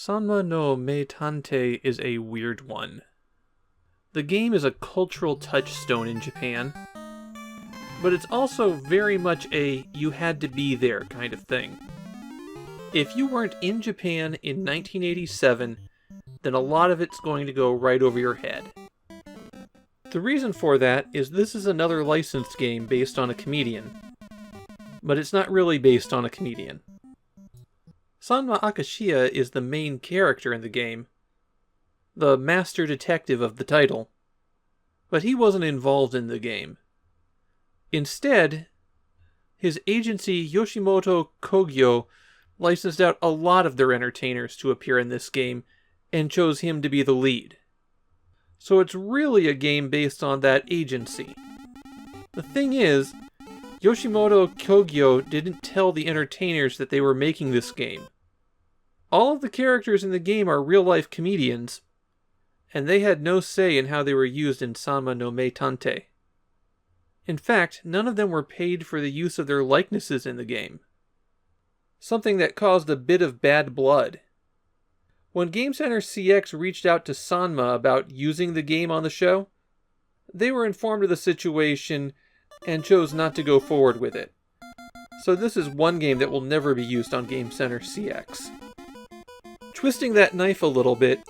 Sanma no Meitantei is a weird one. The game is a cultural touchstone in Japan, but it's also very much a you had to be there kind of thing. If you weren't in Japan in 1987, then a lot of it's going to go right over your head. The reason for that is this is another licensed game based on a comedian, but it's not really based on a comedian. Sanma Akashiya is the main character in the game, the master detective of the title, but he wasn't involved in the game. Instead, his agency Yoshimoto Kogyo licensed out a lot of their entertainers to appear in this game and chose him to be the lead. So it's really a game based on that agency. The thing is, Yoshimoto Kogyo didn't tell the entertainers that they were making this game. All of the characters in the game are real-life comedians, and they had no say in how they were used in Sanma no Meitantei. In fact, none of them were paid for the use of their likenesses in the game. Something that caused a bit of bad blood. When Game Center CX reached out to Sanma about using the game on the show, they were informed of the situation and chose not to go forward with it. So this is one game that will never be used on Game Center CX. Twisting that knife a little bit,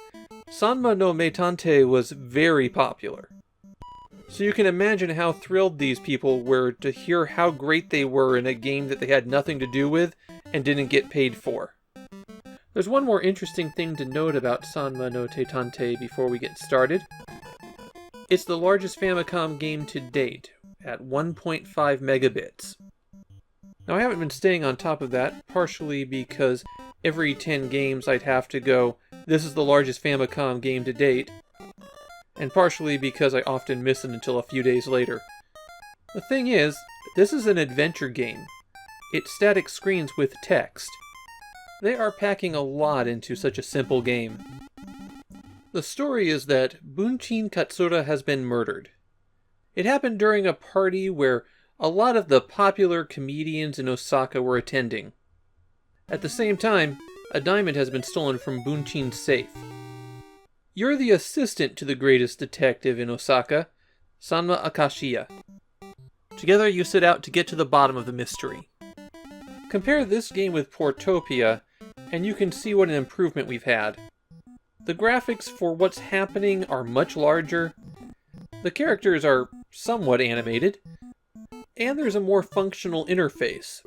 Sanma no Meitantei was very popular. So you can imagine how thrilled these people were to hear how great they were in a game that they had nothing to do with and didn't get paid for. There's one more interesting thing to note about Sanma no Meitantei before we get started. It's the largest Famicom game to date, at 1.5 megabits. Now I haven't been staying on top of that, partially because every 10 games I'd have to go, this is the largest Famicom game to date, and partially because I often miss it until a few days later. The thing is, this is an adventure game. It's static screens with text. They are packing a lot into such a simple game. The story is that Bunchin Katsura has been murdered. It happened during a party where a lot of the popular comedians in Osaka were attending. At the same time, a diamond has been stolen from Bunchin's safe. You're the assistant to the greatest detective in Osaka, Sanma Akashiya. Together you set out to get to the bottom of the mystery. Compare this game with Portopia, and you can see what an improvement we've had. The graphics for what's happening are much larger, the characters are somewhat animated, and there's a more functional interface.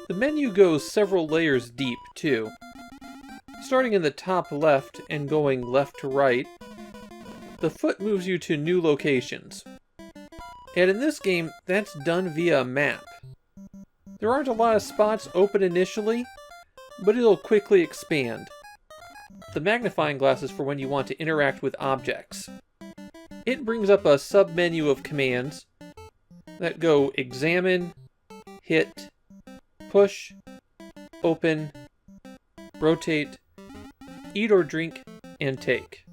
The menu goes several layers deep, too. Starting in the top left and going left to right, the foot moves you to new locations. And in this game, that's done via a map. There aren't a lot of spots open initially, but it'll quickly expand. The magnifying glass is for when you want to interact with objects. It brings up a sub-menu of commands that go examine, hit, push, open, rotate, eat or drink, and take.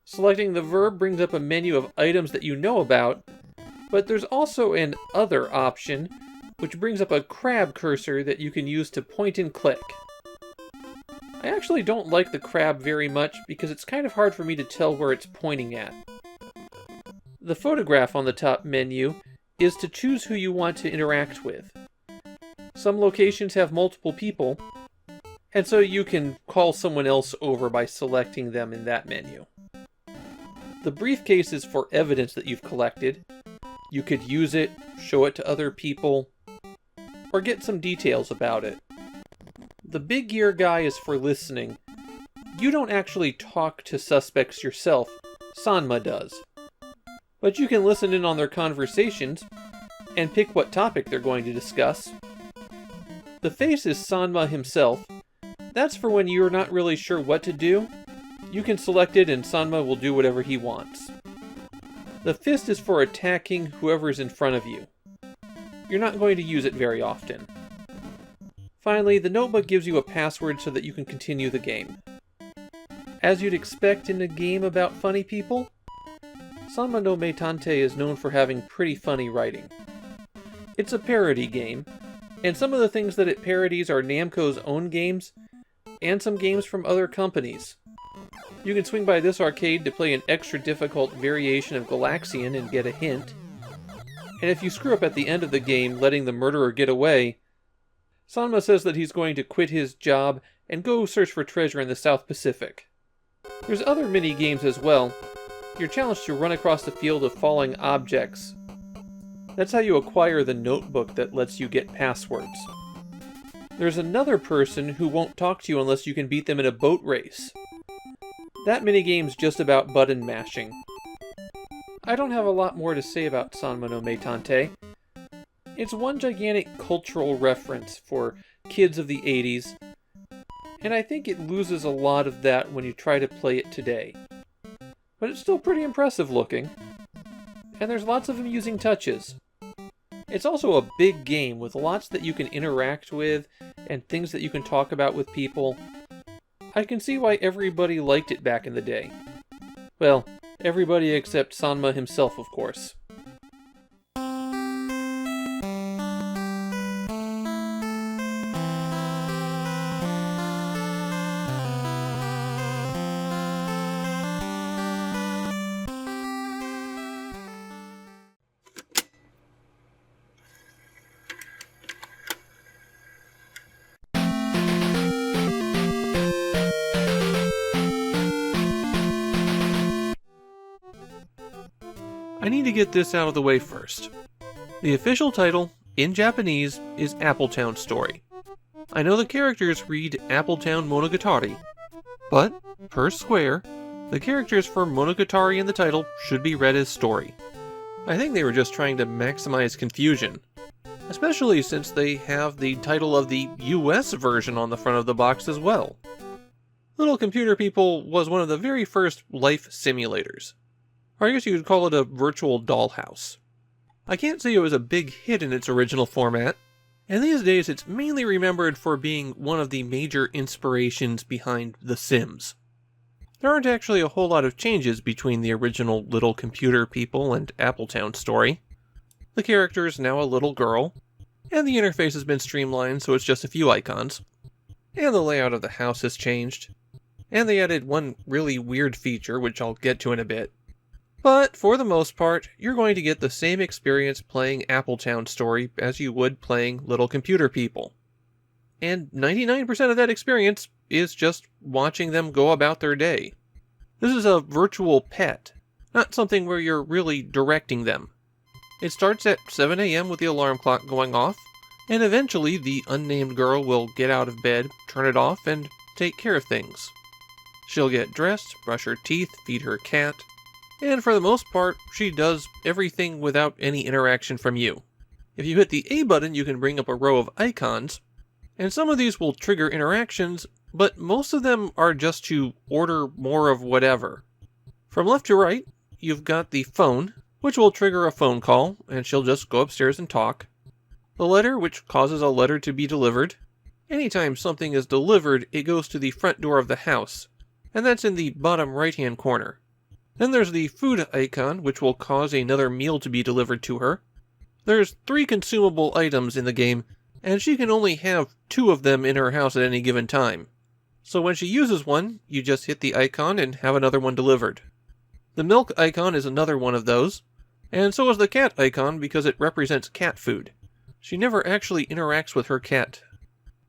Selecting the verb brings up a menu of items that you know about, but there's also an other option, which brings up a crab cursor that you can use to point and click. I actually don't like the crab very much because it's kind of hard for me to tell where it's pointing at. The photograph on the top menu is to choose who you want to interact with. Some locations have multiple people, and so you can call someone else over by selecting them in that menu. The briefcase is for evidence that you've collected. You could use it, show it to other people, or get some details about it. The big gear guy is for listening. You don't actually talk to suspects yourself, Sanma does. But you can listen in on their conversations, and pick what topic they're going to discuss. The face is Sanma himself. That's for when you're not really sure what to do. You can select it and Sanma will do whatever he wants. The fist is for attacking whoever is in front of you. You're not going to use it very often. Finally, the notebook gives you a password so that you can continue the game. As you'd expect in a game about funny people, Sanma no Meitantei is known for having pretty funny writing. It's a parody game, and some of the things that it parodies are Namco's own games, and some games from other companies. You can swing by this arcade to play an extra difficult variation of Galaxian and get a hint. And if you screw up at the end of the game letting the murderer get away, Sanma says that he's going to quit his job and go search for treasure in the South Pacific. There's other mini-games as well. You're challenged to run across the field of falling objects. That's how you acquire the notebook that lets you get passwords. There's another person who won't talk to you unless you can beat them in a boat race. That minigame's just about button mashing. I don't have a lot more to say about Sanma no Meitantei. It's one gigantic cultural reference for kids of the 80s, and I think it loses a lot of that when you try to play it today. But it's still pretty impressive looking, and there's lots of amusing touches. It's also a big game with lots that you can interact with and things that you can talk about with people. I can see why everybody liked it back in the day. Well, everybody except Sanma himself, of course. I need to get this out of the way first. The official title, in Japanese, is Appletown Story. I know the characters read Appletown Monogatari, but, per Square, the characters for Monogatari in the title should be read as story. I think they were just trying to maximize confusion, especially since they have the title of the US version on the front of the box as well. Little Computer People was one of the very first life simulators. Or I guess you could call it a virtual dollhouse. I can't say it was a big hit in its original format, and these days it's mainly remembered for being one of the major inspirations behind The Sims. There aren't actually a whole lot of changes between the original Little Computer People and Appletown Story. The character's now a little girl, and the interface has been streamlined so it's just a few icons. And the layout of the house has changed. And they added one really weird feature, which I'll get to in a bit. But, for the most part, you're going to get the same experience playing Appletown Story as you would playing Little Computer People. And 99% of that experience is just watching them go about their day. This is a virtual pet, not something where you're really directing them. It starts at 7 a.m. with the alarm clock going off, and eventually the unnamed girl will get out of bed, turn it off, and take care of things. She'll get dressed, brush her teeth, feed her cat, and for the most part, she does everything without any interaction from you. If you hit the A button, you can bring up a row of icons, and some of these will trigger interactions, but most of them are just to order more of whatever. From left to right, you've got the phone, which will trigger a phone call, and she'll just go upstairs and talk. The letter, which causes a letter to be delivered. Anytime something is delivered, it goes to the front door of the house, and that's in the bottom right-hand corner. Then there's the food icon, which will cause another meal to be delivered to her. There's 3 consumable items in the game, and she can only have 2 of them in her house at any given time. So when she uses one, you just hit the icon and have another one delivered. The milk icon is another one of those, and so is the cat icon because it represents cat food. She never actually interacts with her cat.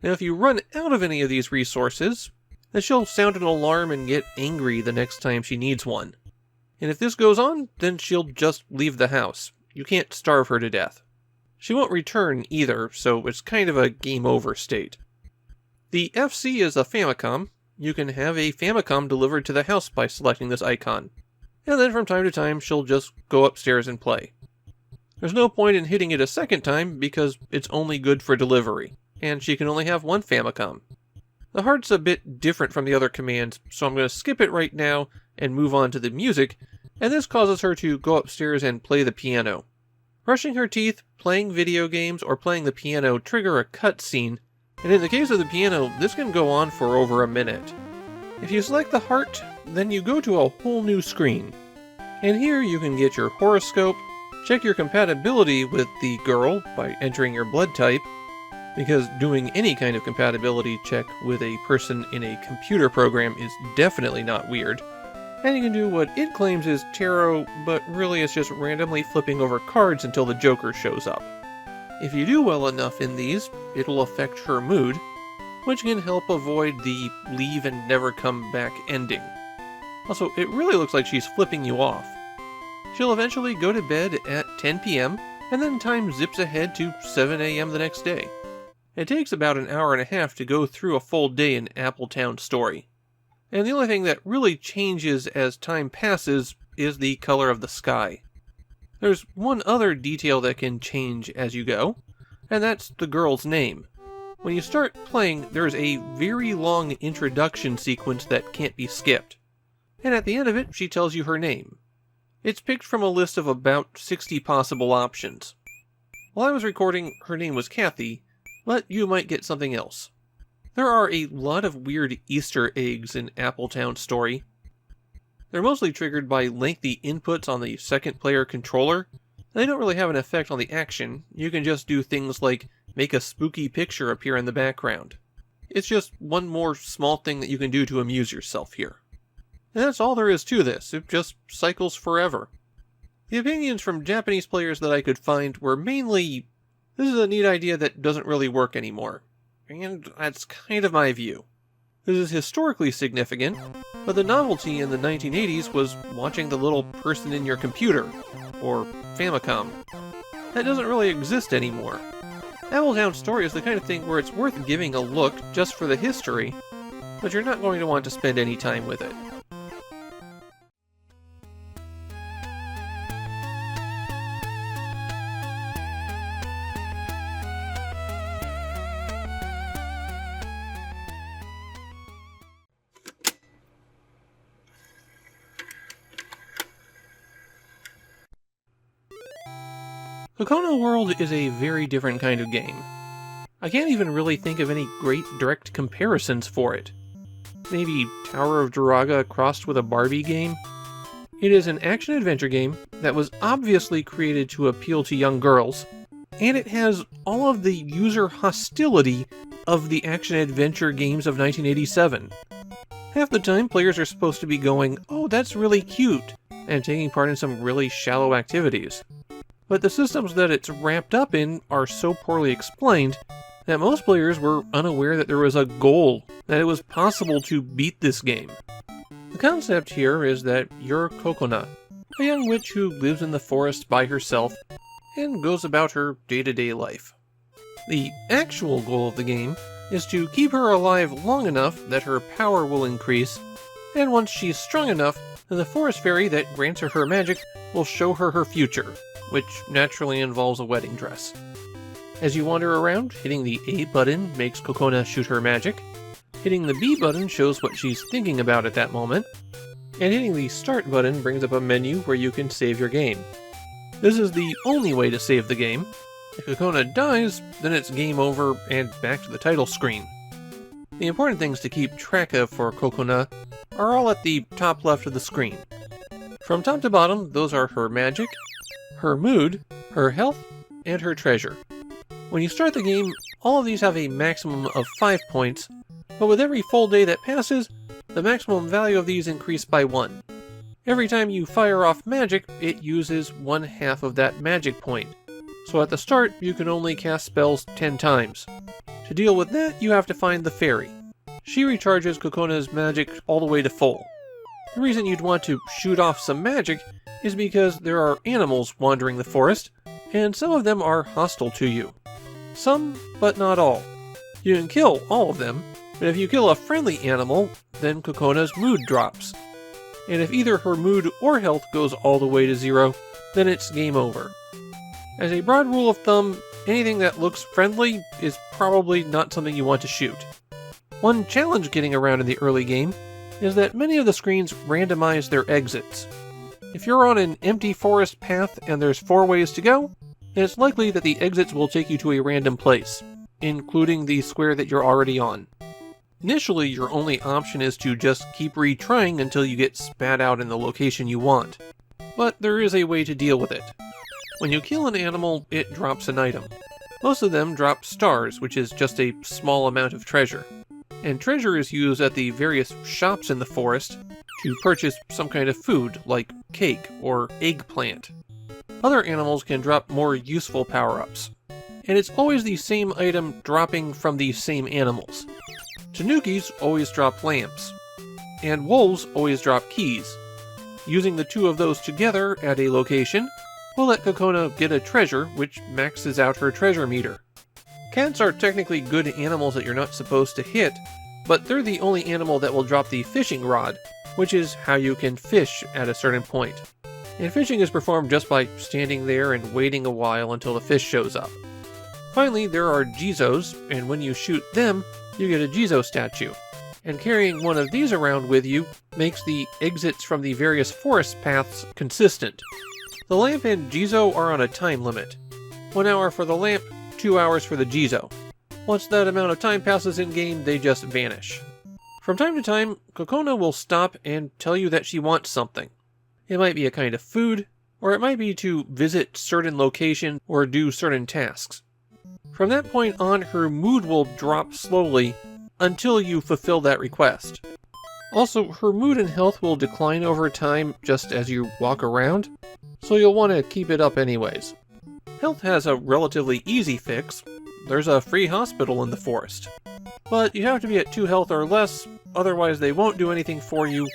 Now if you run out of any of these resources, then she'll sound an alarm and get angry the next time she needs one. And if this goes on, then she'll just leave the house. You can't starve her to death. She won't return either, so it's kind of a game over state. The FC is a Famicom. You can have a Famicom delivered to the house by selecting this icon. And then from time to time, she'll just go upstairs and play. There's no point in hitting it a second time because it's only good for delivery, and she can only have one Famicom. The heart's a bit different from the other commands, so I'm going to skip it right now and move on to the music, and this causes her to go upstairs and play the piano. Brushing her teeth, playing video games, or playing the piano trigger a cutscene, and in the case of the piano, this can go on for over a minute. If you select the heart, then you go to a whole new screen. And here you can get your horoscope, check your compatibility with the girl by entering your blood type, because doing any kind of compatibility check with a person in a computer program is definitely not weird. And you can do what it claims is tarot, but really it's just randomly flipping over cards until the Joker shows up. If you do well enough in these, it'll affect her mood, which can help avoid the leave and never come back ending. Also, it really looks like she's flipping you off. She'll eventually go to bed at 10 PM, and then time zips ahead to 7 AM the next day. It takes about an hour and a half to go through a full day in Appletown story. And the only thing that really changes as time passes is the color of the sky. There's one other detail that can change as you go, and that's the girl's name. When you start playing, there's a very long introduction sequence that can't be skipped. And at the end of it, she tells you her name. It's picked from a list of about 60 possible options. While I was recording, her name was Kathy, but you might get something else. There are a lot of weird Easter eggs in Appletown story. They're mostly triggered by lengthy inputs on the second player controller. They don't really have an effect on the action. You can just do things like make a spooky picture appear in the background. It's just one more small thing that you can do to amuse yourself here. And that's all there is to this. It just cycles forever. The opinions from Japanese players that I could find were mainly, this is a neat idea that doesn't really work anymore. And that's kind of my view. This is historically significant, but the novelty in the 1980s was watching the little person in your computer, or Famicom. That doesn't really exist anymore. Appletown Story is the kind of thing where it's worth giving a look just for the history, but you're not going to want to spend any time with it. Cocona World is a very different kind of game. I can't even really think of any great direct comparisons for it. Maybe Tower of Duraga crossed with a Barbie game? It is an action-adventure game that was obviously created to appeal to young girls, and it has all of the user hostility of the action-adventure games of 1987. Half the time, players are supposed to be going, "Oh, that's really cute," and taking part in some really shallow activities. But the systems that it's wrapped up in are so poorly explained that most players were unaware that there was a goal, that it was possible to beat this game. The concept here is that you're Cocona, a young witch who lives in the forest by herself and goes about her day-to-day life. The actual goal of the game is to keep her alive long enough that her power will increase, and once she's strong enough, then the forest fairy that grants her magic will show her her future, which naturally involves a wedding dress. As you wander around, hitting the A button makes Cocona shoot her magic, hitting the B button shows what she's thinking about at that moment, and hitting the Start button brings up a menu where you can save your game. This is the only way to save the game. If Cocona dies, then it's game over and back to the title screen. The important things to keep track of for Cocona are all at the top left of the screen. From top to bottom, those are her magic, her mood, her health, and her treasure. When you start the game, all of these have a maximum of 5 points, but with every full day that passes, the maximum value of these increase by 1. Every time you fire off magic, it uses 1/2 of that magic point. So at the start, you can only cast spells 10 times. To deal with that, you have to find the fairy. She recharges Cocona's magic all the way to full. The reason you'd want to shoot off some magic is because there are animals wandering the forest, and some of them are hostile to you. Some, but not all. You can kill all of them, but if you kill a friendly animal, then Cocona's mood drops. And if either her mood or health goes all the way to 0, then it's game over. As a broad rule of thumb, anything that looks friendly is probably not something you want to shoot. One challenge getting around in the early game is that many of the screens randomize their exits. If you're on an empty forest path and there's 4 ways to go, then it's likely that the exits will take you to a random place, including the square that you're already on. Initially, your only option is to just keep retrying until you get spat out in the location you want. But there is a way to deal with it. When you kill an animal, it drops an item. Most of them drop stars, which is just a small amount of treasure. And treasure is used at the various shops in the forest to purchase some kind of food, like cake or eggplant. Other animals can drop more useful power-ups. And it's always the same item dropping from these same animals. Tanukis always drop lamps, and wolves always drop keys. Using the two of those together at a location will let Cocona get a treasure, which maxes out her treasure meter. Cats are technically good animals that you're not supposed to hit, but they're the only animal that will drop the fishing rod, which is how you can fish at a certain point. And fishing is performed just by standing there and waiting a while until the fish shows up. Finally, there are Jizos, and when you shoot them, you get a Jizo statue. And carrying one of these around with you makes the exits from the various forest paths consistent. The lamp and Jizo are on a time limit. 1 hour for the lamp, 2 hours for the Jizo. Once that amount of time passes in-game, they just vanish. From time to time, Cocona will stop and tell you that she wants something. It might be a kind of food, or it might be to visit certain locations or do certain tasks. From that point on, her mood will drop slowly until you fulfill that request. Also, her mood and health will decline over time just as you walk around, so you'll want to keep it up anyways. Health has a relatively easy fix. There's a free hospital in the forest. But you have to be at 2 health or less, otherwise they won't do anything for you,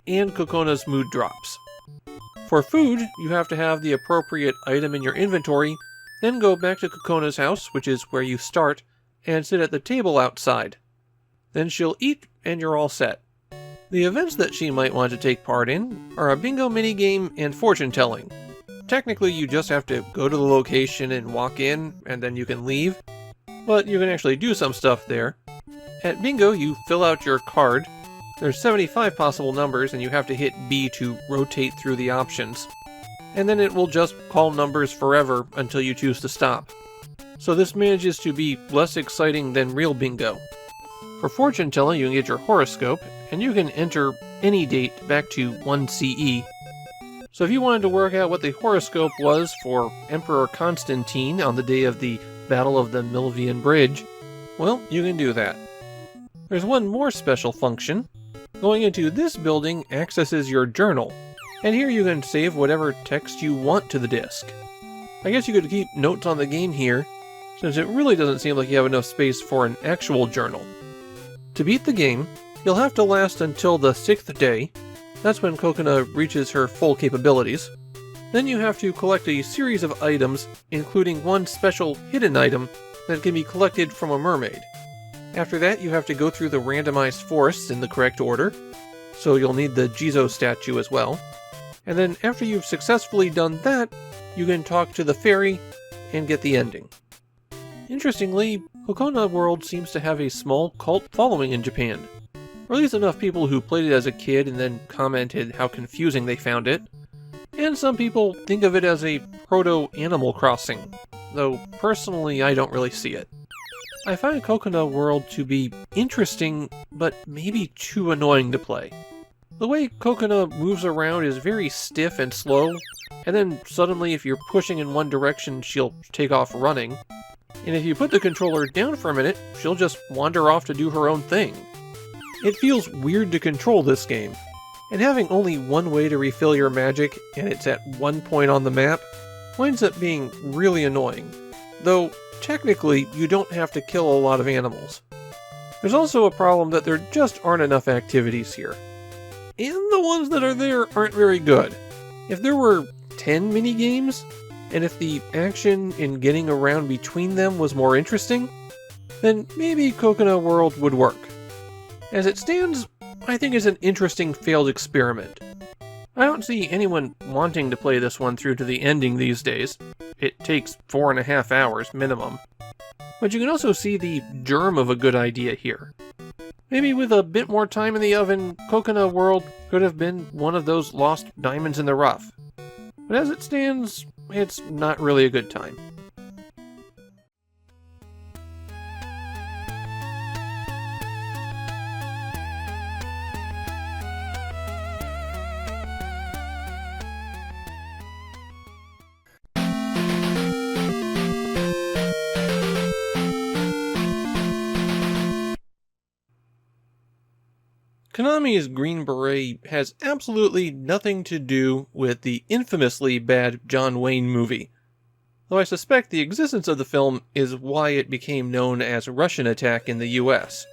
and Cocona's mood drops. For food, you have to have the appropriate item in your inventory, then go back to Cocona's house, which is where you start, and sit at the table outside. Then she'll eat, and you're all set. The events that she might want to take part in are a bingo minigame and fortune-telling. Technically, you just have to go to the location and walk in, and then you can leave, but you can actually do some stuff there. At bingo, you fill out your card. There's 75 possible numbers, and you have to hit B to rotate through the options. And then it will just call numbers forever until you choose to stop. So this manages to be less exciting than real bingo. For fortune telling, you can get your horoscope, and you can enter any date back to 1 CE. So if you wanted to work out what the horoscope was for Emperor Constantine on the day of the Battle of the Milvian Bridge, well, you can do that. There's one more special function. Going into this building accesses your journal, and here you can save whatever text you want to the disk. I guess you could keep notes on the game here, since it really doesn't seem like you have enough space for an actual journal. To beat the game, you'll have to last until the 6th day. That's when Cocona reaches her full capabilities. Then you have to collect a series of items, including one special hidden item that can be collected from a mermaid. After that, you have to go through the randomized forests in the correct order, so you'll need the Jizo statue as well. And then after you've successfully done that, you can talk to the fairy and get the ending. Interestingly, Cocona World seems to have a small cult following in Japan. Or at least enough people who played it as a kid and then commented how confusing they found it. And some people think of it as a proto-Animal Crossing, though personally I don't really see it. I find Cocona World to be interesting, but maybe too annoying to play. The way Cocona moves around is very stiff and slow, and then suddenly if you're pushing in one direction she'll take off running, and if you put the controller down for a minute, she'll just wander off to do her own thing. It feels weird to control this game, and having only one way to refill your magic, and it's at one point on the map, winds up being really annoying, though technically you don't have to kill a lot of animals. There's also a problem that there just aren't enough activities here. And the ones that are there aren't very good. If there were 10 minigames, and if the action in getting around between them was more interesting, then maybe Cocona World would work. As it stands, I think it's an interesting failed experiment. I don't see anyone wanting to play this one through to the ending these days. It takes 4.5 hours minimum. But you can also see the germ of a good idea here. Maybe with a bit more time in the oven, Cocona World could have been one of those lost diamonds in the rough. But as it stands, it's not really a good time. Konami's Green Beret has absolutely nothing to do with the infamously bad John Wayne movie, though I suspect the existence of the film is why it became known as Russian Attack in the US.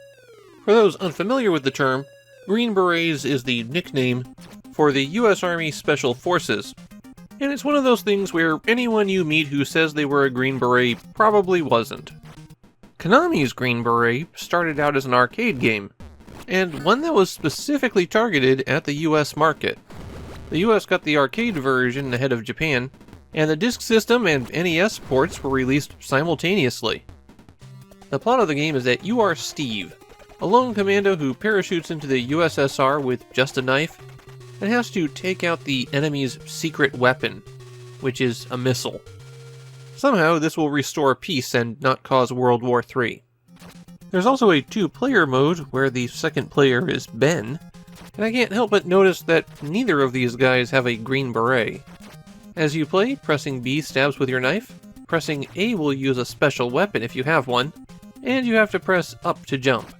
For those unfamiliar with the term, Green Berets is the nickname for the US Army Special Forces, and it's one of those things where anyone you meet who says they were a Green Beret probably wasn't. Konami's Green Beret started out as an arcade game, and one that was specifically targeted at the US market. The US got the arcade version ahead of Japan, and the disk system and NES ports were released simultaneously. The plot of the game is that you are Steve, a lone commando who parachutes into the USSR with just a knife, and has to take out the enemy's secret weapon, which is a missile. Somehow this will restore peace and not cause World War III. There's also a 2-player mode where the second player is Ben, and I can't help but notice that neither of these guys have a green beret. As you play, pressing B stabs with your knife, pressing A will use a special weapon if you have one, and you have to press up to jump.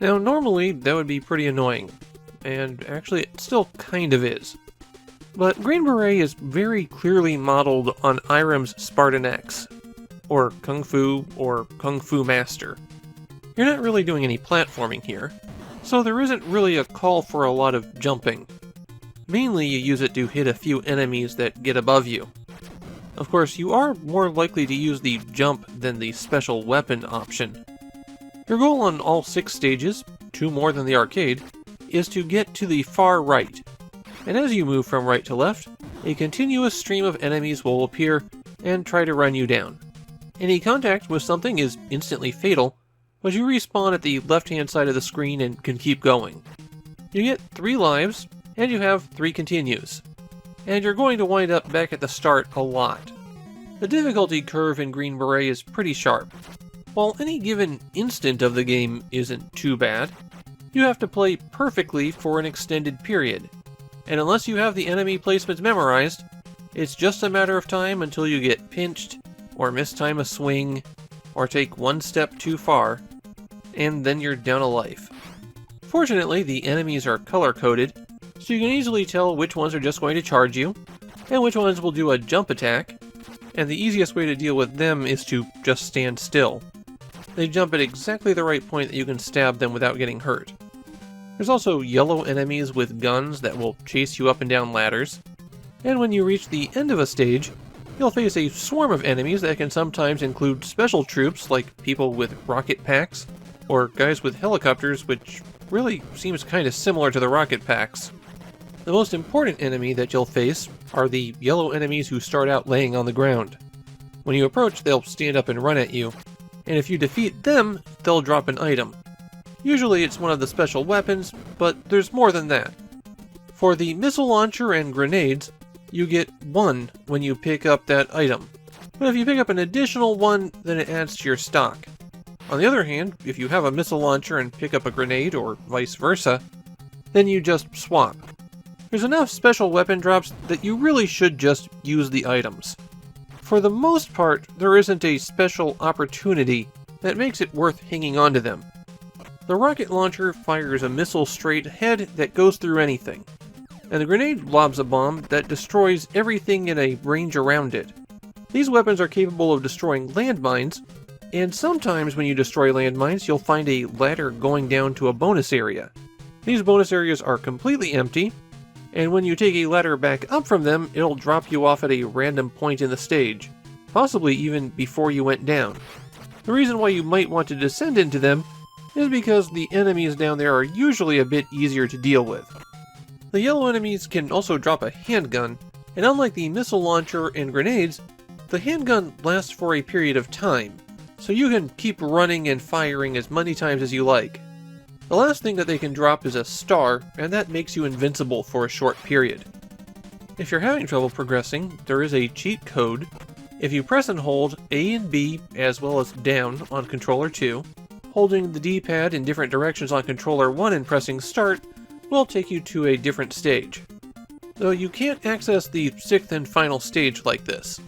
Now normally that would be pretty annoying, and actually it still kind of is. But Green Beret is very clearly modeled on Irem's Spartan X, or Kung Fu, or Kung Fu Master. You're not really doing any platforming here, so there isn't really a call for a lot of jumping. Mainly you use it to hit a few enemies that get above you. Of course, you are more likely to use the jump than the special weapon option. Your goal on all 6 stages, 2 more than the arcade, is to get to the far right. And as you move from right to left, a continuous stream of enemies will appear and try to run you down. Any contact with something is instantly fatal, but you respawn at the left-hand side of the screen and can keep going. You get 3 lives, and you have 3 continues. And you're going to wind up back at the start a lot. The difficulty curve in Green Beret is pretty sharp. While any given instant of the game isn't too bad, you have to play perfectly for an extended period. And unless you have the enemy placements memorized, it's just a matter of time until you get pinched, or mistime a swing, or take 1 step too far, and then you're down a life. Fortunately, the enemies are color-coded, so you can easily tell which ones are just going to charge you, and which ones will do a jump attack, and the easiest way to deal with them is to just stand still. They jump at exactly the right point that you can stab them without getting hurt. There's also yellow enemies with guns that will chase you up and down ladders, and when you reach the end of a stage, you'll face a swarm of enemies that can sometimes include special troops like people with rocket packs, or guys with helicopters, which really seems kind of similar to the rocket packs. The most important enemy that you'll face are the yellow enemies who start out laying on the ground. When you approach, they'll stand up and run at you, and if you defeat them, they'll drop an item. Usually it's one of the special weapons, but there's more than that. For the missile launcher and grenades, you get 1 when you pick up that item, but if you pick up an additional 1, then it adds to your stock. On the other hand, if you have a missile launcher and pick up a grenade, or vice versa, then you just swap. There's enough special weapon drops that you really should just use the items. For the most part, there isn't a special opportunity that makes it worth hanging on to them. The rocket launcher fires a missile straight ahead that goes through anything, and the grenade lobs a bomb that destroys everything in a range around it. These weapons are capable of destroying landmines, and sometimes when you destroy landmines, you'll find a ladder going down to a bonus area. These bonus areas are completely empty, and when you take a ladder back up from them, it'll drop you off at a random point in the stage, possibly even before you went down. The reason why you might want to descend into them is because the enemies down there are usually a bit easier to deal with. The yellow enemies can also drop a handgun, and unlike the missile launcher and grenades, the handgun lasts for a period of time, so you can keep running and firing as many times as you like. The last thing that they can drop is a star, and that makes you invincible for a short period. If you're having trouble progressing, there is a cheat code. If you press and hold A and B as well as down on controller 2, holding the D-pad in different directions on controller 1 and pressing start will take you to a different stage. Though you can't access the 6th and final stage like this.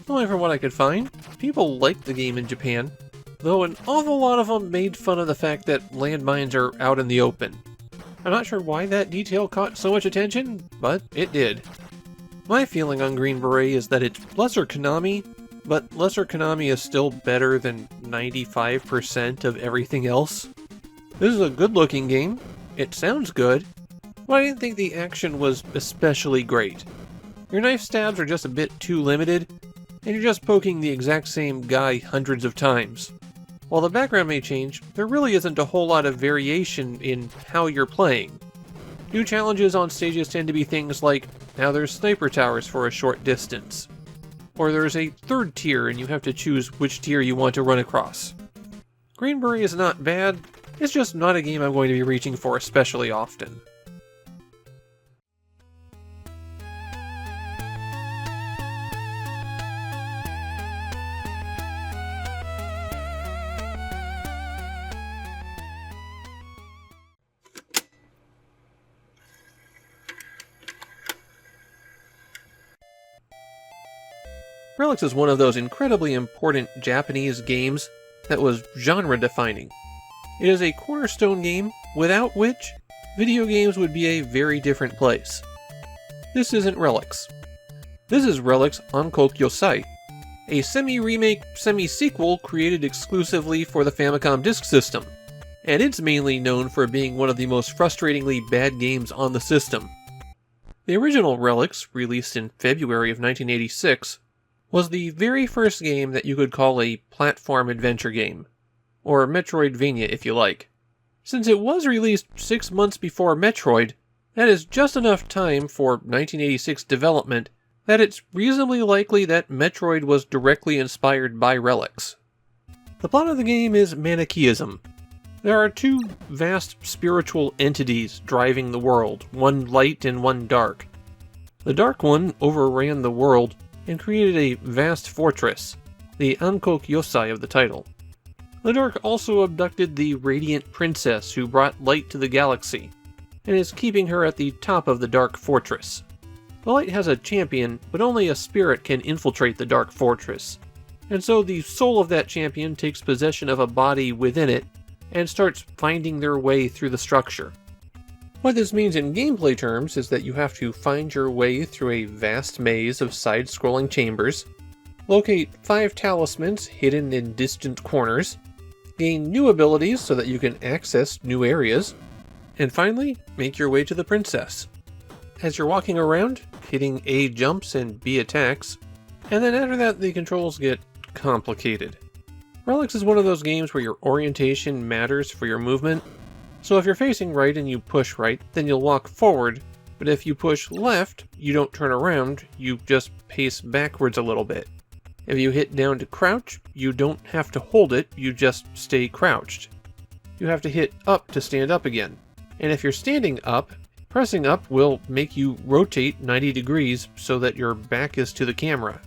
Only from what I could find, people liked the game in Japan, though an awful lot of them made fun of the fact that landmines are out in the open. I'm not sure why that detail caught so much attention, but it did. My feeling on Green Beret is that it's lesser Konami, but lesser Konami is still better than 95% of everything else. This is a good-looking game, it sounds good, but I didn't think the action was especially great. Your knife stabs are just a bit too limited, and you're just poking the exact same guy hundreds of times. While the background may change, there really isn't a whole lot of variation in how you're playing. New challenges on stages tend to be things like, now there's sniper towers for a short distance. Or there's a third tier and you have to choose which tier you want to run across. Green Beret is not bad, it's just not a game I'm going to be reaching for especially often. Relics is one of those incredibly important Japanese games that was genre-defining. It is a cornerstone game without which video games would be a very different place. This isn't Relics. This is Relics Onkoku Yosai, a semi-remake, semi-sequel created exclusively for the Famicom Disk System, and it's mainly known for being one of the most frustratingly bad games on the system. The original Relics, released in February of 1986, was the very first game that you could call a platform adventure game, or Metroidvania if you like. Since it was released 6 months before Metroid, that is just enough time for 1986 development that it's reasonably likely that Metroid was directly inspired by Relics. The plot of the game is Manichaeism. There are two vast spiritual entities driving the world, one light and one dark. The dark one overran the world and created a vast fortress, the Onkoku Yosai of the title. The Dark also abducted the Radiant Princess who brought light to the galaxy, and is keeping her at the top of the Dark Fortress. The Light has a champion, but only a spirit can infiltrate the Dark Fortress, and so the soul of that champion takes possession of a body within it, and starts finding their way through the structure. What this means in gameplay terms is that you have to find your way through a vast maze of side-scrolling chambers, locate 5 talismans hidden in distant corners, gain new abilities so that you can access new areas, and finally, make your way to the princess. As you're walking around, hitting A jumps and B attacks, and then after that the controls get complicated. Relics is one of those games where your orientation matters for your movement. So if you're facing right and you push right, then you'll walk forward, but if you push left, you don't turn around, you just pace backwards a little bit. If you hit down to crouch, you don't have to hold it, you just stay crouched. You have to hit up to stand up again. And if you're standing up, pressing up will make you rotate 90 degrees so that your back is to the camera.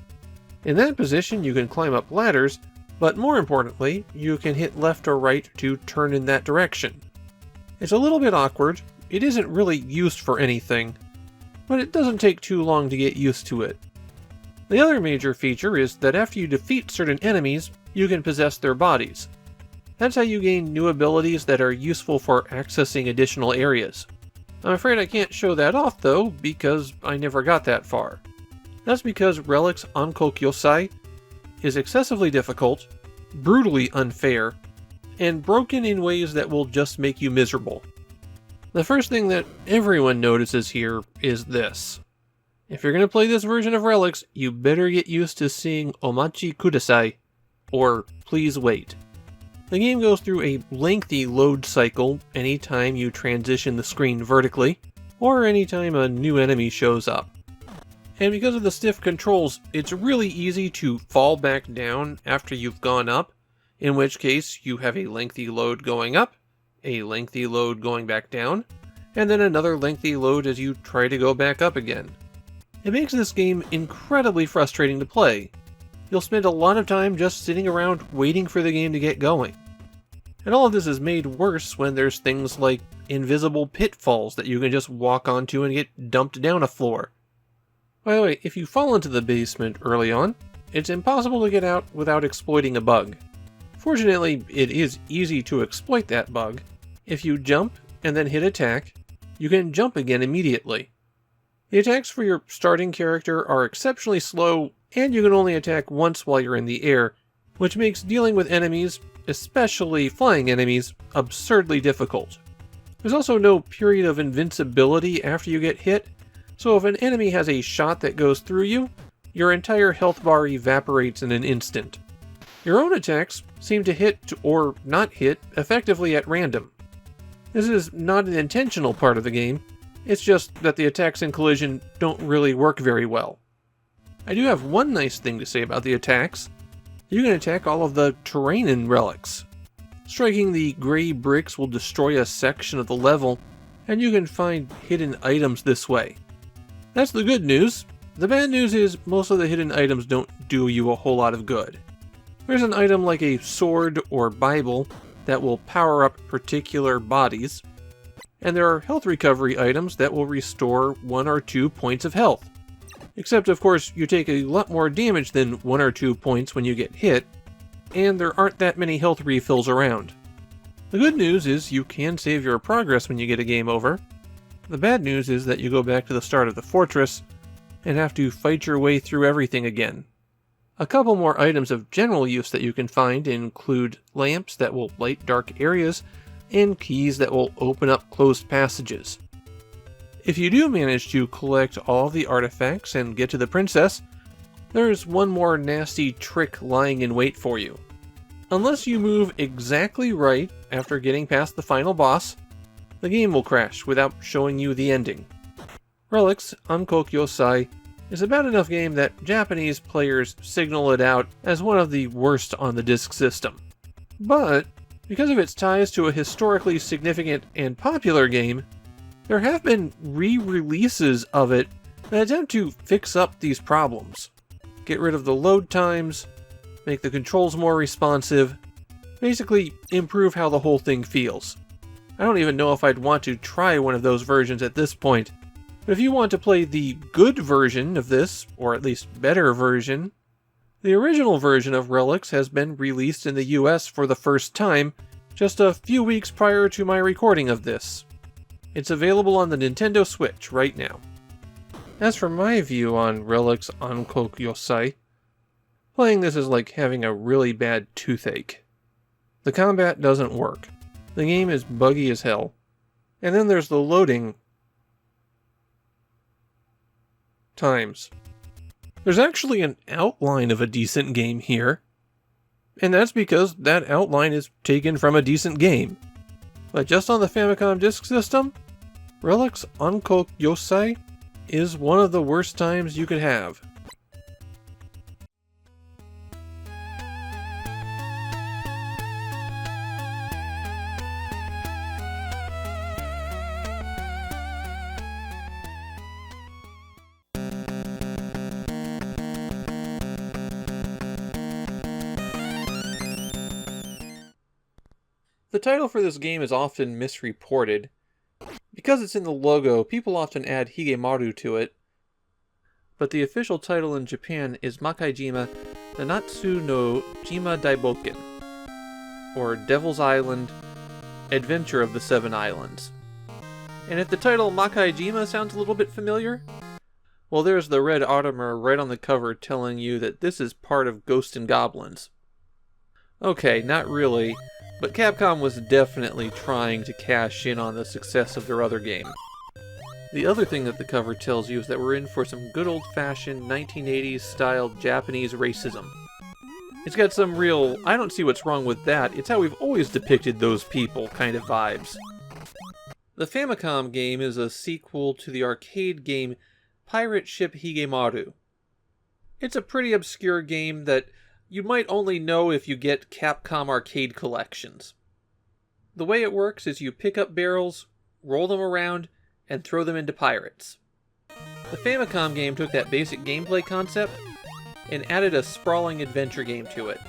In that position, you can climb up ladders, but more importantly, you can hit left or right to turn in that direction. It's a little bit awkward, it isn't really used for anything, but it doesn't take too long to get used to it. The other major feature is that after you defeat certain enemies, you can possess their bodies. That's how you gain new abilities that are useful for accessing additional areas. I'm afraid I can't show that off though, because I never got that far. That's because Relics Onkoku Yosai is excessively difficult, brutally unfair, and broken in ways that will just make you miserable. The first thing that everyone notices here is this. If you're going to play this version of Relics, you better get used to seeing Omachi Kudasai, or please wait. The game goes through a lengthy load cycle anytime you transition the screen vertically, or anytime a new enemy shows up. And because of the stiff controls, it's really easy to fall back down after you've gone up, in which case you have a lengthy load going up, a lengthy load going back down, and then another lengthy load as you try to go back up again. It makes this game incredibly frustrating to play. You'll spend a lot of time just sitting around waiting for the game to get going. And all of this is made worse when there's things like invisible pitfalls that you can just walk onto and get dumped down a floor. By the way, if you fall into the basement early on, it's impossible to get out without exploiting a bug. Fortunately, it is easy to exploit that bug. If you jump and then hit attack, you can jump again immediately. The attacks for your starting character are exceptionally slow, and you can only attack once while you're in the air, which makes dealing with enemies, especially flying enemies, absurdly difficult. There's also no period of invincibility after you get hit, so if an enemy has a shot that goes through you, your entire health bar evaporates in an instant. Your own attacks seem to hit or not hit effectively at random. This is not an intentional part of the game, it's just that the attacks in Collision don't really work very well. I do have one nice thing to say about the attacks. You can attack all of the terrain in Relics. Striking the gray bricks will destroy a section of the level, and you can find hidden items this way. That's the good news. The bad news is most of the hidden items don't do you a whole lot of good. There's an item like a sword or Bible that will power up particular bodies, and there are health recovery items that will restore 1 or 2 points of health. Except, of course, you take a lot more damage than 1 or 2 points when you get hit, and there aren't that many health refills around. The good news is you can save your progress when you get a game over. The bad news is that you go back to the start of the fortress and have to fight your way through everything again. A couple more items of general use that you can find include lamps that will light dark areas and keys that will open up closed passages. If you do manage to collect all the artifacts and get to the princess, there's one more nasty trick lying in wait for you. Unless you move exactly right after getting past the final boss, the game will crash without showing you the ending. Relics Ankokyosai is a bad enough game that Japanese players signal it out as one of the worst on the disk system. But, because of its ties to a historically significant and popular game, there have been re-releases of it that attempt to fix up these problems. Get rid of the load times, make the controls more responsive, basically improve how the whole thing feels. I don't even know if I'd want to try one of those versions at this point, but if you want to play the good version of this, or at least better version, the original version of Relics has been released in the US for the first time just a few weeks prior to my recording of this. It's available on the Nintendo Switch right now. As for my view on Relics Ankokyosai, playing this is like having a really bad toothache. The combat doesn't work. The game is buggy as hell. And then there's the loading times. There's actually an outline of a decent game here, and that's because that outline is taken from a decent game. But just on the Famicom disk system, Relics Ankokyosai is one of the worst times you could have. The title for this game is often misreported. Because it's in the logo, people often add Higemaru to it, but the official title in Japan is Makaijima Nanatsu no Jima Daiboken, or Devil's Island, Adventure of the Seven Islands. And if the title Makaijima sounds a little bit familiar, well, there's the red Audemars right on the cover telling you that this is part of Ghosts and Goblins. Okay, not really, but Capcom was definitely trying to cash in on the success of their other game. The other thing that the cover tells you is that we're in for some good old-fashioned 1980s style Japanese racism. It's got some real, I don't see what's wrong with that, it's how we've always depicted those people kind of vibes. The Famicom game is a sequel to the arcade game Pirate Ship Higemaru. It's a pretty obscure game that you might only know if you get Capcom arcade collections. The way it works is you pick up barrels, roll them around, and throw them into pirates. The Famicom game took that basic gameplay concept and added a sprawling adventure game to it.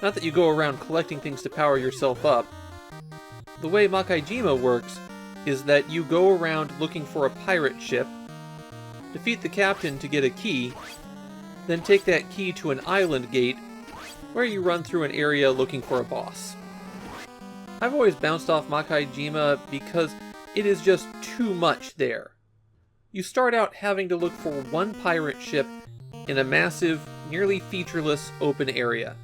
Not that you go around collecting things to power yourself up. The way Makaijima works is that you go around looking for a pirate ship, defeat the captain to get a key, then take that key to an island gate, where you run through an area looking for a boss. I've always bounced off Makaijima because it is just too much there. You start out having to look for one pirate ship in a massive, nearly featureless open area.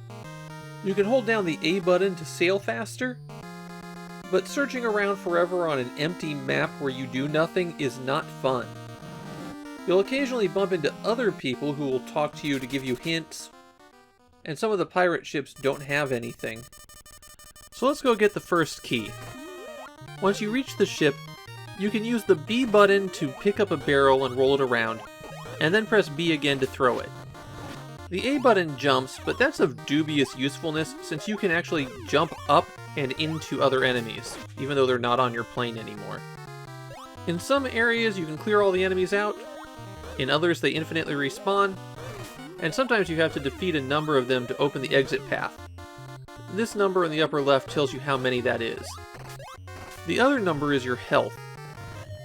You can hold down the A button to sail faster, but searching around forever on an empty map where you do nothing is not fun. You'll occasionally bump into other people who will talk to you to give you hints, and some of the pirate ships don't have anything. So let's go get the first key. Once you reach the ship, you can use the B button to pick up a barrel and roll it around, and then press B again to throw it. The A button jumps, but that's of dubious usefulness since you can actually jump up and into other enemies, even though they're not on your plane anymore. In some areas you can clear all the enemies out, in others they infinitely respawn, and sometimes you have to defeat a number of them to open the exit path. This number in the upper left tells you how many that is. The other number is your health.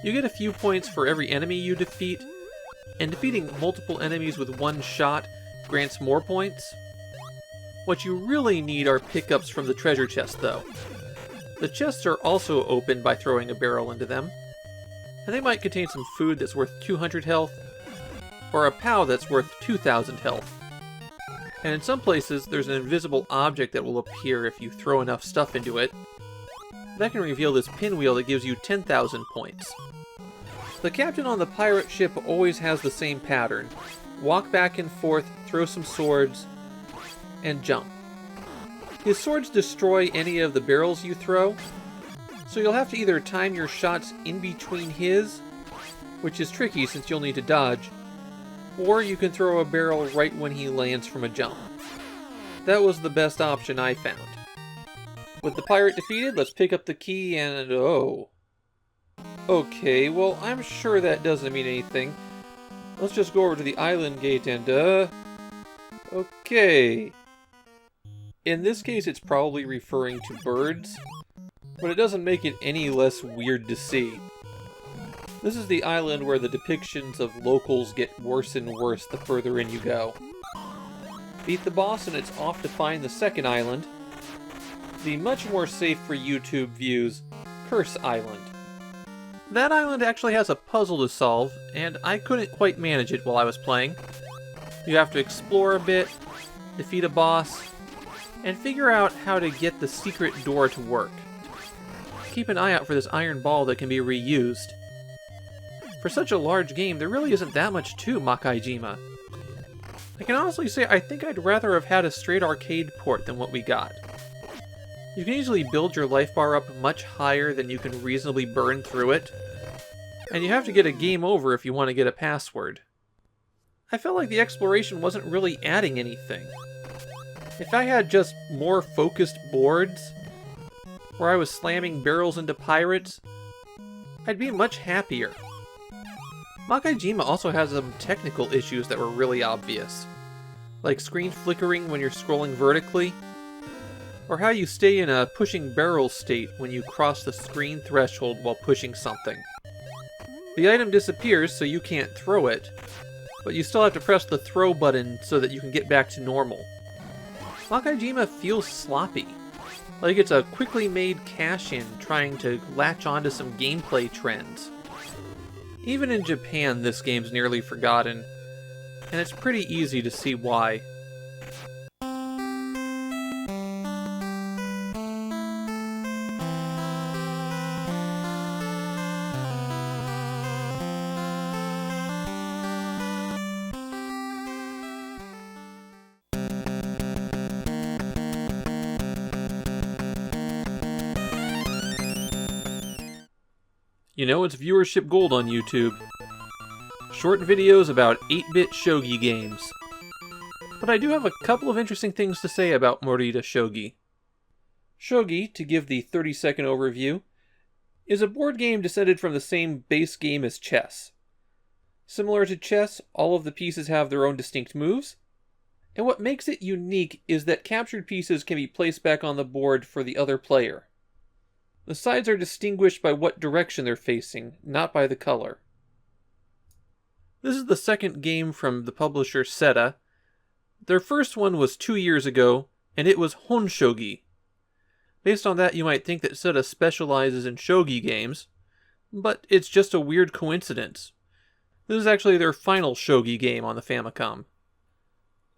You get a few points for every enemy you defeat, and defeating multiple enemies with one shot grants more points. What you really need are pickups from the treasure chest, though. The chests are also opened by throwing a barrel into them, and they might contain some food that's worth 200 health, or a POW that's worth 2,000 health. And in some places, there's an invisible object that will appear if you throw enough stuff into it. That can reveal this pinwheel that gives you 10,000 points. The captain on the pirate ship always has the same pattern. Walk back and forth, throw some swords, and jump. His swords destroy any of the barrels you throw, so you'll have to either time your shots in between his, which is tricky since you'll need to dodge, or you can throw a barrel right when he lands from a jump. That was the best option I found. With the pirate defeated, let's pick up the key and oh. Okay, well I'm sure that doesn't mean anything. Let's just go over to the island gate and okay. In this case it's probably referring to birds, but it doesn't make it any less weird to see. This is the island where the depictions of locals get worse and worse the further in you go. Beat the boss and it's off to find the second island, the much more safe for YouTube views, Curse Island. That island actually has a puzzle to solve, and I couldn't quite manage it while I was playing. You have to explore a bit, defeat a boss, and figure out how to get the secret door to work. Keep an eye out for this iron ball that can be reused. For such a large game, there really isn't that much to Makaijima. I can honestly say I think I'd rather have had a straight arcade port than what we got. You can easily build your life bar up much higher than you can reasonably burn through it, and you have to get a game over if you want to get a password. I felt like the exploration wasn't really adding anything. If I had just more focused boards, where I was slamming barrels into pirates, I'd be much happier. Makaijima also has some technical issues that were really obvious, like screen flickering when you're scrolling vertically, or how you stay in a pushing barrel state when you cross the screen threshold while pushing something. The item disappears so you can't throw it, but you still have to press the throw button so that you can get back to normal. Makaijima feels sloppy, like it's a quickly made cash-in trying to latch onto some gameplay trends. Even in Japan, this game's nearly forgotten, and it's pretty easy to see why. You know, it's viewership gold on YouTube. Short videos about 8-bit shogi games. But I do have a couple of interesting things to say about Morita Shougi. Shogi, to give the 30-second overview, is a board game descended from the same base game as chess. Similar to chess, all of the pieces have their own distinct moves, and what makes it unique is that captured pieces can be placed back on the board for the other player. The sides are distinguished by what direction they're facing, not by the color. This is the second game from the publisher Seta. Their first one was 2 years ago, and it was Fuuun Shourin. Based on that, you might think that Seta specializes in shogi games, but it's just a weird coincidence. This is actually their final shogi game on the Famicom.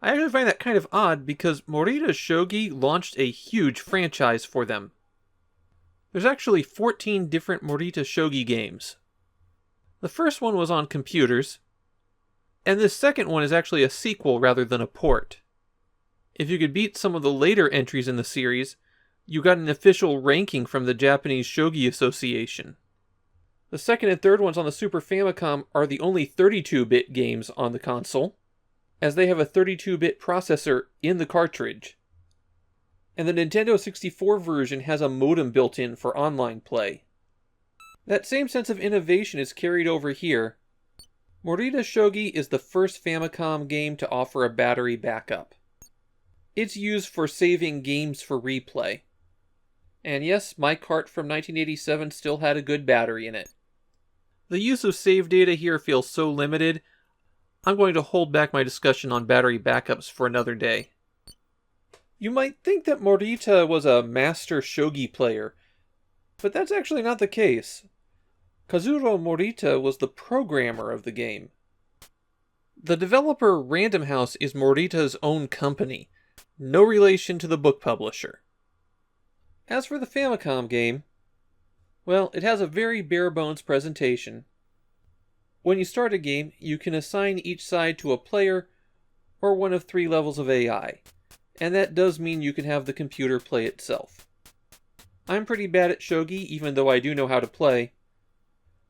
I actually find that kind of odd because Morita Shougi launched a huge franchise for them. There's actually 14 different Morita Shougi games. The first one was on computers, and this second one is actually a sequel rather than a port. If you could beat some of the later entries in the series, you got an official ranking from the Japanese Shogi Association. The second and third ones on the Super Famicom are the only 32-bit games on the console, as they have a 32-bit processor in the cartridge. And the Nintendo 64 version has a modem built in for online play. That same sense of innovation is carried over here. Morita Shougi is the first Famicom game to offer a battery backup. It's used for saving games for replay. And yes, my cart from 1987 still had a good battery in it. The use of save data here feels so limited, I'm going to hold back my discussion on battery backups for another day. You might think that Morita was a master shogi player, but that's actually not the case. Kazuro Morita was the programmer of the game. The developer Random House is Morita's own company, no relation to the book publisher. As for the Famicom game, well, it has a very bare-bones presentation. When you start a game, you can assign each side to a player or one of 3 levels of AI, and that does mean you can have the computer play itself. I'm pretty bad at shogi, even though I do know how to play,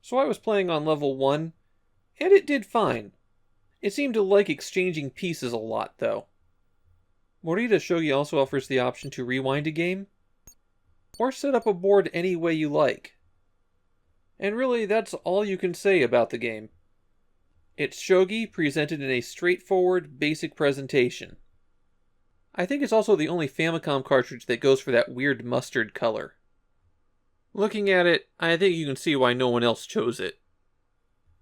so I was playing on level 1, and it did fine. It seemed to like exchanging pieces a lot, though. Morita Shougi also offers the option to rewind a game, or set up a board any way you like. And really, that's all you can say about the game. It's shogi presented in a straightforward, basic presentation. I think it's also the only Famicom cartridge that goes for that weird mustard color. Looking at it, I think you can see why no one else chose it.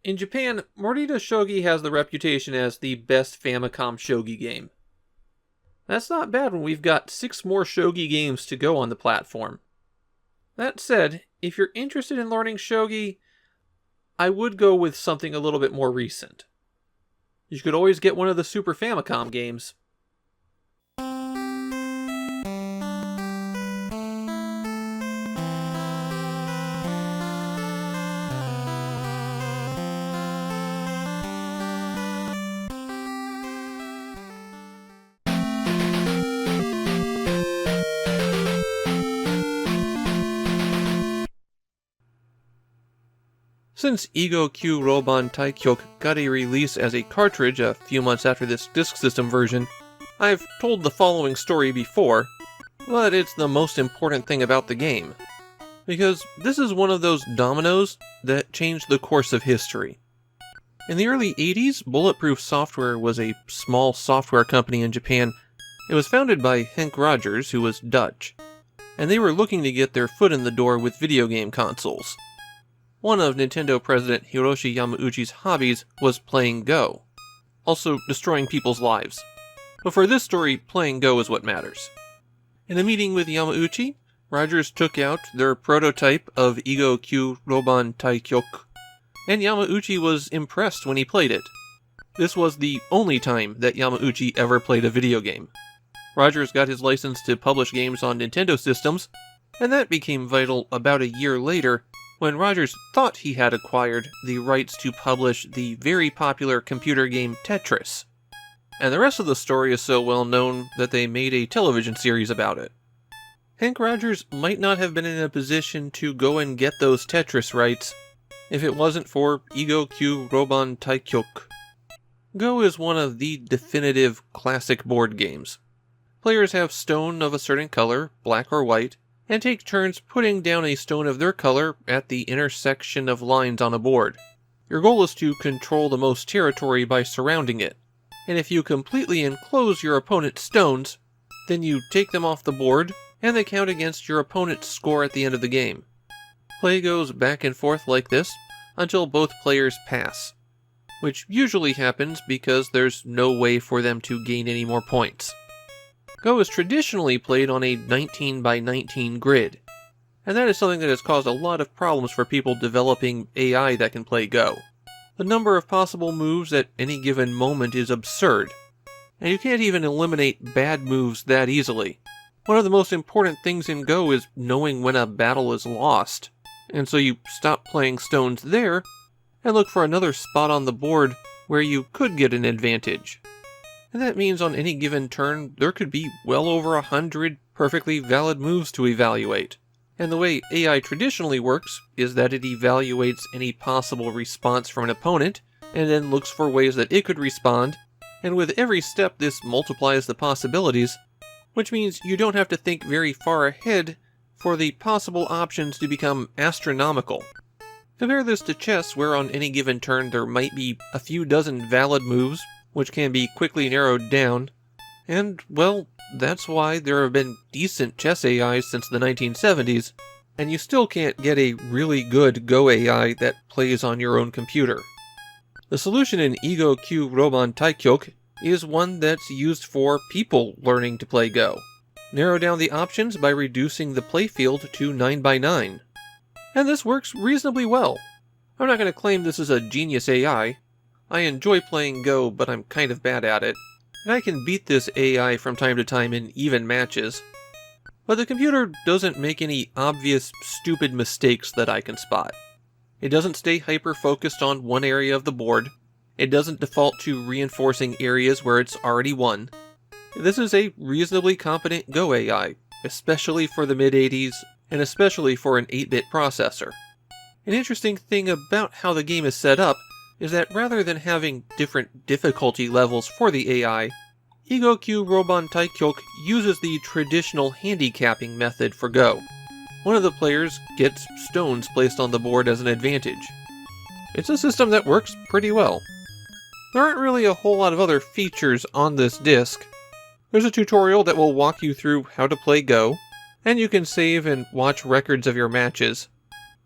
In Japan, Morita Shougi has the reputation as the best Famicom shogi game. That's not bad when we've got 6 more shogi games to go on the platform. That said, if you're interested in learning shogi, I would go with something a little bit more recent. You could always get one of the Super Famicom games. Since Ego-Q Roban Taikyoku got a release as a cartridge a few months after this disk system version, I've told the following story before, but it's the most important thing about the game. Because this is one of those dominoes that changed the course of history. In the early 80s, Bulletproof Software was a small software company in Japan. It was founded by Henk Rogers, who was Dutch, and they were looking to get their foot in the door with video game consoles. One of Nintendo president Hiroshi Yamauchi's hobbies was playing Go, also destroying people's lives. But for this story, playing Go is what matters. In a meeting with Yamauchi, Rogers took out their prototype of Ego-Q Roban Taikyoku, and Yamauchi was impressed when he played it. This was the only time that Yamauchi ever played a video game. Rogers got his license to publish games on Nintendo systems, and that became vital about a year later, when Rogers thought he had acquired the rights to publish the very popular computer game Tetris. And the rest of the story is so well known that they made a television series about it. Henk Rogers might not have been in a position to go and get those Tetris rights if it wasn't for Ego-Q Roban Taikyoku. Go is one of the definitive classic board games. Players have stone of a certain color, black or white, and take turns putting down a stone of their color at the intersection of lines on a board. Your goal is to control the most territory by surrounding it, and if you completely enclose your opponent's stones, then you take them off the board, and they count against your opponent's score at the end of the game. Play goes back and forth like this until both players pass, which usually happens because there's no way for them to gain any more points. Go is traditionally played on a 19 by 19 grid, And that is something that has caused a lot of problems for people developing AI that can play Go. The number of possible moves at any given moment is absurd, and you can't even eliminate bad moves that easily. One of the most important things in Go is knowing when a battle is lost, and so you stop playing stones there and look for another spot on the board where you could get an advantage. And that means on any given turn, there could be well over 100 perfectly valid moves to evaluate. And the way AI traditionally works is that it evaluates any possible response from an opponent, and then looks for ways that it could respond, and with every step this multiplies the possibilities, which means you don't have to think very far ahead for the possible options to become astronomical. Compare this to chess, where on any given turn there might be a few dozen valid moves, which can be quickly narrowed down, and, well, that's why there have been decent chess AIs since the 1970s, and you still can't get a really good Go AI that plays on your own computer. The solution in Igo Q Roban Taikyoku is one that's used for people learning to play Go. Narrow down the options by reducing the playfield to 9x9. And this works reasonably well. I'm not going to claim this is a genius AI. I enjoy playing Go, but I'm kind of bad at it, and I can beat this AI from time to time in even matches. But the computer doesn't make any obvious, stupid mistakes that I can spot. It doesn't stay hyper-focused on one area of the board. It doesn't default to reinforcing areas where it's already won. This is a reasonably competent Go AI, especially for the mid-80s, and especially for an 8-bit processor. An interesting thing about how the game is set up is that rather than having different difficulty levels for the AI, Igo Q Roban Taikyoku uses the traditional handicapping method for Go. One of the players gets stones placed on the board as an advantage. It's a system that works pretty well. There aren't really a whole lot of other features on this disc. There's a tutorial that will walk you through how to play Go, and you can save and watch records of your matches.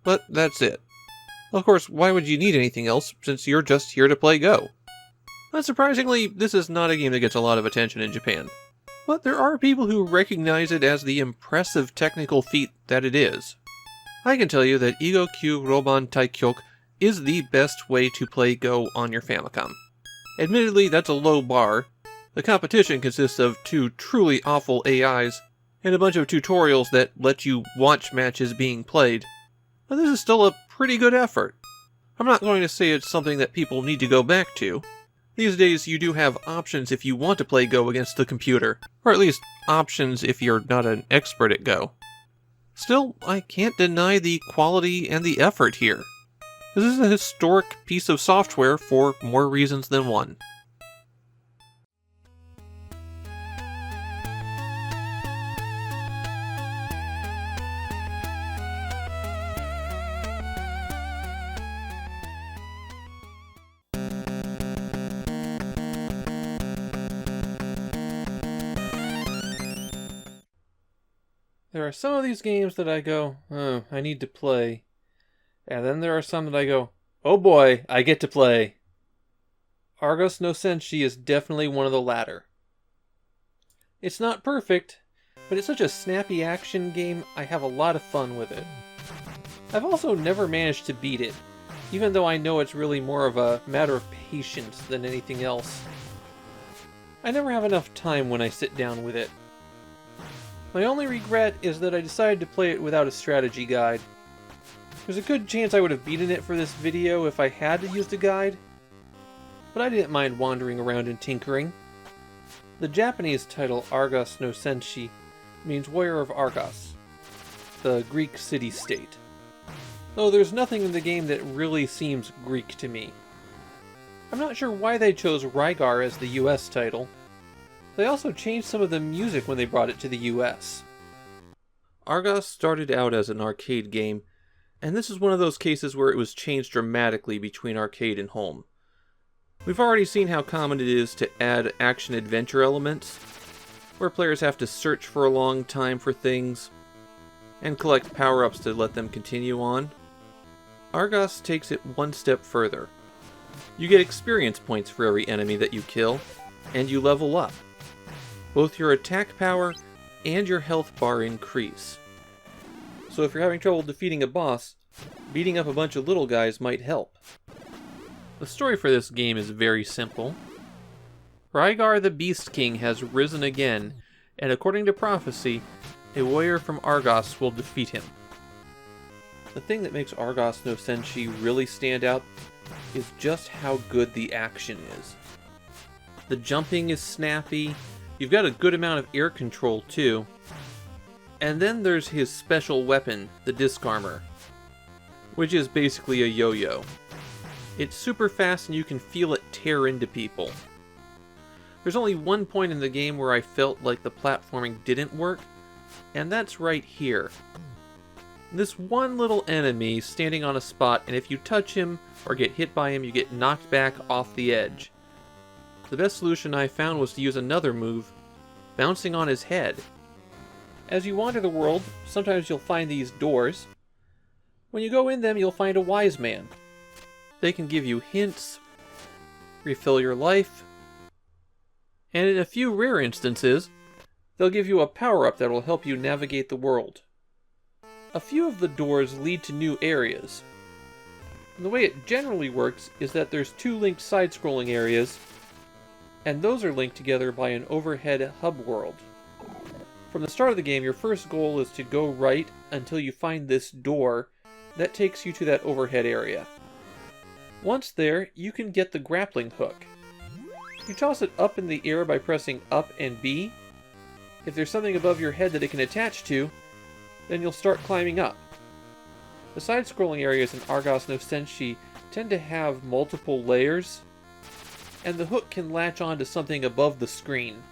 But that's it. Of course, why would you need anything else, since you're just here to play Go? Unsurprisingly, this is not a game that gets a lot of attention in Japan. But there are people who recognize it as the impressive technical feat that it is. I can tell you that Igo Q Roban Taikyoku is the best way to play Go on your Famicom. Admittedly, that's a low bar. The competition consists of 2 truly awful AIs, and a bunch of tutorials that let you watch matches being played. But this is still a pretty good effort. I'm not going to say it's something that people need to go back to. These days you do have options if you want to play Go against the computer, or at least options if you're not an expert at Go. Still, I can't deny the quality and the effort here. This is a historic piece of software for more reasons than one. There are some of these games that I go, oh, I need to play. And then there are some that I go, oh boy, I get to play. Argos no Senshi is definitely one of the latter. It's not perfect, but it's such a snappy action game, I have a lot of fun with it. I've also never managed to beat it, even though I know it's really more of a matter of patience than anything else. I never have enough time when I sit down with it. My only regret is that I decided to play it without a strategy guide. There's a good chance I would have beaten it for this video if I had used a guide, but I didn't mind wandering around and tinkering. The Japanese title Argos no Senshi means Warrior of Argos, the Greek city-state. Though there's nothing in the game that really seems Greek to me. I'm not sure why they chose Rygar as the US title. They also changed some of the music when they brought it to the US. Argos started out as an arcade game, and this is one of those cases where it was changed dramatically between arcade and home. We've already seen how common it is to add action-adventure elements, where players have to search for a long time for things, and collect power-ups to let them continue on. Argos takes it one step further. You get experience points for every enemy that you kill, and you level up. Both your attack power and your health bar increase. So if you're having trouble defeating a boss, beating up a bunch of little guys might help. The story for this game is very simple. Rygar the Beast King has risen again, and according to prophecy, a warrior from Argos will defeat him. The thing that makes Argos no Senshi really stand out is just how good the action is. The jumping is snappy, you've got a good amount of air control too, and then there's his special weapon, the Disc Armor, which is basically a yo-yo. It's super fast and you can feel it tear into people. There's only one point in the game where I felt like the platforming didn't work, and that's right here. This one little enemy standing on a spot, and if you touch him or get hit by him, you get knocked back off the edge. The best solution I found was to use another move, bouncing on his head. As you wander the world, sometimes you'll find these doors. When you go in them, you'll find a wise man. They can give you hints, refill your life, and in a few rare instances, they'll give you a power-up that will help you navigate the world. A few of the doors lead to new areas. And the way it generally works is that there's two linked side-scrolling areas, and those are linked together by an overhead hub world. From the start of the game, your first goal is to go right until you find this door that takes you to that overhead area. Once there, you can get the grappling hook. You toss it up in the air by pressing up and B. If there's something above your head that it can attach to, then you'll start climbing up. The side-scrolling areas in Argos no Senshi tend to have multiple layers, and the hook can latch onto something above the screen.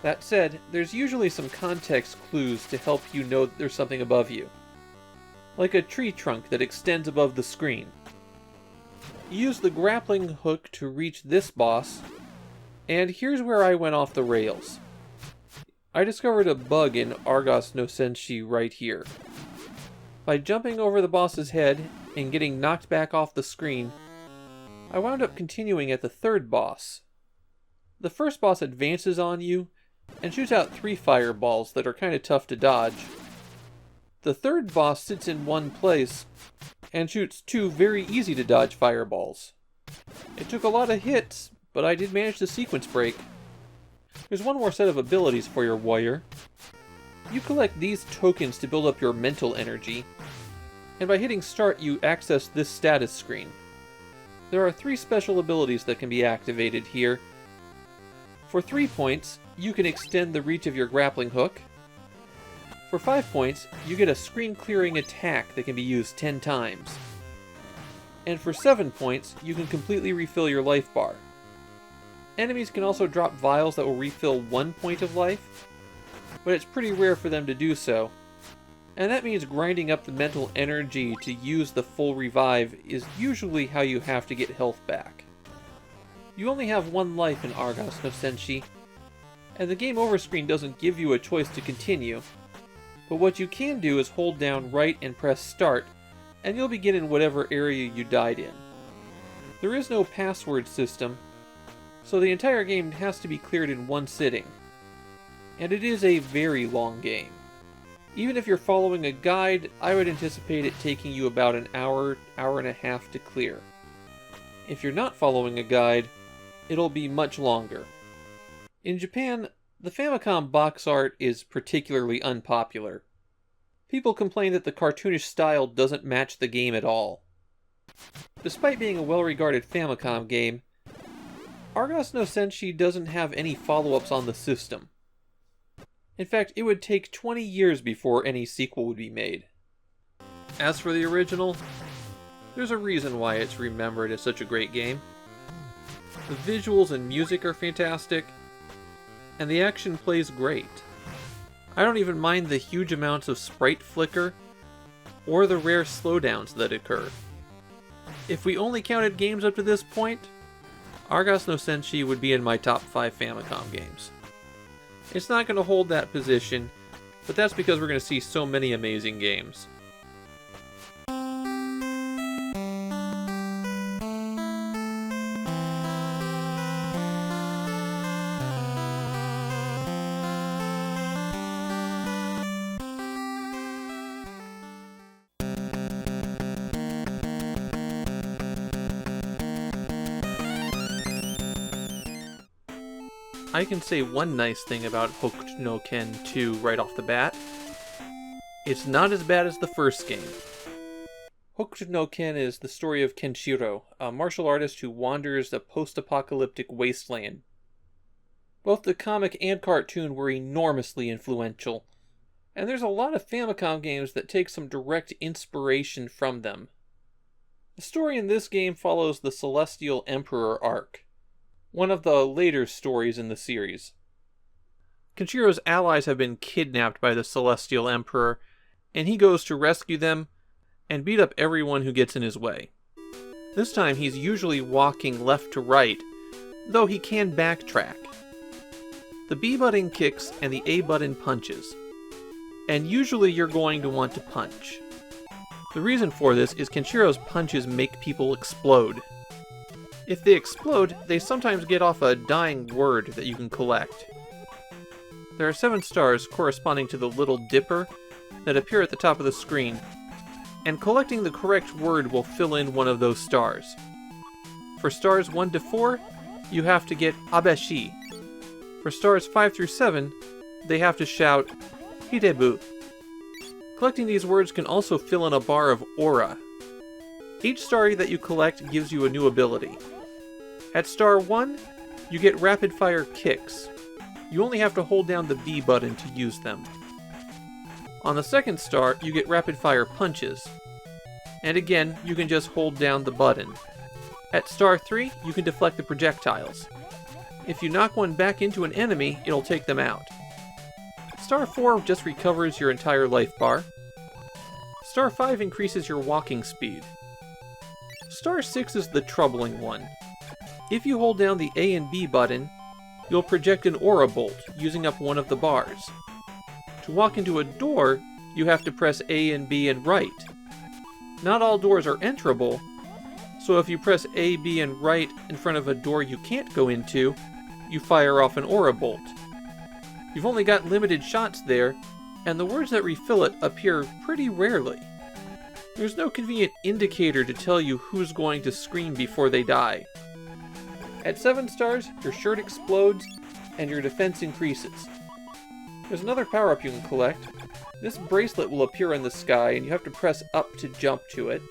That said, there's usually some context clues to help you know that there's something above you. Like a tree trunk that extends above the screen. You use the grappling hook to reach this boss, and here's where I went off the rails. I discovered a bug in Argos no Senshi right here. By jumping over the boss's head and getting knocked back off the screen, I wound up continuing at the third boss. The first boss advances on you and shoots out 3 fireballs that are kind of tough to dodge. The third boss sits in one place and shoots 2 very easy to dodge fireballs. It took a lot of hits, but I did manage the sequence break. There's one more set of abilities for your warrior. You collect these tokens to build up your mental energy, and by hitting start you access this status screen. There are 3 special abilities that can be activated here. For 3 points, you can extend the reach of your grappling hook. For 5 points, you get a screen-clearing attack that can be used 10 times. And for 7 points, you can completely refill your life bar. Enemies can also drop vials that will refill 1 point of life, but it's pretty rare for them to do so. And that means grinding up the mental energy to use the full revive is usually how you have to get health back. You only have 1 life in Argos no Senshi, and the game over screen doesn't give you a choice to continue, but what you can do is hold down right and press start, and you'll begin in whatever area you died in. There is no password system, so the entire game has to be cleared in 1 sitting. And it is a very long game. Even if you're following a guide, I would anticipate it taking you about an hour, hour and a half to clear. If you're not following a guide, it'll be much longer. In Japan, the Famicom box art is particularly unpopular. People complain that the cartoonish style doesn't match the game at all. Despite being a well-regarded Famicom game, Argos no Senshi doesn't have any follow-ups on the system. In fact, it would take 20 years before any sequel would be made. As for the original, there's a reason why it's remembered as such a great game. The visuals and music are fantastic, and the action plays great. I don't even mind the huge amounts of sprite flicker, or the rare slowdowns that occur. If we only counted games up to this point, Argos no Senshi would be in my top 5 Famicom games. It's not going to hold that position, but that's because we're going to see so many amazing games. I can say one nice thing about Hokuto Ken 2 right off the bat. It's not as bad as the first game. Hokuto Ken is the story of Kenshiro, a martial artist who wanders a post-apocalyptic wasteland. Both the comic and cartoon were enormously influential, and there's a lot of Famicom games that take some direct inspiration from them. The story in this game follows the Celestial Emperor arc, one of the later stories in the series. Kenshiro's allies have been kidnapped by the Celestial Emperor, and he goes to rescue them and beat up everyone who gets in his way. This time he's usually walking left to right, though he can backtrack. The B button kicks and the A button punches, and usually you're going to want to punch. The reason for this is Kenshiro's punches make people explode. If they explode, they sometimes get off a dying word that you can collect. There are 7 stars corresponding to the Little Dipper that appear at the top of the screen, and collecting the correct word will fill in one of those stars. For stars 1 to 4, you have to get abeshi. For stars 5 through 7, they have to shout hidebu. Collecting these words can also fill in a bar of aura. Each star that you collect gives you a new ability. At star 1, you get rapid fire kicks. You only have to hold down the B button to use them. On the second star, you get rapid fire punches. And again, you can just hold down the button. At star 3, you can deflect the projectiles. If you knock one back into an enemy, it'll take them out. Star 4 just recovers your entire life bar. Star 5 increases your walking speed. Star 6 is the troubling one. If you hold down the A and B button, you'll project an aura bolt using up one of the bars. To walk into a door, you have to press A and B and right. Not all doors are enterable, so if you press A, B, and right in front of a door you can't go into, you fire off an aura bolt. You've only got limited shots there, and the words that refill it appear pretty rarely. There's no convenient indicator to tell you who's going to scream before they die. At 7 stars, your shirt explodes, and your defense increases. There's another power-up you can collect. This bracelet will appear in the sky, and you have to press up to jump to it.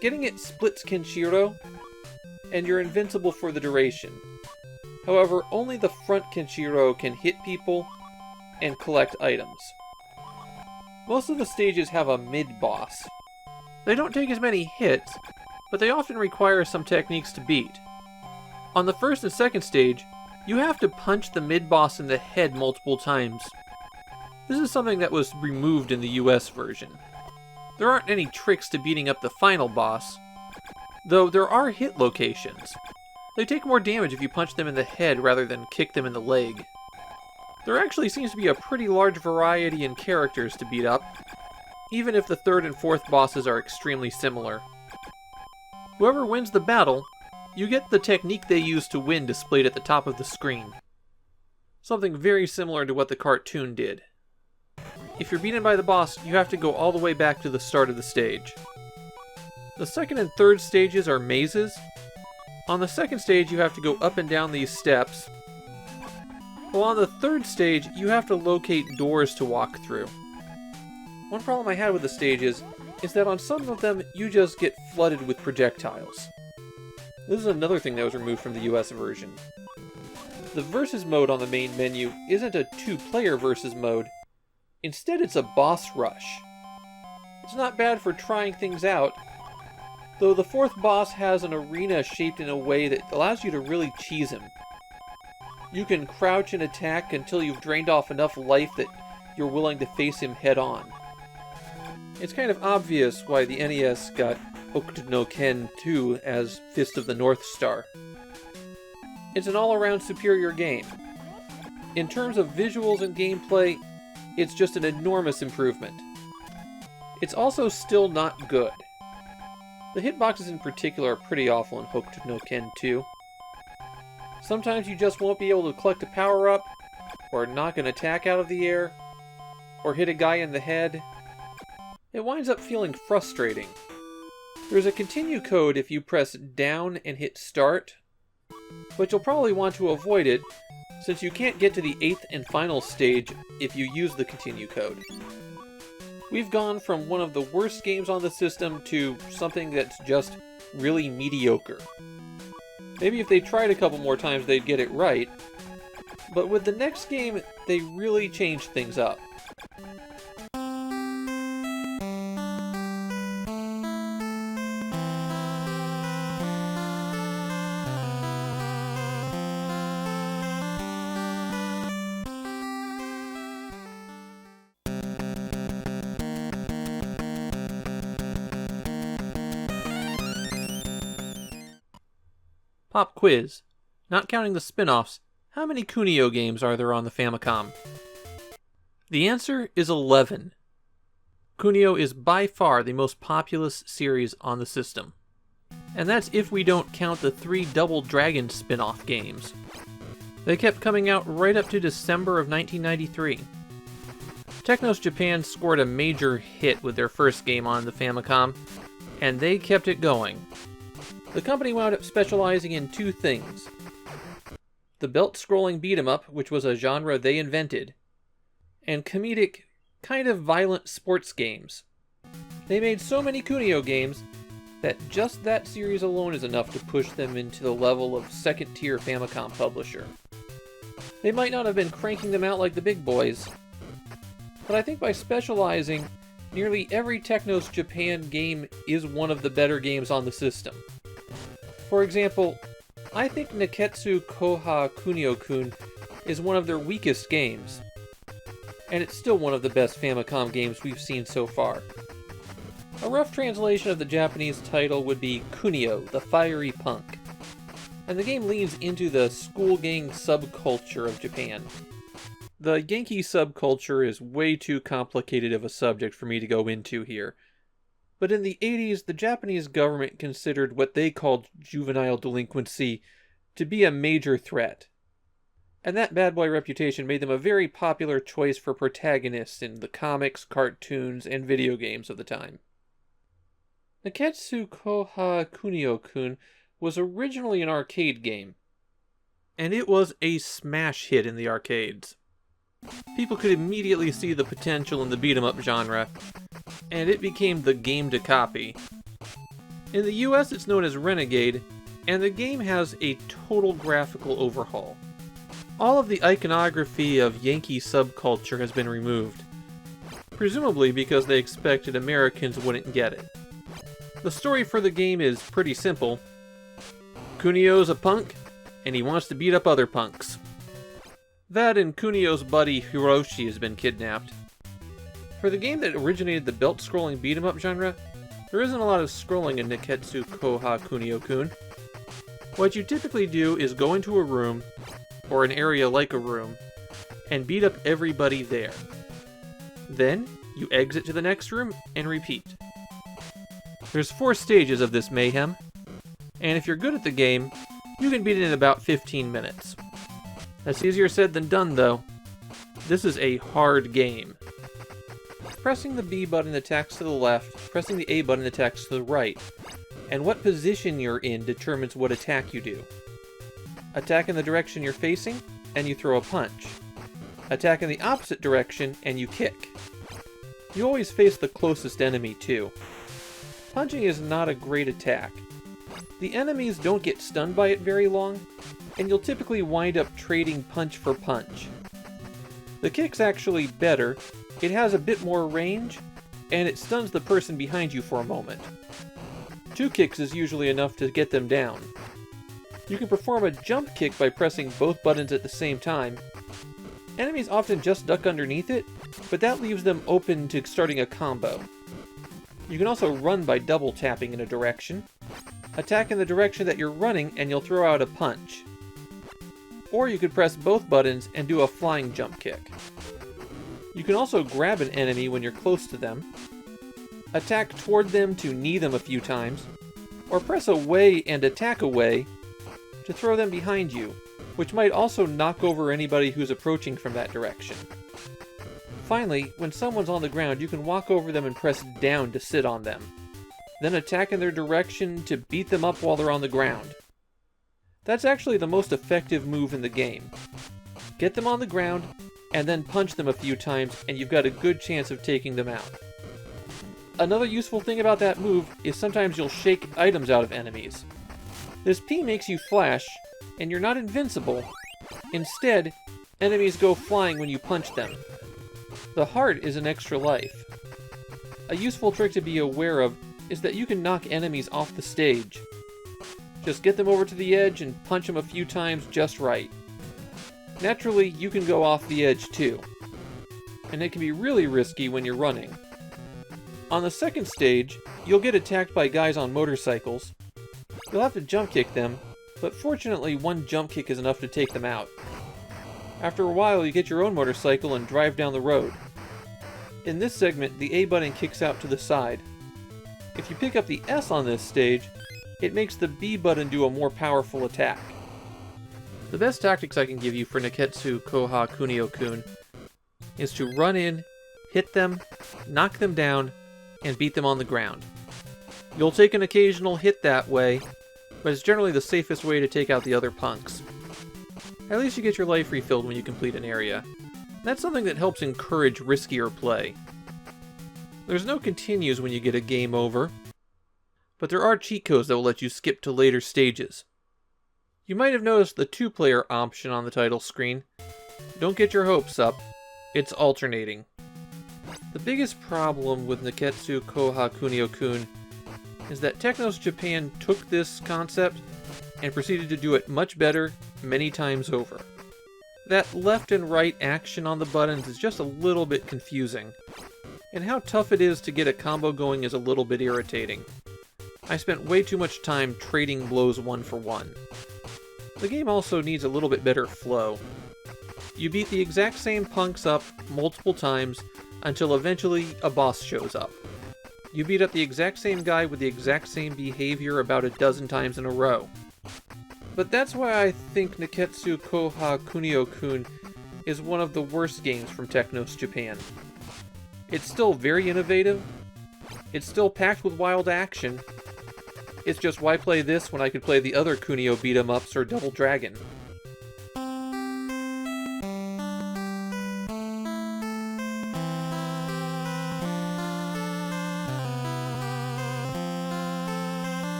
Getting it splits Kenshiro, and you're invincible for the duration. However, only the front Kenshiro can hit people and collect items. Most of the stages have a mid-boss. They don't take as many hits, but they often require some techniques to beat. On the first and second stage, you have to punch the mid-boss in the head multiple times. This is something that was removed in the US version. There aren't any tricks to beating up the final boss, though there are hit locations. They take more damage if you punch them in the head rather than kick them in the leg. There actually seems to be a pretty large variety in characters to beat up, even if the third and fourth bosses are extremely similar. Whoever wins the battle, you get the technique they use to win displayed at the top of the screen. Something very similar to what the cartoon did. If you're beaten by the boss, you have to go all the way back to the start of the stage. The second and third stages are mazes. On the second stage, you have to go up and down these steps, while on the third stage, you have to locate doors to walk through. One problem I had with the stages is that on some of them, you just get flooded with projectiles. This is another thing that was removed from the US version. The versus mode on the main menu isn't a 2-player versus mode. Instead, it's a boss rush. It's not bad for trying things out, though the fourth boss has an arena shaped in a way that allows you to really cheese him. You can crouch and attack until you've drained off enough life that you're willing to face him head on. It's kind of obvious why the NES got Hokuto Ken 2 as Fist of the North Star. It's an all-around superior game. In terms of visuals and gameplay, it's just an enormous improvement. It's also still not good. The hitboxes in particular are pretty awful in Hokuto Ken 2. Sometimes you just won't be able to collect a power-up, or knock an attack out of the air, or hit a guy in the head. It winds up feeling frustrating. There's a continue code if you press down and hit start, but you'll probably want to avoid it since you can't get to the 8th and final stage if you use the continue code. We've gone from one of the worst games on the system to something that's just really mediocre. Maybe if they tried a couple more times they'd get it right, but with the next game they really changed things up. Pop quiz. Not counting the spin-offs, how many Kunio games are there on the Famicom? The answer is 11. Kunio is by far the most populous series on the system. And that's if we don't count the 3 Double Dragon spin-off games. They kept coming out right up to December of 1993. Technos Japan scored a major hit with their first game on the Famicom, and they kept it going. The company wound up specializing in 2 things. The belt-scrolling beat-em-up, which was a genre they invented, and comedic, kind of violent sports games. They made so many Kunio games that just that series alone is enough to push them into the level of second-tier Famicom publisher. They might not have been cranking them out like the big boys, but I think by specializing, nearly every Technos Japan game is one of the better games on the system. For example, I think Nekketsu Kouha Kunio-kun is one of their weakest games, and it's still one of the best Famicom games we've seen so far. A rough translation of the Japanese title would be Kunio, the Fiery Punk, and the game leans into the school gang subculture of Japan. The Yankee subculture is way too complicated of a subject for me to go into here. But in the 80s, the Japanese government considered what they called juvenile delinquency to be a major threat. And that bad boy reputation made them a very popular choice for protagonists in the comics, cartoons, and video games of the time. Nekketsu Kouha Kunio-kun was originally an arcade game, and it was a smash hit in the arcades. People could immediately see the potential in the beat-em-up genre, and it became the game to copy. In the US it's known as Renegade, and the game has a total graphical overhaul. All of the iconography of Yankee subculture has been removed, presumably because they expected Americans wouldn't get it. The story for the game is pretty simple. Kunio's a punk, and he wants to beat up other punks. That and Kunio's buddy Hiroshi has been kidnapped. For the game that originated the belt-scrolling beat-em-up genre, there isn't a lot of scrolling in Nekketsu Kouha Kunio-kun. What you typically do is go into a room, or an area like a room, and beat up everybody there. Then, you exit to the next room and repeat. There's 4 stages of this mayhem, and if you're good at the game, you can beat it in about 15 minutes. That's easier said than done, though. This is a hard game. Pressing the B button attacks to the left, pressing the A button attacks to the right, and what position you're in determines what attack you do. Attack in the direction you're facing, and you throw a punch. Attack in the opposite direction, and you kick. You always face the closest enemy, too. Punching is not a great attack. The enemies don't get stunned by it very long, and you'll typically wind up trading punch for punch. The kick's actually better, it has a bit more range, and it stuns the person behind you for a moment. 2 kicks is usually enough to get them down. You can perform a jump kick by pressing both buttons at the same time. Enemies often just duck underneath it, but that leaves them open to starting a combo. You can also run by double tapping in a direction. Attack in the direction that you're running and you'll throw out a punch. Or you could press both buttons and do a flying jump kick. You can also grab an enemy when you're close to them, attack toward them to knee them a few times, or press away and attack away to throw them behind you, which might also knock over anybody who's approaching from that direction. Finally, when someone's on the ground, you can walk over them and press down to sit on them, then attack in their direction to beat them up while they're on the ground. That's actually the most effective move in the game. Get them on the ground, and then punch them a few times, and you've got a good chance of taking them out. Another useful thing about that move is sometimes you'll shake items out of enemies. This P makes you flash, and you're not invincible. Instead, enemies go flying when you punch them. The heart is an extra life. A useful trick to be aware of is that you can knock enemies off the stage. Just get them over to the edge and punch them a few times just right. Naturally, you can go off the edge too, and it can be really risky when you're running. On the second stage, you'll get attacked by guys on motorcycles. You'll have to jump kick them, but fortunately one jump kick is enough to take them out. After a while, you get your own motorcycle and drive down the road. In this segment, the A button kicks out to the side. If you pick up the S on this stage, it makes the B button do a more powerful attack. The best tactics I can give you for Nekketsu, Kouha, Kunio-kun is to run in, hit them, knock them down, and beat them on the ground. You'll take an occasional hit that way, but it's generally the safest way to take out the other punks. At least you get your life refilled when you complete an area. That's something that helps encourage riskier play. There's no continues when you get a game over, but there are cheat codes that will let you skip to later stages. You might have noticed the 2-player option on the title screen. Don't get your hopes up, it's alternating. The biggest problem with Nekketsu, Kouha, Kunio-kun is that Technos Japan took this concept and proceeded to do it much better many times over. That left and right action on the buttons is just a little bit confusing, and how tough it is to get a combo going is a little bit irritating. I spent way too much time trading blows one for one. The game also needs a little bit better flow. You beat the exact same punks up multiple times until eventually a boss shows up. You beat up the exact same guy with the exact same behavior about a dozen times in a row. But that's why I think Nekketsu Kouha Kunio-kun is one of the worst games from Technos Japan. It's still very innovative, it's still packed with wild action. It's just, why play this when I could play the other Kunio beat-em-ups or Double Dragon?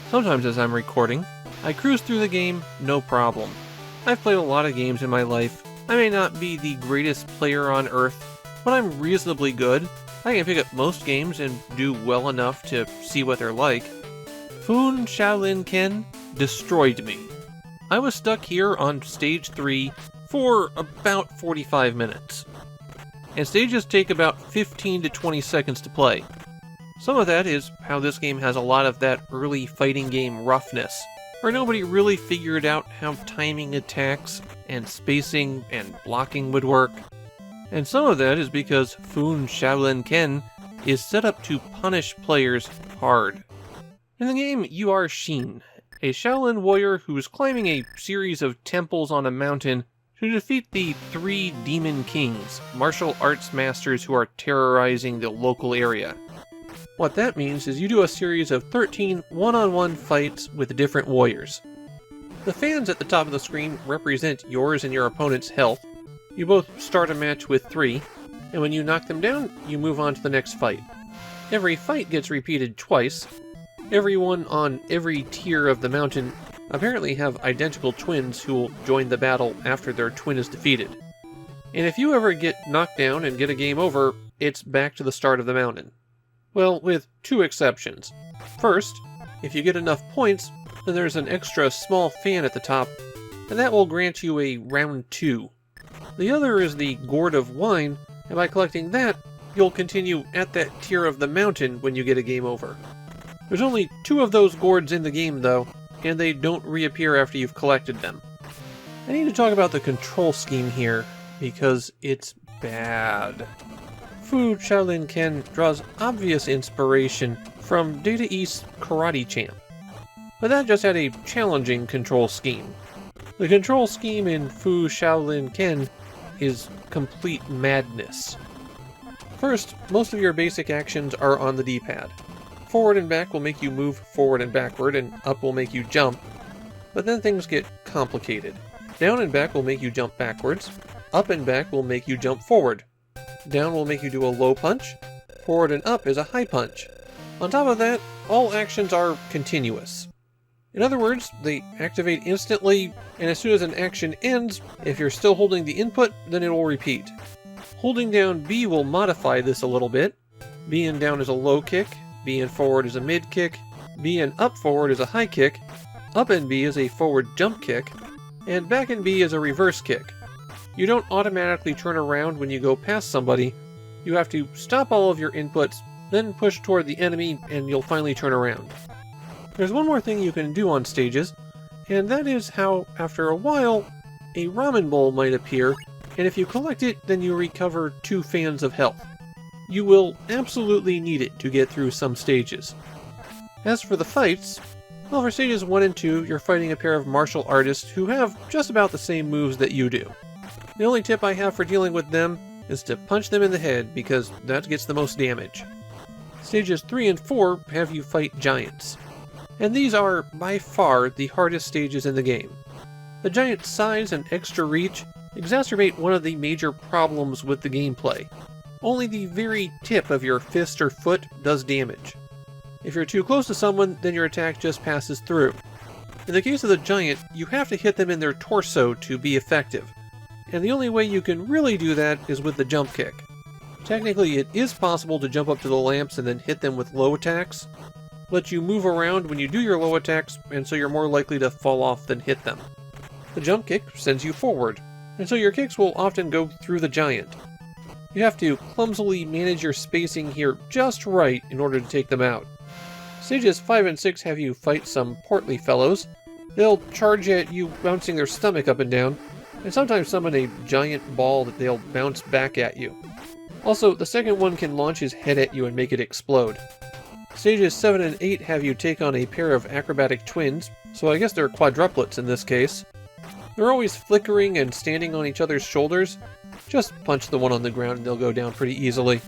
Sometimes as I'm recording, I cruise through the game, no problem. I've played a lot of games in my life. I may not be the greatest player on earth, but I'm reasonably good. I can pick up most games and do well enough to see what they're like. Fuuun Shourin Ken destroyed me. I was stuck here on stage 3 for about 45 minutes. And stages take about 15 to 20 seconds to play. Some of that is how this game has a lot of that early fighting game roughness, where nobody really figured out how timing attacks and spacing and blocking would work. And some of that is because Fuuun Shourin Ken is set up to punish players hard. In the game, you are Shin, a Shaolin warrior who's climbing a series of temples on a mountain to defeat the 3 demon kings, martial arts masters who are terrorizing the local area. What that means is you do a series of 13 one-on-one fights with different warriors. The fans at the top of the screen represent yours and your opponent's health. You both start a match with 3, and when you knock them down, you move on to the next fight. Every fight gets repeated twice. Everyone on every tier of the mountain apparently have identical twins who will join the battle after their twin is defeated. And if you ever get knocked down and get a game over, it's back to the start of the mountain. Well, with 2 exceptions. First, if you get enough points, then there's an extra small fan at the top, and that will grant you a round 2. The other is the gourd of wine, and by collecting that, you'll continue at that tier of the mountain when you get a game over. There's only 2 of those gourds in the game, though, and they don't reappear after you've collected them. I need to talk about the control scheme here, because it's bad. Fuuun Shourin Ken draws obvious inspiration from Data East's Karate Champ, but that just had a challenging control scheme. The control scheme in Fuuun Shourin Ken is complete madness. First, most of your basic actions are on the D-pad. Forward and back will make you move forward and backward, and up will make you jump. But then things get complicated. Down and back will make you jump backwards. Up and back will make you jump forward. Down will make you do a low punch. Forward and up is a high punch. On top of that, all actions are continuous. In other words, they activate instantly, and as soon as an action ends, if you're still holding the input, then it will repeat. Holding down B will modify this a little bit. B and down is a low kick, B and forward is a mid kick, B and up forward is a high kick, up and B is a forward jump kick, and back and B is a reverse kick. You don't automatically turn around when you go past somebody. You have to stop all of your inputs, then push toward the enemy, and you'll finally turn around. There's one more thing you can do on stages, and that is how, after a while, a ramen bowl might appear, and if you collect it, then you recover 2 fans of health. You will absolutely need it to get through some stages. As for the fights, well, for stages 1 and 2, you're fighting a pair of martial artists who have just about the same moves that you do. The only tip I have for dealing with them is to punch them in the head, because that gets the most damage. Stages 3 and 4 have you fight giants. And these are, by far, the hardest stages in the game. The giant's size and extra reach exacerbate one of the major problems with the gameplay. Only the very tip of your fist or foot does damage. If you're too close to someone, then your attack just passes through. In the case of the giant, you have to hit them in their torso to be effective. And the only way you can really do that is with the jump kick. Technically, it is possible to jump up to the lamps and then hit them with low attacks, but you move around when you do your low attacks, and so you're more likely to fall off than hit them. The jump kick sends you forward, and so your kicks will often go through the giant. You have to clumsily manage your spacing here just right in order to take them out. Stages 5 and 6 have you fight some portly fellows. They'll charge at you, bouncing their stomach up and down, and sometimes summon a giant ball that they'll bounce back at you. Also, the second one can launch his head at you and make it explode. Stages 7 and 8 have you take on a pair of acrobatic twins, so I guess they're quadruplets in this case. They're always flickering and standing on each other's shoulders. Just punch the one on the ground and they'll go down pretty easily.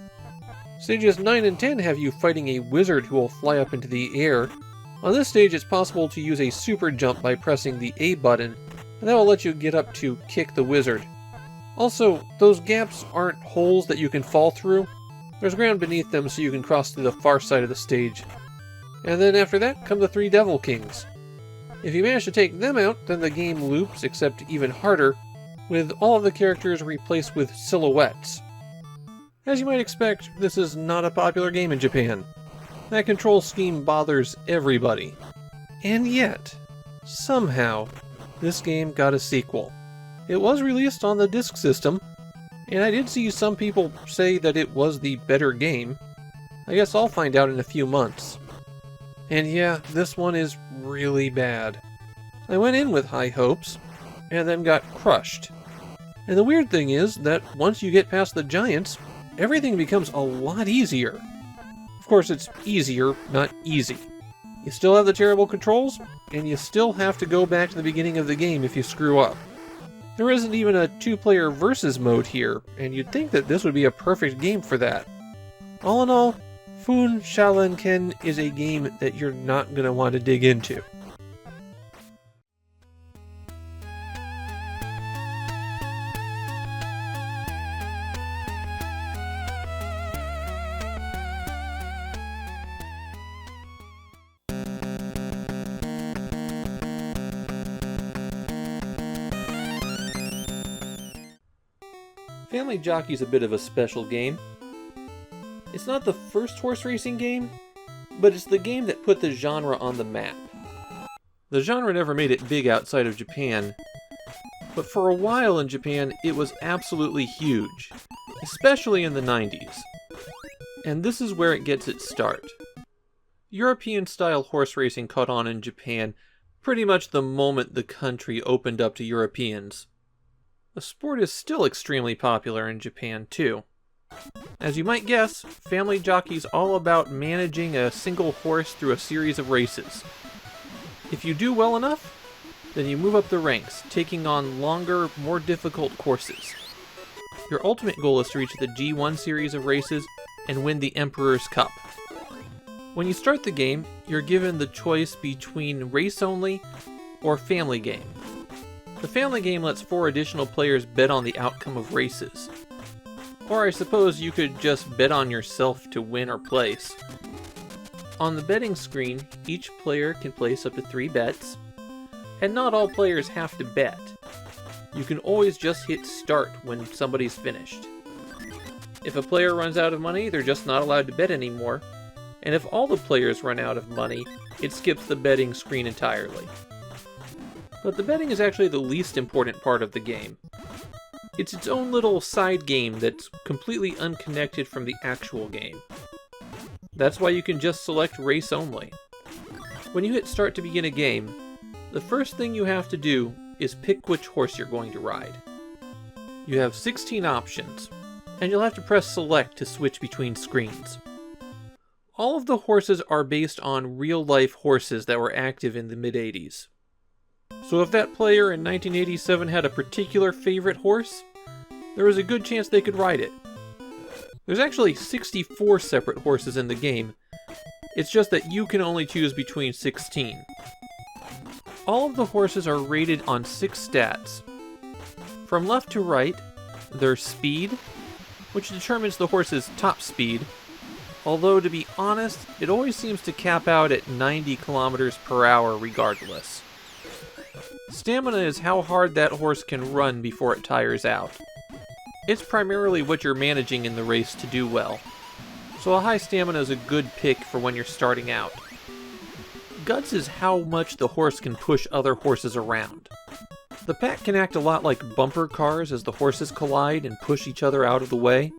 Stages 9 and 10 have you fighting a wizard who will fly up into the air. On this stage, it's possible to use a super jump by pressing the A button, and that will let you get up to kick the wizard. Also, those gaps aren't holes that you can fall through. There's ground beneath them so you can cross to the far side of the stage. And then after that come the 3 Devil Kings. If you manage to take them out, then the game loops, except even harder, with all of the characters replaced with silhouettes. As you might expect, this is not a popular game in Japan. That control scheme bothers everybody. And yet, somehow, this game got a sequel. It was released on the disk system, and I did see some people say that it was the better game. I guess I'll find out in a few months. And yeah, this one is really bad. I went in with high hopes, and then got crushed. And the weird thing is that once you get past the giants, everything becomes a lot easier. Of course, it's easier, not easy. You still have the terrible controls, and you still have to go back to the beginning of the game if you screw up. There isn't even a 2-player versus mode here, and you'd think that this would be a perfect game for that. All in all, Fuuun Shourin Ken is a game that you're not going to want to dig into. Family Jockey's a bit of a special game. It's not the first horse racing game, but it's the game that put the genre on the map. The genre never made it big outside of Japan, but for a while in Japan it was absolutely huge, especially in the 90s. And this is where it gets its start. European-style horse racing caught on in Japan pretty much the moment the country opened up to Europeans. The sport is still extremely popular in Japan, too. As you might guess, Family Jockey's all about managing a single horse through a series of races. If you do well enough, then you move up the ranks, taking on longer, more difficult courses. Your ultimate goal is to reach the G1 series of races and win the Emperor's Cup. When you start the game, you're given the choice between race only or family game. The family game lets 4 additional players bet on the outcome of races. Or I suppose you could just bet on yourself to win or place. On the betting screen, each player can place up to 3 bets, and not all players have to bet. You can always just hit start when somebody's finished. If a player runs out of money, they're just not allowed to bet anymore, and if all the players run out of money, it skips the betting screen entirely. But the betting is actually the least important part of the game. It's its own little side game that's completely unconnected from the actual game. That's why you can just select race only. When you hit start to begin a game, the first thing you have to do is pick which horse you're going to ride. You have 16 options, and you'll have to press select to switch between screens. All of the horses are based on real-life horses that were active in the mid-80s. So if that player in 1987 had a particular favorite horse, there was a good chance they could ride it. There's actually 64 separate horses in the game. It's just that you can only choose between 16. All of the horses are rated on 6 stats. From left to right, their speed, which determines the horse's top speed, although to be honest, it always seems to cap out at 90 kilometers per hour regardless. Stamina is how hard that horse can run before it tires out. It's primarily what you're managing in the race to do well, so a high stamina is a good pick for when you're starting out. Guts is how much the horse can push other horses around. The pack can act a lot like bumper cars as the horses collide and push each other out of the way.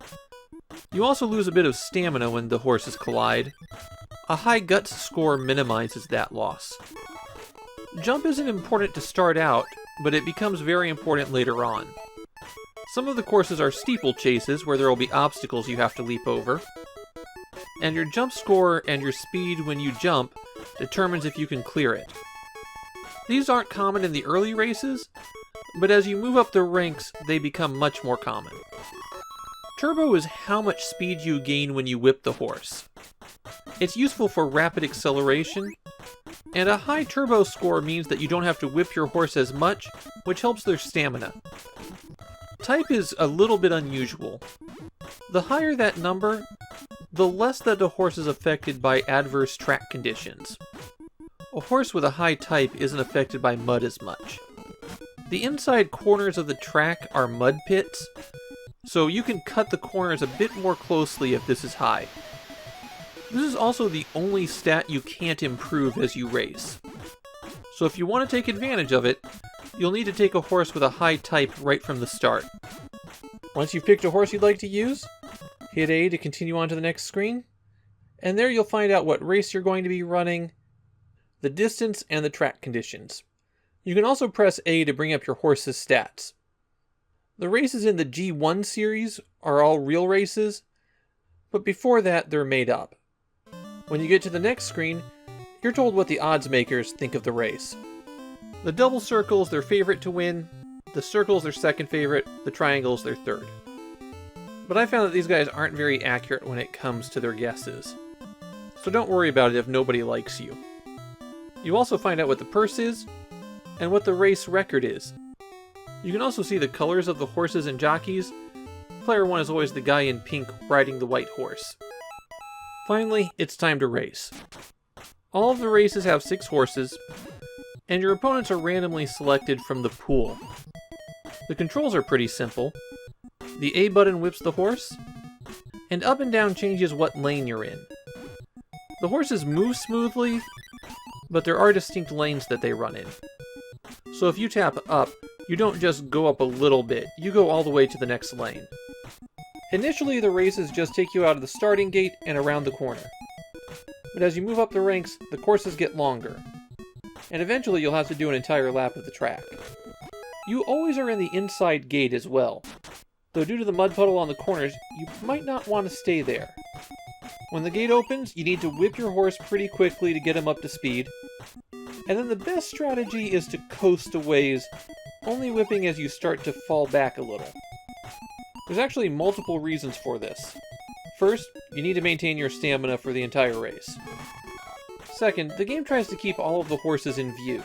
You also lose a bit of stamina when the horses collide. A high guts score minimizes that loss. Jump isn't important to start out, but it becomes very important later on. Some of the courses are steeplechases where there will be obstacles you have to leap over. And your jump score and your speed when you jump determines if you can clear it. These aren't common in the early races, but as you move up the ranks, they become much more common. Turbo is how much speed you gain when you whip the horse. It's useful for rapid acceleration, and a high turbo score means that you don't have to whip your horse as much, which helps their stamina. Type is a little bit unusual. The higher that number, the less that the horse is affected by adverse track conditions. A horse with a high type isn't affected by mud as much. The inside corners of the track are mud pits, so you can cut the corners a bit more closely if this is high. This is also the only stat you can't improve as you race. So if you want to take advantage of it, you'll need to take a horse with a high type right from the start. Once you've picked a horse you'd like to use, hit A to continue on to the next screen, and there you'll find out what race you're going to be running, the distance, and the track conditions. You can also press A to bring up your horse's stats. The races in the G1 series are all real races, but before that they're made up. When you get to the next screen, you're told what the odds makers think of the race. The double circle is their favorite to win, the circle is their second favorite, the triangle is their third. But I found that these guys aren't very accurate when it comes to their guesses. So don't worry about it if nobody likes you. You also find out what the purse is, and what the race record is. You can also see the colors of the horses and jockeys. Player 1 is always the guy in pink riding the white horse. Finally, it's time to race. All of the races have 6 horses, and your opponents are randomly selected from the pool. The controls are pretty simple. The A button whips the horse, and up and down changes what lane you're in. The horses move smoothly, but there are distinct lanes that they run in. So if you tap up, you don't just go up a little bit, you go all the way to the next lane. Initially, the races just take you out of the starting gate and around the corner. But as you move up the ranks, the courses get longer. And eventually you'll have to do an entire lap of the track. You always are in the inside gate as well, though due to the mud puddle on the corners, you might not want to stay there. When the gate opens, you need to whip your horse pretty quickly to get him up to speed. And then the best strategy is to coast a ways, only whipping as you start to fall back a little. There's actually multiple reasons for this. First, you need to maintain your stamina for the entire race. Second, the game tries to keep all of the horses in view,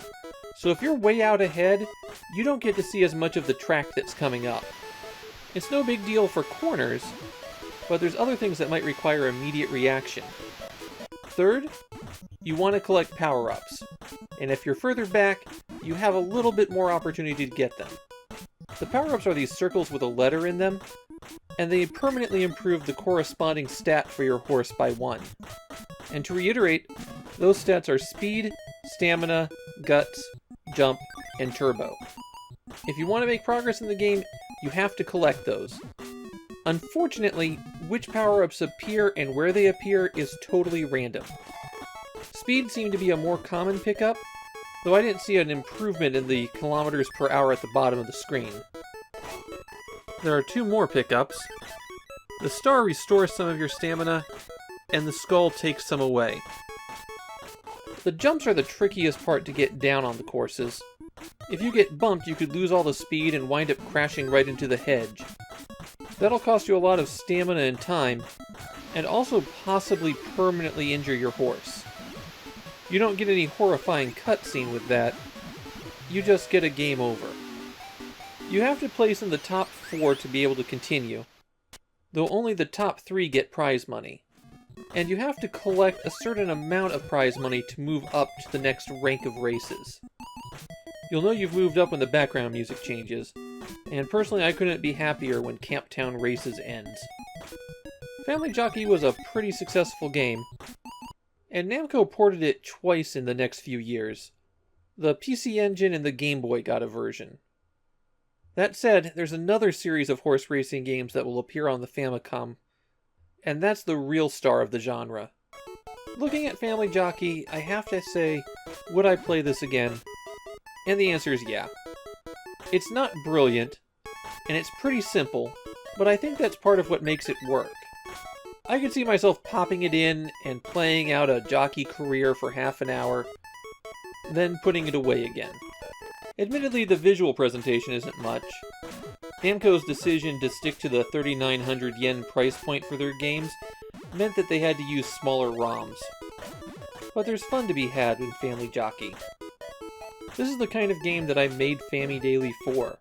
so if you're way out ahead, you don't get to see as much of the track that's coming up. It's no big deal for corners, but there's other things that might require immediate reaction. Third, you want to collect power-ups, and if you're further back, you have a little bit more opportunity to get them. The power-ups are these circles with a letter in them, and they permanently improve the corresponding stat for your horse by 1. And to reiterate, those stats are speed, stamina, guts, jump, and turbo. If you want to make progress in the game, you have to collect those. Unfortunately, which power-ups appear and where they appear is totally random. Speed seemed to be a more common pickup, though I didn't see an improvement in the kilometers per hour at the bottom of the screen. There are 2 more pickups. The star restores some of your stamina, and the skull takes some away. The jumps are the trickiest part to get down on the courses. If you get bumped, you could lose all the speed and wind up crashing right into the hedge. That'll cost you a lot of stamina and time, and also possibly permanently injure your horse. You don't get any horrifying cutscene with that, you just get a game over. You have to place in the top 4 to be able to continue, though only the top 3 get prize money. And you have to collect a certain amount of prize money to move up to the next rank of races. You'll know you've moved up when the background music changes, and personally I couldn't be happier when Camptown Races ends. Family Jockey was a pretty successful game, and Namco ported it twice in the next few years. The PC Engine and the Game Boy got a version. That said, there's another series of horse racing games that will appear on the Famicom, and that's the real star of the genre. Looking at Family Jockey, I have to say, would I play this again? And the answer is yeah. It's not brilliant, and it's pretty simple, but I think that's part of what makes it work. I could see myself popping it in and playing out a jockey career for half an hour, then putting it away again. Admittedly, the visual presentation isn't much. Namco's decision to stick to the 3,900 yen price point for their games meant that they had to use smaller ROMs. But there's fun to be had in Family Jockey. This is the kind of game that I made Famidaily for.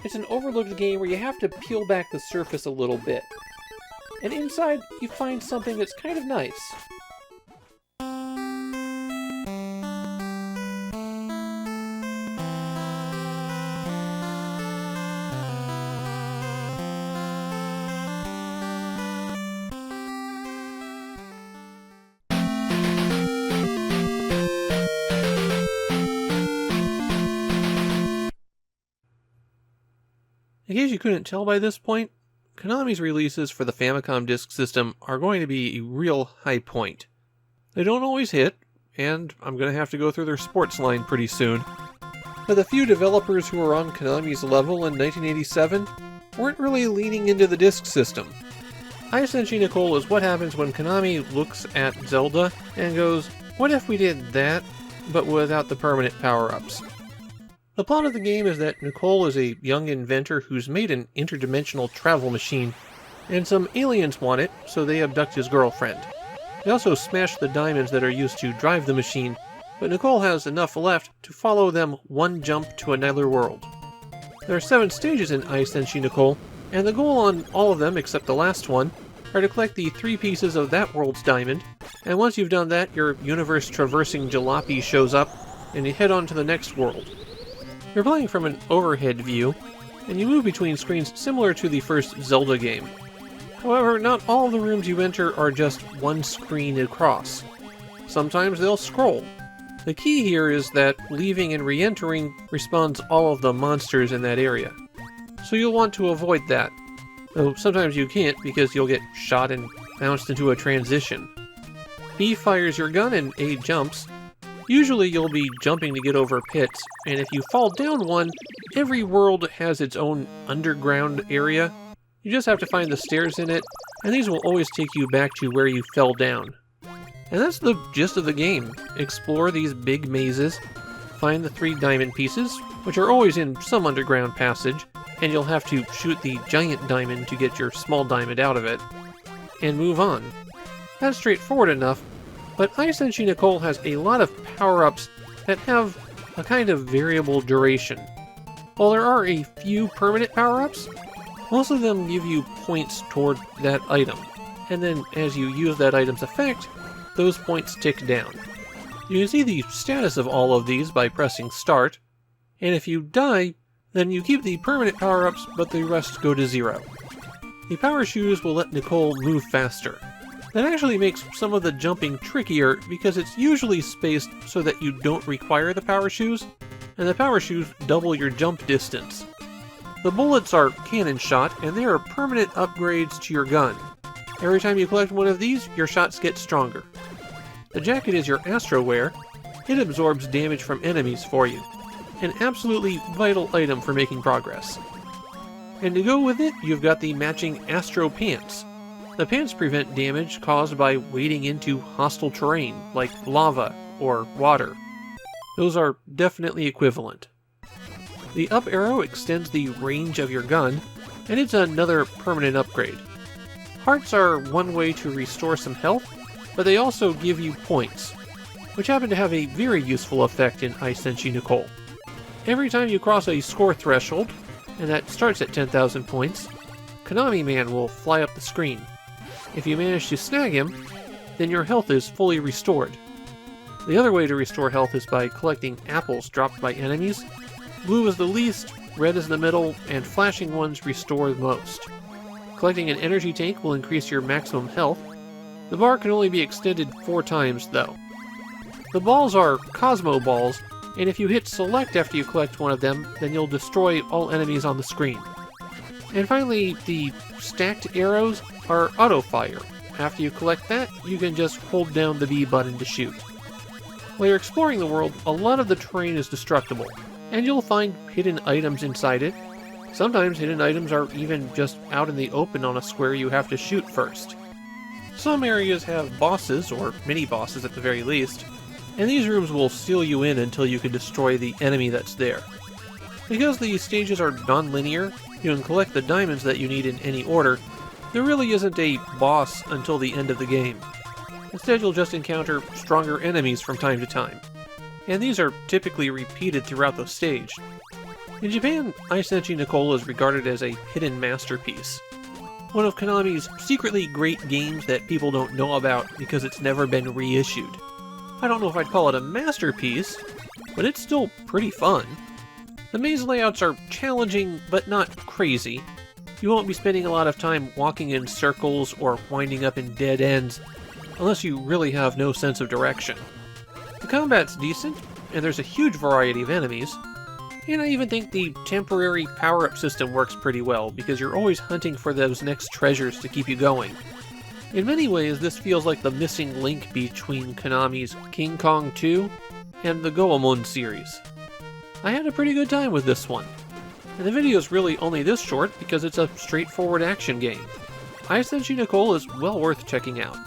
It's an overlooked game where you have to peel back the surface a little bit. And inside, you find something that's kind of nice. In case you couldn't tell by this point, Konami's releases for the Famicom Disk System are going to be a real high point. They don't always hit, and I'm going to have to go through their sports line pretty soon. But the few developers who were on Konami's level in 1987 weren't really leaning into the Disk System. Senshi Nicol is what happens when Konami looks at Zelda and goes, what if we did that, but without the permanent power-ups? The plot of the game is that Nicol is a young inventor who's made an interdimensional travel machine, and some aliens want it, so they abduct his girlfriend. They also smash the diamonds that are used to drive the machine, but Nicol has enough left to follow them one jump to another world. There are 7 stages in Senshi Nicol, and the goal on all of them, except the last one, are to collect the 3 pieces of that world's diamond, and once you've done that, your universe-traversing jalopy shows up, and you head on to the next world. You're playing from an overhead view, and you move between screens similar to the first Zelda game. However, not all the rooms you enter are just one screen across. Sometimes they'll scroll. The key here is that leaving and re-entering respawns all of the monsters in that area. So you'll want to avoid that. Though sometimes you can't because you'll get shot and bounced into a transition. B fires your gun and A jumps. Usually you'll be jumping to get over pits, and if you fall down one, every world has its own underground area. You just have to find the stairs in it, and these will always take you back to where you fell down. And that's the gist of the game. Explore these big mazes, find the 3 diamond pieces, which are always in some underground passage, and you'll have to shoot the giant diamond to get your small diamond out of it, and move on. That's straightforward enough, but Senshi Nicol has a lot of power-ups that have a kind of variable duration. While there are a few permanent power-ups, most of them give you points toward that item, and then as you use that item's effect, those points tick down. You can see the status of all of these by pressing start, and if you die, then you keep the permanent power-ups, but the rest go to 0. The power shoes will let Nicol move faster. That actually makes some of the jumping trickier because it's usually spaced so that you don't require the power shoes, and the power shoes double your jump distance. The bullets are cannon shot, and they are permanent upgrades to your gun. Every time you collect one of these, your shots get stronger. The jacket is your Astro Wear. It absorbs damage from enemies for you. An absolutely vital item for making progress. And to go with it, you've got the matching Astro Pants. The pants prevent damage caused by wading into hostile terrain, like lava or water. Those are definitely equivalent. The up arrow extends the range of your gun, and it's another permanent upgrade. Hearts are one way to restore some health, but they also give you points, which happen to have a very useful effect in Senshi Nicol. Every time you cross a score threshold, and that starts at 10,000 points, Konami Man will fly up the screen. If you manage to snag him, then your health is fully restored. The other way to restore health is by collecting apples dropped by enemies. Blue is the least, red is the middle, and flashing ones restore the most. Collecting an energy tank will increase your maximum health. The bar can only be extended 4 times, though. The balls are Cosmo Balls, and if you hit select after you collect one of them, then you'll destroy all enemies on the screen. And finally, the stacked arrows are auto-fire. After you collect that, you can just hold down the B button to shoot. While you're exploring the world, a lot of the terrain is destructible, and you'll find hidden items inside it. Sometimes hidden items are even just out in the open on a square you have to shoot first. Some areas have bosses, or mini-bosses at the very least, and these rooms will seal you in until you can destroy the enemy that's there. Because the stages are non-linear, you can collect the diamonds that you need in any order. There really isn't a boss until the end of the game. Instead, you'll just encounter stronger enemies from time to time, and these are typically repeated throughout the stage. In Japan, Senshi Nicol is regarded as a hidden masterpiece. One of Konami's secretly great games that people don't know about because it's never been reissued. I don't know if I'd call it a masterpiece, but it's still pretty fun. The maze layouts are challenging, but not crazy. You won't be spending a lot of time walking in circles or winding up in dead ends, unless you really have no sense of direction. The combat's decent, and there's a huge variety of enemies, and I even think the temporary power-up system works pretty well, because you're always hunting for those next treasures to keep you going. In many ways, this feels like the missing link between Konami's King Kong 2 and the Goemon series. I had a pretty good time with this one, and the video's really only this short because it's a straightforward action game. Senshi Nicol is well worth checking out.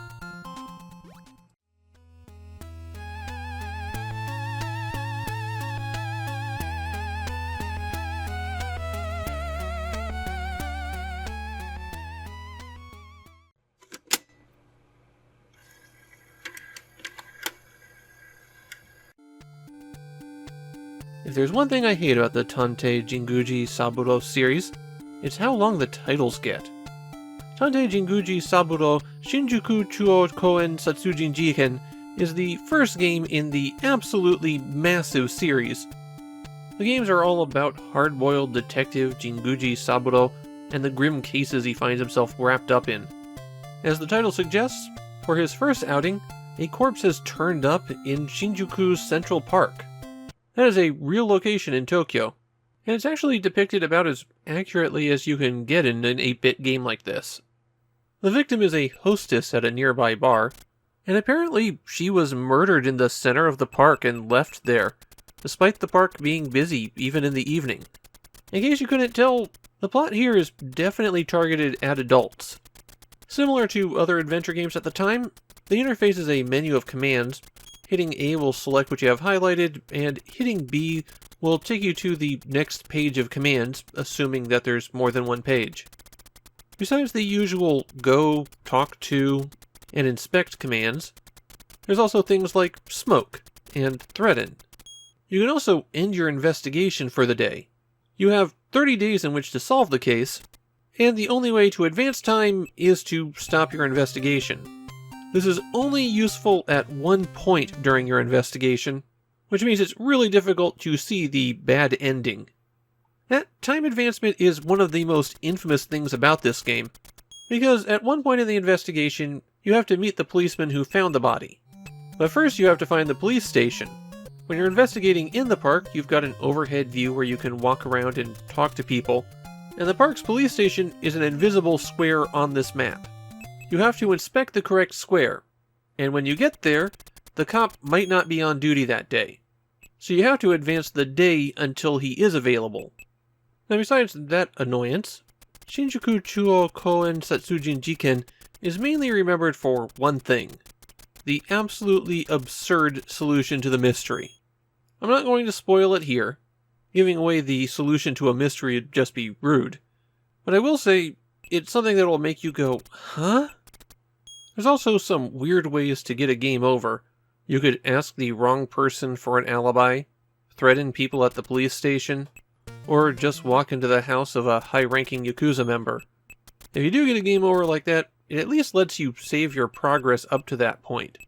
If there's one thing I hate about the Tantei, Jinguuji, Saburo series, it's how long the titles get. Tantei, Jinguuji, Saburo, Shinjuku, Chuuou, Kouen, Satsujin Jiken is the first game in the absolutely massive series. The games are all about hard-boiled detective Jinguuji Saburo and the grim cases he finds himself wrapped up in. As the title suggests, for his first outing, a corpse has turned up in Shinjuku's Central Park. That is a real location in Tokyo, and it's actually depicted about as accurately as you can get in an 8-bit game like this. The victim is a hostess at a nearby bar, and apparently she was murdered in the center of the park and left there, despite the park being busy even in the evening. In case you couldn't tell, the plot here is definitely targeted at adults. Similar to other adventure games at the time, the interface is a menu of commands, Hitting A will select what you have highlighted, and hitting B will take you to the next page of commands, assuming that there's more than one page. Besides the usual go, talk to, and inspect commands, there's also things like smoke and threaten. You can also end your investigation for the day. You have 30 days in which to solve the case, and the only way to advance time is to stop your investigation. This is only useful at one point during your investigation, which means it's really difficult to see the bad ending. That time advancement is one of the most infamous things about this game, because at one point in the investigation, you have to meet the policeman who found the body. But first you have to find the police station. When you're investigating in the park, you've got an overhead view where you can walk around and talk to people, and the park's police station is an invisible square on this map. You have to inspect the correct square, and when you get there, the cop might not be on duty that day. So you have to advance the day until he is available. Now besides that annoyance, Shinjuku Chuuou Kouen Satsujin Jiken is mainly remembered for one thing: the absolutely absurd solution to the mystery. I'm not going to spoil it here. Giving away the solution to a mystery would just be rude. But I will say, it's something that will make you go, huh? There's also some weird ways to get a game over. You could ask the wrong person for an alibi, threaten people at the police station, or just walk into the house of a high-ranking Yakuza member. If you do get a game over like that, it at least lets you save your progress up to that point.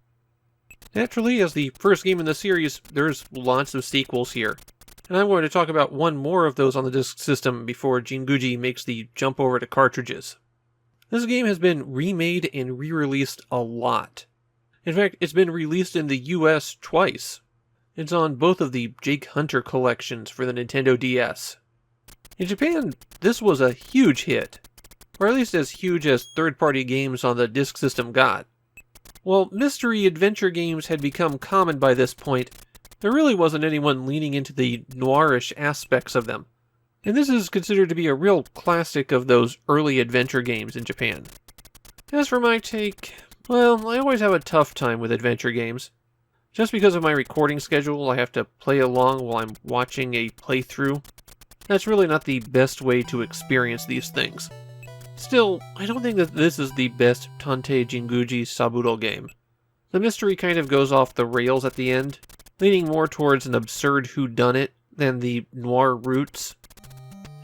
Naturally, as the first game in the series, there's lots of sequels here, and I'm going to talk about one more of those on the disk system before Jinguuji makes the jump over to cartridges. This game has been remade and re-released a lot. In fact, it's been released in the US twice. It's on both of the Jake Hunter collections for the Nintendo DS. In Japan, this was a huge hit, or at least as huge as third-party games on the disk system got. While mystery adventure games had become common by this point, there really wasn't anyone leaning into the noirish aspects of them, and this is considered to be a real classic of those early adventure games in Japan. As for my take, well, I always have a tough time with adventure games. Just because of my recording schedule, I have to play along while I'm watching a playthrough. That's really not the best way to experience these things. Still, I don't think that this is the best Tantei Jinguuji Saburo game. The mystery kind of goes off the rails at the end, leaning more towards an absurd whodunit than the noir roots.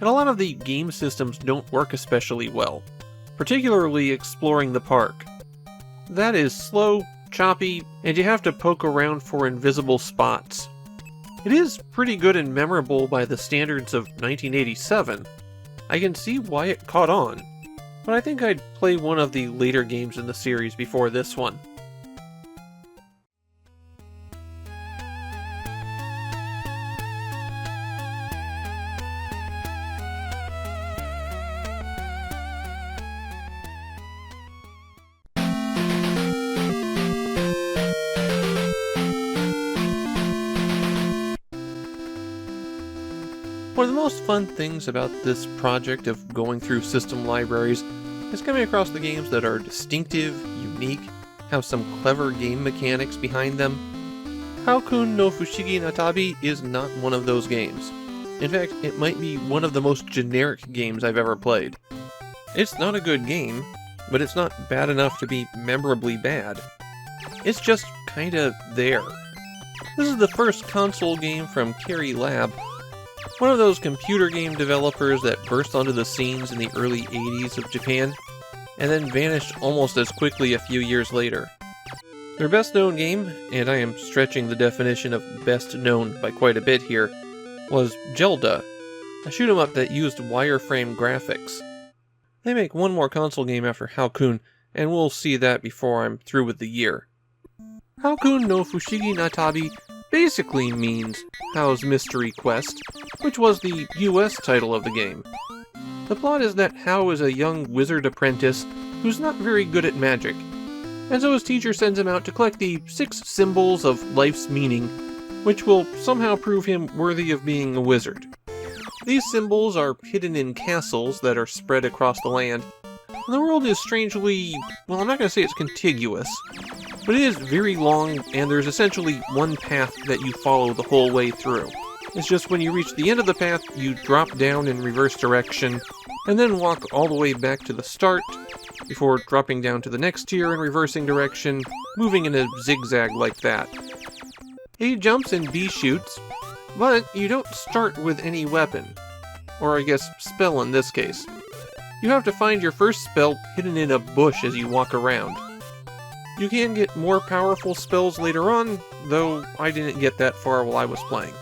And a lot of the game systems don't work especially well, particularly exploring the park. That is slow, choppy, and you have to poke around for invisible spots. It is pretty good and memorable by the standards of 1987. I can see why it caught on, but I think I'd play one of the later games in the series before this one. One of the most fun things about this project of going through system libraries is coming across the games that are distinctive, unique, have some clever game mechanics behind them. Hao-kun no Fushigi Natabi is not one of those games. In fact, it might be one of the most generic games I've ever played. It's not a good game, but it's not bad enough to be memorably bad. It's just kinda there. This is the first console game from Carry Lab, one of those computer game developers that burst onto the scenes in the early 80s of Japan, and then vanished almost as quickly a few years later. Their best known game, and I am stretching the definition of best known by quite a bit here, was Zelda, a shoot 'em up that used wireframe graphics. They make one more console game after Hao-kun, and we'll see that before I'm through with the year. Hao-kun no Fushigi Natabi basically means Hao's Mystery Quest, which was the US title of the game. The plot is that Hao is a young wizard apprentice who's not very good at magic, and so his teacher sends him out to collect the 6 symbols of life's meaning, which will somehow prove him worthy of being a wizard. These symbols are hidden in castles that are spread across the land, and the world is strangely, well, I'm not going to say it's contiguous, but it is very long, and there's essentially one path that you follow the whole way through. It's just when you reach the end of the path, you drop down in reverse direction, and then walk all the way back to the start, before dropping down to the next tier in reversing direction, moving in a zigzag like that. A jumps and B shoots, but you don't start with any weapon. Or I guess spell in this case. You have to find your first spell hidden in a bush as you walk around. You can get more powerful spells later on, though I didn't get that far while I was playing.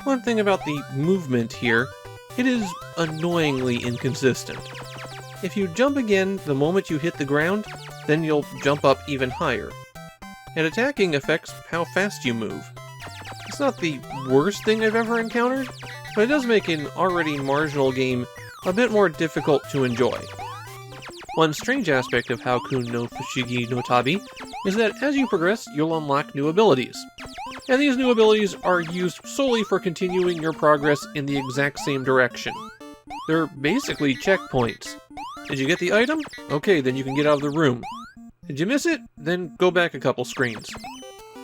One thing about the movement here, it is annoyingly inconsistent. If you jump again the moment you hit the ground, then you'll jump up even higher. And attacking affects how fast you move. It's not the worst thing I've ever encountered, but it does make an already marginal game a bit more difficult to enjoy. One strange aspect of Hao-kun no Fushigi no Tabi is that as you progress, you'll unlock new abilities. And these new abilities are used solely for continuing your progress in the exact same direction. They're basically checkpoints. Did you get the item? Okay, then you can get out of the room. Did you miss it? Then go back a couple screens.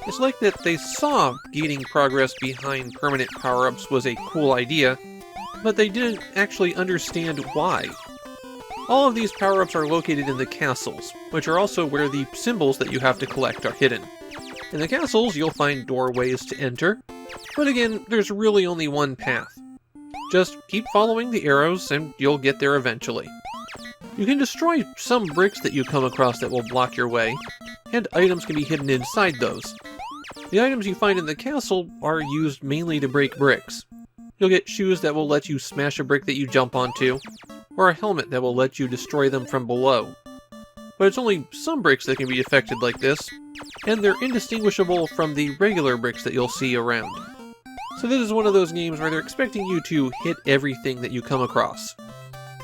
It's like that they saw gaining progress behind permanent power-ups was a cool idea, but they didn't actually understand why. All of these power-ups are located in the castles, which are also where the symbols that you have to collect are hidden. In the castles, you'll find doorways to enter, but again, there's really only one path. Just keep following the arrows and you'll get there eventually. You can destroy some bricks that you come across that will block your way, and items can be hidden inside those. The items you find in the castle are used mainly to break bricks. You'll get shoes that will let you smash a brick that you jump onto, or a helmet that will let you destroy them from below. But it's only some bricks that can be affected like this, and they're indistinguishable from the regular bricks that you'll see around. So this is one of those games where they're expecting you to hit everything that you come across.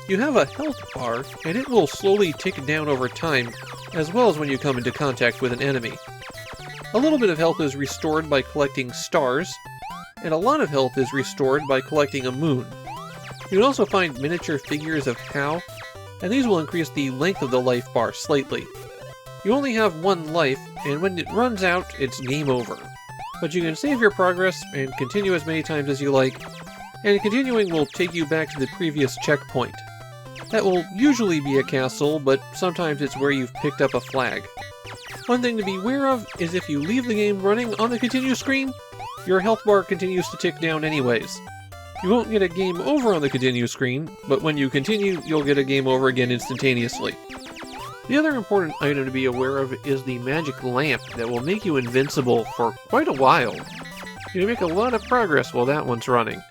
You have a health bar, and it will slowly tick down over time, as well as when you come into contact with an enemy. A little bit of health is restored by collecting stars, and a lot of health is restored by collecting a moon. You can also find miniature figures of Hao, and these will increase the length of the life bar slightly. You only have one life, and when it runs out, it's game over. But you can save your progress and continue as many times as you like, and continuing will take you back to the previous checkpoint. That will usually be a castle, but sometimes it's where you've picked up a flag. One thing to be aware of is if you leave the game running on the continue screen, your health bar continues to tick down anyways. You won't get a game over on the continue screen, but when you continue, you'll get a game over again instantaneously. The other important item to be aware of is the magic lamp that will make you invincible for quite a while. You can make a lot of progress while that one's running.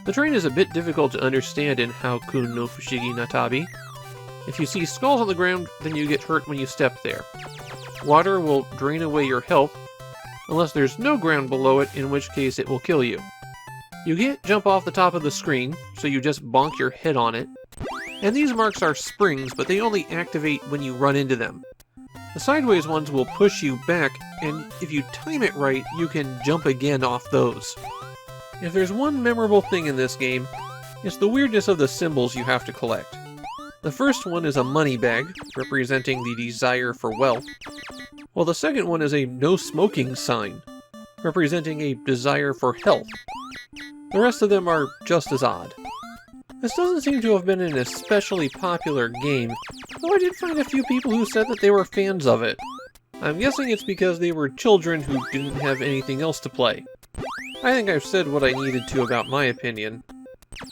The terrain is a bit difficult to understand in Hao-kun no Fushigi no Tabi. If you see skulls on the ground, then you get hurt when you step there. Water will drain away your health, unless there's no ground below it, in which case it will kill you. You can't jump off the top of the screen, so you just bonk your head on it. And these marks are springs, but they only activate when you run into them. The sideways ones will push you back, and if you time it right, you can jump again off those. If there's one memorable thing in this game, it's the weirdness of the symbols you have to collect. The first one is a money bag, representing the desire for wealth, while the second one is a no smoking sign, representing a desire for health. The rest of them are just as odd. This doesn't seem to have been an especially popular game, though I did find a few people who said that they were fans of it. I'm guessing it's because they were children who didn't have anything else to play. I think I've said what I needed to about my opinion.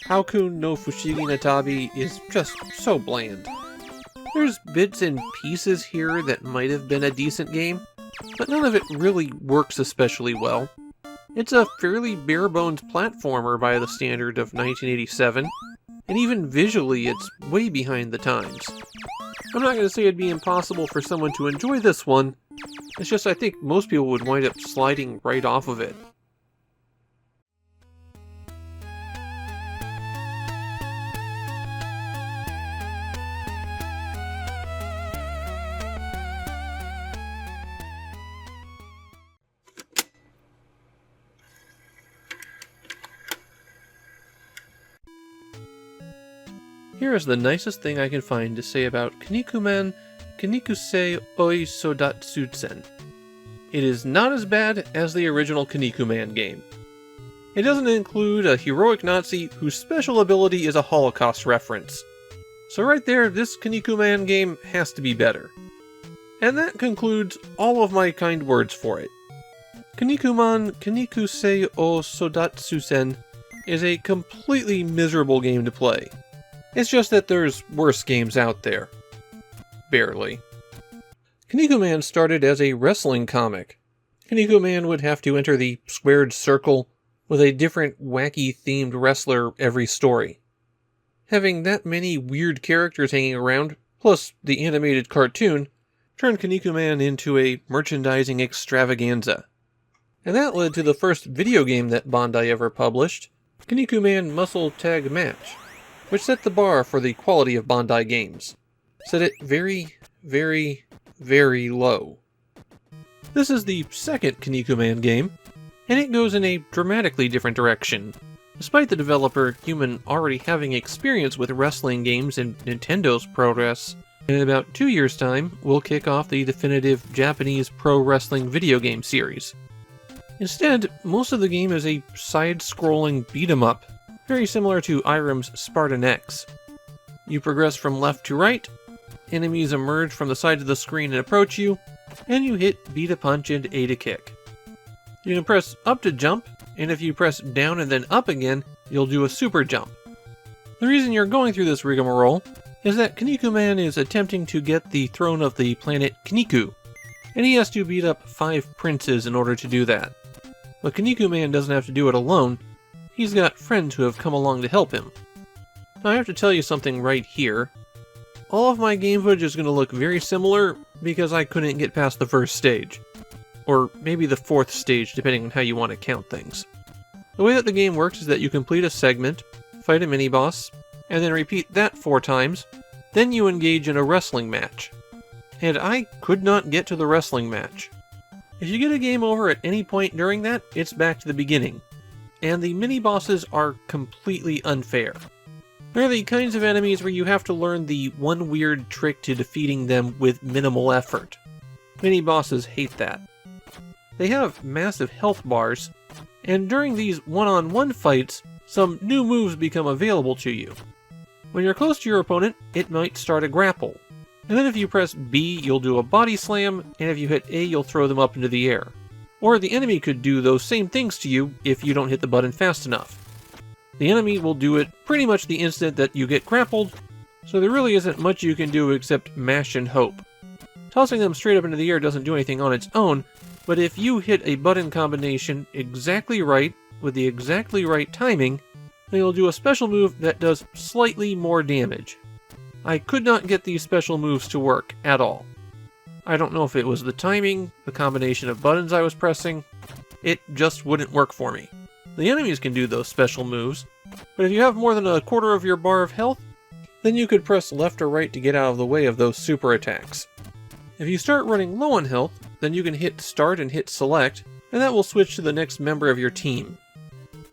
Hao-kun no Fushigi no Tabi is just so bland. There's bits and pieces here that might have been a decent game, but none of it really works especially well. It's a fairly bare-bones platformer by the standard of 1987, and even visually it's way behind the times. I'm not going to say it'd be impossible for someone to enjoy this one, it's just I think most people would wind up sliding right off of it. Here is the nicest thing I can find to say about Kinnikuman Kanikusei Oi Sodatsutsen. It is not as bad as the original Kinnikuman game. It doesn't include a heroic Nazi whose special ability is a Holocaust reference. So right there, this Kinnikuman game has to be better. And that concludes all of my kind words for it. Kinnikuman Kannikusei o Sodatsusen is a completely miserable game to play. It's just that there's worse games out there. Barely. Kinnikuman started as a wrestling comic. Kinnikuman would have to enter the squared circle with a different wacky themed wrestler every story. Having that many weird characters hanging around, plus the animated cartoon, turned Kinnikuman into a merchandising extravaganza. And that led to the first video game that Bandai ever published, Kinnikuman Muscle Tag Match, which set the bar for the quality of Bandai games. Set it very, very, very low. This is the second Kinnikuman game, and it goes in a dramatically different direction. Despite the developer Human already having experience with wrestling games and Nintendo's progress, in about 2 years' time, we'll kick off the definitive Japanese pro wrestling video game series. Instead, most of the game is a side-scrolling beat-em-up, very similar to Irem's Spartan X. You progress from left to right, enemies emerge from the side of the screen and approach you, and you hit B to punch and A to kick. You can press up to jump, and if you press down and then up again, you'll do a super jump. The reason you're going through this rigmarole is that Kinnikuman is attempting to get the throne of the planet Kinniku, and he has to beat up 5 princes in order to do that. But Kinnikuman doesn't have to do it alone, he's got friends who have come along to help him. Now I have to tell you something right here. All of my game footage is going to look very similar because I couldn't get past the first stage. Or maybe the 4th stage, depending on how you want to count things. The way that the game works is that you complete a segment, fight a mini-boss, and then repeat that 4 times, then you engage in a wrestling match. And I could not get to the wrestling match. If you get a game over at any point during that, it's back to the beginning. And the mini-bosses are completely unfair. They're the kinds of enemies where you have to learn the one weird trick to defeating them with minimal effort. Mini-bosses hate that. They have massive health bars, and during these one-on-one fights, some new moves become available to you. When you're close to your opponent, it might start a grapple. And then if you press B, you'll do a body slam, and if you hit A, you'll throw them up into the air. Or the enemy could do those same things to you if you don't hit the button fast enough. The enemy will do it pretty much the instant that you get grappled, so there really isn't much you can do except mash and hope. Tossing them straight up into the air doesn't do anything on its own, but if you hit a button combination exactly right, with the exactly right timing, then you'll do a special move that does slightly more damage. I could not get these special moves to work at all. I don't know if it was the timing, the combination of buttons I was pressing, it just wouldn't work for me. The enemies can do those special moves, but if you have more than a quarter of your bar of health, then you could press left or right to get out of the way of those super attacks. If you start running low on health, then you can hit start and hit select, and that will switch to the next member of your team.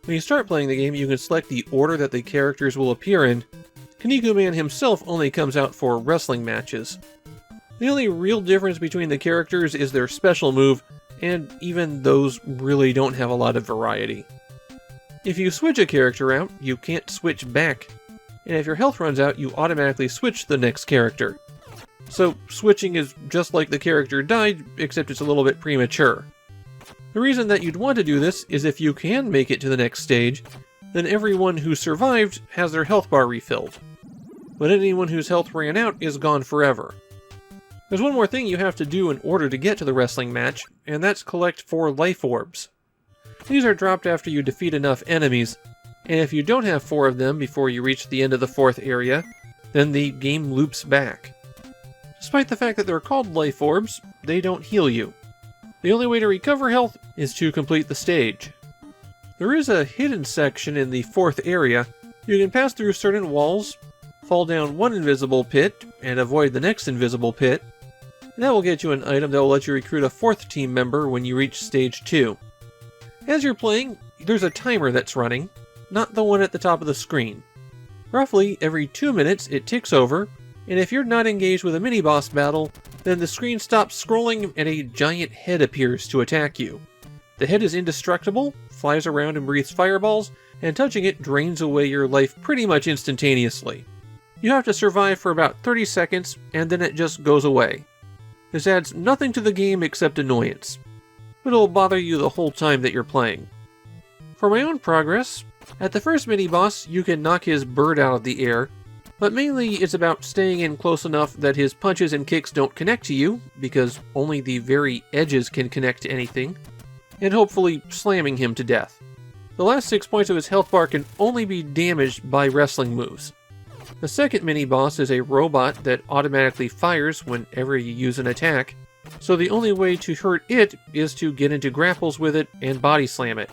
When you start playing the game, you can select the order that the characters will appear in. Kinnikuman himself only comes out for wrestling matches. The only real difference between the characters is their special move, and even those really don't have a lot of variety. If you switch a character out, you can't switch back, and if your health runs out, you automatically switch to the next character. So switching is just like the character died, except it's a little bit premature. The reason that you'd want to do this is if you can make it to the next stage, then everyone who survived has their health bar refilled. But anyone whose health ran out is gone forever. There's one more thing you have to do in order to get to the wrestling match, and that's collect 4 life orbs. These are dropped after you defeat enough enemies, and if you don't have 4 of them before you reach the end of the 4th area, then the game loops back. Despite the fact that they're called life orbs, they don't heal you. The only way to recover health is to complete the stage. There is a hidden section in the 4th area. You can pass through certain walls, fall down one invisible pit, and avoid the next invisible pit, and that will get you an item that will let you recruit a 4th team member when you reach stage 2. As you're playing, there's a timer that's running, not the one at the top of the screen. Roughly every 2 minutes it ticks over, And if you're not engaged with a mini-boss battle, then the screen stops scrolling and a giant head appears to attack you. The head is indestructible, flies around and breathes fireballs, and touching it drains away your life pretty much instantaneously. You have to survive for about 30 seconds, and then it just goes away. This adds nothing to the game except annoyance. It'll bother you the whole time that you're playing. For my own progress, at the first mini-boss you can knock his bird out of the air, but mainly it's about staying in close enough that his punches and kicks don't connect to you, because only the very edges can connect to anything, and hopefully slamming him to death. The last 6 points of his health bar can only be damaged by wrestling moves. The second mini-boss is a robot that automatically fires whenever you use an attack, so the only way to hurt it is to get into grapples with it and body slam it.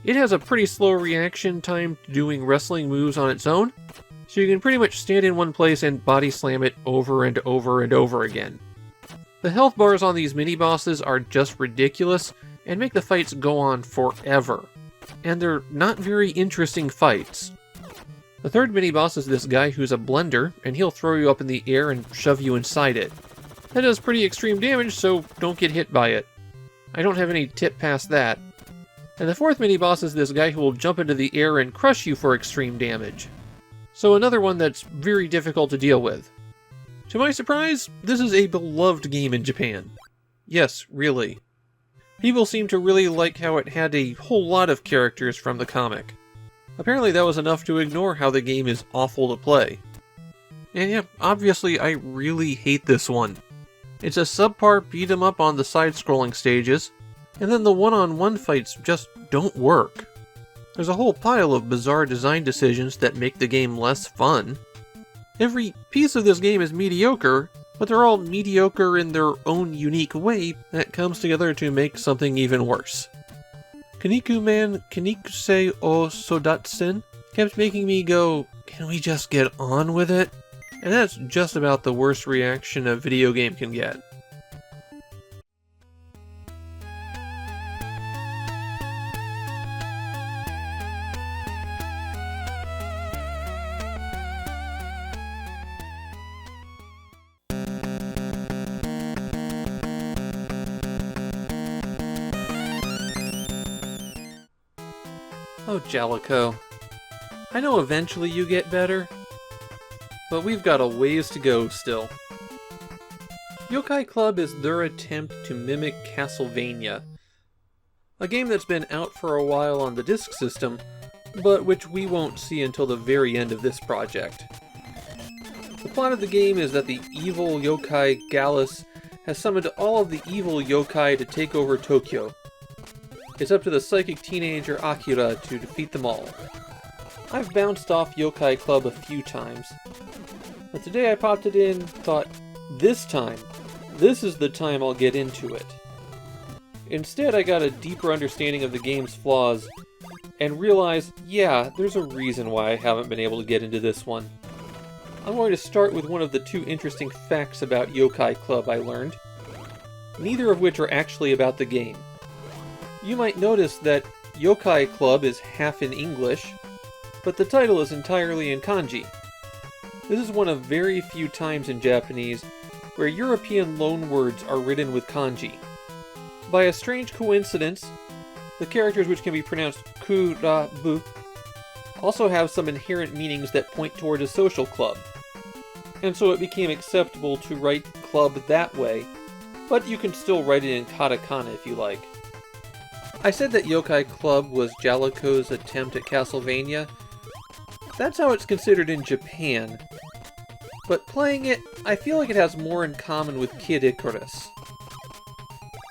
It has a pretty slow reaction time to doing wrestling moves on its own, so you can pretty much stand in one place and body slam it over and over and over again. The health bars on these mini-bosses are just ridiculous and make the fights go on forever, and they're not very interesting fights. The third mini-boss is this guy who's a blender, and he'll throw you up in the air and shove you inside it. That does pretty extreme damage, so don't get hit by it. I don't have any tip past that. And the fourth mini-boss is this guy who will jump into the air and crush you for extreme damage. So another one that's very difficult to deal with. To my surprise, this is a beloved game in Japan. Yes, really. People seem to really like how it had a whole lot of characters from the comic. Apparently that was enough to ignore how the game is awful to play. And yeah, obviously I really hate this one. It's a subpar beat 'em up on the side-scrolling stages, and then the one-on-one fights just don't work. There's a whole pile of bizarre design decisions that make the game less fun. Every piece of this game is mediocre, but they're all mediocre in their own unique way that comes together to make something even worse. Kinnikuman Kinnikusei o Sodatsen kept making me go, can we just get on with it? And that's just about the worst reaction a video game can get. Oh, Jellico. I know eventually you get better, but we've got a ways to go still. Youkai Club is their attempt to mimic Castlevania, a game that's been out for a while on the disk system, but which we won't see until the very end of this project. The plot of the game is that the evil yokai Gallus has summoned all of the evil yokai to take over Tokyo. It's up to the psychic teenager Akira to defeat them all. I've bounced off Youkai Club a few times, but today I popped it in and thought, this is the time I'll get into it. Instead, I got a deeper understanding of the game's flaws, and realized, yeah, there's a reason why I haven't been able to get into this one. I'm going to start with one of the two interesting facts about Youkai Club I learned, neither of which are actually about the game. You might notice that Youkai Club is half in English, but the title is entirely in kanji. This is one of very few times in Japanese where European loanwords are written with kanji. By a strange coincidence, the characters which can be pronounced ku-ra-bu also have some inherent meanings that point toward a social club, and so it became acceptable to write club that way, but you can still write it in katakana if you like. I said that Youkai Club was Jellico's attempt at Castlevania. That's how it's considered in Japan. But playing it, I feel like it has more in common with Kid Icarus.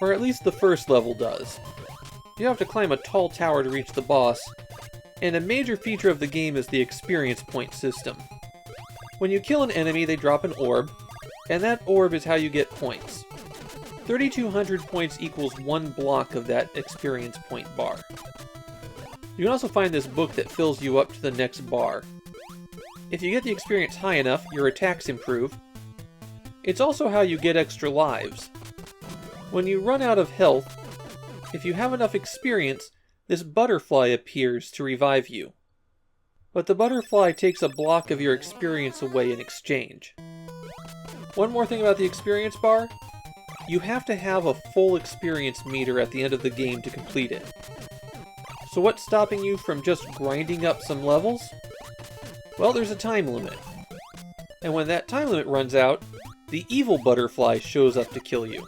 Or at least the first level does. You have to climb a tall tower to reach the boss, and a major feature of the game is the experience point system. When you kill an enemy, they drop an orb, and that orb is how you get points. 3,200 points equals one block of that experience point bar. You can also find this book that fills you up to the next bar. If you get the experience high enough, your attacks improve. It's also how you get extra lives. When you run out of health, if you have enough experience, this butterfly appears to revive you. But the butterfly takes a block of your experience away in exchange. One more thing about the experience bar. You have to have a full experience meter at the end of the game to complete it. So what's stopping you from just grinding up some levels? Well, there's a time limit. And when that time limit runs out, the evil butterfly shows up to kill you.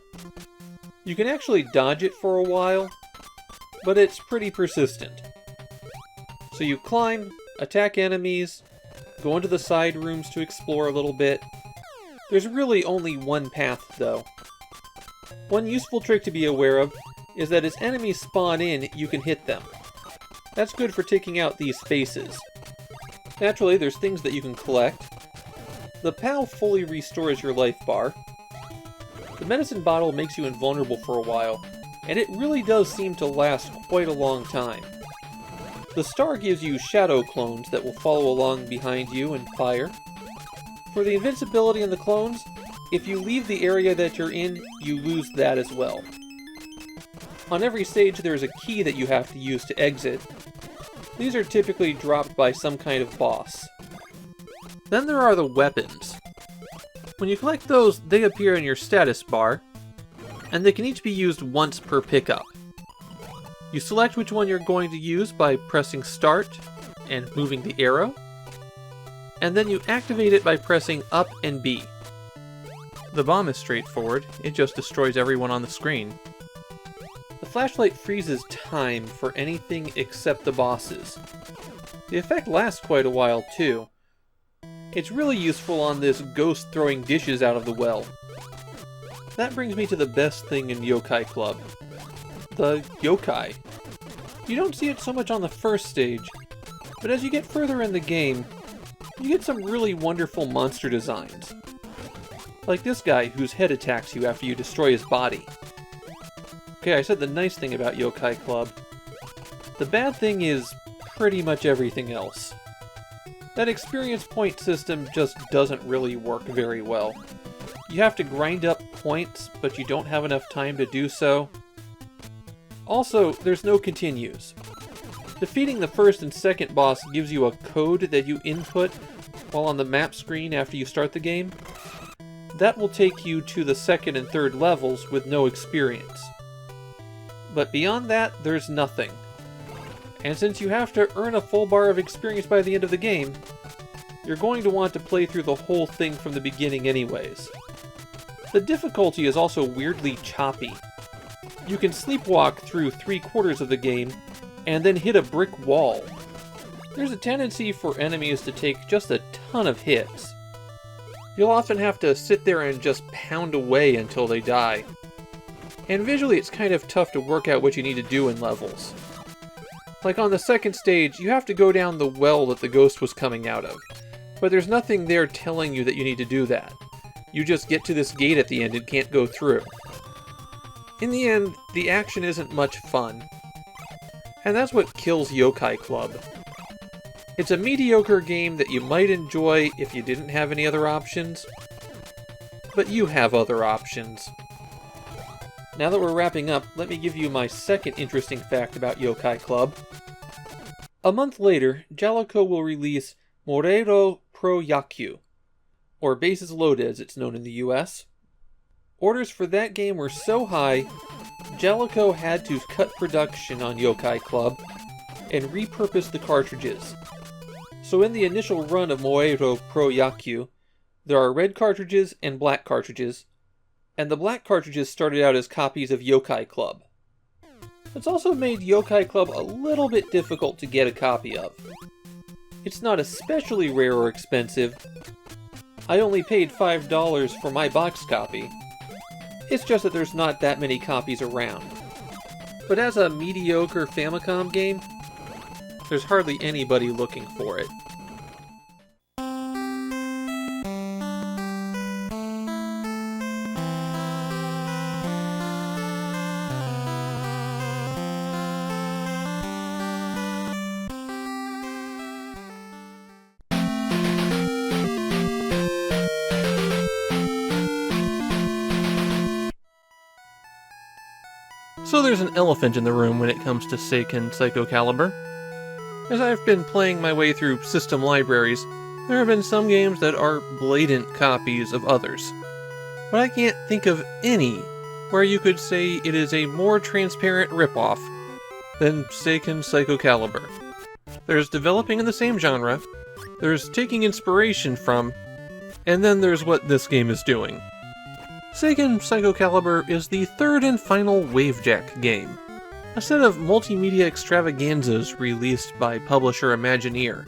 You can actually dodge it for a while, but it's pretty persistent. So you climb, attack enemies, go into the side rooms to explore a little bit. There's really only one path, though. One useful trick to be aware of is that as enemies spawn in, you can hit them. That's good for taking out these faces. Naturally, there's things that you can collect. The POW fully restores your life bar. The medicine bottle makes you invulnerable for a while, and it really does seem to last quite a long time. The star gives you shadow clones that will follow along behind you and fire. For the invincibility in the clones, if you leave the area that you're in, you lose that as well. On every stage there's a key that you have to use to exit. These are typically dropped by some kind of boss. Then there are the weapons. When you collect those, they appear in your status bar, and they can each be used once per pickup. You select which one you're going to use by pressing start and moving the arrow, and then you activate it by pressing up and B. The bomb is straightforward, it just destroys everyone on the screen. The flashlight freezes time for anything except the bosses. The effect lasts quite a while too. It's really useful on this ghost throwing dishes out of the well. That brings me to the best thing in Youkai Club. The yokai. You don't see it so much on the first stage, but as you get further in the game, you get some really wonderful monster designs. Like this guy whose head attacks you after you destroy his body. Okay, I said the nice thing about Youkai Club. The bad thing is pretty much everything else. That experience point system just doesn't really work very well. You have to grind up points, but you don't have enough time to do so. Also, there's no continues. Defeating the first and second boss gives you a code that you input while on the map screen after you start the game. That will take you to the second and third levels with no experience. But beyond that, there's nothing. And since you have to earn a full bar of experience by the end of the game, you're going to want to play through the whole thing from the beginning anyways. The difficulty is also weirdly choppy. You can sleepwalk through 3/4 of the game, and then hit a brick wall. There's a tendency for enemies to take just a ton of hits. You'll often have to sit there and just pound away until they die. And visually it's kind of tough to work out what you need to do in levels. Like on the second stage, you have to go down the well that the ghost was coming out of. But there's nothing there telling you that you need to do that. You just get to this gate at the end and can't go through. In the end, the action isn't much fun. And that's what kills Youkai Club. It's a mediocre game that you might enjoy if you didn't have any other options. But you have other options. Now that we're wrapping up, let me give you my second interesting fact about Youkai Club. A month later, Jaleco will release Morita Shougi, or Bases Loaded as it's known in the US. Orders for that game were so high, Jaleco had to cut production on Youkai Club and repurpose the cartridges. So in the initial run of Morita Shougi, there are red cartridges and black cartridges, and the black cartridges started out as copies of Youkai Club. It's also made Youkai Club a little bit difficult to get a copy of. It's not especially rare or expensive. I only paid $5 for my box copy. It's just that there's not that many copies around. But as a mediocre Famicom game, there's hardly anybody looking for it. So there's an elephant in the room when it comes to Seiken Psycho Caliber. As I've been playing my way through system libraries, there have been some games that are blatant copies of others. but I can't think of any where you could say it is a more transparent ripoff than Seiken Psycho Caliber. There's developing in the same genre, there's taking inspiration from, and then there's what this game is doing. Seiken Psycho Caliber is the third and final Wavejack game, a set of multimedia extravaganzas released by publisher Imagineer.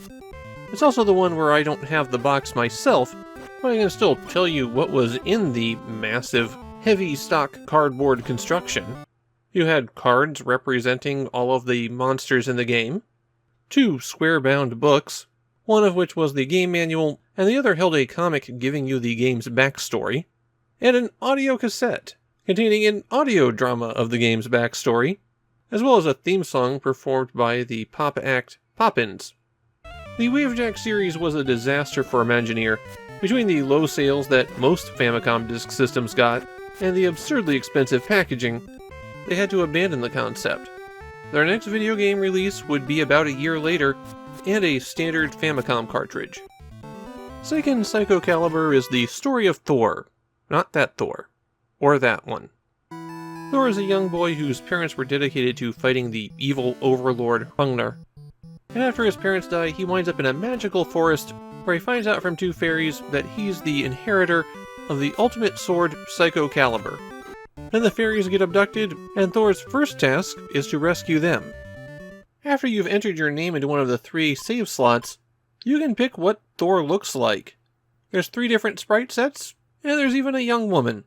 It's also the one where I don't have the box myself, but I can still tell you what was in the massive, heavy stock cardboard construction. You had cards representing all of the monsters in the game, 2 square-bound books, one of which was the game manual, and the other held a comic giving you the game's backstory, and an audio cassette containing an audio drama of the game's backstory, as well as a theme song performed by the pop act Poppins. The Wavejack series was a disaster for Imagineer, between the low sales that most Famicom disk systems got, and the absurdly expensive packaging. They had to abandon the concept. Their next video game release would be about a year later, and a standard Famicom cartridge. Seiken Psycho Caliber is the story of Thor. Not that Thor. Or that one. Thor is a young boy whose parents were dedicated to fighting the evil overlord Hrungnir. And after his parents die, he winds up in a magical forest where he finds out from 2 fairies that he's the inheritor of the ultimate sword, Psycho Caliber. Then the fairies get abducted, and Thor's first task is to rescue them. After you've entered your name into one of the 3 save slots, you can pick what Thor looks like. There's 3 different sprite sets, and there's even a young woman.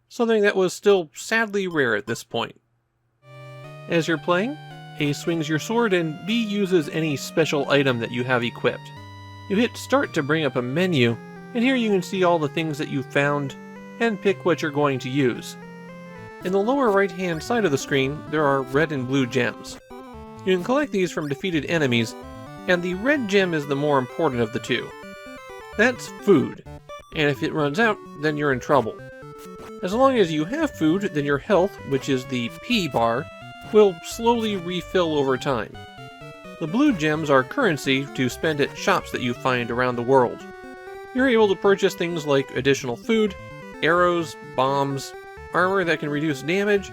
Something that was still sadly rare at this point. As you're playing, A swings your sword and B uses any special item that you have equipped. You hit start to bring up a menu, and here you can see all the things that you found and pick what you're going to use. In the lower right hand side of the screen, there are red and blue gems. You can collect these from defeated enemies, and the red gem is the more important of the 2. That's food, and if it runs out, then you're in trouble. As long as you have food, then your health, which is the P bar, will slowly refill over time. The blue gems are currency to spend at shops that you find around the world. You're able to purchase things like additional food, arrows, bombs, armor that can reduce damage,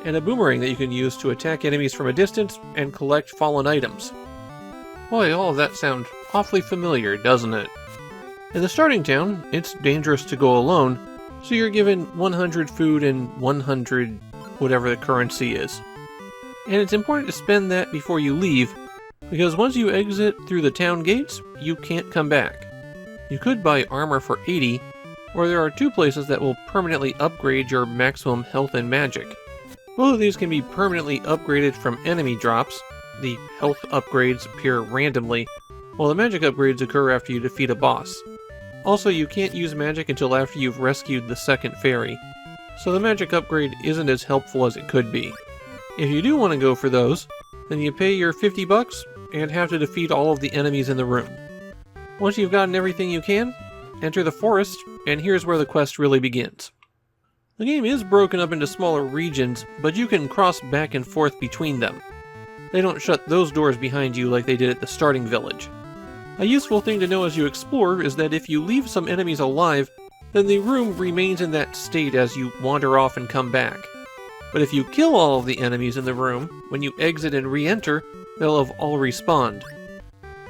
and a boomerang that you can use to attack enemies from a distance and collect fallen items. Boy, all of that sounds awfully familiar, doesn't it? In the starting town, it's dangerous to go alone, so you're given 100 food and 100 whatever the currency is. And it's important to spend that before you leave, because once you exit through the town gates, you can't come back. You could buy armor for 80, or there are 2 places that will permanently upgrade your maximum health and magic. Both of these can be permanently upgraded from enemy drops. The health upgrades appear randomly, while the magic upgrades occur after you defeat a boss. Also, you can't use magic until after you've rescued the second fairy, so the magic upgrade isn't as helpful as it could be. If you do want to go for those, then you pay your $50 and have to defeat all of the enemies in the room. Once you've gotten everything you can, enter the forest, and here's where the quest really begins. The game is broken up into smaller regions, but you can cross back and forth between them. They don't shut those doors behind you like they did at the starting village. A useful thing to know as you explore is that if you leave some enemies alive, then the room remains in that state as you wander off and come back. But if you kill all of the enemies in the room, when you exit and re-enter, they'll have all respawned.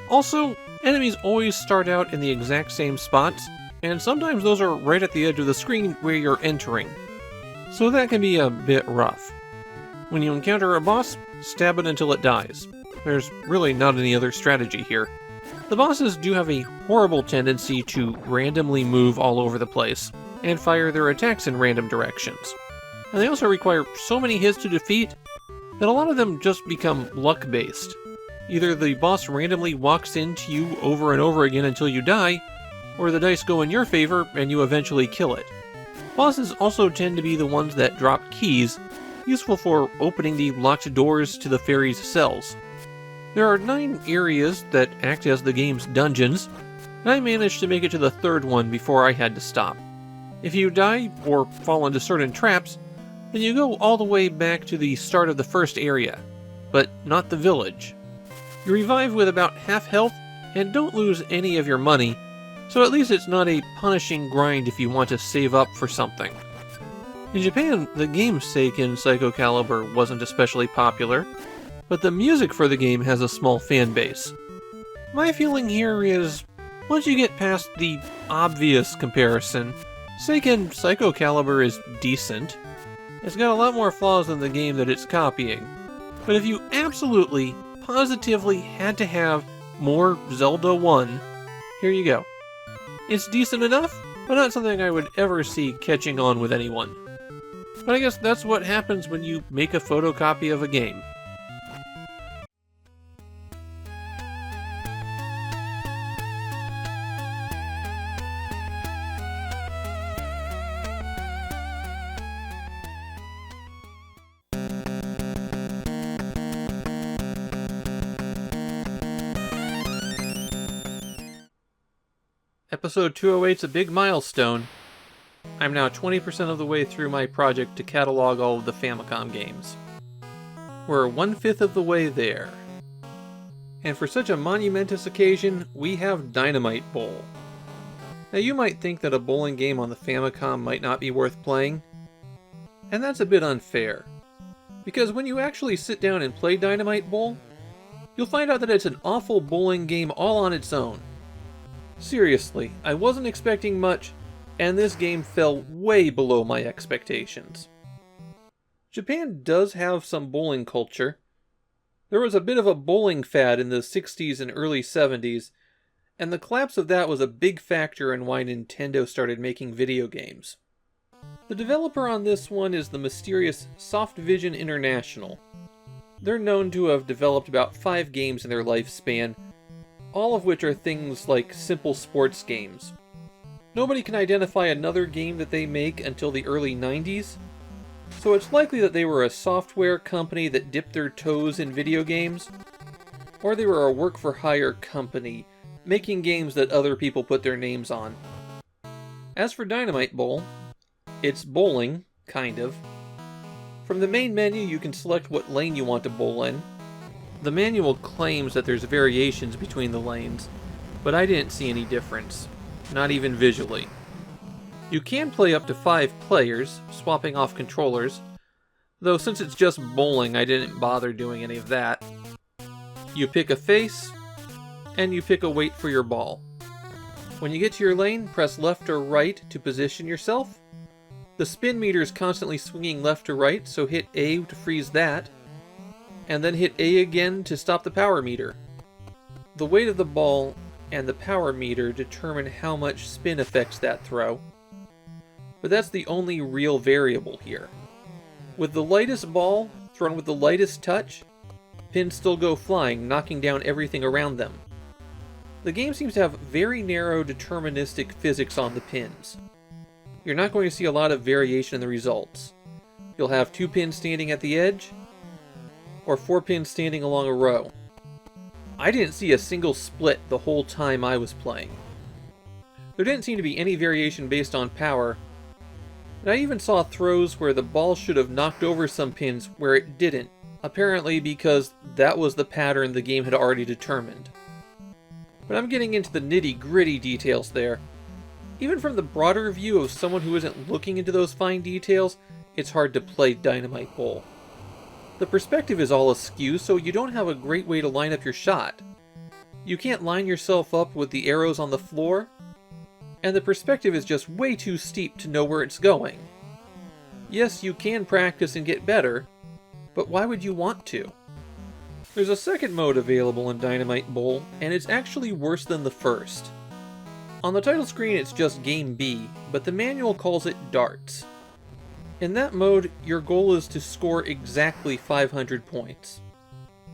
Also, enemies always start out in the exact same spots, and sometimes those are right at the edge of the screen where you're entering. So that can be a bit rough. When you encounter a boss, stab it until it dies. There's really not any other strategy here. The bosses do have a horrible tendency to randomly move all over the place, and fire their attacks in random directions. And they also require so many hits to defeat that a lot of them just become luck-based. Either the boss randomly walks into you over and over again until you die, or the dice go in your favor and you eventually kill it. Bosses also tend to be the ones that drop keys, useful for opening the locked doors to the fairies' cells. There are 9 areas that act as the game's dungeons, and I managed to make it to the 3rd one before I had to stop. If you die, or fall into certain traps, then you go all the way back to the start of the first area, but not the village. You revive with about half health, and don't lose any of your money, so at least it's not a punishing grind if you want to save up for something. In Japan, the game Seiken Psycho Caliber wasn't especially popular, but the music for the game has a small fan base. My feeling here is, once you get past the obvious comparison, Seiken Psycho Caliber is decent. It's got a lot more flaws than the game that it's copying, but if you absolutely, positively had to have more Zelda 1, here you go. It's decent enough, but not something I would ever see catching on with anyone. But I guess that's what happens when you make a photocopy of a game. Episode 208's a big milestone. I'm now 20% of the way through my project to catalog all of the Famicom games. We're 1/5 of the way there. And for such a monumentous occasion, we have Dynamite Bowl. Now you might think that a bowling game on the Famicom might not be worth playing, and that's a bit unfair. Because when you actually sit down and play Dynamite Bowl, you'll find out that it's an awful bowling game all on its own. Seriously, I wasn't expecting much, and this game fell way below my expectations. Japan does have some bowling culture. There was a bit of a bowling fad in the 60s and early 70s, and the collapse of that was a big factor in why Nintendo started making video games. The developer on this one is the mysterious Soft Vision International. They're known to have developed about 5 games in their lifespan, all of which are things like simple sports games. Nobody can identify another game that they make until the early 90s, so it's likely that they were a software company that dipped their toes in video games, or they were a work-for-hire company, making games that other people put their names on. As for Dynamite Bowl, it's bowling, kind of. From the main menu you can select what lane you want to bowl in. The manual claims that there's variations between the lanes, but I didn't see any difference, not even visually. You can play up to 5 players, swapping off controllers, though since it's just bowling I didn't bother doing any of that. You pick a face, and you pick a weight for your ball. When you get to your lane, press left or right to position yourself. The spin meter is constantly swinging left to right, so hit A to freeze that, and then hit A again to stop the power meter. The weight of the ball and the power meter determine how much spin affects that throw, but that's the only real variable here. With the lightest ball thrown with the lightest touch, pins still go flying, knocking down everything around them. The game seems to have very narrow deterministic physics on the pins. You're not going to see a lot of variation in the results. You'll have 2 pins standing at the edge, or 4 pins standing along a row. I didn't see a single split the whole time I was playing. There didn't seem to be any variation based on power, and I even saw throws where the ball should have knocked over some pins where it didn't, apparently because that was the pattern the game had already determined. But I'm getting into the nitty-gritty details there. Even from the broader view of someone who isn't looking into those fine details, it's hard to play Dynamite Bowl. The perspective is all askew, so you don't have a great way to line up your shot. You can't line yourself up with the arrows on the floor, and the perspective is just way too steep to know where it's going. Yes, you can practice and get better, but why would you want to? There's a second mode available in Dynamite Bowl, and it's actually worse than the first. On the title screen it's just Game B, but the manual calls it Darts. In that mode, your goal is to score exactly 500 points.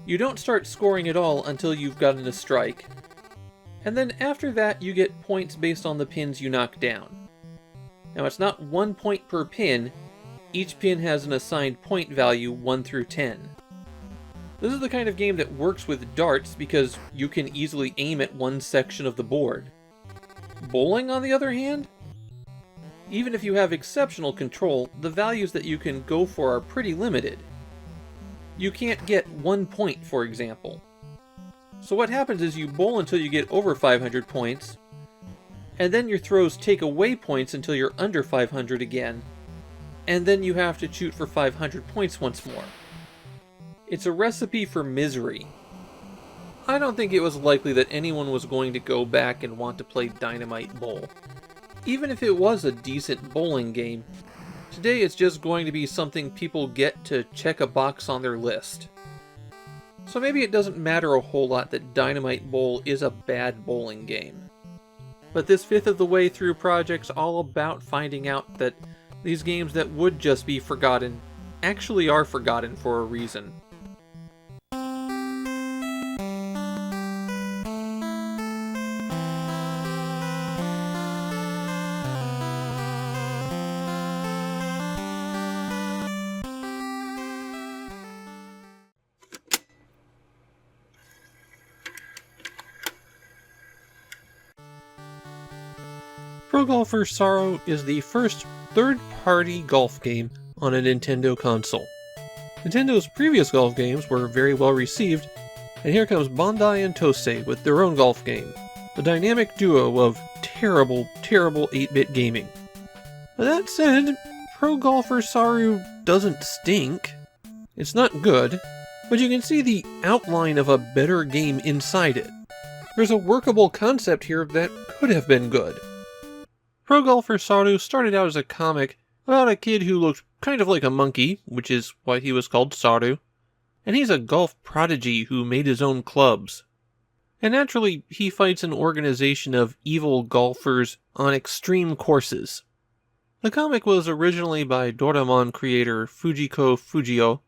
You don't start scoring at all until you've gotten a strike, and then after that you get points based on the pins you knock down. Now it's not 1 point per pin, each pin has an assigned point value 1 through 10. This is the kind of game that works with darts because you can easily aim at one section of the board. Bowling, on the other hand? Even if you have exceptional control, the values that you can go for are pretty limited. You can't get 1 point, for example. So what happens is you bowl until you get over 500 points, and then your throws take away points until you're under 500 again, and then you have to shoot for 500 points once more. It's a recipe for misery. I don't think it was likely that anyone was going to go back and want to play Dynamite Bowl. Even if it was a decent bowling game, today it's just going to be something people get to check a box on their list. So maybe it doesn't matter a whole lot that Dynamite Bowl is a bad bowling game. But this fifth of the way through project's all about finding out that these games that would just be forgotten actually are forgotten for a reason. Pro Golfer Sorrow is the first third-party golf game on a Nintendo console. Nintendo's previous golf games were very well received, and here comes Bandai and Tosei with their own golf game, the dynamic duo of terrible, terrible 8-bit gaming. But that said, Pro Golfer Sorrow doesn't stink. It's not good, but you can see the outline of a better game inside it. There's a workable concept here that could have been good. Pro Golfer Sorrow started out as a comic about a kid who looked kind of like a monkey, which is why he was called Sorrow, and he's a golf prodigy who made his own clubs. And naturally, he fights an organization of evil golfers on extreme courses. The comic was originally by Doraemon creator Fujiko Fujio,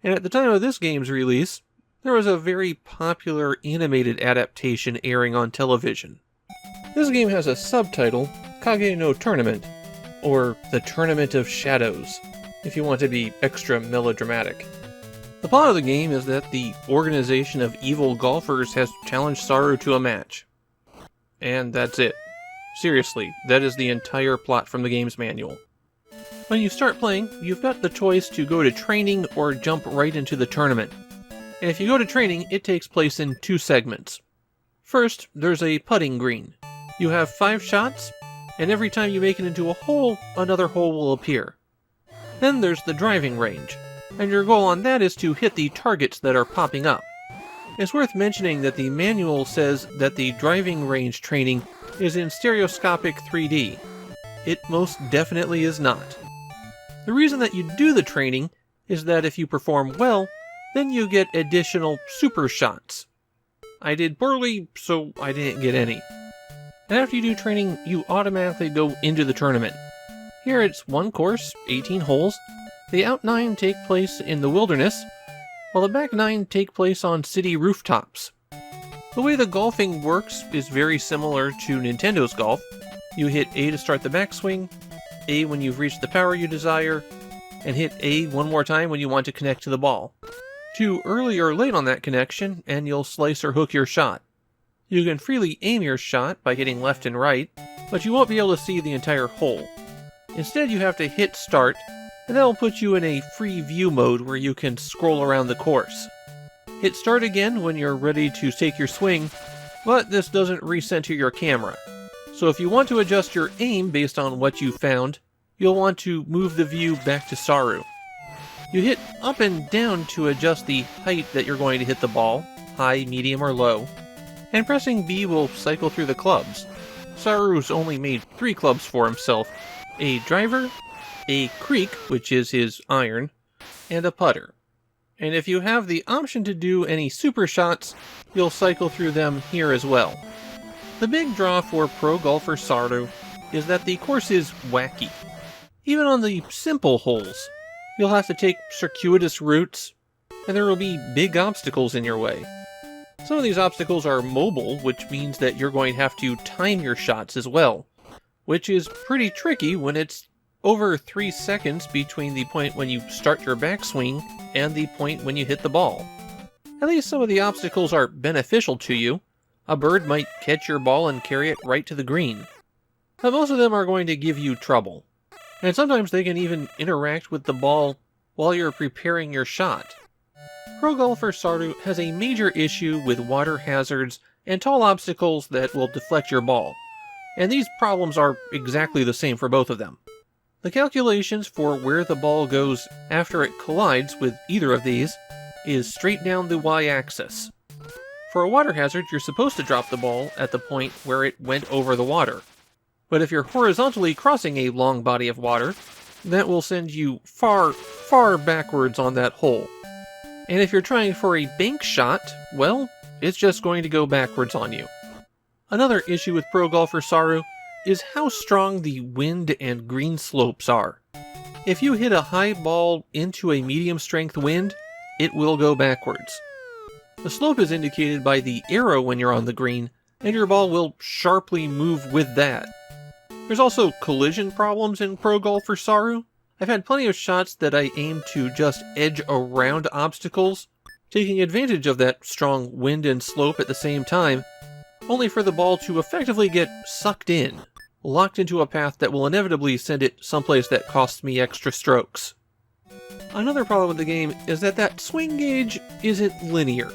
and at the time of this game's release, there was a very popular animated adaptation airing on television. This game has a subtitle, Kage no Tournament, or The Tournament of Shadows, if you want to be extra melodramatic. The plot of the game is that the organization of evil golfers has challenged Sorrow to a match. And that's it. Seriously, that is the entire plot from the game's manual. When you start playing, you've got the choice to go to training or jump right into the tournament. And if you go to training, it takes place in 2 segments. First, there's a putting green. You have 5 shots, and every time you make it into a hole, another hole will appear. Then there's the driving range, and your goal on that is to hit the targets that are popping up. It's worth mentioning that the manual says that the driving range training is in stereoscopic 3D. It most definitely is not. The reason that you do the training is that if you perform well, then you get additional super shots. I did poorly, so I didn't get any. And after you do training, you automatically go into the tournament. Here it's 1 course, 18 holes. The out 9 take place in the wilderness, while the back 9 take place on city rooftops. The way the golfing works is very similar to Nintendo's golf. You hit A to start the backswing, A when you've reached the power you desire, and hit A one more time when you want to connect to the ball. Too early or late on that connection, and you'll slice or hook your shot. You can freely aim your shot by hitting left and right, but you won't be able to see the entire hole. Instead, you have to hit start, and that will put you in a free view mode where you can scroll around the course. Hit start again when you're ready to take your swing, but this doesn't recenter your camera. So if you want to adjust your aim based on what you found, you'll want to move the view back to Sorrow. You hit up and down to adjust the height that you're going to hit the ball, high, medium, or low, and pressing B will cycle through the clubs. Sorrow's only made 3 clubs for himself, a driver, a creek, which is his iron, and a putter. And if you have the option to do any super shots, you'll cycle through them here as well. The big draw for Pro Golfer Sorrow is that the course is wacky. Even on the simple holes, you'll have to take circuitous routes, and there will be big obstacles in your way. Some of these obstacles are mobile, which means that you're going to have to time your shots as well, which is pretty tricky when it's over 3 seconds between the point when you start your backswing and the point when you hit the ball. At least some of the obstacles are beneficial to you. A bird might catch your ball and carry it right to the green. But most of them are going to give you trouble. And sometimes they can even interact with the ball while you're preparing your shot. Pro Golfer Sorrow has a major issue with water hazards and tall obstacles that will deflect your ball. and these problems are exactly the same for both of them. The calculations for where the ball goes after it collides with either of these is straight down the y-axis. For a water hazard, you're supposed to drop the ball at the point where it went over the water. But if you're horizontally crossing a long body of water, that will send you far, far backwards on that hole. And if you're trying for a bank shot, well, it's just going to go backwards on you. Another issue with Pro Golfer Saru is how strong the wind and green slopes are. If you hit a high ball into a medium strength wind, it will go backwards. The slope is indicated by the arrow when you're on the green, and your ball will sharply move with that. There's also collision problems in Pro Golfer Saru. I've had plenty of shots that I aim to just edge around obstacles, taking advantage of that strong wind and slope at the same time, only for the ball to effectively get sucked in, locked into a path that will inevitably send it someplace that costs me extra strokes. Another problem with the game is that swing gauge isn't linear.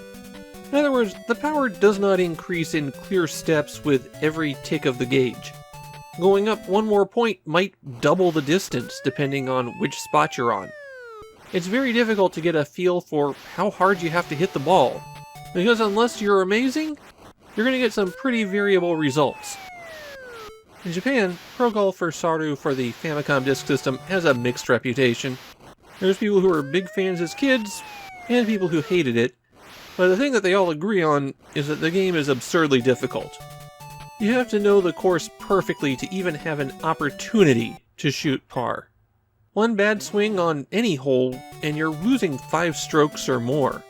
In other words, the power does not increase in clear steps with every tick of the gauge. Going up one more point might double the distance depending on which spot you're on. It's very difficult to get a feel for how hard you have to hit the ball, because unless you're amazing, you're going to get some pretty variable results. In Japan, Pro Golfer Saru for the Famicom Disk System has a mixed reputation. There's people who are big fans as kids, and people who hated it, but the thing that they all agree on is that the game is absurdly difficult. You have to know the course perfectly to even have an opportunity to shoot par. One bad swing on any hole, and you're losing 5 strokes or more.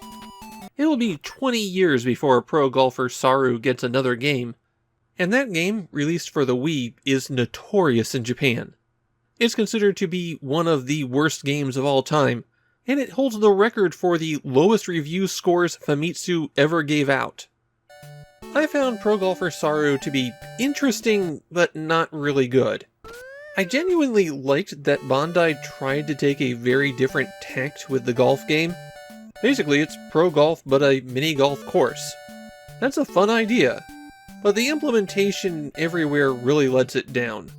It will be 20 years before Pro Golfer Saru gets another game, and that game, released for the Wii, is notorious in Japan. It's considered to be one of the worst games of all time, and it holds the record for the lowest review scores Famitsu ever gave out. I found Pro Golfer Saru to be interesting, but not really good. I genuinely liked that Bandai tried to take a very different tact with the golf game. Basically, it's pro golf but a mini golf course. That's a fun idea, but the implementation everywhere really lets it down.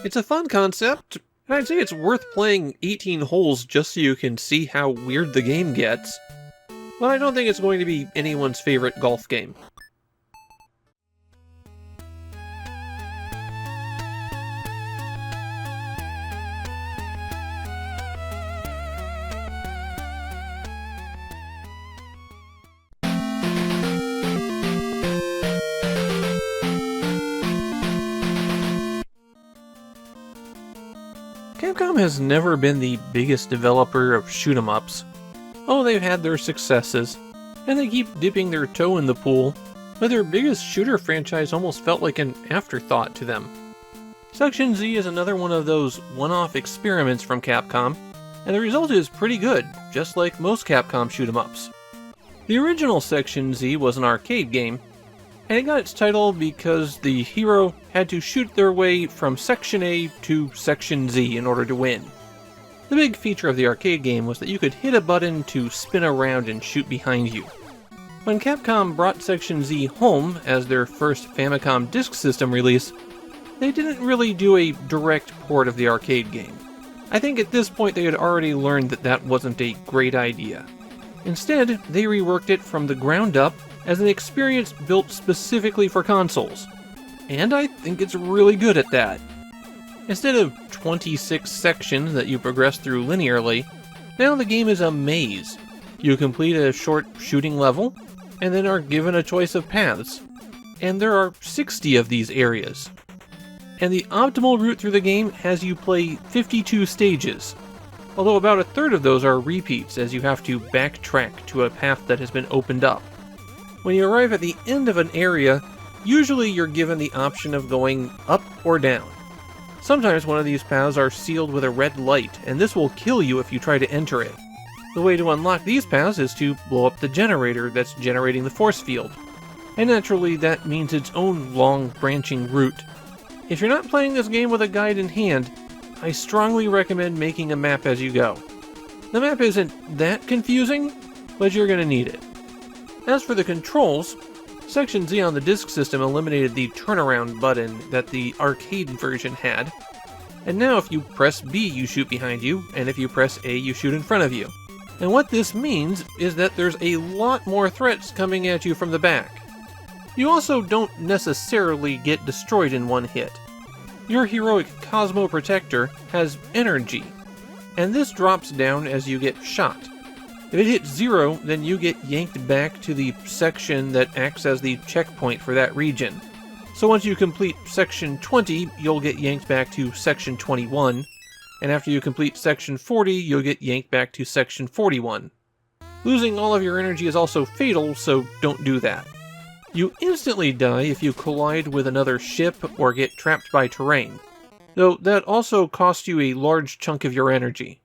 It's a fun concept, and I'd say it's worth playing 18 holes just so you can see how weird the game gets, but I don't think it's going to be anyone's favorite golf game. Capcom has never been the biggest developer of shoot-'em-ups. Oh, they've had their successes, and they keep dipping their toe in the pool, but their biggest shooter franchise almost felt like an afterthought to them. Section Z is another one of those one-off experiments from Capcom, and the result is pretty good, just like most Capcom shoot-'em-ups. The original Section Z was an arcade game, and it got its title because the hero had to shoot their way from Section A to Section Z in order to win. The big feature of the arcade game was that you could hit a button to spin around and shoot behind you. When Capcom brought Section Z home as their first Famicom Disk System release, they didn't really do a direct port of the arcade game. I think at this point they had already learned that that wasn't a great idea. Instead, they reworked it from the ground up as an experience built specifically for consoles, and I think it's really good at that. Instead of 26 sections that you progress through linearly, now the game is a maze. You complete a short shooting level, and then are given a choice of paths, and there are 60 of these areas. And the optimal route through the game has you play 52 stages, although about a third of those are repeats as you have to backtrack to a path that has been opened up. When you arrive at the end of an area, usually you're given the option of going up or down. Sometimes one of these paths are sealed with a red light, and this will kill you if you try to enter it. The way to unlock these paths is to blow up the generator that's generating the force field, and naturally that means its own long branching route. If you're not playing this game with a guide in hand, I strongly recommend making a map as you go. The map isn't that confusing, but you're going to need it. As for the controls, Section Z on the disk system eliminated the turnaround button that the arcade version had, and now if you press B you shoot behind you, and if you press A you shoot in front of you. And what this means is that there's a lot more threats coming at you from the back. You also don't necessarily get destroyed in one hit. Your heroic Cosmo Protector has energy, and this drops down as you get shot. If it hits 0, then you get yanked back to the section that acts as the checkpoint for that region. So once you complete Section 20, you'll get yanked back to Section 21, and after you complete Section 40, you'll get yanked back to Section 41. Losing all of your energy is also fatal, so don't do that. You instantly die if you collide with another ship or get trapped by terrain, though that also costs you a large chunk of your energy.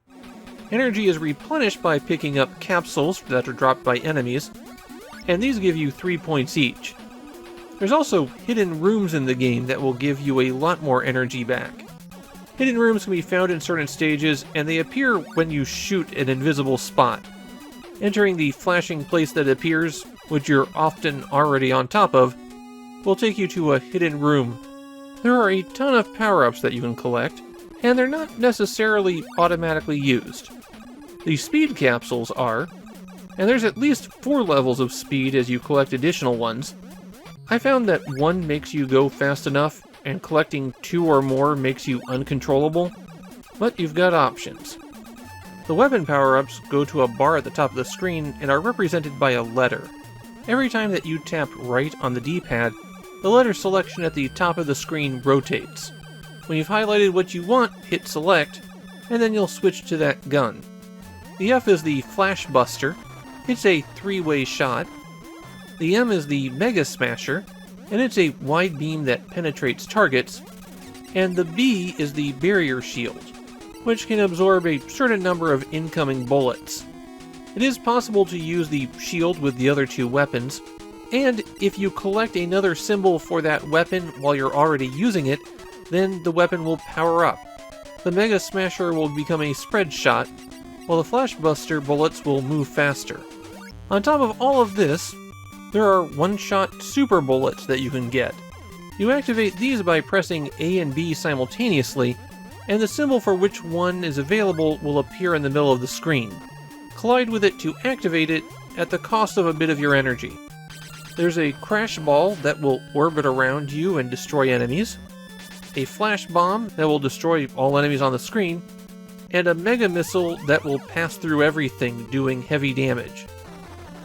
Energy is replenished by picking up capsules that are dropped by enemies, and these give you 3 points each. There's also hidden rooms in the game that will give you a lot more energy back. Hidden rooms can be found in certain stages, and they appear when you shoot an invisible spot. Entering the flashing place that appears, which you're often already on top of, will take you to a hidden room. There are a ton of power-ups that you can collect, and they're not necessarily automatically used. The speed capsules are, and there's at least 4 levels of speed as you collect additional ones. I found that 1 makes you go fast enough, and collecting 2 or more makes you uncontrollable, but you've got options. The weapon power-ups go to a bar at the top of the screen and are represented by a letter. Every time that you tap right on the D-pad, the letter selection at the top of the screen rotates. When you've highlighted what you want, hit select, and then you'll switch to that gun. The F is the Flash Buster. It's a 3-way shot. The M is the Mega Smasher, and it's a wide beam that penetrates targets. And the B is the Barrier Shield, which can absorb a certain number of incoming bullets. It is possible to use the shield with the other 2 weapons, and if you collect another symbol for that weapon while you're already using it, then the weapon will power up. The Mega Smasher will become a spread shot, while the Flash Buster bullets will move faster. On top of all of this, there are one-shot super bullets that you can get. You activate these by pressing A and B simultaneously, and the symbol for which one is available will appear in the middle of the screen. Collide with it to activate it at the cost of a bit of your energy. There's a crash ball that will orbit around you and destroy enemies, a flash bomb that will destroy all enemies on the screen, and a mega missile that will pass through everything, doing heavy damage.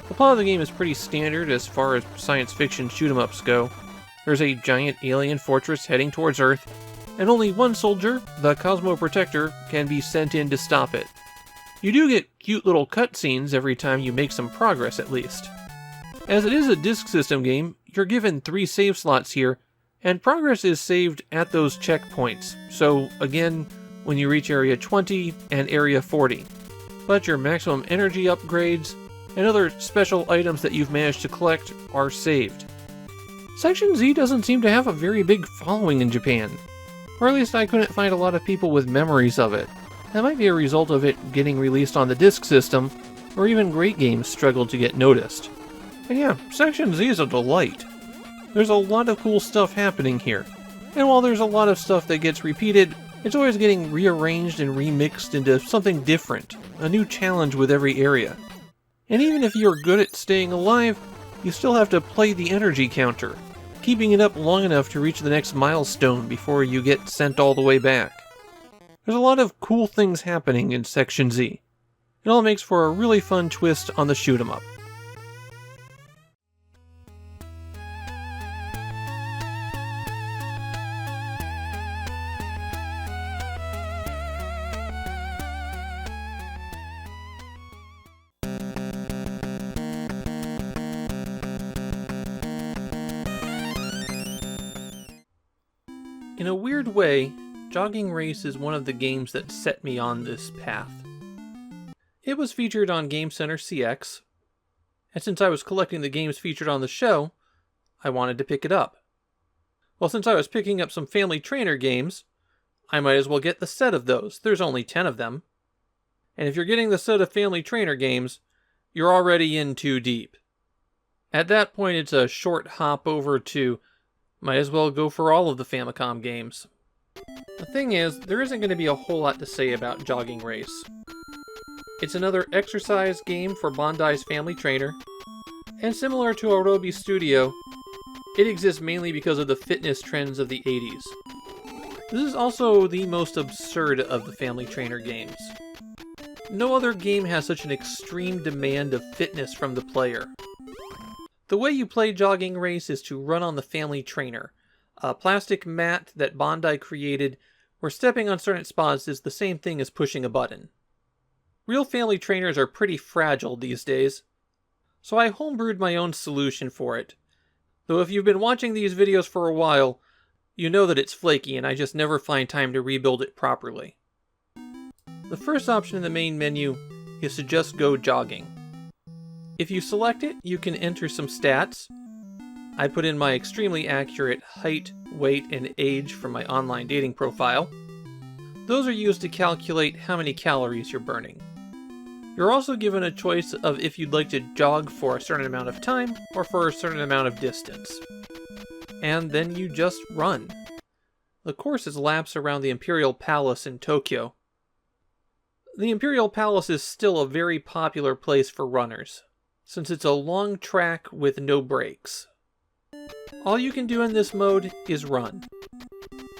The plot of the game is pretty standard as far as science fiction shoot-em-ups go. There's a giant alien fortress heading towards Earth, and only one soldier, the Cosmo Protector, can be sent in to stop it. You do get cute little cutscenes every time you make some progress, at least. As it is a disk system game, you're given 3 save slots here, and progress is saved at those checkpoints, so again, when you reach Area 20 and Area 40. But your maximum energy upgrades and other special items that you've managed to collect are saved. Section Z doesn't seem to have a very big following in Japan, or at least I couldn't find a lot of people with memories of it. That might be a result of it getting released on the disk system, or even great games struggled to get noticed. And yeah, Section Z is a delight. There's a lot of cool stuff happening here, and while there's a lot of stuff that gets repeated, it's always getting rearranged and remixed into something different, a new challenge with every area. And even if you're good at staying alive, you still have to play the energy counter, keeping it up long enough to reach the next milestone before you get sent all the way back. There's a lot of cool things happening in Section Z. It all makes for a really fun twist on the shoot 'em up. In a weird way, Jogging Race is one of the games that set me on this path. It was featured on Game Center CX, and since I was collecting the games featured on the show, I wanted to pick it up. Well, since I was picking up some Family Trainer games, I might as well get the set of those. There's only 10 of them. And if you're getting the set of Family Trainer games, you're already in too deep. At that point, it's a short hop over to might as well go for all of the Famicom games. The thing is, there isn't going to be a whole lot to say about Jogging Race. It's another exercise game for Bandai's Family Trainer, and similar to Orobi Studio, it exists mainly because of the fitness trends of the 80s. This is also the most absurd of the Family Trainer games. No other game has such an extreme demand of fitness from the player. The way you play Jogging Race is to run on the Family Trainer, a plastic mat that Bandai created where stepping on certain spots is the same thing as pushing a button. Real Family Trainers are pretty fragile these days, so I homebrewed my own solution for it. Though if you've been watching these videos for a while, you know that it's flaky and I just never find time to rebuild it properly. The first option in the main menu is to just go jogging. If you select it, you can enter some stats. I put in my extremely accurate height, weight, and age from my online dating profile. Those are used to calculate how many calories you're burning. You're also given a choice of if you'd like to jog for a certain amount of time or for a certain amount of distance. And then you just run. The course is laps around the Imperial Palace in Tokyo. The Imperial Palace is still a very popular place for runners, since it's a long track with no breaks. All you can do in this mode is run.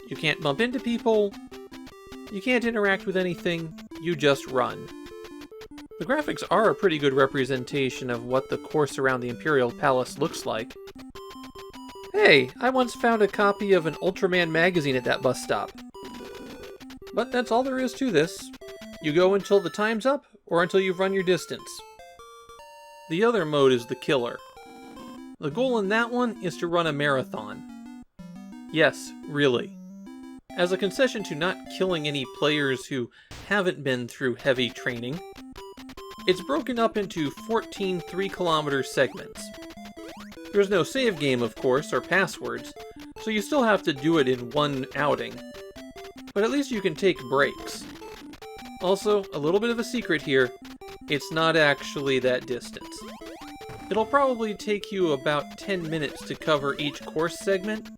You can't bump into people, you can't interact with anything, you just run. The graphics are a pretty good representation of what the course around the Imperial Palace looks like. Hey, I once found a copy of an Ultraman magazine at that bus stop. But that's all there is to this. You go until the time's up, or until you've run your distance. The other mode is the killer. The goal in that one is to run a marathon. Yes, really. As a concession to not killing any players who haven't been through heavy training, it's broken up into 14 3-kilometer segments. There's no save game, of course, or passwords, so you still have to do it in one outing. But at least you can take breaks. Also, a little bit of a secret here, it's not actually that distance. It'll probably take you about 10 minutes to cover each course segment,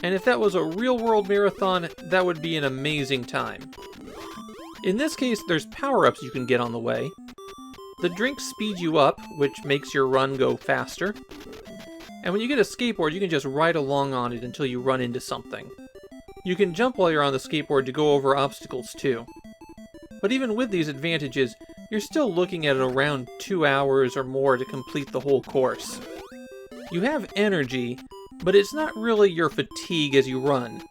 and if that was a real-world marathon, that would be an amazing time. In this case, there's power-ups you can get on the way. The drinks speed you up, which makes your run go faster. And when you get a skateboard, you can just ride along on it until you run into something. You can jump while you're on the skateboard to go over obstacles too. But even with these advantages, you're still looking at around 2 hours or more to complete the whole course. You have energy, but it's not really your fatigue as you run.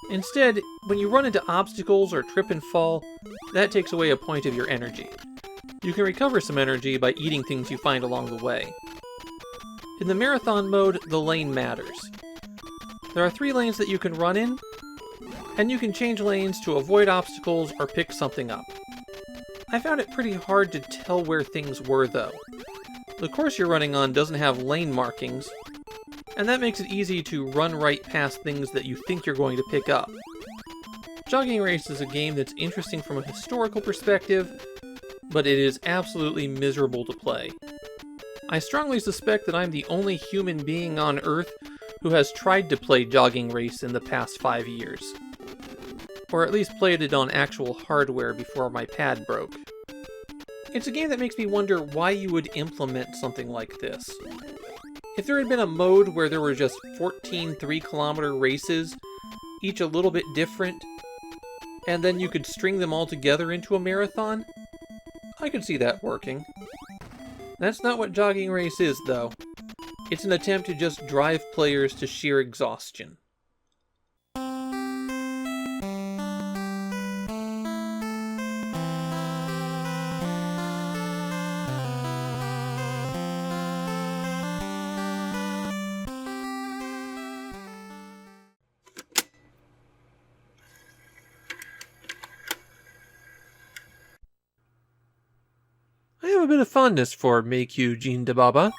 Instead, when you run into obstacles or trip and fall, that takes away a point of your energy. You can recover some energy by eating things you find along the way. In the marathon mode, the lane matters. There are 3 lanes that you can run in, and you can change lanes to avoid obstacles or pick something up. I found it pretty hard to tell where things were though. The course you're running on doesn't have lane markings, and that makes it easy to run right past things that you think you're going to pick up. Jogging Race is a game that's interesting from a historical perspective, but it is absolutely miserable to play. I strongly suspect that I'm the only human being on Earth who has tried to play Jogging Race in the past 5 years. Or at least played it on actual hardware before my pad broke. It's a game that makes me wonder why you would implement something like this. If there had been a mode where there were just 14 3-kilometer races, each a little bit different, and then you could string them all together into a marathon, I could see that working. That's not what Jogging Race is, though. It's an attempt to just drive players to sheer exhaustion. I have a bit of fondness for Meikyu Jindababa.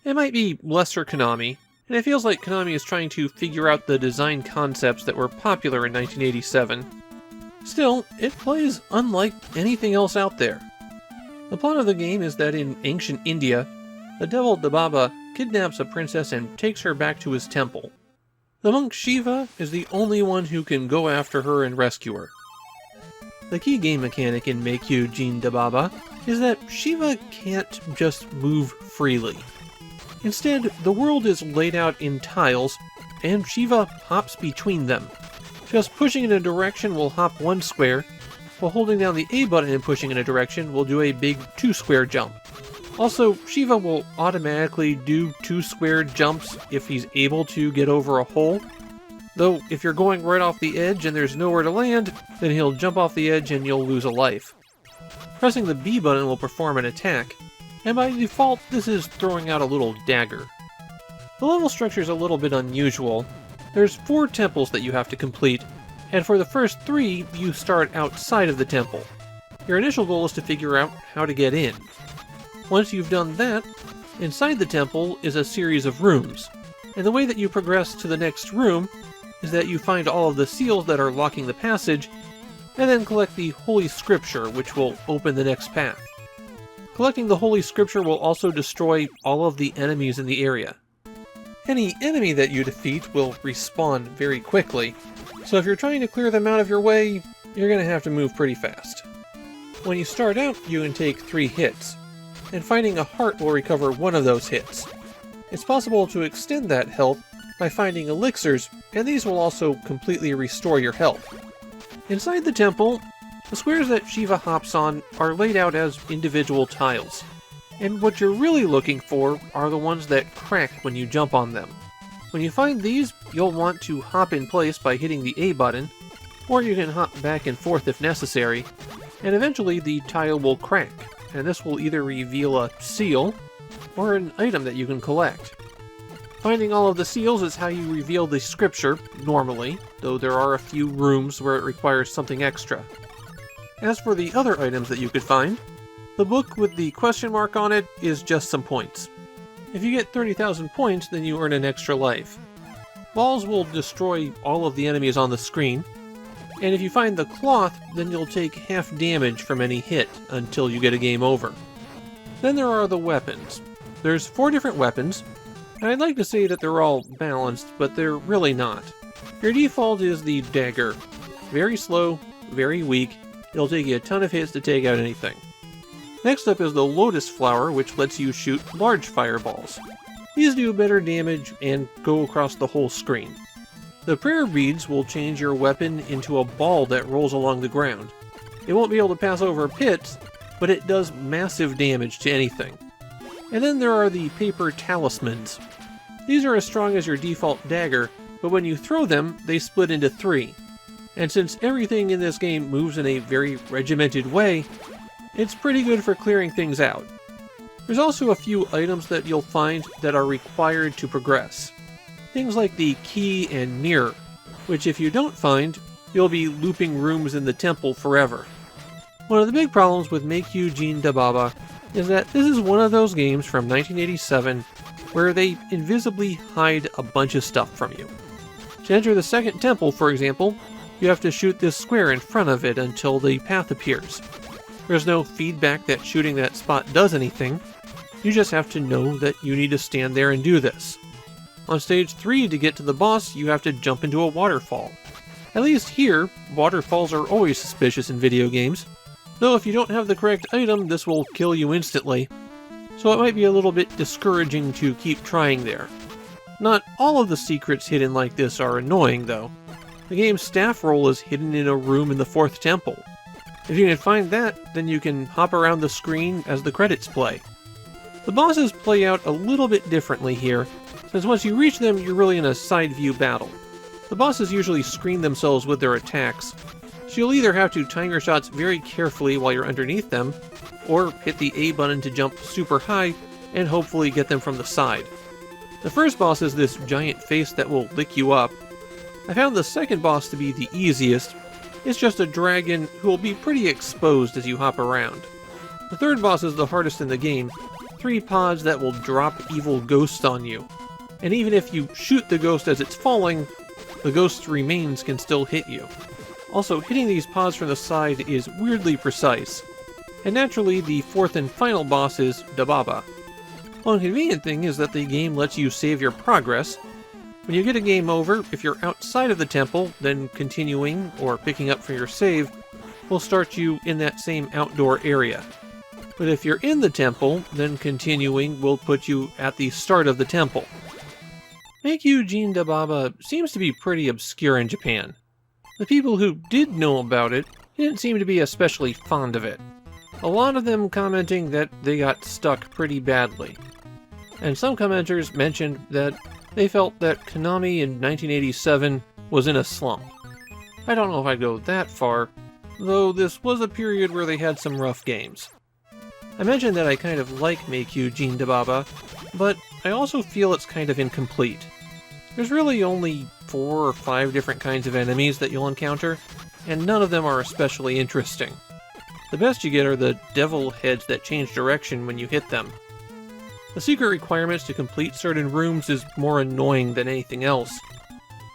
It might be lesser Konami, and it feels like Konami is trying to figure out the design concepts that were popular in 1987. Still, it plays unlike anything else out there. The plot of the game is that in ancient India, the devil Dababa kidnaps a princess and takes her back to his temple. The monk Shiva is the only one who can go after her and rescue her. The key game mechanic in Meikyu Jin Dababa is that Shiva can't just move freely. Instead, the world is laid out in tiles, and Shiva hops between them. Just pushing in a direction will hop one square, while holding down the A button and pushing in a direction will do a big 2-square jump. Also, Shiva will automatically do 2-square jumps if he's able to get over a hole. Though, if you're going right off the edge and there's nowhere to land, then he'll jump off the edge and you'll lose a life. Pressing the B button will perform an attack, and by default this is throwing out a little dagger. The level structure is a little bit unusual. There's 4 temples that you have to complete, and for the first 3 you start outside of the temple. Your initial goal is to figure out how to get in. Once you've done that, inside the temple is a series of rooms, and the way that you progress to the next room is that you find all of the seals that are locking the passage, and then collect the Holy Scripture, which will open the next path. Collecting the Holy Scripture will also destroy all of the enemies in the area. Any enemy that you defeat will respawn very quickly, so if you're trying to clear them out of your way, you're going to have to move pretty fast. When you start out, you can take 3 hits, and finding a heart will recover one of those hits. It's possible to extend that health by finding elixirs, and these will also completely restore your health. Inside the temple, the squares that Shiva hops on are laid out as individual tiles, and what you're really looking for are the ones that crack when you jump on them. When you find these, you'll want to hop in place by hitting the A button, or you can hop back and forth if necessary, and eventually the tile will crack, and this will either reveal a seal or an item that you can collect. Finding all of the seals is how you reveal the scripture, normally, though there are a few rooms where it requires something extra. As for the other items that you could find, the book with the question mark on it is just some points. If you get 30,000 points, then you earn an extra life. Balls will destroy all of the enemies on the screen, and if you find the cloth, then you'll take half damage from any hit until you get a game over. Then there are the weapons. There's 4 different weapons, and I'd like to say that they're all balanced, but they're really not. Your default is the dagger. Very slow, very weak, it'll take you a ton of hits to take out anything. Next up is the lotus flower, which lets you shoot large fireballs. These do better damage and go across the whole screen. The prayer beads will change your weapon into a ball that rolls along the ground. It won't be able to pass over pits, but it does massive damage to anything. And then there are the paper talismans. These are as strong as your default dagger, but when you throw them, they split into 3. And since everything in this game moves in a very regimented way, it's pretty good for clearing things out. There's also a few items that you'll find that are required to progress. Things like the key and mirror, which if you don't find, you'll be looping rooms in the temple forever. One of the big problems with Meikyu Jin Dababa is that this is one of those games from 1987 where they invisibly hide a bunch of stuff from you. To enter the second temple, for example, you have to shoot this square in front of it until the path appears. There's no feedback that shooting that spot does anything, you just have to know that you need to stand there and do this. On stage 3, to get to the boss, you have to jump into a waterfall. At least here, waterfalls are always suspicious in video games, though if you don't have the correct item, this will kill you instantly, so it might be a little bit discouraging to keep trying there. Not all of the secrets hidden like this are annoying, though. The game's staff roll is hidden in a room in the 4th temple. If you can find that, then you can hop around the screen as the credits play. The bosses play out a little bit differently here, since once you reach them, you're really in a side view battle. The bosses usually screen themselves with their attacks, so you'll either have to time your shots very carefully while you're underneath them, or hit the A button to jump super high and hopefully get them from the side. The first boss is this giant face that will lick you up. I found the second boss to be the easiest. It's just a dragon who will be pretty exposed as you hop around. The third boss is the hardest in the game, 3 pods that will drop evil ghosts on you. And even if you shoot the ghost as it's falling, the ghost's remains can still hit you. Also, hitting these pods from the side is weirdly precise. And naturally, the 4th and final boss is Dababa. One convenient thing is that the game lets you save your progress. When you get a game over, if you're outside of the temple, then continuing or picking up for your save will start you in that same outdoor area. But if you're in the temple, then continuing will put you at the start of the temple. Meikyu Jinbaba seems to be pretty obscure in Japan. The people who did know about it didn't seem to be especially fond of it. A lot of them commenting that they got stuck pretty badly. And some commenters mentioned that they felt that Konami in 1987 was in a slump. I don't know if I'd go that far, though this was a period where they had some rough games. I mentioned that I kind of like Meikyu Jinbaba, but I also feel it's kind of incomplete. There's really only 4 or 5 different kinds of enemies that you'll encounter, and none of them are especially interesting. The best you get are the devil heads that change direction when you hit them. The secret requirements to complete certain rooms is more annoying than anything else.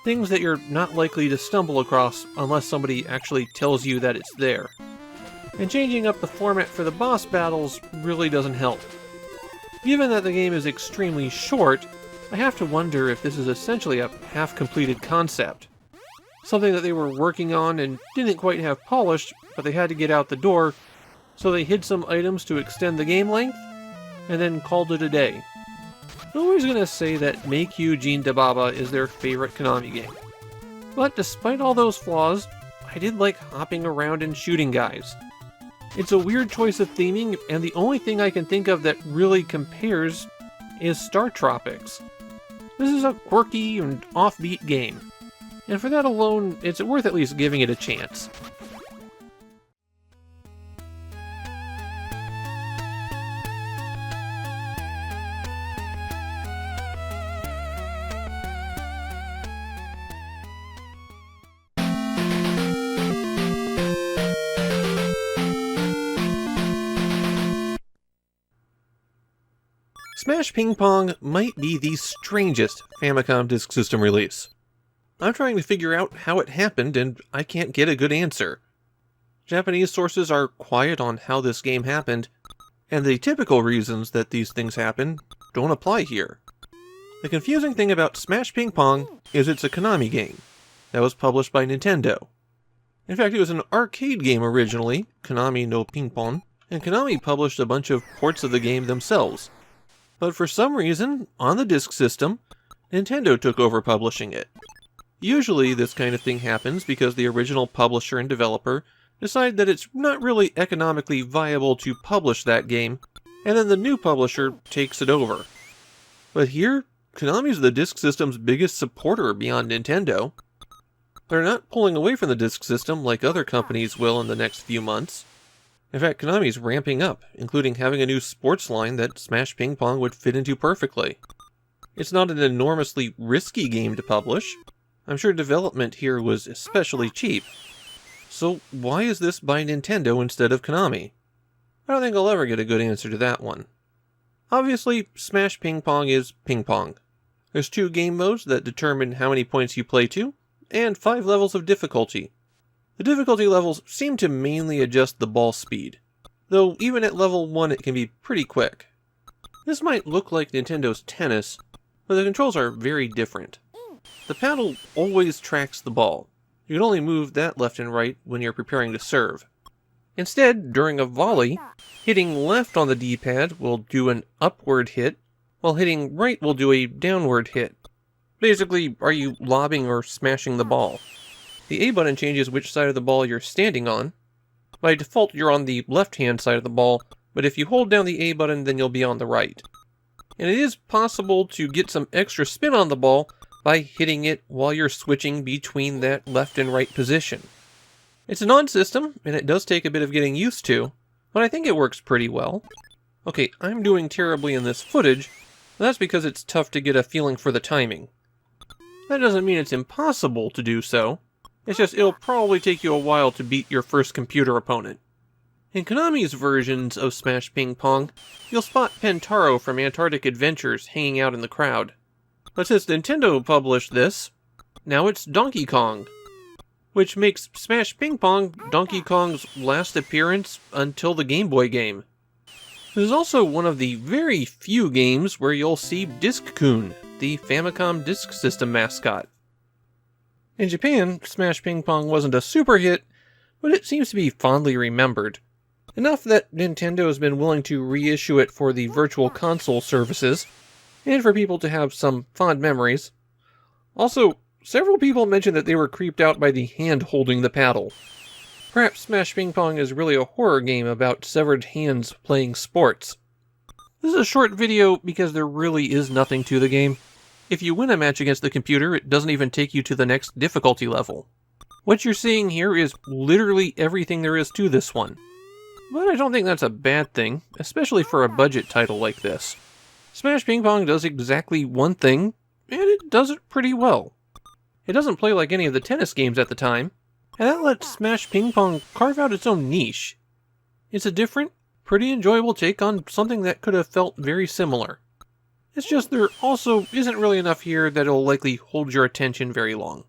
Things that you're not likely to stumble across unless somebody actually tells you that it's there. And changing up the format for the boss battles really doesn't help. Given that the game is extremely short, I have to wonder if this is essentially a half-completed concept. Something that they were working on and didn't quite have polished, but they had to get out the door, so they hid some items to extend the game length, and then called it a day. I'm always gonna say that Meikyu Jinbaba is their favorite Konami game. But despite all those flaws, I did like hopping around and shooting guys. It's a weird choice of theming, and the only thing I can think of that really compares is Star Tropics. This is a quirky and offbeat game, and for that alone, it's worth at least giving it a chance. Smash Ping Pong might be the strangest Famicom Disk System release. I'm trying to figure out how it happened, and I can't get a good answer. Japanese sources are quiet on how this game happened, and the typical reasons that these things happen don't apply here. The confusing thing about Smash Ping Pong is it's a Konami game that was published by Nintendo. In fact, it was an arcade game originally, Konami no Ping Pong, and Konami published a bunch of ports of the game themselves. But for some reason, on the disk system, Nintendo took over publishing it. Usually this kind of thing happens because the original publisher and developer decide that it's not really economically viable to publish that game, and then the new publisher takes it over. But here, Konami's the disk system's biggest supporter beyond Nintendo. They're not pulling away from the disk system like other companies will in the next few months. In fact, Konami's ramping up, including having a new sports line that Smash Ping Pong would fit into perfectly. It's not an enormously risky game to publish. I'm sure development here was especially cheap. So why is this by Nintendo instead of Konami? I don't think I'll ever get a good answer to that one. Obviously, Smash Ping Pong is ping pong. There's 2 game modes that determine how many points you play to, and 5 levels of difficulty. The difficulty levels seem to mainly adjust the ball speed, though even at level 1 it can be pretty quick. This might look like Nintendo's tennis, but the controls are very different. The paddle always tracks the ball. You can only move that left and right when you're preparing to serve. Instead, during a volley, hitting left on the D-pad will do an upward hit, while hitting right will do a downward hit. Basically, are you lobbing or smashing the ball? The A button changes which side of the ball you're standing on. By default, you're on the left-hand side of the ball, but if you hold down the A button, then you'll be on the right. And it is possible to get some extra spin on the ball by hitting it while you're switching between that left and right position. It's an odd system, and it does take a bit of getting used to, but I think it works pretty well. Okay, I'm doing terribly in this footage, but that's because it's tough to get a feeling for the timing. That doesn't mean it's impossible to do so. It's just it'll probably take you a while to beat your first computer opponent. In Konami's versions of Smash Ping Pong, you'll spot Pentaro from Antarctic Adventures hanging out in the crowd. But since Nintendo published this, now it's Donkey Kong, which makes Smash Ping Pong Donkey Kong's last appearance until the Game Boy game. This is also one of the very few games where you'll see Disc-kun, the Famicom Disk System mascot. In Japan, Smash Ping Pong wasn't a super hit, but it seems to be fondly remembered. Enough that Nintendo has been willing to reissue it for the Virtual Console services, and for people to have some fond memories. Also, several people mentioned that they were creeped out by the hand holding the paddle. Perhaps Smash Ping Pong is really a horror game about severed hands playing sports. This is a short video because there really is nothing to the game. If you win a match against the computer, it doesn't even take you to the next difficulty level. What you're seeing here is literally everything there is to this one. But I don't think that's a bad thing, especially for a budget title like this. Smash Ping Pong does exactly one thing, and it does it pretty well. It doesn't play like any of the tennis games at the time, and that lets Smash Ping Pong carve out its own niche. It's a different, pretty enjoyable take on something that could have felt very similar. It's just there also isn't really enough here that it'll likely hold your attention very long.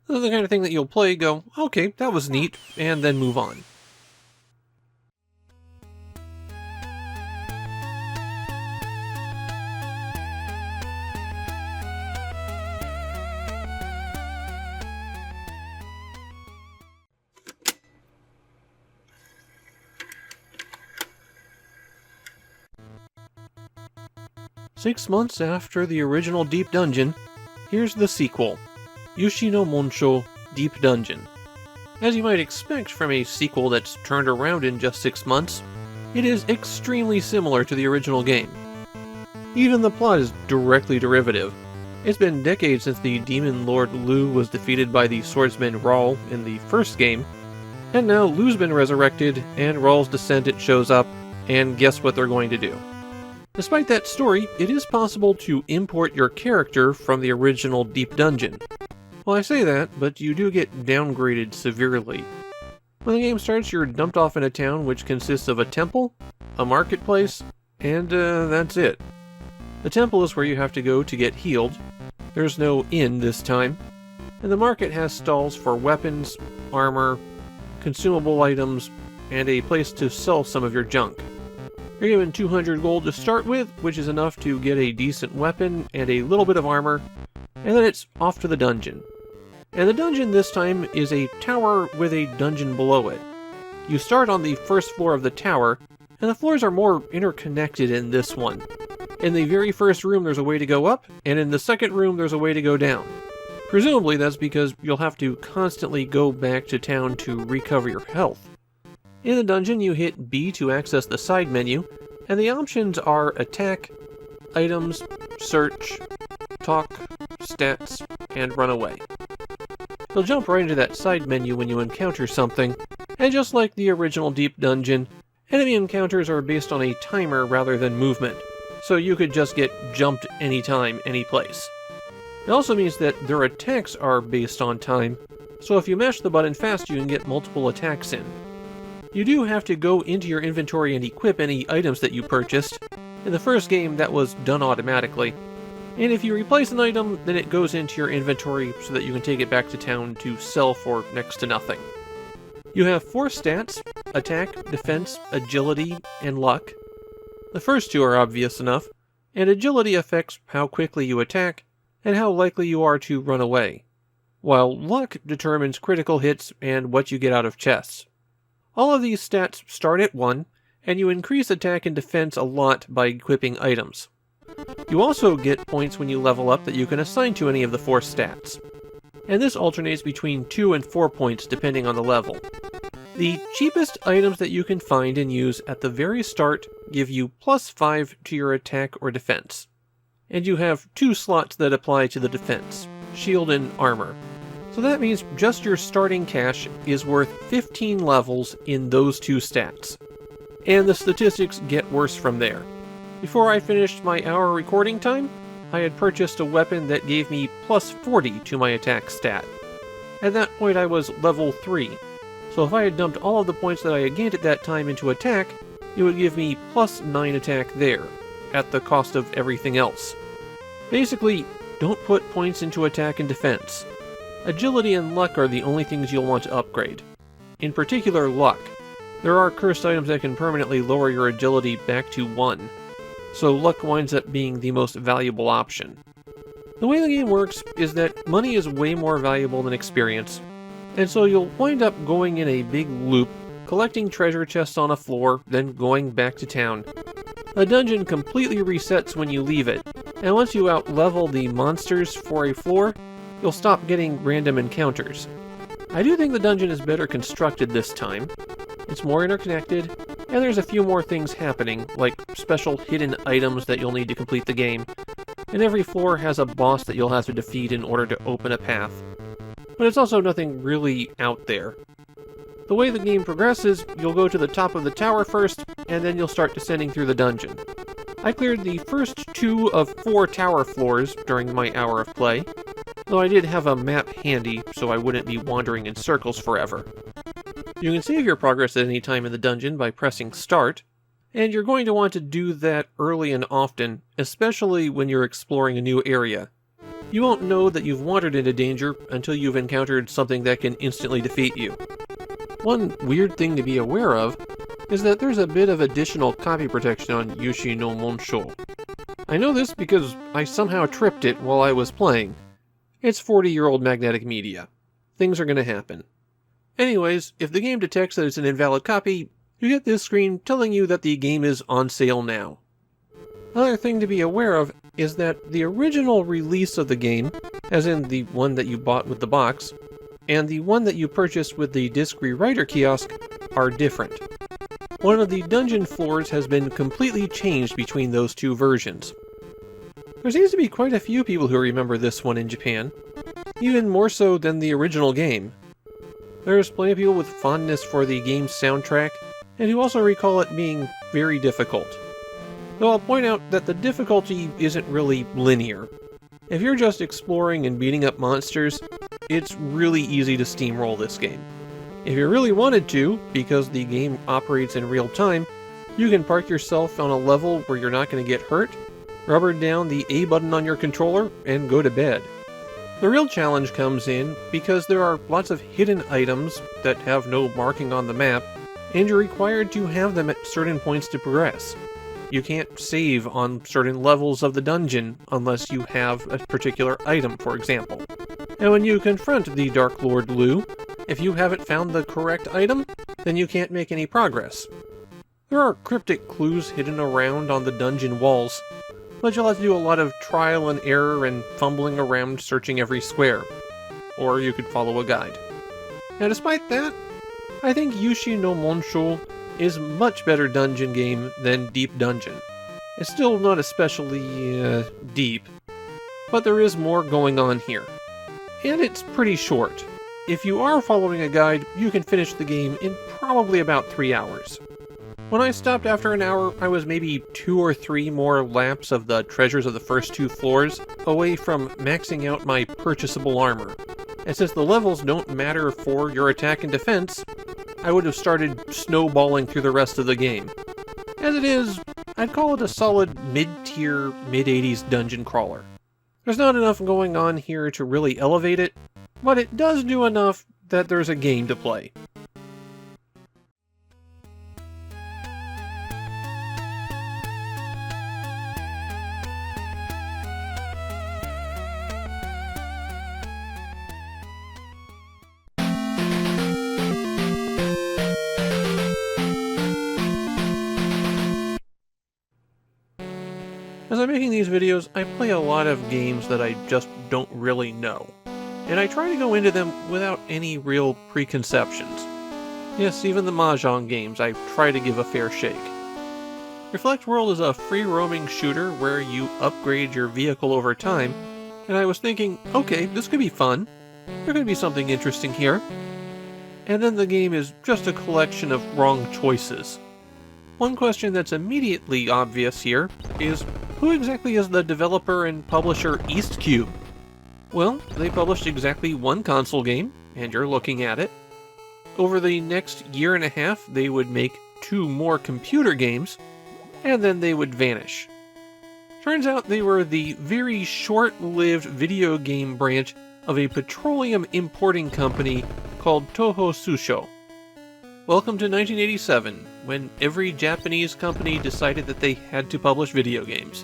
This is the kind of thing that you'll play, go, okay, that was neat, and then move on. Six months after the original Deep Dungeon, here's the sequel, Yushino Monsho Deep Dungeon. As you might expect from a sequel that's turned around in just 6 months, it is extremely similar to the original game. Even the plot is directly derivative. It's been decades since the Demon Lord Lu was defeated by the swordsman Raul in the first game, and now Lu's been resurrected, and Raul's descendant shows up, and guess what they're going to do? Despite that story, it is possible to import your character from the original Deep Dungeon. Well, I say that, but you do get downgraded severely. When the game starts, you're dumped off in a town which consists of a temple, a marketplace, and that's it. The temple is where you have to go to get healed. There's no inn this time. And the market has stalls for weapons, armor, consumable items, and a place to sell some of your junk. You're given 200 gold to start with, which is enough to get a decent weapon and a little bit of armor, and then it's off to the dungeon. And the dungeon this time is a tower with a dungeon below it. You start on the first floor of the tower, and the floors are more interconnected in this one. In the very first room there's a way to go up, and in the second room there's a way to go down. Presumably that's because you'll have to constantly go back to town to recover your health. In the dungeon, you hit B to access the side menu, and the options are attack, items, search, talk, stats, and run away. You'll jump right into that side menu when you encounter something, and just like the original Deep Dungeon, enemy encounters are based on a timer rather than movement, so you could just get jumped anytime, anyplace. It also means that their attacks are based on time, so if you mash the button fast you can get multiple attacks in. You do have to go into your inventory and equip any items that you purchased. In the first game, that was done automatically. And if you replace an item, then it goes into your inventory so that you can take it back to town to sell for next to nothing. You have 4 stats: attack, defense, agility, and luck. The first 2 are obvious enough, and agility affects how quickly you attack and how likely you are to run away, while luck determines critical hits and what you get out of chests. All of these stats start at 1, and you increase attack and defense a lot by equipping items. You also get points when you level up that you can assign to any of the 4 stats, and this alternates between 2 and 4 points depending on the level. The cheapest items that you can find and use at the very start give you +5 to your attack or defense, and you have 2 slots that apply to the defense, shield and armor. So that means just your starting cash is worth 15 levels in those 2 stats. And the statistics get worse from there. Before I finished my hour recording time, I had purchased a weapon that gave me +40 to my attack stat. At that point I was level 3, so if I had dumped all of the points that I had gained at that time into attack, it would give me +9 attack there, at the cost of everything else. Basically, don't put points into attack and defense. Agility and luck are the only things you'll want to upgrade. In particular, luck. There are cursed items that can permanently lower your agility back to 1, so luck winds up being the most valuable option. The way the game works is that money is way more valuable than experience, and so you'll wind up going in a big loop, collecting treasure chests on a floor, then going back to town. A dungeon completely resets when you leave it, and once you out-level the monsters for a floor, you'll stop getting random encounters. I do think the dungeon is better constructed this time. It's more interconnected, and there's a few more things happening, like special hidden items that you'll need to complete the game, and every floor has a boss that you'll have to defeat in order to open a path. But it's also nothing really out there. The way the game progresses, you'll go to the top of the tower first, and then you'll start descending through the dungeon. I cleared the first 2 of 4 tower floors during my hour of play, though I did have a map handy so I wouldn't be wandering in circles forever. You can save your progress at any time in the dungeon by pressing start, and you're going to want to do that early and often, especially when you're exploring a new area. You won't know that you've wandered into danger until you've encountered something that can instantly defeat you. One weird thing to be aware of is that there's a bit of additional copy protection on Yushi no Monsho. I know this because I somehow tripped it while I was playing. It's 40-year-old magnetic media. Things are going to happen. Anyways, if the game detects that it's an invalid copy, you get this screen telling you that the game is on sale now. Another thing to be aware of is that the original release of the game, as in the one that you bought with the box, and the one that you purchased with the disc rewriter kiosk are different. One of the dungeon floors has been completely changed between those 2 versions. There seems to be quite a few people who remember this one in Japan, even more so than the original game. There's plenty of people with fondness for the game's soundtrack, and who also recall it being very difficult. Though I'll point out that the difficulty isn't really linear. If you're just exploring and beating up monsters, it's really easy to steamroll this game. If you really wanted to, because the game operates in real time, you can park yourself on a level where you're not going to get hurt, rubber down the A button on your controller, and go to bed. The real challenge comes in because there are lots of hidden items that have no marking on the map, and you're required to have them at certain points to progress. You can't save on certain levels of the dungeon unless you have a particular item, for example. And when you confront the Dark Lord Lu, if you haven't found the correct item, then you can't make any progress. There are cryptic clues hidden around on the dungeon walls, but you'll have to do a lot of trial and error and fumbling around searching every square. Or you could follow a guide. Now despite that, I think Yushi no Monsho is a much better dungeon game than Deep Dungeon. It's still not especially, deep, but there is more going on here. And it's pretty short. If you are following a guide, you can finish the game in probably about 3 hours. When I stopped after an hour, I was maybe 2 or 3 more laps of the treasures of the first 2 floors away from maxing out my purchasable armor. And since the levels don't matter for your attack and defense, I would have started snowballing through the rest of the game. As it is, I'd call it a solid mid-tier, mid-80s dungeon crawler. There's not enough going on here to really elevate it, but it does do enough that there's a game to play. As I'm making these videos, I play a lot of games that I just don't really know, and I try to go into them without any real preconceptions. Yes, even the Mahjong games I try to give a fair shake. Reflect World is a free-roaming shooter where you upgrade your vehicle over time, and I was thinking, okay, this could be fun. There could be something interesting here. And then the game is just a collection of wrong choices. One question that's immediately obvious here is, who exactly is the developer and publisher East Cube? Well, they published exactly 1 console game, and you're looking at it. Over the next year and a half, they would make 2 more computer games, and then they would vanish. Turns out they were the very short-lived video game branch of a petroleum importing company called Toho Susho. Welcome to 1987, when every Japanese company decided that they had to publish video games.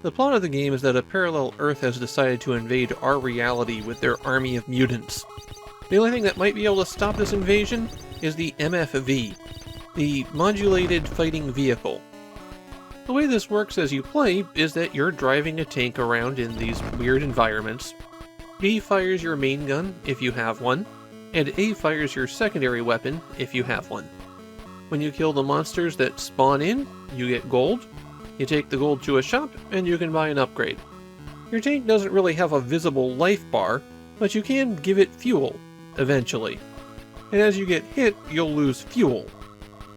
The plot of the game is that a parallel Earth has decided to invade our reality with their army of mutants. The only thing that might be able to stop this invasion is the MFV, the Modulated Fighting Vehicle. The way this works as you play is that you're driving a tank around in these weird environments. B fires your main gun, if you have one, and A fires your secondary weapon, if you have one. When you kill the monsters that spawn in, you get gold. You take the gold to a shop, and you can buy an upgrade. Your tank doesn't really have a visible life bar, but you can give it fuel, eventually. And as you get hit, you'll lose fuel.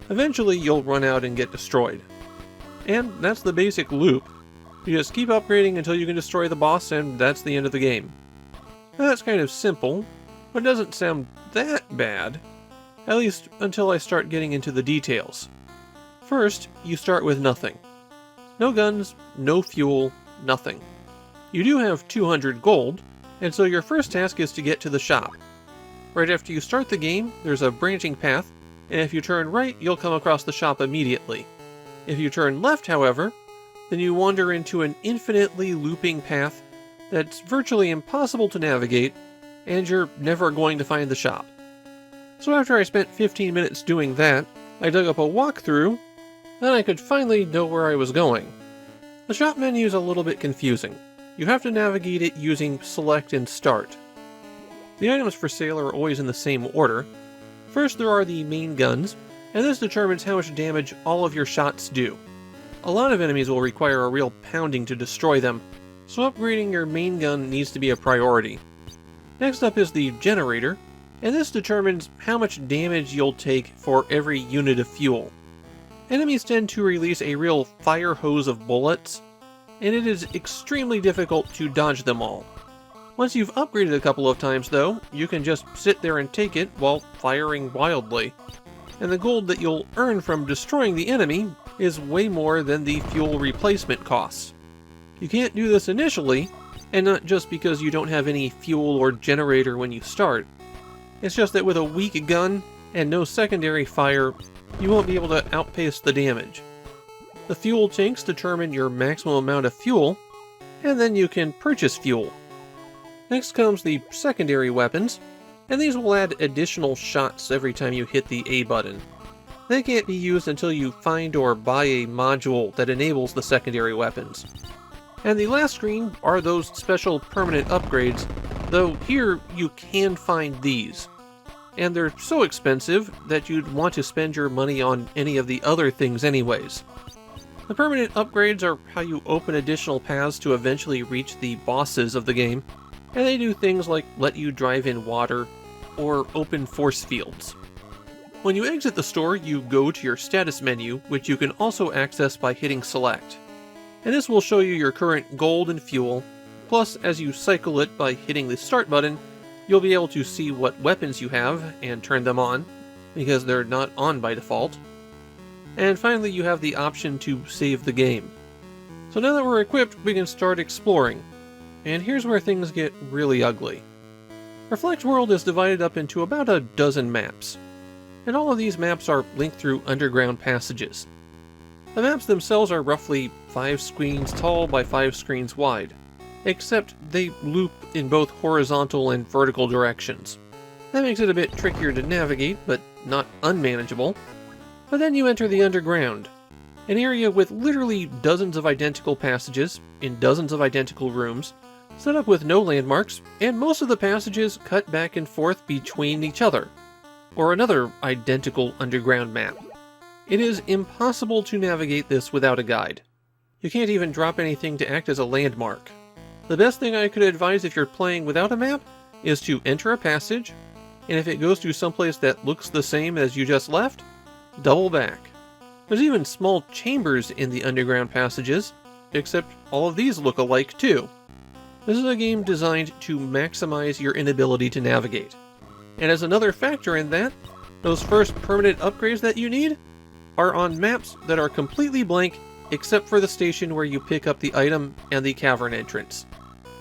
Eventually, you'll run out and get destroyed. And that's the basic loop. You just keep upgrading until you can destroy the boss, and that's the end of the game. Now, that's kind of simple, but it doesn't sound that bad. At least until I start getting into the details. First, you start with nothing. No guns, no fuel, nothing. You do have 200 gold, and so your first task is to get to the shop. Right after you start the game, there's a branching path, and if you turn right, you'll come across the shop immediately. If you turn left, however, then you wander into an infinitely looping path that's virtually impossible to navigate, and you're never going to find the shop. So after I spent 15 minutes doing that, I dug up a walkthrough. Then I could finally know where I was going. The shop menu is a little bit confusing. You have to navigate it using Select and Start. The items for sale are always in the same order. First there are the main guns, and this determines how much damage all of your shots do. A lot of enemies will require a real pounding to destroy them, so upgrading your main gun needs to be a priority. Next up is the generator, and this determines how much damage you'll take for every unit of fuel. Enemies tend to release a real fire hose of bullets, and it is extremely difficult to dodge them all. Once you've upgraded a couple of times though, you can just sit there and take it while firing wildly. And the gold that you'll earn from destroying the enemy is way more than the fuel replacement costs. You can't do this initially, and not just because you don't have any fuel or generator when you start. It's just that with a weak gun and no secondary fire, you won't be able to outpace the damage. The fuel tanks determine your maximum amount of fuel, and then you can purchase fuel. Next comes the secondary weapons, and these will add additional shots every time you hit the A button. They can't be used until you find or buy a module that enables the secondary weapons. And the last screen are those special permanent upgrades, though here you can find these. And they're so expensive that you'd want to spend your money on any of the other things anyways. The permanent upgrades are how you open additional paths to eventually reach the bosses of the game, and they do things like let you drive in water, or open force fields. When you exit the store, you go to your status menu, which you can also access by hitting select. And this will show you your current gold and fuel, plus as you cycle it by hitting the start button, you'll be able to see what weapons you have and turn them on, because they're not on by default. And finally you have the option to save the game. So now that we're equipped, we can start exploring. And here's where things get really ugly. Reflect World is divided up into about a dozen maps. And all of these maps are linked through underground passages. The maps themselves are roughly 5 screens tall by 5 screens wide. Except they loop in both horizontal and vertical directions. That makes it a bit trickier to navigate, but not unmanageable. But then you enter the underground, an area with literally dozens of identical passages, in dozens of identical rooms, set up with no landmarks, and most of the passages cut back and forth between each other, or another identical underground map. It is impossible to navigate this without a guide. You can't even drop anything to act as a landmark. The best thing I could advise if you're playing without a map is to enter a passage, and if it goes to someplace that looks the same as you just left, double back. There's even small chambers in the underground passages, except all of these look alike too. This is a game designed to maximize your inability to navigate. And as another factor in that, those first permanent upgrades that you need are on maps that are completely blank except for the station where you pick up the item and the cavern entrance.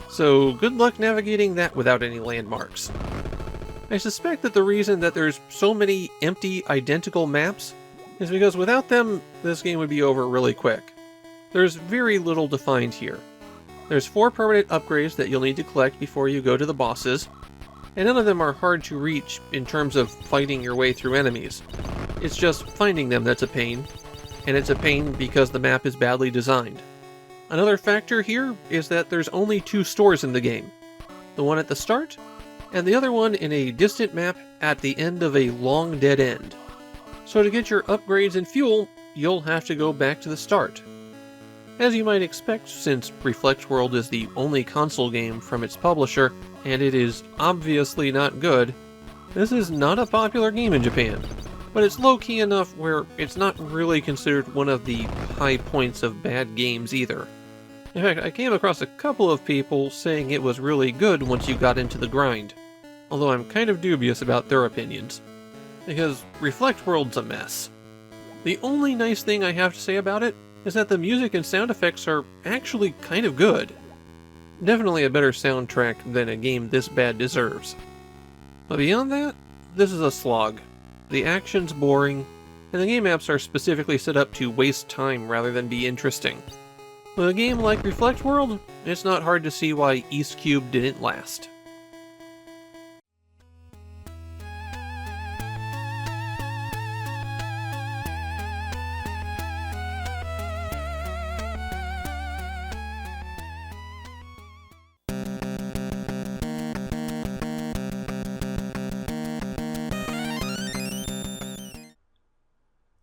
So good luck navigating that without any landmarks. I suspect that the reason that there's so many empty, identical maps is because without them, this game would be over really quick. There's very little defined here. There's 4 permanent upgrades that you'll need to collect before you go to the bosses, and none of them are hard to reach in terms of fighting your way through enemies. It's just finding them that's a pain, and it's a pain because the map is badly designed. Another factor here is that there's only 2 stores in the game. The one at the start, and the other one in a distant map at the end of a long dead end. So to get your upgrades and fuel, you'll have to go back to the start. As you might expect, since Reflect World is the only console game from its publisher, and it is obviously not good, this is not a popular game in Japan. But it's low-key enough where it's not really considered one of the high points of bad games either. In fact, I came across a couple of people saying it was really good once you got into the grind, although I'm kind of dubious about their opinions, because Reflect World's a mess. The only nice thing I have to say about it is that the music and sound effects are actually kind of good. Definitely a better soundtrack than a game this bad deserves. But beyond that, this is a slog. The action's boring, and the game maps are specifically set up to waste time rather than be interesting. With a game like Reflect World, it's not hard to see why East Cube didn't last.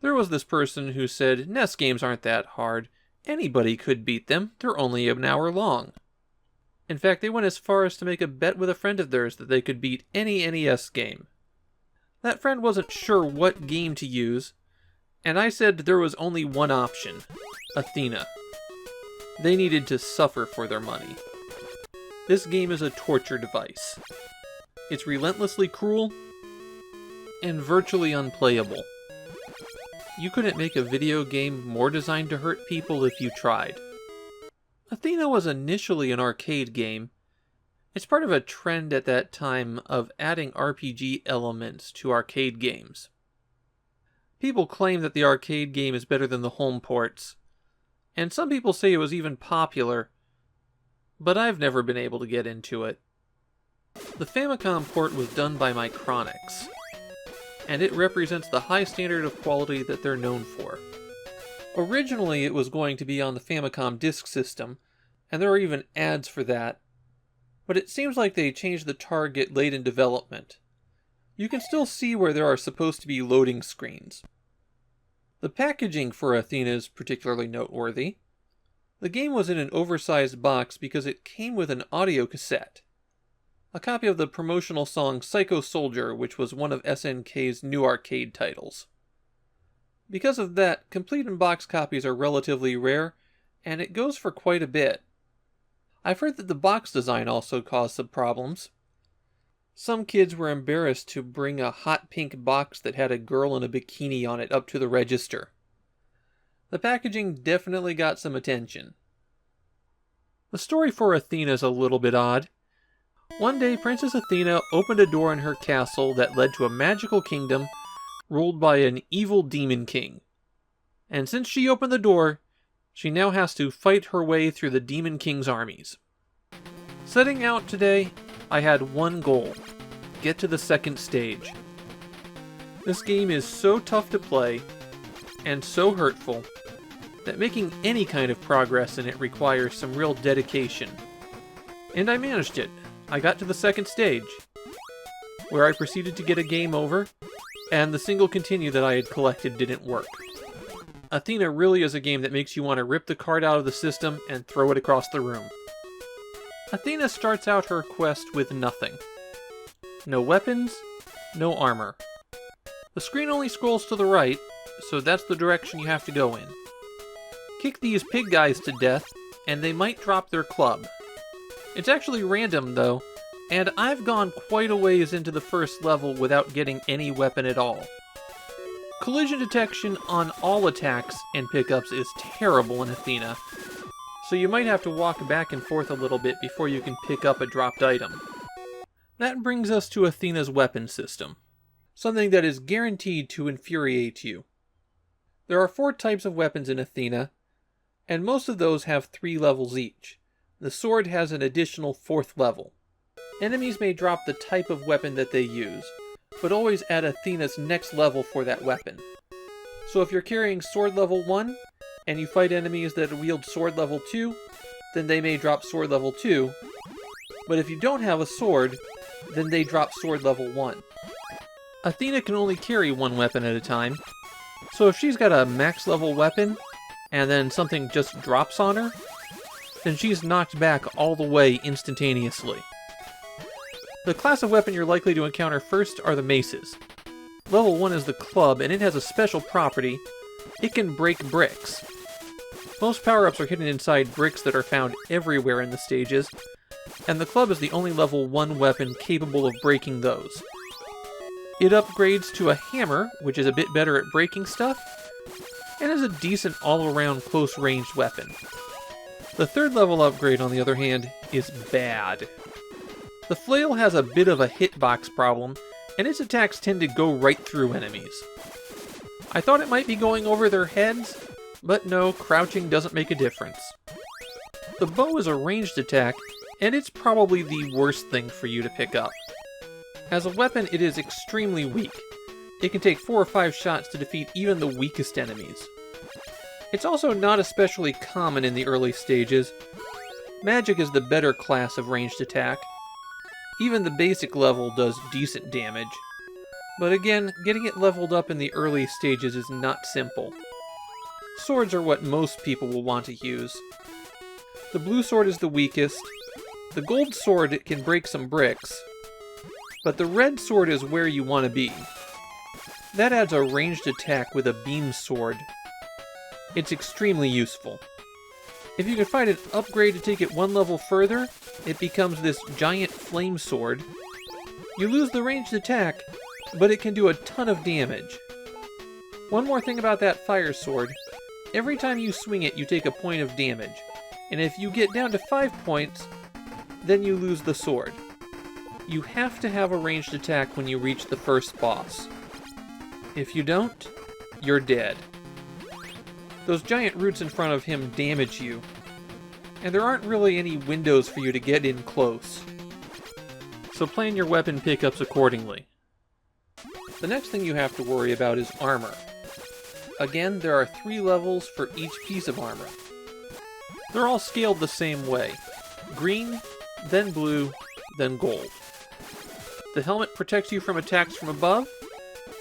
There was this person who said NES games aren't that hard. Anybody could beat them, they're only an hour long. In fact, they went as far as to make a bet with a friend of theirs that they could beat any NES game. That friend wasn't sure what game to use, and I said there was only one option: Athena. They needed to suffer for their money. This game is a torture device. It's relentlessly cruel and virtually unplayable. You couldn't make a video game more designed to hurt people if you tried. Athena was initially an arcade game. It's part of a trend at that time of adding RPG elements to arcade games. People claim that the arcade game is better than the home ports, and some people say it was even popular, but I've never been able to get into it. The Famicom port was done by Micronix, and it represents the high standard of quality that they're known for. Originally, it was going to be on the Famicom Disk System, and there are even ads for that, but it seems like they changed the target late in development. You can still see where there are supposed to be loading screens. The packaging for Athena is particularly noteworthy. The game was in an oversized box because it came with an audio cassette. A copy of the promotional song Psycho Soldier, which was one of SNK's new arcade titles. Because of that, complete in-box copies are relatively rare, and it goes for quite a bit. I've heard that the box design also caused some problems. Some kids were embarrassed to bring a hot pink box that had a girl in a bikini on it up to the register. The packaging definitely got some attention. The story for Athena is a little bit odd. One day, Princess Athena opened a door in her castle that led to a magical kingdom ruled by an evil demon king. And since she opened the door, she now has to fight her way through the demon king's armies. Setting out today, I had one goal: get to the second stage. This game is so tough to play, and so hurtful, that making any kind of progress in it requires some real dedication. And I managed it. I got to the second stage, where I proceeded to get a game over, and the single continue that I had collected didn't work. Athena really is a game that makes you want to rip the card out of the system and throw it across the room. Athena starts out her quest with nothing. No weapons, no armor. The screen only scrolls to the right, so that's the direction you have to go in. Kick these pig guys to death, and they might drop their club. It's actually random, though, and I've gone quite a ways into the first level without getting any weapon at all. Collision detection on all attacks and pickups is terrible in Athena, so you might have to walk back and forth a little bit before you can pick up a dropped item. That brings us to Athena's weapon system, something that is guaranteed to infuriate you. There are 4 types of weapons in Athena, and most of those have 3 levels each. The sword has an additional 4th level. Enemies may drop the type of weapon that they use, but always add Athena's next level for that weapon. So if you're carrying sword level 1, and you fight enemies that wield sword level 2, then they may drop sword level 2, but if you don't have a sword, then they drop sword level 1. Athena can only carry 1 weapon at a time, so if she's got a max level weapon, and then something just drops on her, then she's knocked back all the way instantaneously. The class of weapon you're likely to encounter first are the maces. Level 1 is the club, and it has a special property. It can break bricks. Most power-ups are hidden inside bricks that are found everywhere in the stages, and the club is the only level 1 weapon capable of breaking those. It upgrades to a hammer, which is a bit better at breaking stuff, and is a decent all-around close-ranged weapon. The 3rd level upgrade, on the other hand, is bad. The flail has a bit of a hitbox problem, and its attacks tend to go right through enemies. I thought it might be going over their heads, but no, crouching doesn't make a difference. The bow is a ranged attack, and it's probably the worst thing for you to pick up. As a weapon, it is extremely weak. It can take 4 or 5 shots to defeat even the weakest enemies. It's also not especially common in the early stages. Magic is the better class of ranged attack. Even the basic level does decent damage. But again, getting it leveled up in the early stages is not simple. Swords are what most people will want to use. The blue sword is the weakest. The gold sword can break some bricks. But the red sword is where you want to be. That adds a ranged attack with a beam sword. It's extremely useful. If you can find an upgrade to take it 1 level further, it becomes this giant flame sword. You lose the ranged attack, but it can do a ton of damage. One more thing about that fire sword. Every time you swing it, you take a point of damage. And if you get down to 5 points, then you lose the sword. You have to have a ranged attack when you reach the first boss. If you don't, you're dead. Those giant roots in front of him damage you, and there aren't really any windows for you to get in close. So plan your weapon pickups accordingly. The next thing you have to worry about is armor. Again, there are 3 levels for each piece of armor. They're all scaled the same way. Green, then blue, then gold. The helmet protects you from attacks from above,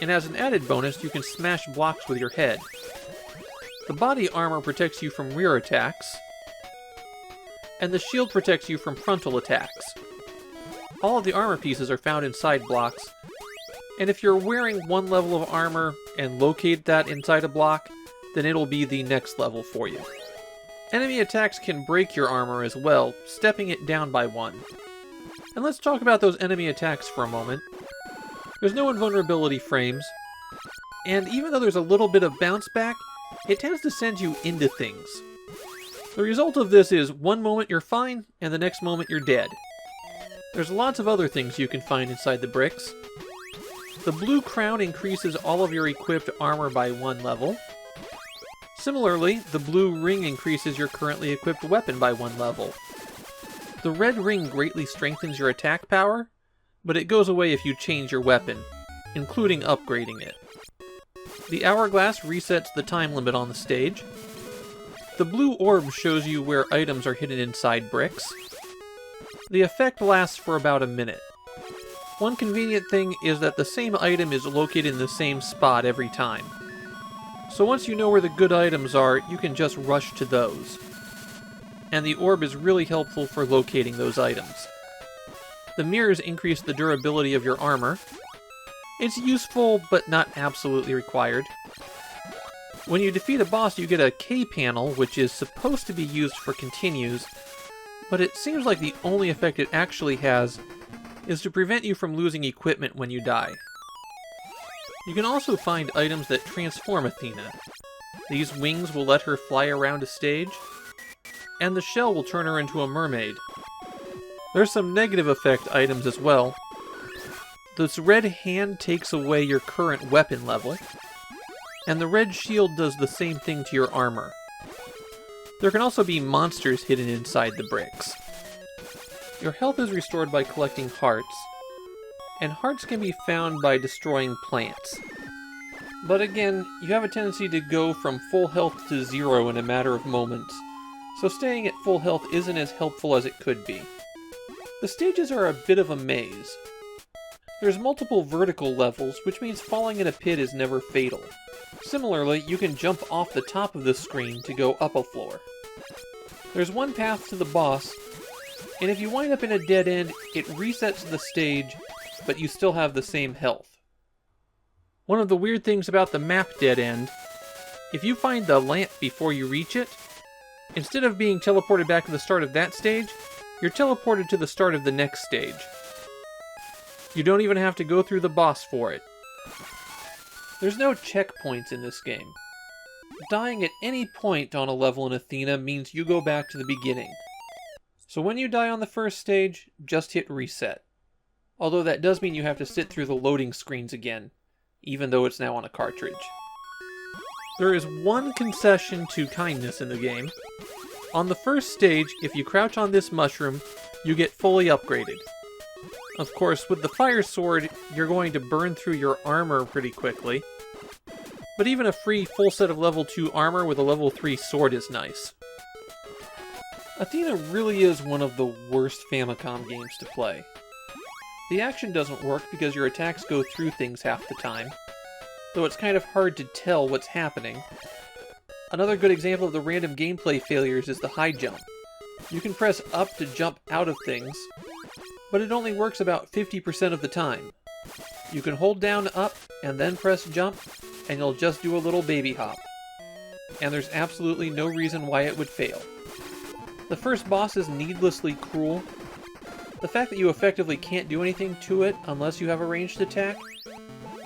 and as an added bonus, you can smash blocks with your head. The body armor protects you from rear attacks, and the shield protects you from frontal attacks. All of the armor pieces are found inside blocks, and if you're wearing 1 level of armor and locate that inside a block, then it'll be the next level for you. Enemy attacks can break your armor as well, stepping it down by 1. And let's talk about those enemy attacks for a moment. There's no invulnerability frames, and even though there's a little bit of bounce back, it tends to send you into things. The result of this is 1 moment you're fine, and the next moment you're dead. There's lots of other things you can find inside the bricks. The blue crown increases all of your equipped armor by 1 level. Similarly, the blue ring increases your currently equipped weapon by 1 level. The red ring greatly strengthens your attack power, but it goes away if you change your weapon, including upgrading it. The hourglass resets the time limit on the stage. The blue orb shows you where items are hidden inside bricks. The effect lasts for about a minute. One convenient thing is that the same item is located in the same spot every time. So once you know where the good items are, you can just rush to those. And the orb is really helpful for locating those items. The mirrors increase the durability of your armor. It's useful, but not absolutely required. When you defeat a boss, you get a K panel, which is supposed to be used for continues, but it seems like the only effect it actually has is to prevent you from losing equipment when you die. You can also find items that transform Athena. These wings will let her fly around a stage, and the shell will turn her into a mermaid. There's some negative effect items as well, This red hand takes away your current weapon level, and the red shield does the same thing to your armor. There can also be monsters hidden inside the bricks. Your health is restored by collecting hearts, and hearts can be found by destroying plants. But again, you have a tendency to go from full health to 0 in a matter of moments, so staying at full health isn't as helpful as it could be. The stages are a bit of a maze. There's multiple vertical levels, which means falling in a pit is never fatal. Similarly, you can jump off the top of the screen to go up a floor. There's one path to the boss, and if you wind up in a dead end, it resets the stage, but you still have the same health. One of the weird things about the map dead end, if you find the lamp before you reach it, instead of being teleported back to the start of that stage, you're teleported to the start of the next stage. You don't even have to go through the boss for it. There's no checkpoints in this game. Dying at any point on a level in Athena means you go back to the beginning. So when you die on the first stage, just hit reset. Although that does mean you have to sit through the loading screens again, even though it's now on a cartridge. There is one concession to kindness in the game. On the first stage, if you crouch on this mushroom, you get fully upgraded. Of course, with the fire sword, you're going to burn through your armor pretty quickly. But even a free full set of level 2 armor with a level 3 sword is nice. Athena really is one of the worst Famicom games to play. The action doesn't work because your attacks go through things half the time, though it's kind of hard to tell what's happening. Another good example of the random gameplay failures is the high jump. You can press up to jump out of things, but it only works about 50% of the time. You can hold down up and then press jump, and you'll just do a little baby hop. And there's absolutely no reason why it would fail. The first boss is needlessly cruel. The fact that you effectively can't do anything to it unless you have a ranged attack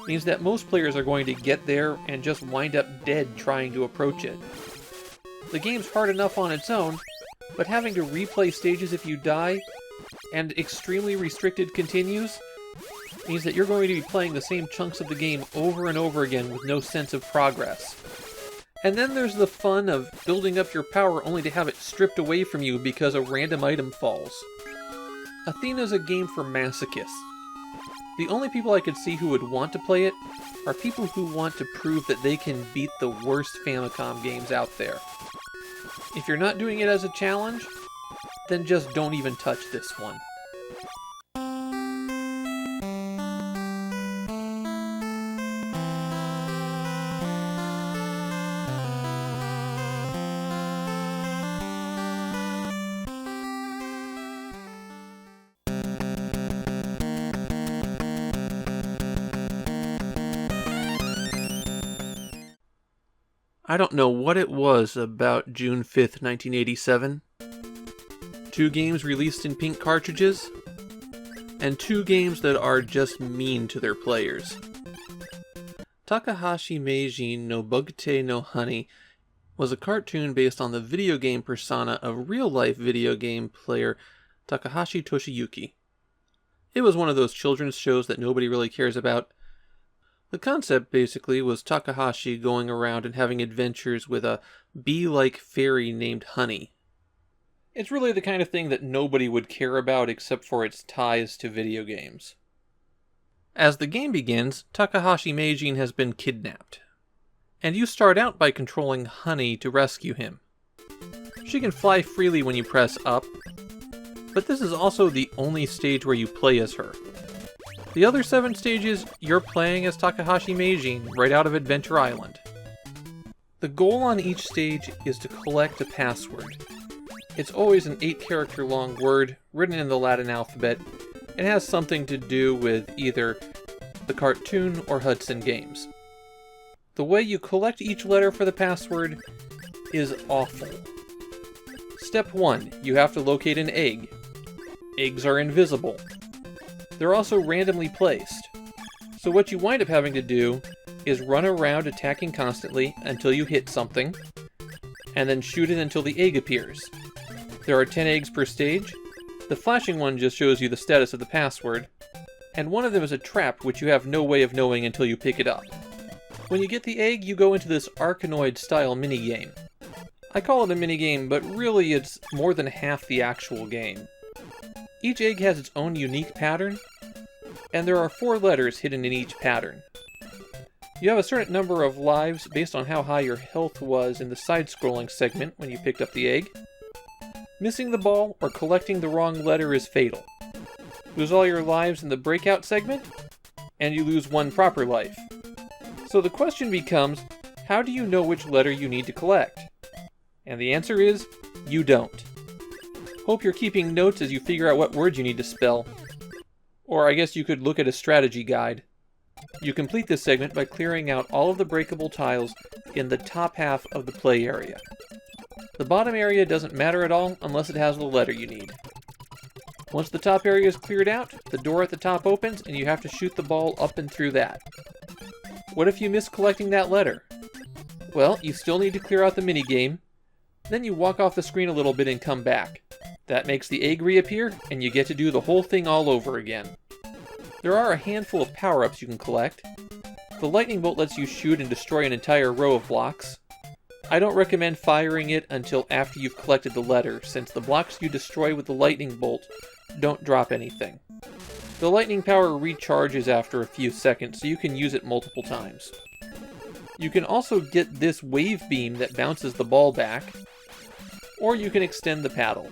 means that most players are going to get there and just wind up dead trying to approach it. The game's hard enough on its own, but having to replay stages if you die, and extremely restricted continues, means that you're going to be playing the same chunks of the game over and over again with no sense of progress. And then there's the fun of building up your power only to have it stripped away from you because a random item falls. Athena's a game for masochists. The only people I could see who would want to play it are people who want to prove that they can beat the worst Famicom games out there. If you're not doing it as a challenge, then just don't even touch this one. I don't know what it was about June 5th, 1987. 2 games released in pink cartridges, and 2 games that are just mean to their players. Takahashi Meijin no Bugete no Honey was a cartoon based on the video game persona of real-life video game player Takahashi Toshiyuki. It was one of those children's shows that nobody really cares about. The concept, basically, was Takahashi going around and having adventures with a bee-like fairy named Honey. It's really the kind of thing that nobody would care about except for its ties to video games. As the game begins, Takahashi Meijin has been kidnapped. And you start out by controlling Honey to rescue him. She can fly freely when you press up, but this is also the only stage where you play as her. The other 7 stages, you're playing as Takahashi Meijin right out of Adventure Island. The goal on each stage is to collect a password. It's always an 8-character long word, written in the Latin alphabet, and has something to do with either the cartoon or Hudson Games. The way you collect each letter for the password is awful. Step 1, you have to locate an egg. Eggs are invisible. They're also randomly placed. So what you wind up having to do is run around attacking constantly until you hit something, and then shoot it until the egg appears. There are 10 eggs per stage. The flashing one just shows you the status of the password, and one of them is a trap which you have no way of knowing until you pick it up. When you get the egg, you go into this Arkanoid-style minigame. I call it a minigame, but really it's more than half the actual game. Each egg has its own unique pattern, and there are 4 letters hidden in each pattern. You have a certain number of lives based on how high your health was in the side-scrolling segment when you picked up the egg. Missing the ball or collecting the wrong letter is fatal. Lose all your lives in the breakout segment, and you lose 1 proper life. So the question becomes, how do you know which letter you need to collect? And the answer is, you don't. Hope you're keeping notes as you figure out what words you need to spell. Or I guess you could look at a strategy guide. You complete this segment by clearing out all of the breakable tiles in the top half of the play area. The bottom area doesn't matter at all unless it has the letter you need. Once the top area is cleared out, the door at the top opens and you have to shoot the ball up and through that. What if you miss collecting that letter? Well, you still need to clear out the minigame. Then you walk off the screen a little bit and come back. That makes the egg reappear, and you get to do the whole thing all over again. There are a handful of power-ups you can collect. The lightning bolt lets you shoot and destroy an entire row of blocks. I don't recommend firing it until after you've collected the letter, since the blocks you destroy with the lightning bolt don't drop anything. The lightning power recharges after a few seconds, so you can use it multiple times. You can also get this wave beam that bounces the ball back, or you can extend the paddle.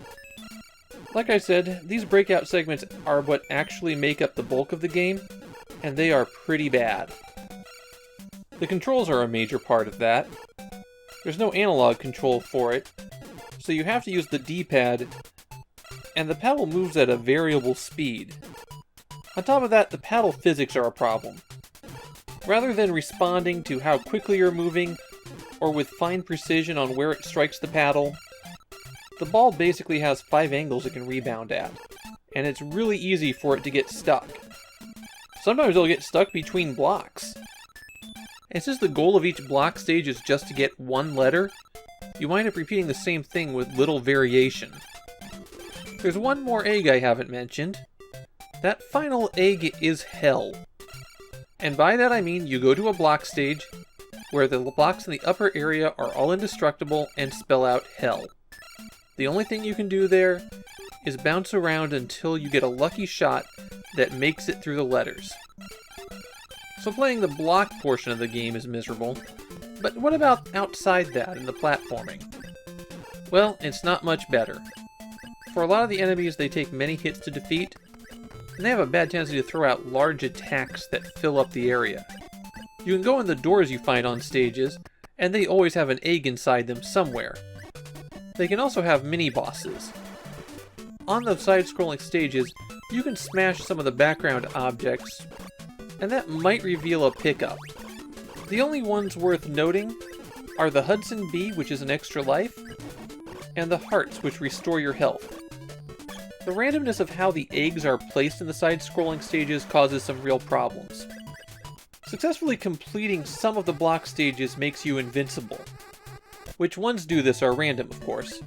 Like I said, these breakout segments are what actually make up the bulk of the game, and they are pretty bad. The controls are a major part of that. There's no analog control for it, so you have to use the D-pad, and the paddle moves at a variable speed. On top of that, the paddle physics are a problem. Rather than responding to how quickly you're moving, or with fine precision on where it strikes the paddle, the ball basically has 5 angles it can rebound at, and it's really easy for it to get stuck. Sometimes it'll get stuck between blocks. And since the goal of each block stage is just to get 1 letter, you wind up repeating the same thing with little variation. There's one more egg I haven't mentioned. That final egg is hell. And by that I mean you go to a block stage, where the blocks in the upper area are all indestructible and spell out hell. The only thing you can do there is bounce around until you get a lucky shot that makes it through the letters. So playing the block portion of the game is miserable, but what about outside that in the platforming? Well, it's not much better. For a lot of the enemies, they take many hits to defeat, and they have a bad tendency to throw out large attacks that fill up the area. You can go in the doors you find on stages, and they always have an egg inside them somewhere. They can also have mini-bosses. On the side-scrolling stages, you can smash some of the background objects, and that might reveal a pickup. The only ones worth noting are the Hudson Bee, which is an extra life, and the Hearts, which restore your health. The randomness of how the eggs are placed in the side-scrolling stages causes some real problems. Successfully completing some of the block stages makes you invincible. Which ones do this are random, of course.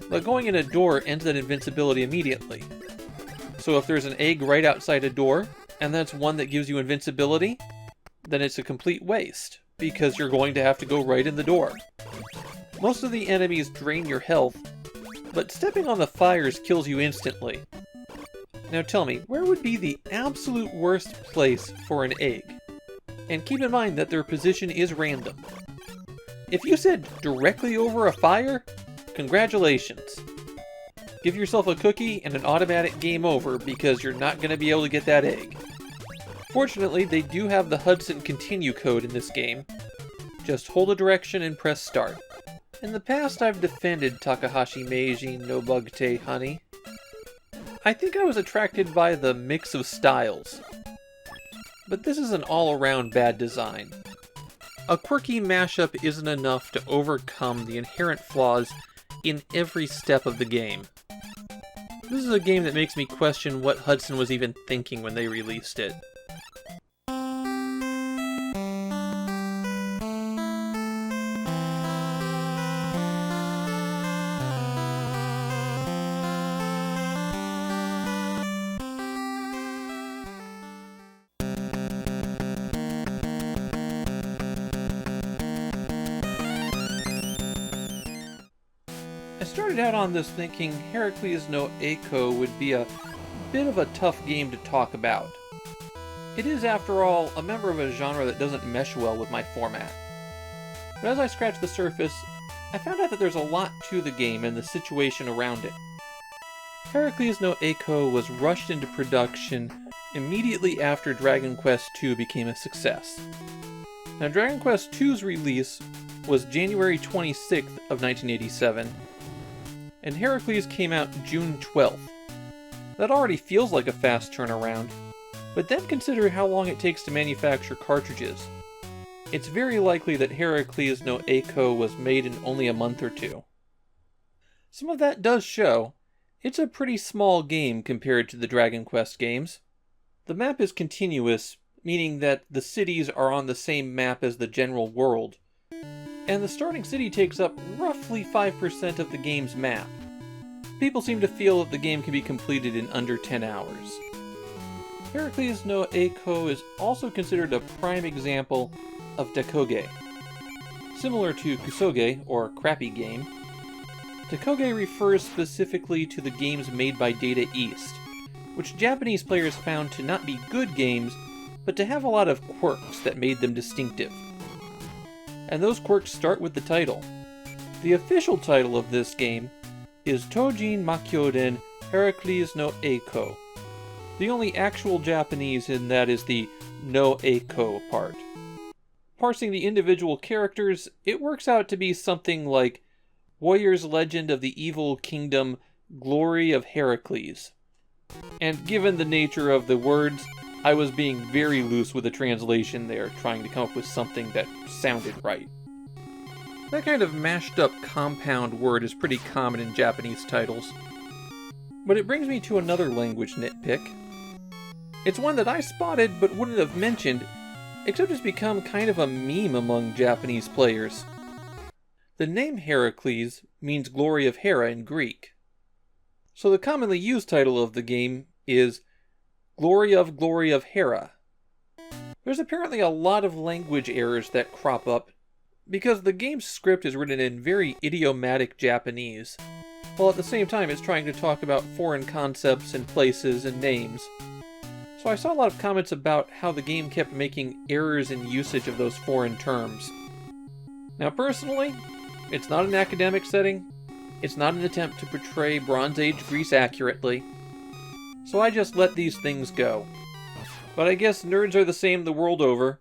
But going in a door ends that invincibility immediately. So if there's an egg right outside a door, and that's one that gives you invincibility, then it's a complete waste, because you're going to have to go right in the door. Most of the enemies drain your health, but stepping on the fires kills you instantly. Now tell me, where would be the absolute worst place for an egg? And keep in mind that their position is random. If you said directly over a fire, congratulations. Give yourself a cookie and an automatic game over because you're not going to be able to get that egg. Fortunately, they do have the Hudson Continue code in this game. Just hold a direction and press start. In the past, I've defended Takahashi Meiji no Bugte Honey. I think I was attracted by the mix of styles. But this is an all-around bad design. A quirky mashup isn't enough to overcome the inherent flaws in every step of the game. This is a game that makes me question what Hudson was even thinking when they released it. I started out on this thinking Heracles no Eiko would be a bit of a tough game to talk about. It is, after all, a member of a genre that doesn't mesh well with my format. But as I scratched the surface, I found out that there's a lot to the game and the situation around it. Heracles no Eiko was rushed into production immediately after Dragon Quest II became a success. Now, Dragon Quest II's release was January 26th of 1987, and Heracles came out June 12th. That already feels like a fast turnaround, but then consider how long it takes to manufacture cartridges. It's very likely that Heracles no Eiko was made in only a month or two. Some of that does show. It's a pretty small game compared to the Dragon Quest games. The map is continuous, meaning that the cities are on the same map as the general world, and the starting city takes up roughly 5% of the game's map. People seem to feel that the game can be completed in under 10 hours. Heracles no Eiko is also considered a prime example of Dakoge. Similar to Kusoge, or crappy game, Dakoge refers specifically to the games made by Data East, which Japanese players found to not be good games, but to have a lot of quirks that made them distinctive. And those quirks start with the title. The official title of this game is Tojin Makyoden Heracles no Eiko. The only actual Japanese in that is the no Eiko part. Parsing the individual characters, it works out to be something like Warrior's Legend of the Evil Kingdom, Glory of Heracles. And given the nature of the words, I was being very loose with the translation there, trying to come up with something that sounded right. That kind of mashed up compound word is pretty common in Japanese titles. But it brings me to another language nitpick. It's one that I spotted but wouldn't have mentioned, except it's become kind of a meme among Japanese players. The name Heracles means Glory of Hera in Greek. So the commonly used title of the game is Glory of Hera. There's apparently a lot of language errors that crop up because the game's script is written in very idiomatic Japanese, while at the same time it's trying to talk about foreign concepts and places and names. So I saw a lot of comments about how the game kept making errors in usage of those foreign terms. Now personally, it's not an academic setting, it's not an attempt to portray Bronze Age Greece accurately, so I just let these things go. But I guess nerds are the same the world over,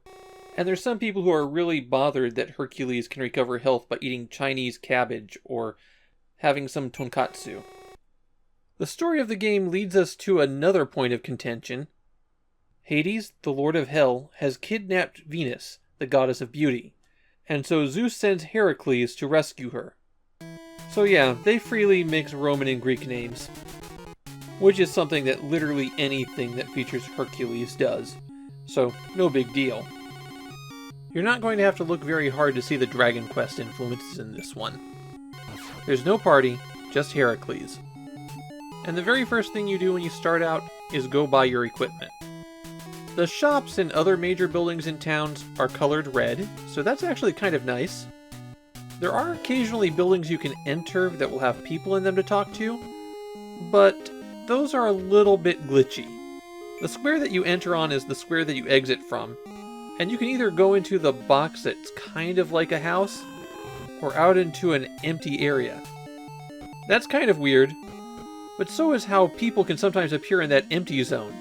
and there's some people who are really bothered that Hercules can recover health by eating Chinese cabbage or having some tonkatsu. The story of the game leads us to another point of contention. Hades, the Lord of Hell, has kidnapped Venus, the goddess of beauty, and so Zeus sends Heracles to rescue her. So yeah, they freely mix Roman and Greek names, which is something that literally anything that features Hercules does, so no big deal. You're not going to have to look very hard to see the Dragon Quest influences in this one. There's no party, just Heracles. And the very first thing you do when you start out is go buy your equipment. The shops and other major buildings in towns are colored red, so that's actually kind of nice. There are occasionally buildings you can enter that will have people in them to talk to, but those are a little bit glitchy. The square that you enter on is the square that you exit from, and you can either go into the box that's kind of like a house, or out into an empty area. That's kind of weird, but so is how people can sometimes appear in that empty zone.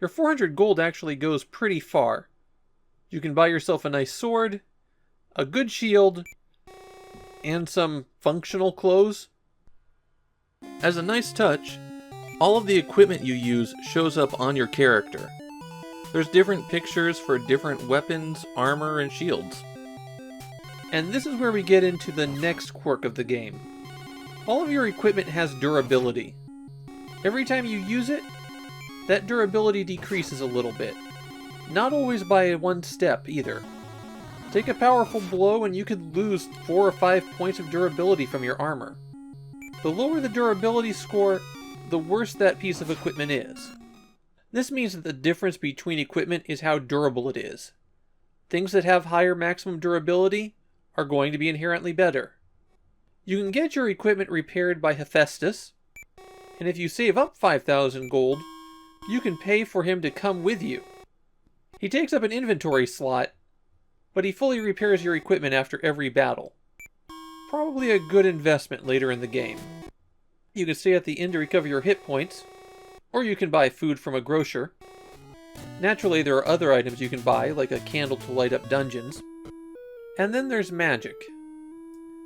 Your 400 gold actually goes pretty far. You can buy yourself a nice sword, a good shield, and some functional clothes. As a nice touch, all of the equipment you use shows up on your character. There's different pictures for different weapons, armor, and shields. And this is where we get into the next quirk of the game. All of your equipment has durability. Every time you use it, that durability decreases a little bit. Not always by one step either. Take a powerful blow and you could lose 4 or 5 points of durability from your armor. The lower the durability score, the worse that piece of equipment is. This means that the difference between equipment is how durable it is. Things that have higher maximum durability are going to be inherently better. You can get your equipment repaired by Hephaestus, and if you save up 5,000 gold, you can pay for him to come with you. He takes up an inventory slot, but he fully repairs your equipment after every battle. Probably a good investment later in the game. You can stay at the inn to recover your hit points, or you can buy food from a grocer. Naturally, there are other items you can buy, like a candle to light up dungeons. And then there's magic.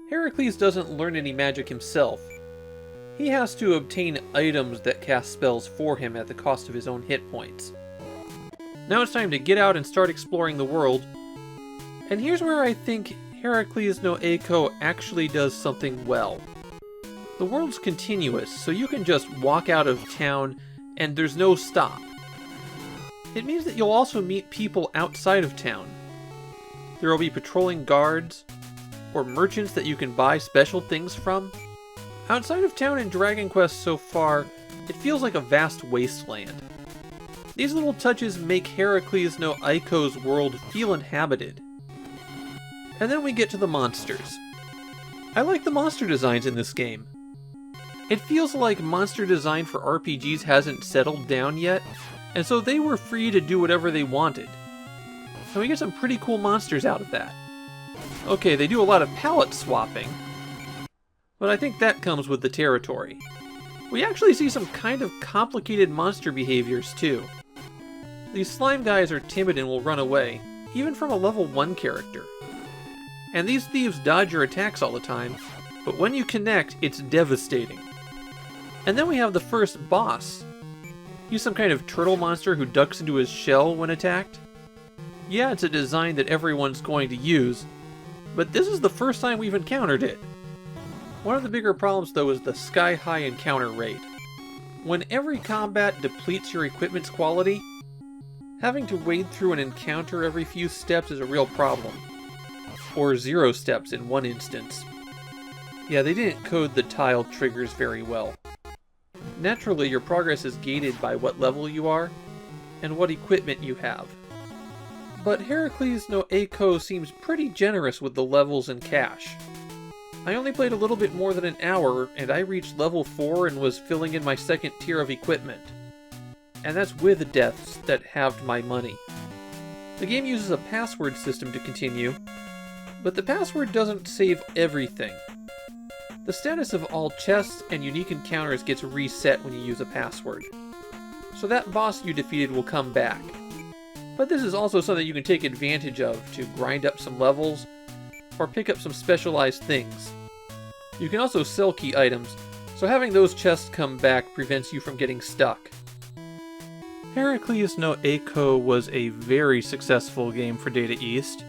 Heracles doesn't learn any magic himself. He has to obtain items that cast spells for him at the cost of his own hit points. Now it's time to get out and start exploring the world. And here's where I think Heracles no Eiko actually does something well. The world's continuous, so you can just walk out of town and there's no stop. It means that you'll also meet people outside of town. There will be patrolling guards, or merchants that you can buy special things from. Outside of town in Dragon Quest so far, it feels like a vast wasteland. These little touches make Heracles no Eiko's world feel inhabited. And then we get to the monsters. I like the monster designs in this game. It feels like monster design for RPGs hasn't settled down yet, and so they were free to do whatever they wanted. And we get some pretty cool monsters out of that. Okay, they do a lot of palette swapping, but I think that comes with the territory. We actually see some kind of complicated monster behaviors too. These slime guys are timid and will run away, even from a level 1 character. And these thieves dodge your attacks all the time, but when you connect, it's devastating. And then we have the first boss. He's some kind of turtle monster who ducks into his shell when attacked. Yeah, it's a design that everyone's going to use, but this is the first time we've encountered it. One of the bigger problems though is the sky-high encounter rate. When every combat depletes your equipment's quality, having to wade through an encounter every few steps is a real problem. Or 0 steps in one instance. Yeah, they didn't code the tile triggers very well. Naturally, your progress is gated by what level you are, and what equipment you have. But Heracles no Eiko seems pretty generous with the levels and cash. I only played a little bit more than an hour, and I reached level 4 and was filling in my second tier of equipment. And that's with deaths that halved my money. The game uses a password system to continue, but the password doesn't save everything. The status of all chests and unique encounters gets reset when you use a password. So that boss you defeated will come back. But this is also something you can take advantage of to grind up some levels, or pick up some specialized things. You can also sell key items, so having those chests come back prevents you from getting stuck. Heracles no Eiko was a very successful game for Data East.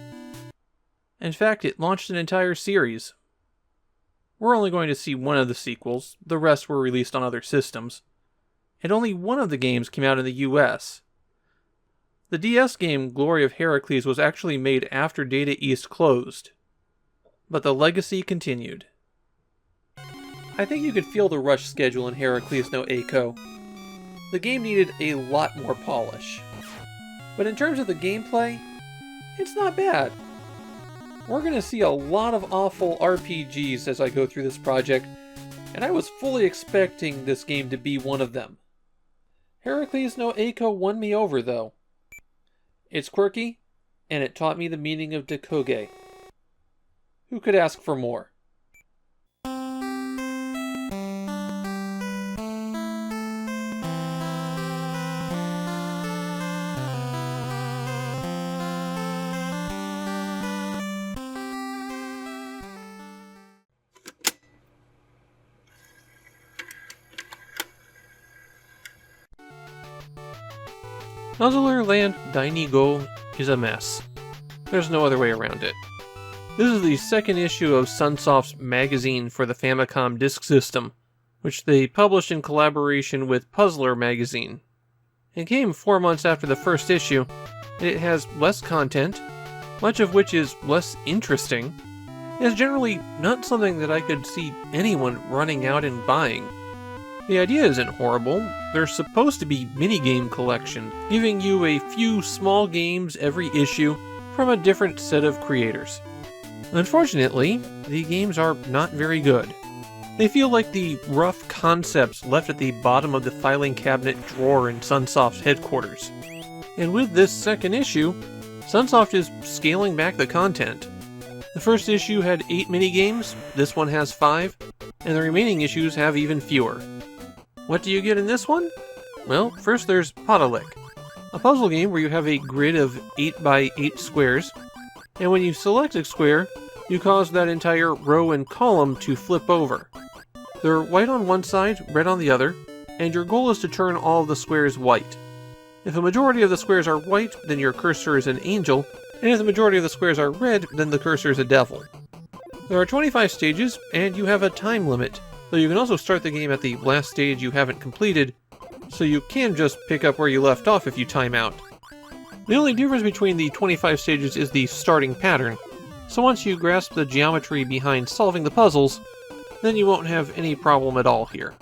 In fact, it launched an entire series. We're only going to see one of the sequels, the rest were released on other systems, and only one of the games came out in the US. The DS game Glory of Heracles was actually made after Data East closed, but the legacy continued. I think you could feel the rush schedule in Heracles no Eiko. The game needed a lot more polish. But in terms of the gameplay, it's not bad. We're going to see a lot of awful RPGs as I go through this project, and I was fully expecting this game to be one of them. Heracles no Eiko won me over, though. It's quirky, and it taught me the meaning of Dekoge. Who could ask for more? Nazoler Land Dai is a mess. There's no other way around it. This is the second issue of Sunsoft's magazine for the Famicom Disk System, which they published in collaboration with Puzzler magazine. It came 4 months after the first issue, and it has less content, much of which is less interesting. It's generally not something that I could see anyone running out and buying. The idea isn't horrible. There's supposed to be minigame collection, giving you a few small games every issue from a different set of creators. Unfortunately, the games are not very good. They feel like the rough concepts left at the bottom of the filing cabinet drawer in Sunsoft's headquarters. And with this second issue, Sunsoft is scaling back the content. The first issue had 8 minigames, this one has 5, and the remaining issues have even fewer. What do you get in this one? Well, first there's Potalik, a puzzle game where you have a grid of 8 by 8 squares, and when you select a square, you cause that entire row and column to flip over. They're white on one side, red on the other, and your goal is to turn all of the squares white. If a majority of the squares are white, then your cursor is an angel, and if the majority of the squares are red, then the cursor is a devil. There are 25 stages, and you have a time limit, though you can also start the game at the last stage you haven't completed, so you can just pick up where you left off if you time out. The only difference between the 25 stages is the starting pattern, so once you grasp the geometry behind solving the puzzles, then you won't have any problem at all here.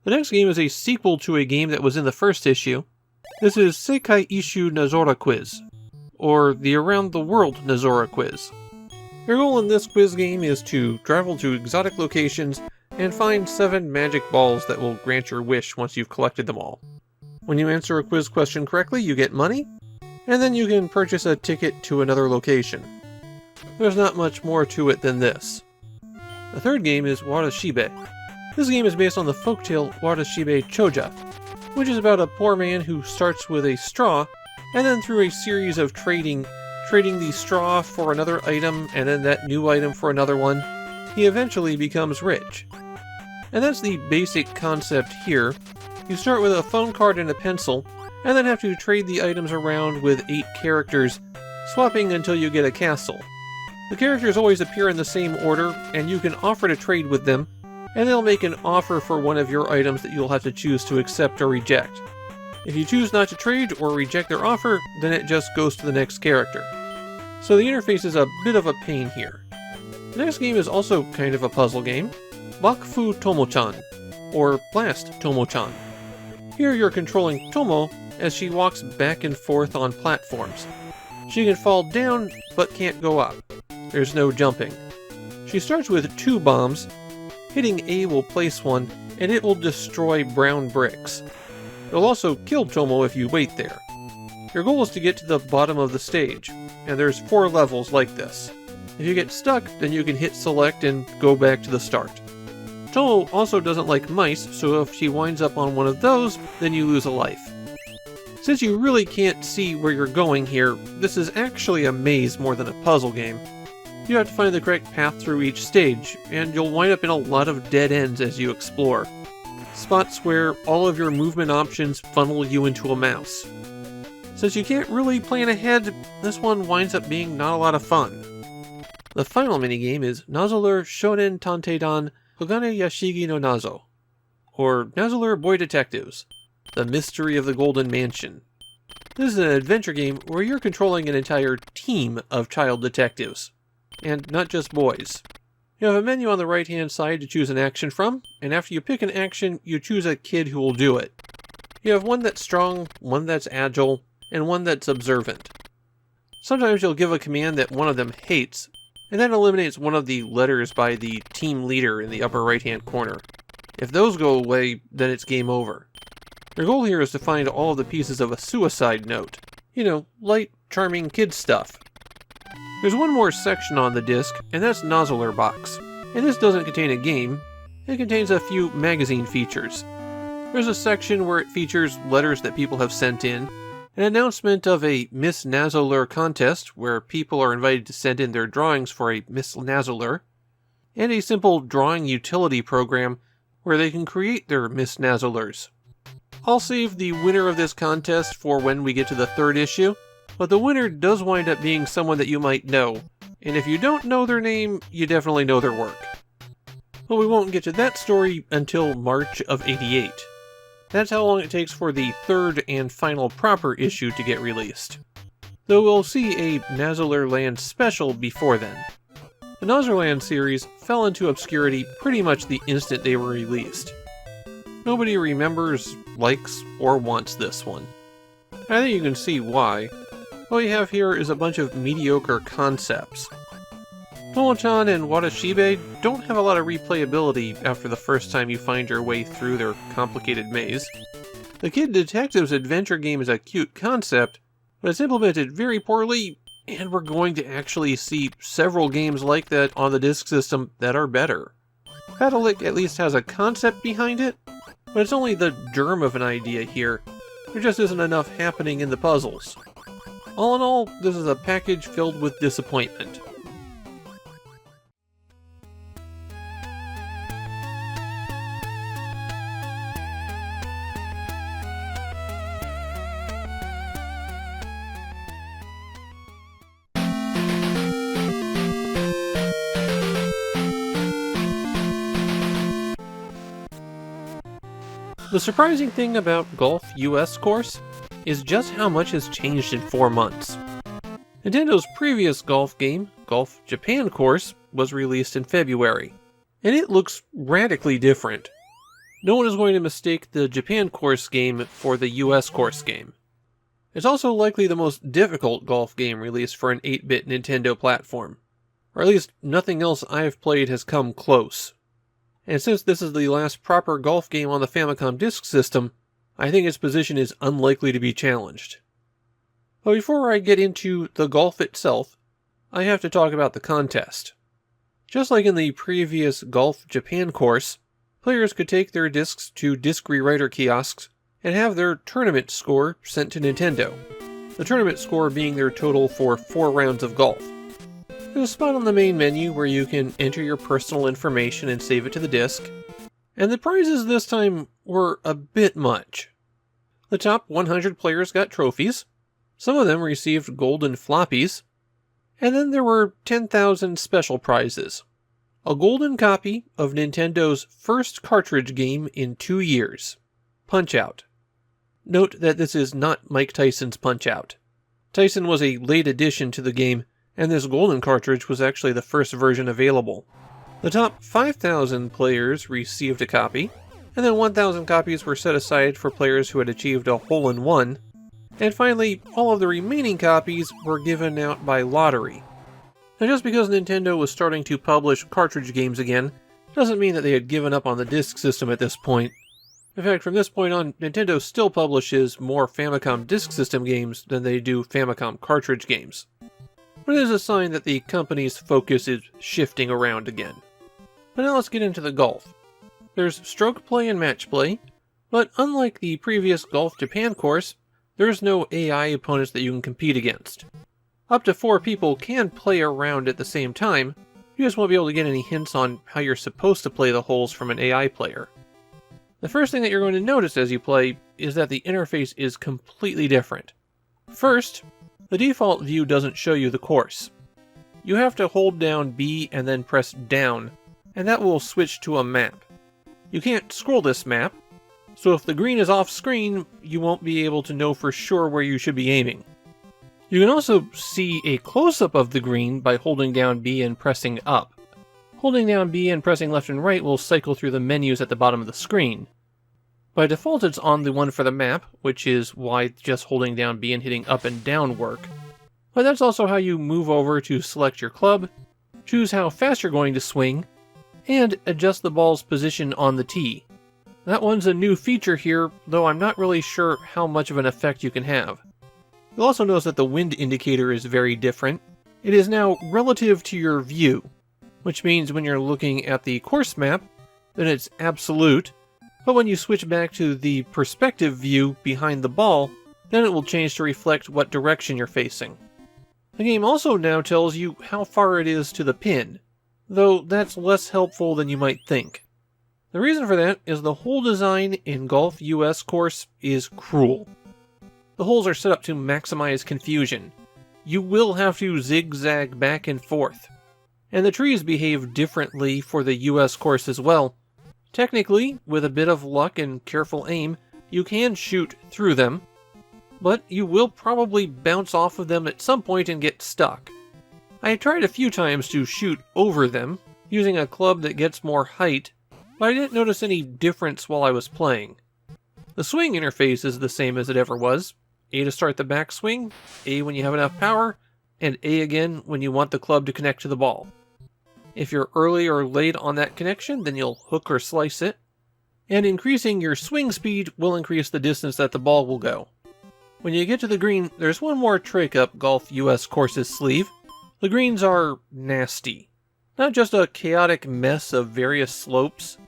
The next game is a sequel to a game that was in the first issue. This is Seikai Ishu Nazora Quiz, or the Around the World Nazora Quiz. Your goal in this quiz game is to travel to exotic locations and find 7 magic balls that will grant your wish once you've collected them all. When you answer a quiz question correctly, you get money, and then you can purchase a ticket to another location. There's not much more to it than this. The third game is Warashibe. This game is based on the folktale Warashibe Choja, which is about a poor man who starts with a straw, and then through a series of trading the straw for another item, and then that new item for another one, he eventually becomes rich. And that's the basic concept here. You start with a phone card and a pencil, and then have to trade the items around with 8 characters, swapping until you get a castle. The characters always appear in the same order, and you can offer to trade with them, and they'll make an offer for one of your items that you'll have to choose to accept or reject. If you choose not to trade or reject their offer, then it just goes to the next character. So the interface is a bit of a pain here. The next game is also kind of a puzzle game, Bakufu Tomo-chan, or Blast Tomo-chan. Here you're controlling Tomo as she walks back and forth on platforms. She can fall down, but can't go up. There's no jumping. She starts with 2 bombs. Hitting A will place one, and it will destroy brown bricks. It'll also kill Tomo if you wait there. Your goal is to get to the bottom of the stage, and there's 4 levels like this. If you get stuck, then you can hit select and go back to the start. Tomo also doesn't like mice, so if she winds up on one of those, then you lose a life. Since you really can't see where you're going here, this is actually a maze more than a puzzle game. You have to find the correct path through each stage, and you'll wind up in a lot of dead ends as you explore. Spots where all of your movement options funnel you into a mouse. Since you can't really plan ahead, this one winds up being not a lot of fun. The final minigame is Nazoler Shonen Tanteidan Hogane Yashigi no Nazo, or Nazoler Boy Detectives, The Mystery of the Golden Mansion. This is an adventure game where you're controlling an entire team of child detectives, and not just boys. You have a menu on the right-hand side to choose an action from, and after you pick an action, you choose a kid who will do it. You have one that's strong, one that's agile, and one that's observant. Sometimes you'll give a command that one of them hates, and that eliminates one of the letters by the team leader in the upper right-hand corner. If those go away, then it's game over. Your goal here is to find all of the pieces of a suicide note. You know, light, charming kid stuff. There's one more section on the disc, and that's Nazoler Box. And this doesn't contain a game, it contains a few magazine features. There's a section where it features letters that people have sent in, an announcement of a Miss Nazoler contest where people are invited to send in their drawings for a Miss Nazoler, and a simple drawing utility program where they can create their Miss Nazolers. I'll save the winner of this contest for when we get to the 3rd issue, but the winner does wind up being someone that you might know, and if you don't know their name, you definitely know their work. But we won't get to that story until March of '88. That's how long it takes for the 3rd and final proper issue to get released. Though we'll see a Nazoler Land special before then. The Nazoler Land series fell into obscurity pretty much the instant they were released. Nobody remembers, likes, or wants this one. I think you can see why. What you have here is a bunch of mediocre concepts. Tomotan and Watashibe don't have a lot of replayability after the first time you find your way through their complicated maze. The Kid Detective's adventure game is a cute concept, but it's implemented very poorly, and we're going to actually see several games like that on the disk system that are better. Petalic at least has a concept behind it, but it's only the germ of an idea here. There just isn't enough happening in the puzzles. All in all, this is a package filled with disappointment. The surprising thing about Golf US Course is just how much has changed in 4 months. Nintendo's previous golf game, Golf Japan Course, was released in February, and it looks radically different. No one is going to mistake the Japan Course game for the US Course game. It's also likely the most difficult golf game released for an 8-bit Nintendo platform, or at least nothing else I've played has come close. And since this is the last proper golf game on the Famicom disk system, I think its position is unlikely to be challenged. But before I get into the golf itself, I have to talk about the contest. Just like in the previous Golf Japan Course, players could take their discs to disc rewriter kiosks and have their tournament score sent to Nintendo, the tournament score being their total for 4 rounds of golf. There's a spot on the main menu where you can enter your personal information and save it to the disc, and the prizes this time were a bit much. The top 100 players got trophies, some of them received golden floppies, and then there were 10,000 special prizes. A golden copy of Nintendo's first cartridge game in 2 years, Punch-Out! Note that this is not Mike Tyson's Punch-Out! Tyson was a late addition to the game, and this golden cartridge was actually the first version available. The top 5,000 players received a copy, and then 1,000 copies were set aside for players who had achieved a hole-in-one, and finally, all of the remaining copies were given out by lottery. Now, just because Nintendo was starting to publish cartridge games again, doesn't mean that they had given up on the disk system at this point. In fact, from this point on, Nintendo still publishes more Famicom disk system games than they do Famicom cartridge games. But it is a sign that the company's focus is shifting around again. But now let's get into the golf. There's stroke play and match play, but unlike the previous Golf Japan Course, there's no AI opponents that you can compete against. Up to 4 people can play around at the same time, you just won't be able to get any hints on how you're supposed to play the holes from an AI player. The first thing that you're going to notice as you play is that the interface is completely different. First, the default view doesn't show you the course. You have to hold down B and then press down, and that will switch to a map. You can't scroll this map, so if the green is off screen, you won't be able to know for sure where you should be aiming. You can also see a close-up of the green by holding down B and pressing up. Holding down B and pressing left and right will cycle through the menus at the bottom of the screen. By default, it's on the one for the map, which is why just holding down B and hitting up and down work. But that's also how you move over to select your club, choose how fast you're going to swing, and adjust the ball's position on the tee. That one's a new feature here, though I'm not really sure how much of an effect you can have. You'll also notice that the wind indicator is very different. It is now relative to your view, which means when you're looking at the course map, then it's absolute, but when you switch back to the perspective view behind the ball, then it will change to reflect what direction you're facing. The game also now tells you how far it is to the pin, though that's less helpful than you might think. The reason for that is the hole design in Golf US Course is cruel. The holes are set up to maximize confusion. You will have to zigzag back and forth. And the trees behave differently for the US Course as well. Technically, with a bit of luck and careful aim, you can shoot through them, but you will probably bounce off of them at some point and get stuck. I tried a few times to shoot over them, using a club that gets more height, but I didn't notice any difference while I was playing. The swing interface is the same as it ever was. A to start the backswing, A when you have enough power, and A again when you want the club to connect to the ball. If you're early or late on that connection, then you'll hook or slice it. And increasing your swing speed will increase the distance that the ball will go. When you get to the green, there's one more trick up Golf US Course's sleeve. The greens are nasty. Not just a chaotic mess of various slopes,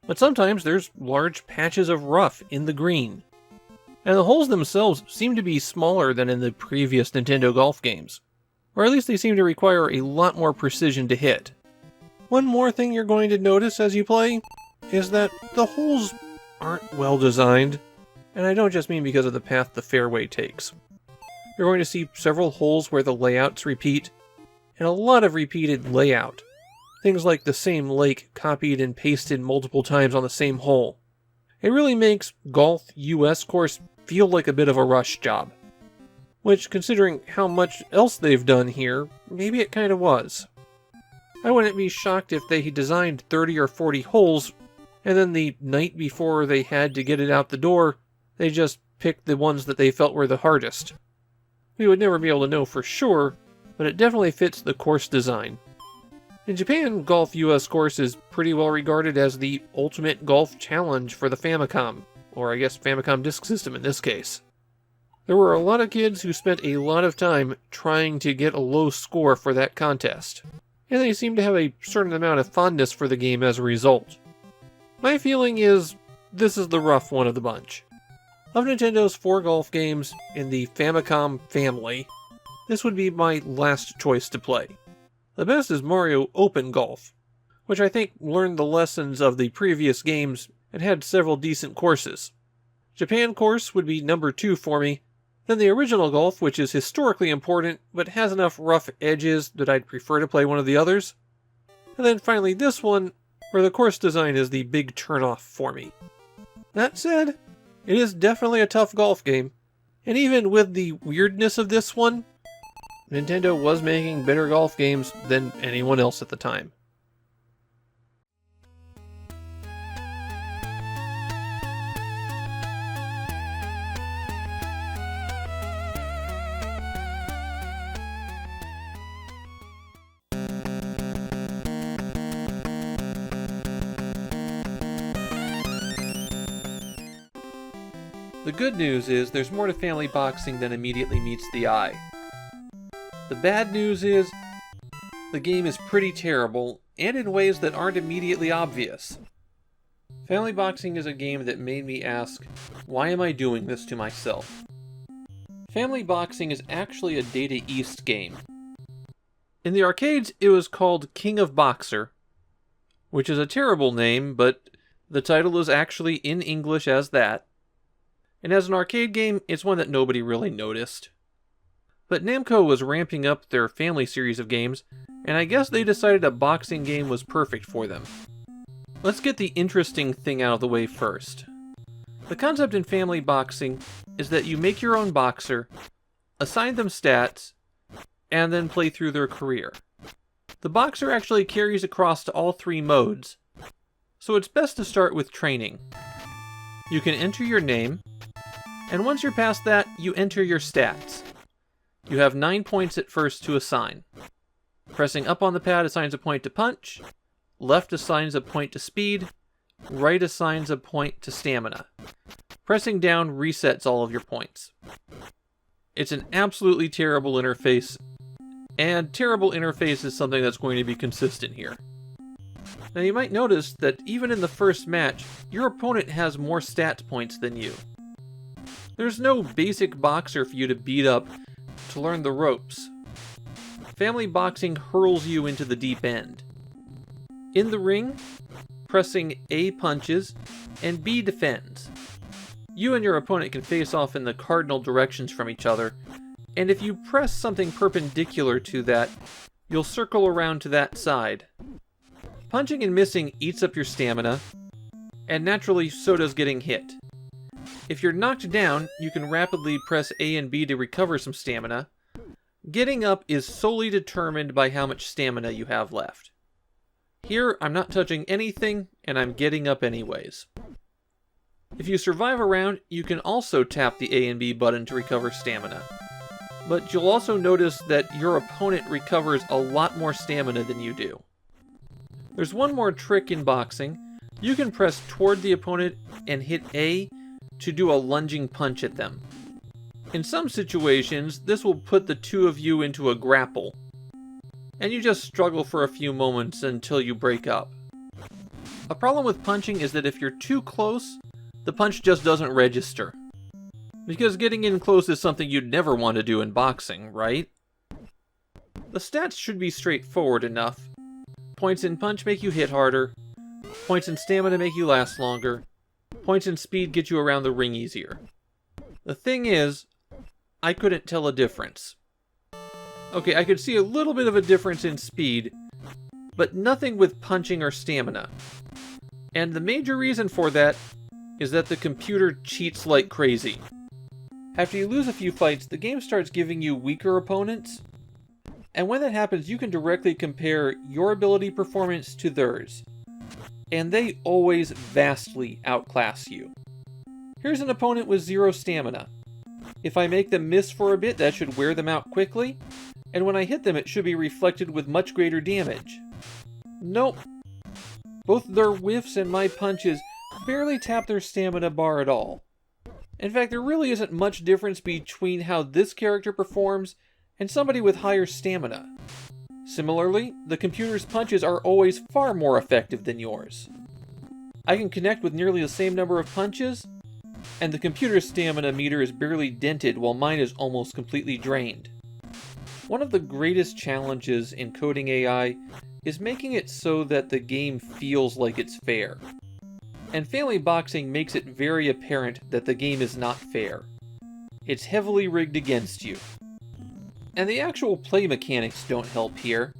but sometimes there's large patches of rough in the green. And the holes themselves seem to be smaller than in the previous Nintendo golf games. Or at least they seem to require a lot more precision to hit. One more thing you're going to notice as you play is that the holes aren't well designed. And I don't just mean because of the path the fairway takes. You're going to see several holes where the layouts repeat, and a lot of repeated layout. Things like the same lake copied and pasted multiple times on the same hole. It really makes Golf US Course feel like a bit of a rush job. Which, considering how much else they've done here, maybe it kind of was. I wouldn't be shocked if they designed 30 or 40 holes, and then the night before they had to get it out the door, they just picked the ones that they felt were the hardest. We would never be able to know for sure, but it definitely fits the course design. In Japan, Golf US Course is pretty well regarded as the ultimate golf challenge for the Famicom, or I guess Famicom Disk System in this case. There were a lot of kids who spent a lot of time trying to get a low score for that contest, and they seem to have a certain amount of fondness for the game as a result. My feeling is, this is the rough one of the bunch. Of Nintendo's 4 golf games in the Famicom family, this would be my last choice to play. The best is Mario Open Golf, which I think learned the lessons of the previous games and had several decent courses. Japan Course would be number 2 for me, then the original Golf, which is historically important but has enough rough edges that I'd prefer to play one of the others, and then finally this one, where the course design is the big turnoff for me. That said, it is definitely a tough golf game, and even with the weirdness of this one, Nintendo was making better golf games than anyone else at the time. The good news is there's more to family boxing than immediately meets the eye. The bad news is the game is pretty terrible, and in ways that aren't immediately obvious. Family boxing is a game that made me ask, why am I doing this to myself? Family boxing is actually a Data East game. In the arcades, it was called King of Boxer, which is a terrible name, but the title is actually in English as that. And as an arcade game, it's one that nobody really noticed. But Namco was ramping up their family series of games, and I guess they decided a boxing game was perfect for them. Let's get the interesting thing out of the way first. The concept in family boxing is that you make your own boxer, assign them stats, and then play through their career. The boxer actually carries across to all 3 modes, so it's best to start with training. You can enter your name, and once you're past that, you enter your stats. You have 9 points at first to assign. Pressing up on the pad assigns a point to punch, left assigns a point to speed, right assigns a point to stamina. Pressing down resets all of your points. It's an absolutely terrible interface, and terrible interface is something that's going to be consistent here. Now you might notice that even in the first match, your opponent has more stats points than you. There's no basic boxer for you to beat up to learn the ropes. Family boxing hurls you into the deep end. In the ring, pressing A punches and B defends. You and your opponent can face off in the cardinal directions from each other, and if you press something perpendicular to that, you'll circle around to that side. Punching and missing eats up your stamina, and naturally so does getting hit. If you're knocked down, you can rapidly press A and B to recover some stamina. Getting up is solely determined by how much stamina you have left. Here, I'm not touching anything, and I'm getting up anyways. If you survive a round, you can also tap the A and B button to recover stamina. But you'll also notice that your opponent recovers a lot more stamina than you do. There's one more trick in boxing. You can press toward the opponent and hit A to do a lunging punch at them. In some situations, this will put the two of you into a grapple, and you just struggle for a few moments until you break up. A problem with punching is that if you're too close, the punch just doesn't register. Because getting in close is something you'd never want to do in boxing, right? The stats should be straightforward enough. Points in punch make you hit harder. Points in stamina make you last longer. Points in speed get you around the ring easier. The thing is, I couldn't tell a difference. Okay, I could see a little bit of a difference in speed, but nothing with punching or stamina. And the major reason for that is that the computer cheats like crazy. After you lose a few fights, the game starts giving you weaker opponents, and when that happens, you can directly compare your ability performance to theirs. And they always vastly outclass you. Here's an opponent with 0 stamina. If I make them miss for a bit, that should wear them out quickly, and when I hit them, it should be reflected with much greater damage. Nope. Both their whiffs and my punches barely tap their stamina bar at all. In fact, there really isn't much difference between how this character performs and somebody with higher stamina. Similarly, the computer's punches are always far more effective than yours. I can connect with nearly the same number of punches, and the computer's stamina meter is barely dented while mine is almost completely drained. One of the greatest challenges in coding AI is making it so that the game feels like it's fair. And Family Boxing makes it very apparent that the game is not fair. It's heavily rigged against you. And the actual play mechanics don't help here.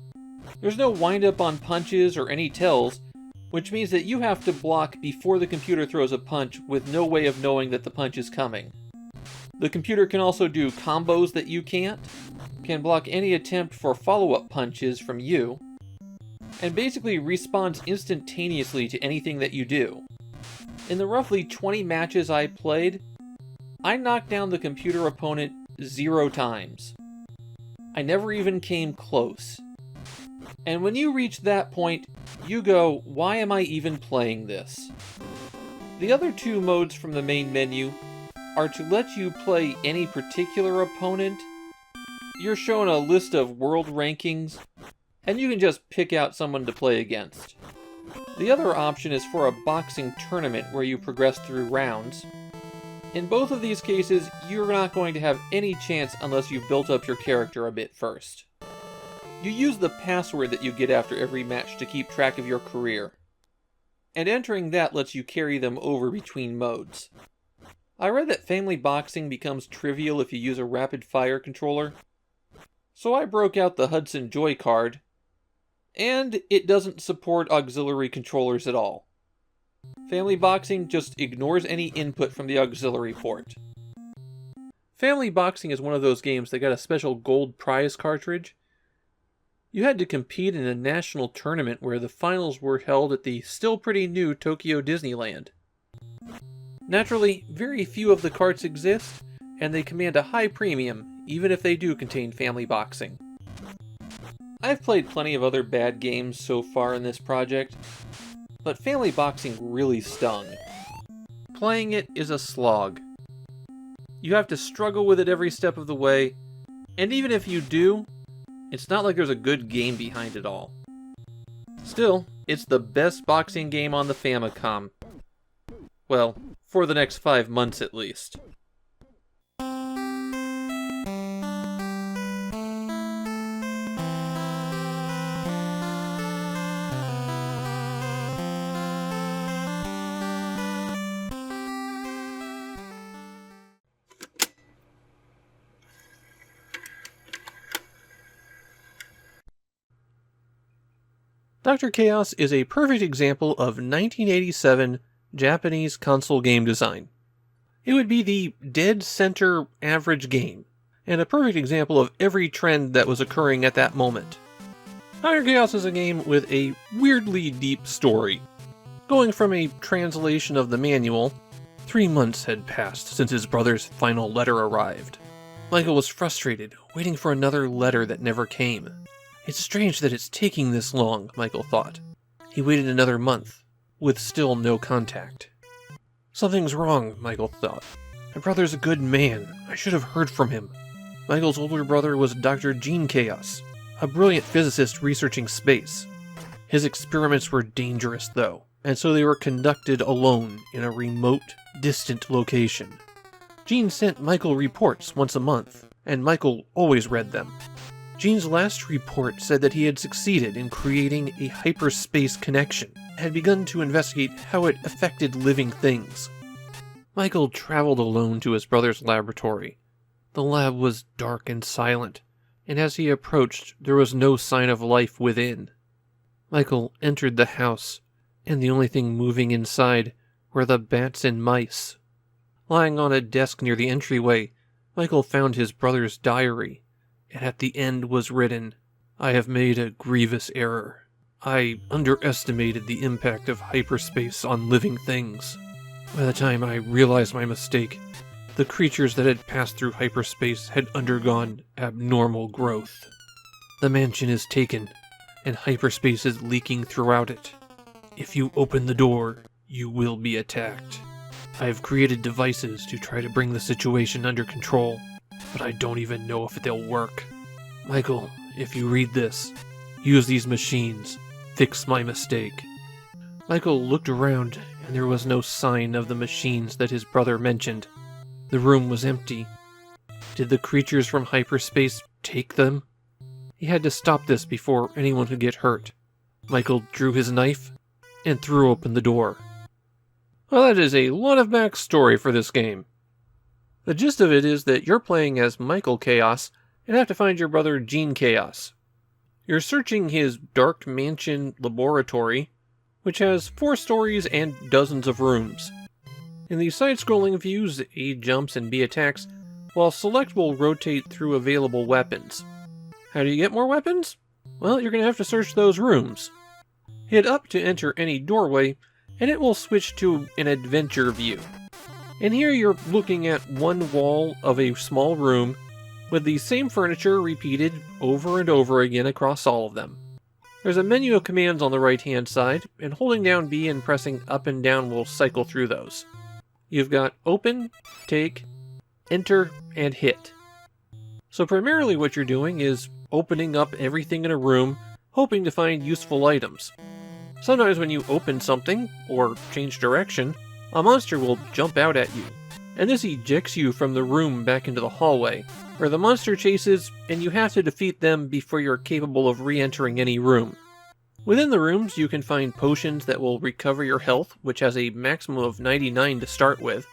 There's no wind-up on punches or any tells, which means that you have to block before the computer throws a punch with no way of knowing that the punch is coming. The computer can also do combos that you can't, can block any attempt for follow-up punches from you, and basically responds instantaneously to anything that you do. In the roughly 20 matches I played, I knocked down the computer opponent 0 times. I never even came close. And when you reach that point, you go, why am I even playing this? The other 2 modes from the main menu are to let you play any particular opponent. You're shown a list of world rankings, and you can just pick out someone to play against. The other option is for a boxing tournament where you progress through rounds. In both of these cases, you're not going to have any chance unless you've built up your character a bit first. You use the password that you get after every match to keep track of your career, and entering that lets you carry them over between modes. I read that Family Boxing becomes trivial if you use a rapid-fire controller, so I broke out the Hudson Joy card, and it doesn't support auxiliary controllers at all. Family Boxing just ignores any input from the auxiliary port. Family Boxing is one of those games that got a special gold prize cartridge. You had to compete in a national tournament where the finals were held at the still pretty new Tokyo Disneyland. Naturally, very few of the carts exist, and they command a high premium, even if they do contain Family Boxing. I've played plenty of other bad games so far in this project, but Family Boxing really stung. Playing it is a slog. You have to struggle with it every step of the way, and even if you do, it's not like there's a good game behind it all. Still, it's the best boxing game on the Famicom. Well, for the next 5 months at least. Dr. Chaos is a perfect example of 1987 Japanese console game design. It would be the dead center average game, and a perfect example of every trend that was occurring at that moment. Dr. Chaos is a game with a weirdly deep story. Going from a translation of the manual, 3 months had passed since his brother's final letter arrived. Michael was frustrated, waiting for another letter that never came. It's strange that it's taking this long, Michael thought. He waited another month, with still no contact. Something's wrong, Michael thought. My brother's a good man. I should have heard from him. Michael's older brother was Dr. Gene Chaos, a brilliant physicist researching space. His experiments were dangerous, though, and so they were conducted alone in a remote, distant location. Gene sent Michael reports once a month, and Michael always read them. Gene's last report said that he had succeeded in creating a hyperspace connection, and had begun to investigate how it affected living things. Michael traveled alone to his brother's laboratory. The lab was dark and silent, and as he approached, there was no sign of life within. Michael entered the house, and the only thing moving inside were the bats and mice. Lying on a desk near the entryway, Michael found his brother's diary, and at the end was written, "I have made a grievous error. I underestimated the impact of hyperspace on living things. By the time I realized my mistake, the creatures that had passed through hyperspace had undergone abnormal growth. The mansion is taken, and hyperspace is leaking throughout it. If you open the door, you will be attacked. I have created devices to try to bring the situation under control, but I don't even know if they'll work. Michael, if you read this, use these machines. Fix my mistake." Michael looked around, and there was no sign of the machines that his brother mentioned. The room was empty. Did the creatures from hyperspace take them? He had to stop this before anyone could get hurt. Michael drew his knife and threw open the door. Well, that is a lot of backstory for this game. The gist of it is that you're playing as Michael Chaos and have to find your brother Gene Chaos. You're searching his dark mansion laboratory, which has 4 stories and dozens of rooms. In the side-scrolling views, A jumps and B attacks, while select will rotate through available weapons. How do you get more weapons? Well, you're going to have to search those rooms. Hit up to enter any doorway, and it will switch to an adventure view. And here you're looking at one wall of a small room, with the same furniture repeated over and over again across all of them. There's a menu of commands on the right-hand side, and holding down B and pressing up and down will cycle through those. You've got open, take, enter, and hit. So primarily what you're doing is opening up everything in a room, hoping to find useful items. Sometimes when you open something, or change direction, a monster will jump out at you, and this ejects you from the room back into the hallway, where the monster chases, and you have to defeat them before you're capable of re-entering any room. Within the rooms, you can find potions that will recover your health, which has a maximum of 99 to start with.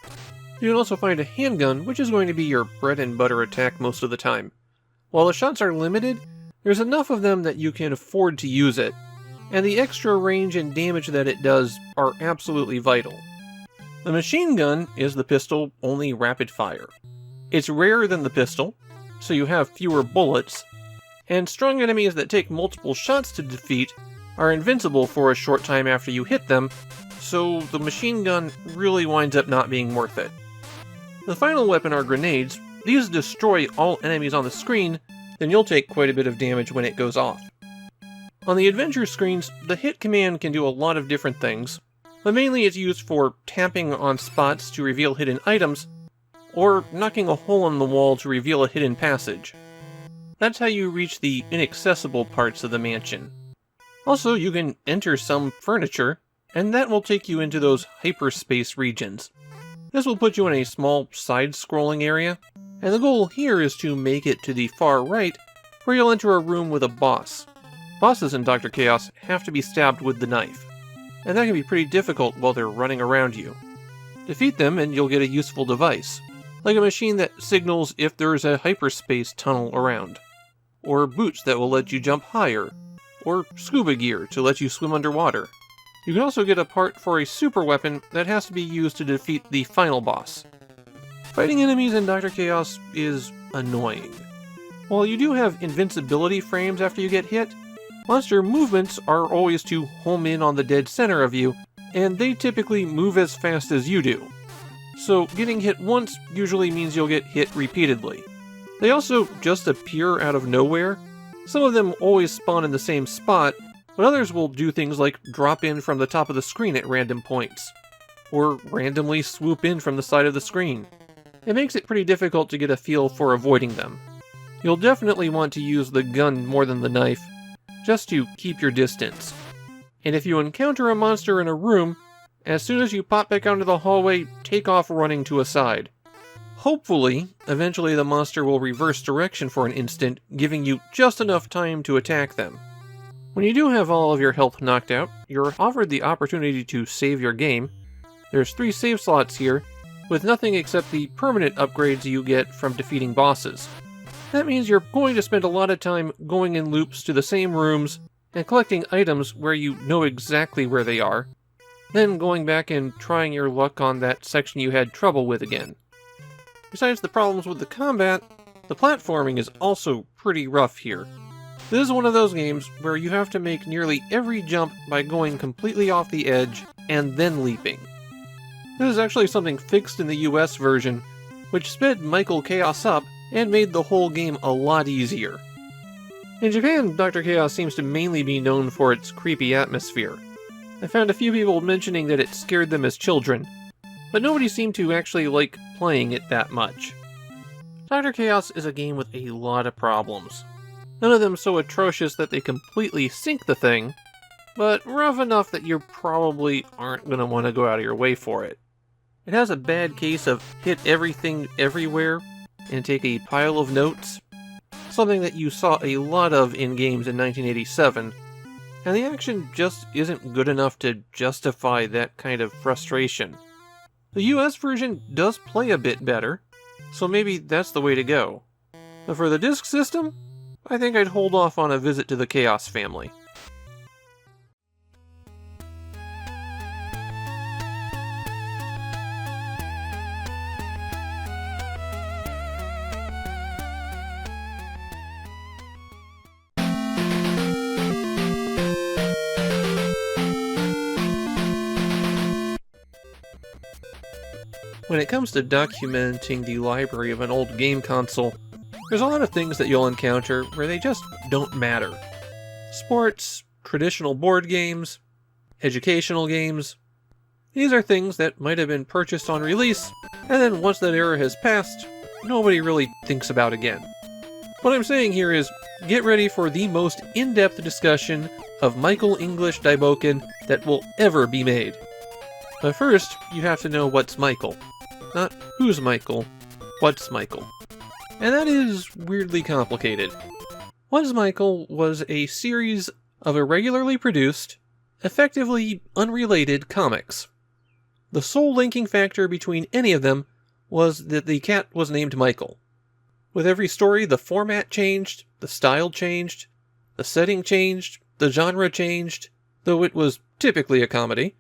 You can also find a handgun, which is going to be your bread and butter attack most of the time. While the shots are limited, there's enough of them that you can afford to use it, and the extra range and damage that it does are absolutely vital. The machine gun is the pistol, only rapid fire. It's rarer than the pistol, so you have fewer bullets, and strong enemies that take multiple shots to defeat are invincible for a short time after you hit them, so the machine gun really winds up not being worth it. The final weapon are grenades. These destroy all enemies on the screen, then you'll take quite a bit of damage when it goes off. On the adventure screens, the hit command can do a lot of different things, but mainly it's used for tapping on spots to reveal hidden items, or knocking a hole in the wall to reveal a hidden passage. That's how you reach the inaccessible parts of the mansion. Also, you can enter some furniture, and that will take you into those hyperspace regions. This will put you in a small side-scrolling area, and the goal here is to make it to the far right, where you'll enter a room with a boss. Bosses in Dr. Chaos have to be stabbed with the knife, and that can be pretty difficult while they're running around you. Defeat them and you'll get a useful device, like a machine that signals if there's a hyperspace tunnel around, or boots that will let you jump higher, or scuba gear to let you swim underwater. You can also get a part for a super weapon that has to be used to defeat the final boss. Fighting enemies in Dr. Chaos is annoying. While you do have invincibility frames after you get hit, monster movements are always to home in on the dead center of you, and they typically move as fast as you do. So getting hit once usually means you'll get hit repeatedly. They also just appear out of nowhere. Some of them always spawn in the same spot, but others will do things like drop in from the top of the screen at random points, or randomly swoop in from the side of the screen. It makes it pretty difficult to get a feel for avoiding them. You'll definitely want to use the gun more than the knife, just to keep your distance. And if you encounter a monster in a room, as soon as you pop back onto the hallway, take off running to a side. Hopefully, eventually the monster will reverse direction for an instant, giving you just enough time to attack them. When you do have all of your health knocked out, you're offered the opportunity to save your game. There's 3 save slots here, with nothing except the permanent upgrades you get from defeating bosses. That means you're going to spend a lot of time going in loops to the same rooms and collecting items where you know exactly where they are, then going back and trying your luck on that section you had trouble with again. Besides the problems with the combat, the platforming is also pretty rough here. This is one of those games where you have to make nearly every jump by going completely off the edge and then leaping. This is actually something fixed in the US version, which sped Michael Chaos up and made the whole game a lot easier. In Japan, Dr. Chaos seems to mainly be known for its creepy atmosphere. I found a few people mentioning that it scared them as children, but nobody seemed to actually like playing it that much. Dr. Chaos is a game with a lot of problems. None of them so atrocious that they completely sink the thing, but rough enough that you probably aren't going to want to go out of your way for it. It has a bad case of hit everything everywhere and take a pile of notes, something that you saw a lot of in games in 1987, and the action just isn't good enough to justify that kind of frustration. The US version does play a bit better, so maybe that's the way to go. But for the disc system, I think I'd hold off on a visit to the Chaos family. When it comes to documenting the library of an old game console, there's a lot of things that you'll encounter where they just don't matter. Sports, traditional board games, educational games. These are things that might have been purchased on release, and then once that era has passed, nobody really thinks about again. What I'm saying here is, get ready for the most in-depth discussion of Michael English Daiboken that will ever be made. But first, you have to know what's Michael. Not who's Michael, what's Michael. And that is weirdly complicated. What's Michael was a series of irregularly produced, effectively unrelated comics. The sole linking factor between any of them was that the cat was named Michael. With every story, the format changed, the style changed, the setting changed, the genre changed, though it was typically a comedy.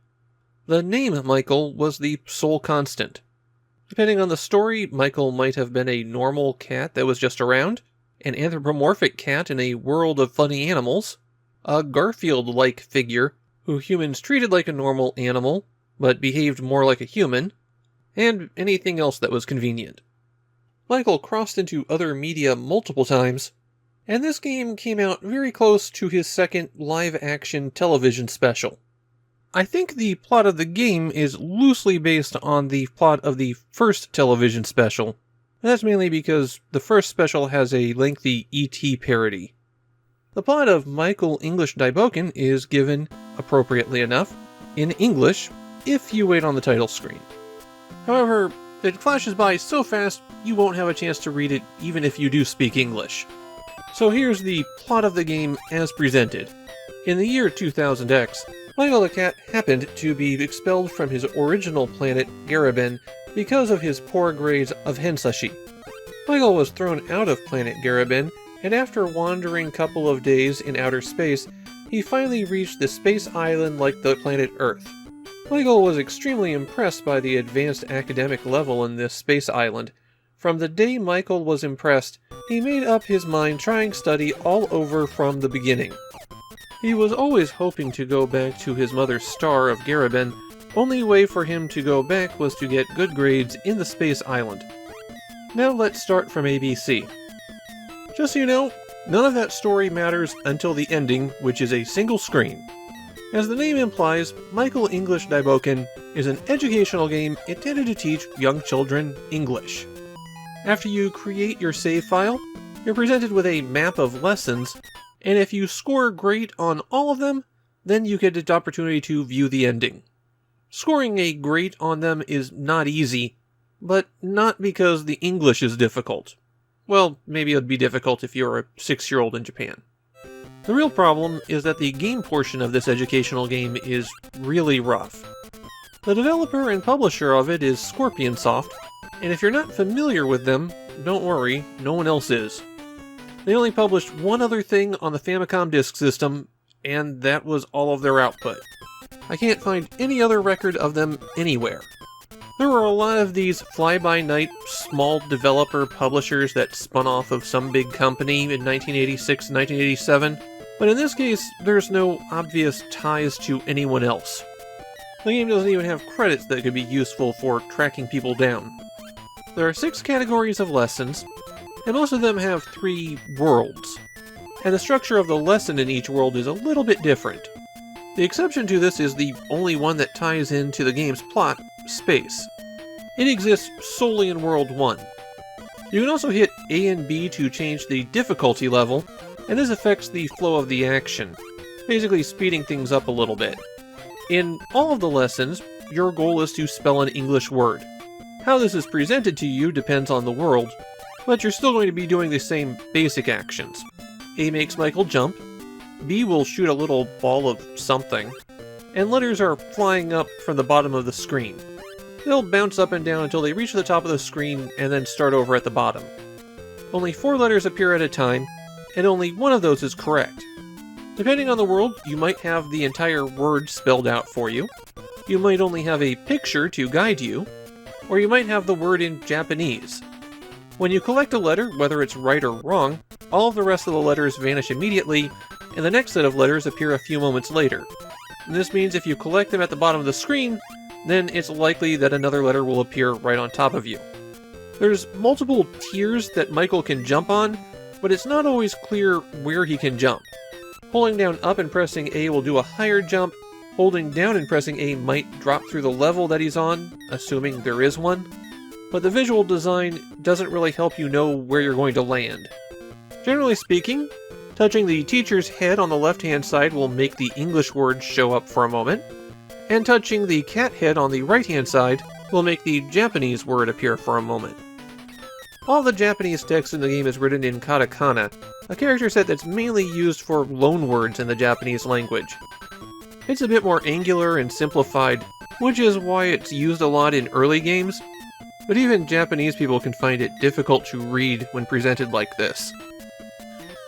The name Michael was the sole constant. Depending on the story, Michael might have been a normal cat that was just around, an anthropomorphic cat in a world of funny animals, a Garfield-like figure who humans treated like a normal animal, but behaved more like a human, and anything else that was convenient. Michael crossed into other media multiple times, and this game came out very close to his second live-action television special. I think the plot of the game is loosely based on the plot of the first television special, and that's mainly because the first special has a lengthy E.T. parody. The plot of Michael English Daiboken is given, appropriately enough, in English if you wait on the title screen. However, it flashes by so fast you won't have a chance to read it even if you do speak English. So here's the plot of the game as presented. In the year 2000X, Michael the cat happened to be expelled from his original planet, Garabin, because of his poor grades of Hensashi. Michael was thrown out of planet Garabin, and after wandering a couple of days in outer space, he finally reached the space island like the planet Earth. Michael was extremely impressed by the advanced academic level in this space island. From the day Michael was impressed, he made up his mind trying study all over from the beginning. He was always hoping to go back to his mother's star of Garabin. Only way for him to go back was to get good grades in the space island. Now let's start from ABC. Just so you know, None of that story matters until the ending, which is a single screen. As the name implies, Michael English Daiboken is an educational game intended to teach young children English. After you create your save file, you're presented with a map of lessons, and if you score great on all of them, then you get the opportunity to view the ending. Scoring a great on them is not easy, but not because the English is difficult. Well, maybe it would be difficult if you're a 6-year-old in Japan. The real problem is that the game portion of this educational game is really rough. The developer and publisher of it is Scorpionsoft, and if you're not familiar with them, don't worry, no one else is. They only published one other thing on the Famicom disk system, and that was all of their output. I can't find any other record of them anywhere. There were a lot of these fly-by-night small developer publishers that spun off of some big company in 1986 and 1987, but in this case, there's no obvious ties to anyone else. The game doesn't even have credits that could be useful for tracking people down. There are 6 categories of lessons, and most of them have 3 worlds, and the structure of the lesson in each world is a little bit different. The exception to this is the only one that ties into the game's plot, space. It exists solely in World 1. You can also hit A and B to change the difficulty level, and this affects the flow of the action, basically speeding things up a little bit. In all of the lessons, your goal is to spell an English word. How this is presented to you depends on the world, but you're still going to be doing the same basic actions. A makes Michael jump, B will shoot a little ball of something, and letters are flying up from the bottom of the screen. They'll bounce up and down until they reach the top of the screen and then start over at the bottom. Only 4 letters appear at a time, and only one of those is correct. Depending on the world, you might have the entire word spelled out for you, you might only have a picture to guide you, or you might have the word in Japanese. When you collect a letter, whether it's right or wrong, all of the rest of the letters vanish immediately, and the next set of letters appear a few moments later. And this means if you collect them at the bottom of the screen, then it's likely that another letter will appear right on top of you. There's multiple tiers that Michael can jump on, but it's not always clear where he can jump. Holding down up and pressing A will do a higher jump, holding down and pressing A might drop through the level that he's on, assuming there is one, but the visual design doesn't really help you know where you're going to land. Generally speaking, touching the teacher's head on the left-hand side will make the English word show up for a moment, and touching the cat head on the right-hand side will make the Japanese word appear for a moment. All the Japanese text in the game is written in katakana, a character set that's mainly used for loanwords in the Japanese language. It's a bit more angular and simplified, which is why it's used a lot in early games, but even Japanese people can find it difficult to read when presented like this.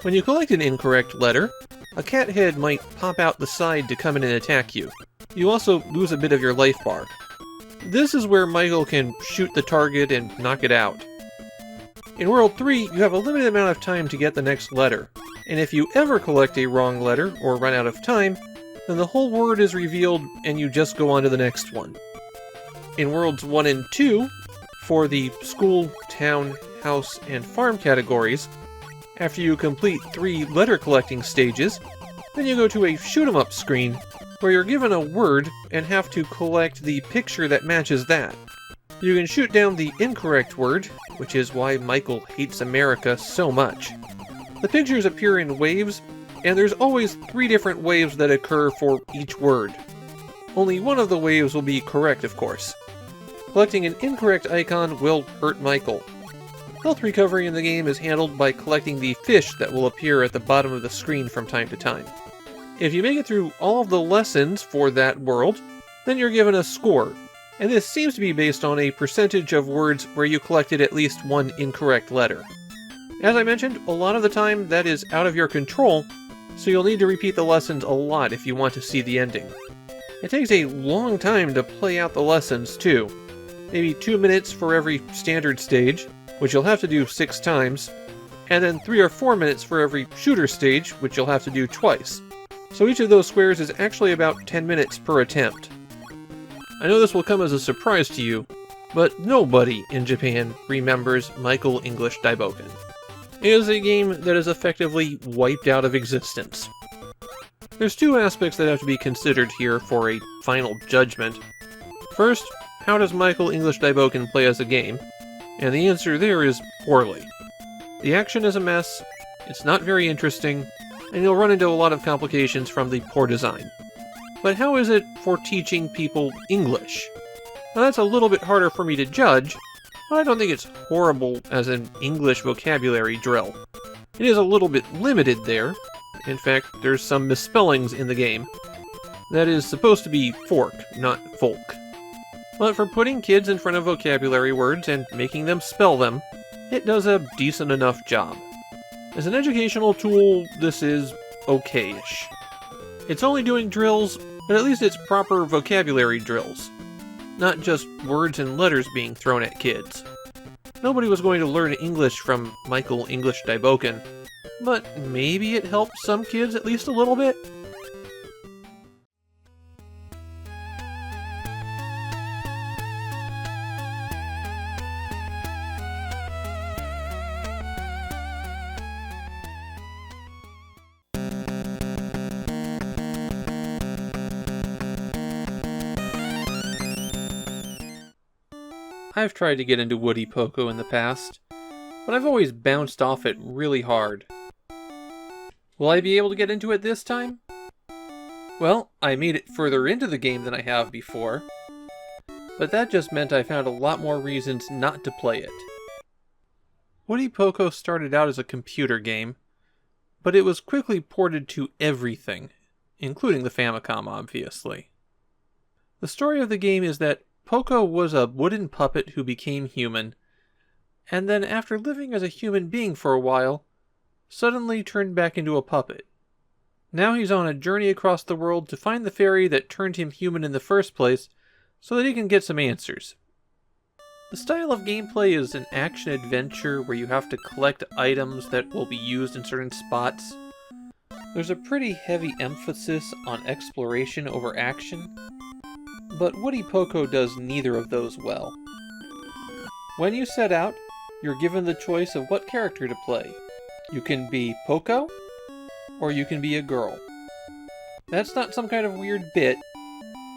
When you collect an incorrect letter, a cat head might pop out the side to come in and attack you. You also lose a bit of your life bar. This is where Michael can shoot the target and knock it out. In World 3, you have a limited amount of time to get the next letter, and if you ever collect a wrong letter or run out of time, then the whole word is revealed and you just go on to the next one. In Worlds 1 and 2, for the school, town, house, and farm categories, after you complete 3 letter collecting stages, then you go to a shoot-'em-up screen where you're given a word and have to collect the picture that matches that. You can shoot down the incorrect word, which is why Michael hates America so much. The pictures appear in waves, and there's always 3 different waves that occur for each word. Only one of the waves will be correct, of course. Collecting an incorrect icon will hurt Michael. Health recovery in the game is handled by collecting the fish that will appear at the bottom of the screen from time to time. If you make it through all of the lessons for that world, then you're given a score, and this seems to be based on a percentage of words where you collected at least 1 incorrect letter. As I mentioned, a lot of the time that is out of your control, so you'll need to repeat the lessons a lot if you want to see the ending. It takes a long time to play out the lessons too, maybe 2 minutes for every standard stage, which you'll have to do 6 times, and then 3 or 4 minutes for every shooter stage, which you'll have to do twice. So each of those squares is actually about 10 minutes per attempt. I know this will come as a surprise to you, but nobody in Japan remembers Michael English Daiboken. is a game that is effectively wiped out of existence. There's two aspects that have to be considered here for a final judgment. First, how does Michael English Daiboken play as a game? And the answer there is poorly. The action is a mess, it's not very interesting, and you'll run into a lot of complications from the poor design. But how is it for teaching people English? Now that's a little bit harder for me to judge, but I don't think it's horrible as an English vocabulary drill. It is a little bit limited there. In fact, there's some misspellings in the game. That is supposed to be fork, not folk. But for putting kids in front of vocabulary words and making them spell them, it does a decent enough job. As an educational tool, this is okay-ish. It's only doing drills, but at least it's proper vocabulary drills. Not just words and letters being thrown at kids. Nobody was going to learn English from Michael English Daiboken, but maybe it helped some kids at least a little bit? I've tried to get into Woody Poco in the past, but I've always bounced off it really hard. Will I be able to get into it this time? Well, I made it further into the game than I have before, but that just meant I found a lot more reasons not to play it. Woody Poco started out as a computer game, but it was quickly ported to everything, including the Famicom, obviously. The story of the game is that Poco was a wooden puppet who became human, and then after living as a human being for a while, suddenly turned back into a puppet. Now he's on a journey across the world to find the fairy that turned him human in the first place, so that he can get some answers. The style of gameplay is an action-adventure where you have to collect items that will be used in certain spots. There's a pretty heavy emphasis on exploration over action, but Woody Poco does neither of those well. When you set out, you're given the choice of what character to play. You can be Poco, or you can be a girl. That's not some kind of weird bit.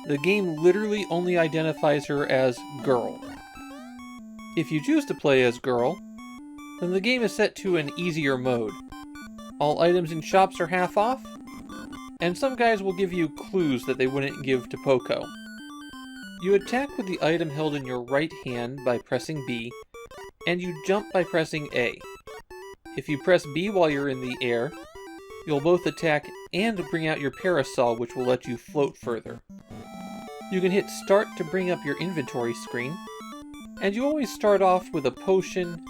The game literally only identifies her as girl. If you choose to play as girl, then the game is set to an easier mode. All items in shops are half off, and some guys will give you clues that they wouldn't give to Poco. You attack with the item held in your right hand by pressing B, and you jump by pressing A. If you press B while you're in the air, you'll both attack and bring out your parasol, which will let you float further. You can hit Start to bring up your inventory screen, and you always start off with a potion,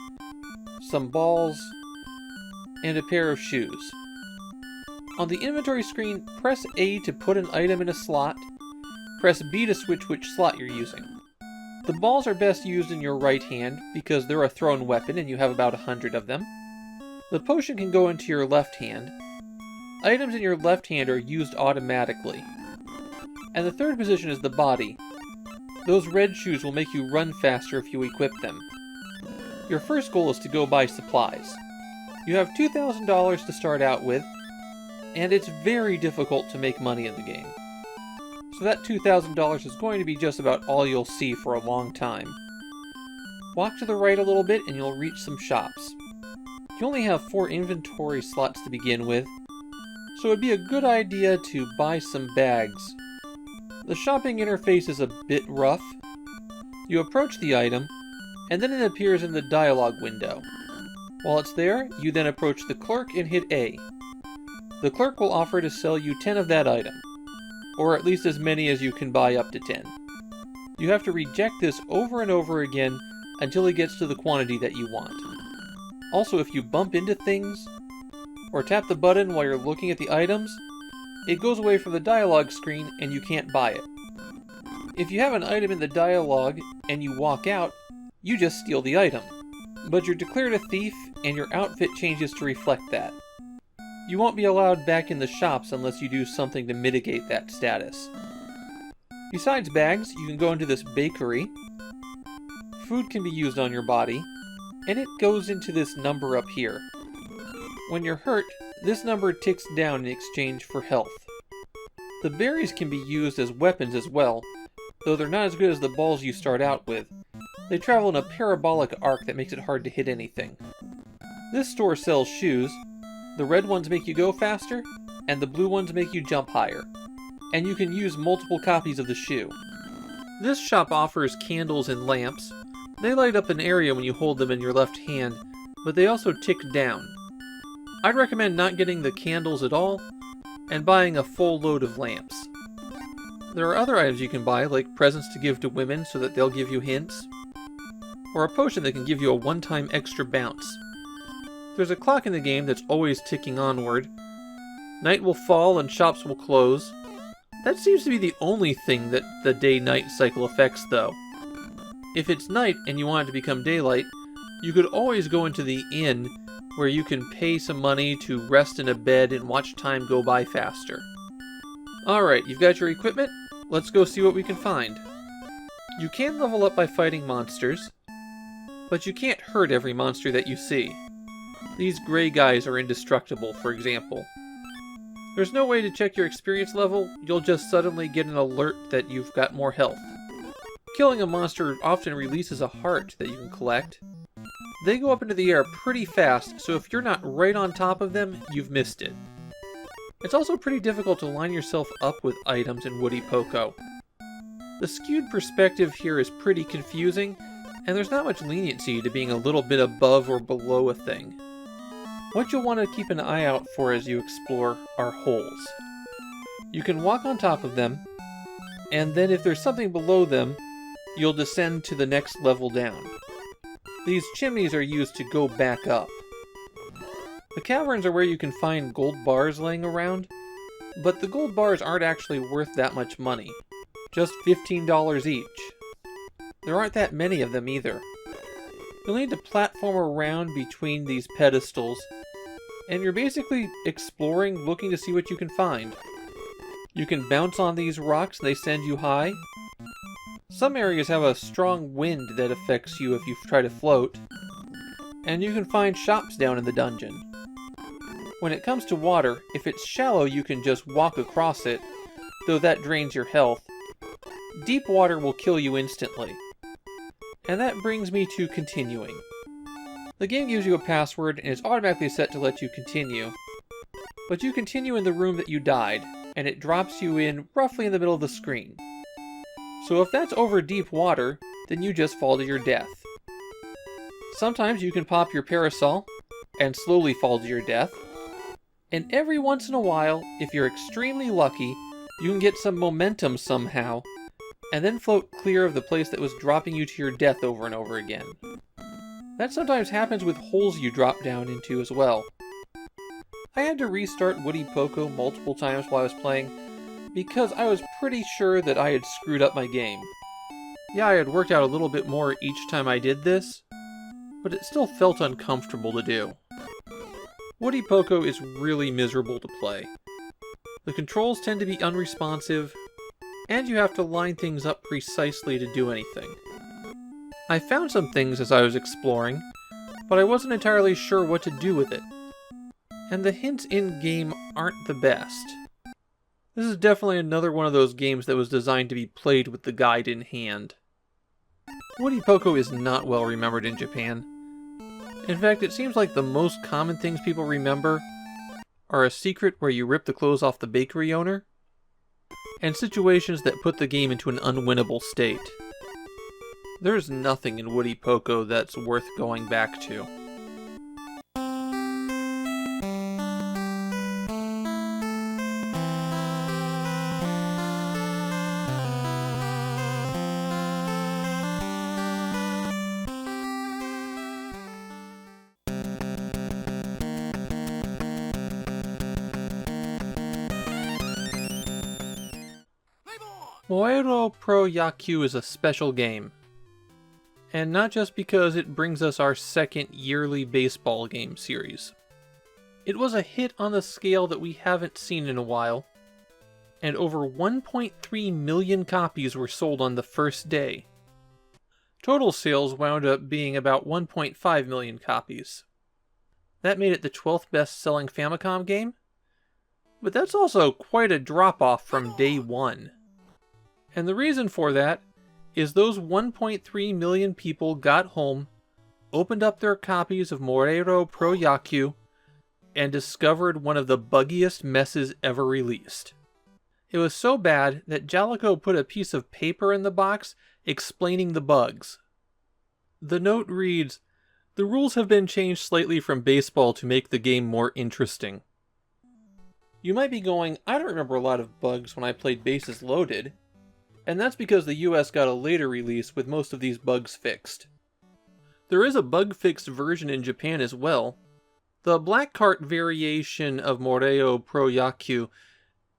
some balls, and a pair of shoes. On the inventory screen, press A to put an item in a slot, press B to switch which slot you're using. The balls are best used in your right hand because they're a thrown weapon and you have about 100 of them. The potion can go into your left hand. Items in your left hand are used automatically. And the third position is the body. Those red shoes will make you run faster if you equip them. Your first goal is to go buy supplies. You have $2,000 to start out with, and it's very difficult to make money in the game. So that $2,000 is going to be just about all you'll see for a long time. Walk to the right a little bit and you'll reach some shops. You only have 4 inventory slots to begin with, so it'd be a good idea to buy some bags. The shopping interface is a bit rough. You approach the item, and then it appears in the dialogue window. While it's there, you then approach the clerk and hit A. The clerk will offer to sell you 10 of that item, or at least as many as you can buy up to 10. You have to reject this over and over again until it gets to the quantity that you want. Also, if you bump into things, or tap the button while you're looking at the items, it goes away from the dialogue screen and you can't buy it. If you have an item in the dialogue and you walk out, you just steal the item. But you're declared a thief and your outfit changes to reflect that. You won't be allowed back in the shops unless you do something to mitigate that status. Besides bags, you can go into this bakery. Food can be used on your body, and it goes into this number up here. When you're hurt, this number ticks down in exchange for health. The berries can be used as weapons as well, though they're not as good as the balls you start out with. They travel in a parabolic arc that makes it hard to hit anything. This store sells shoes. The red ones make you go faster, and the blue ones make you jump higher. And you can use multiple copies of the shoe. This shop offers candles and lamps. They light up an area when you hold them in your left hand, but they also tick down. I'd recommend not getting the candles at all, and buying a full load of lamps. There are other items you can buy, like presents to give to women so that they'll give you hints, or a potion that can give you a one-time extra bounce. There's a clock in the game that's always ticking onward. Night will fall and shops will close. That seems to be the only thing that the day-night cycle affects, though. If it's night and you want it to become daylight, you could always go into the inn where you can pay some money to rest in a bed and watch time go by faster. Alright, you've got your equipment? Let's go see what we can find. You can level up by fighting monsters, but you can't hurt every monster that you see. These gray guys are indestructible, for example. There's no way to check your experience level, you'll just suddenly get an alert that you've got more health. Killing a monster often releases a heart that you can collect. They go up into the air pretty fast, so if you're not right on top of them, you've missed it. It's also pretty difficult to line yourself up with items in Woody Poco. The skewed perspective here is pretty confusing, and there's not much leniency to being a little bit above or below a thing. What you'll want to keep an eye out for as you explore are holes. You can walk on top of them, and then if there's something below them, you'll descend to the next level down. These chimneys are used to go back up. The caverns are where you can find gold bars laying around, but the gold bars aren't actually worth that much money. Just $15 each. There aren't that many of them either. You'll need to platform around between these pedestals, and you're basically exploring, looking to see what you can find. You can bounce on these rocks and they send you high. Some areas have a strong wind that affects you if you try to float, and you can find shops down in the dungeon. When it comes to water, if it's shallow you can just walk across it, though that drains your health. Deep water will kill you instantly. And that brings me to continuing. The game gives you a password and is automatically set to let you continue, but you continue in the room that you died, and it drops you in roughly in the middle of the screen. So if that's over deep water, then you just fall to your death. Sometimes you can pop your parasol and slowly fall to your death, and every once in a while, if you're extremely lucky, you can get some momentum somehow, and then float clear of the place that was dropping you to your death over and over again. That sometimes happens with holes you drop down into as well. I had to restart Woody Poco multiple times while I was playing, because I was pretty sure that I had screwed up my game. Yeah, I had worked out a little bit more each time I did this, but it still felt uncomfortable to do. Woody Poco is really miserable to play. The controls tend to be unresponsive, and you have to line things up precisely to do anything. I found some things as I was exploring, but I wasn't entirely sure what to do with it. And the hints in-game aren't the best. This is definitely another one of those games that was designed to be played with the guide in hand. Woody Poco is not well remembered in Japan. In fact, it seems like the most common things people remember are a secret where you rip the clothes off the bakery owner, and situations that put the game into an unwinnable state. There's nothing in Woody Poco that's worth going back to. Moero Pro Yaku is a special game. And not just because it brings us our second yearly baseball game series. It was a hit on the scale that we haven't seen in a while, and over 1.3 million copies were sold on the first day. Total sales wound up being about 1.5 million copies. That made it the 12th best-selling Famicom game. But that's also quite a drop-off from day one. And the reason for that is those 1.3 million people got home, opened up their copies of Morita Pro Yaku, and discovered one of the buggiest messes ever released. It was so bad that Jalico put a piece of paper in the box explaining the bugs. The note reads, "The rules have been changed slightly from baseball to make the game more interesting." You might be going, I don't remember a lot of bugs when I played Bases Loaded. And that's because the US got a later release with most of these bugs fixed. There is a bug-fixed version in Japan as well. The Black Cart variation of Morita Pro Yaku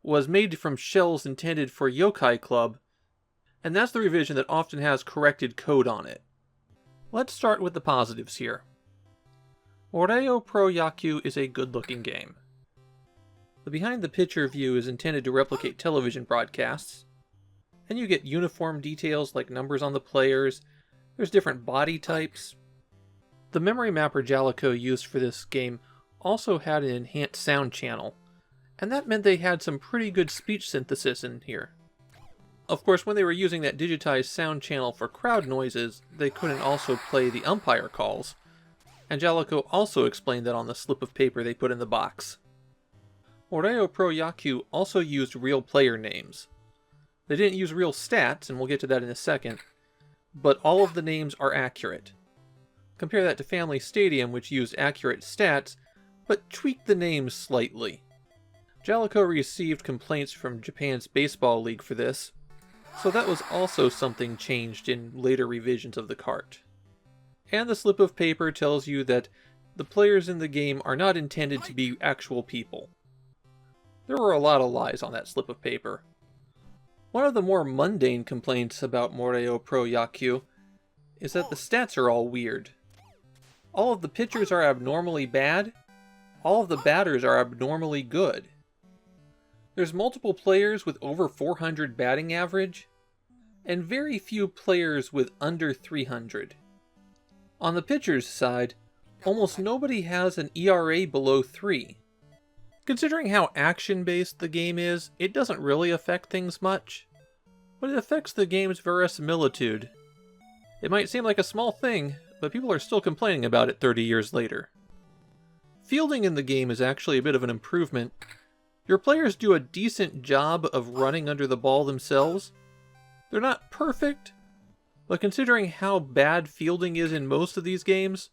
was made from shells intended for Youkai Club, and that's the revision that often has corrected code on it. Let's start with the positives here. Morita Pro Yaku is a good-looking game. The behind-the-picture view is intended to replicate television broadcasts, and you get uniform details like numbers on the players. There's different body types. The memory mapper Jalico used for this game also had an enhanced sound channel, and that meant they had some pretty good speech synthesis in here. Of course, when they were using that digitized sound channel for crowd noises, they couldn't also play the umpire calls, and Jalico also explained that on the slip of paper they put in the box. Morita Pro Yaku also used real player names. They didn't use real stats, and we'll get to that in a second, but all of the names are accurate. Compare that to Family Stadium, which used accurate stats, but tweaked the names slightly. Jalico received complaints from Japan's baseball league for this, so that was also something changed in later revisions of the cart. And the slip of paper tells you that the players in the game are not intended to be actual people. There were a lot of lies on that slip of paper. One of the more mundane complaints about Morita Pro Yaku is that the stats are all weird. All of the pitchers are abnormally bad, all of the batters are abnormally good. There's multiple players with over 400 batting average, and very few players with under 300. On the pitcher's side, almost nobody has an ERA below 3. Considering how action-based the game is, it doesn't really affect things much, but it affects the game's verisimilitude. It might seem like a small thing, but people are still complaining about it 30 years later. Fielding in the game is actually a bit of an improvement. Your players do a decent job of running under the ball themselves. They're not perfect, but considering how bad fielding is in most of these games,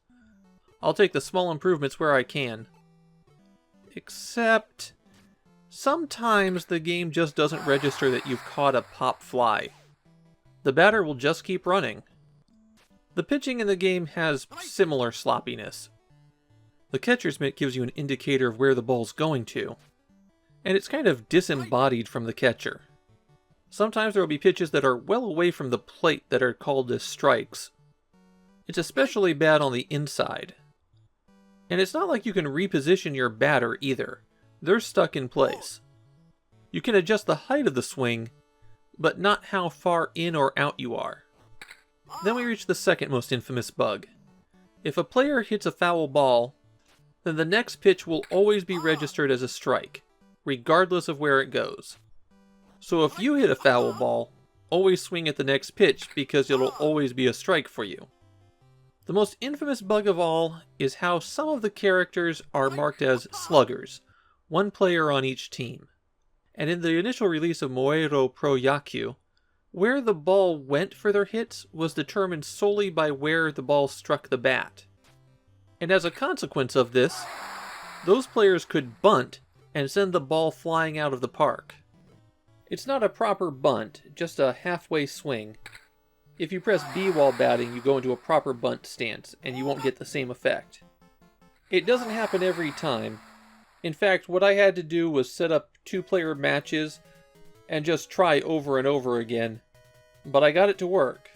I'll take the small improvements where I can. Except, sometimes the game just doesn't register that you've caught a pop fly. The batter will just keep running. The pitching in the game has similar sloppiness. The catcher's mitt gives you an indicator of where the ball's going to, and it's kind of disembodied from the catcher. Sometimes there will be pitches that are well away from the plate that are called as strikes. It's especially bad on the inside. And it's not like you can reposition your batter either. They're stuck in place. You can adjust the height of the swing, but not how far in or out you are. Then we reach the second most infamous bug. If a player hits a foul ball, then the next pitch will always be registered as a strike, regardless of where it goes. So if you hit a foul ball, always swing at the next pitch because it'll always be a strike for you. The most infamous bug of all is how some of the characters are marked as sluggers, one player on each team. And in the initial release of Morita Pro Yaku, where the ball went for their hits was determined solely by where the ball struck the bat. And as a consequence of this, those players could bunt and send the ball flying out of the park. It's not a proper bunt, just a halfway swing. If you press B while batting, you go into a proper bunt stance, and you won't get the same effect. It doesn't happen every time. In fact, what I had to do was set up 2-player matches and just try over and over again, but I got it to work.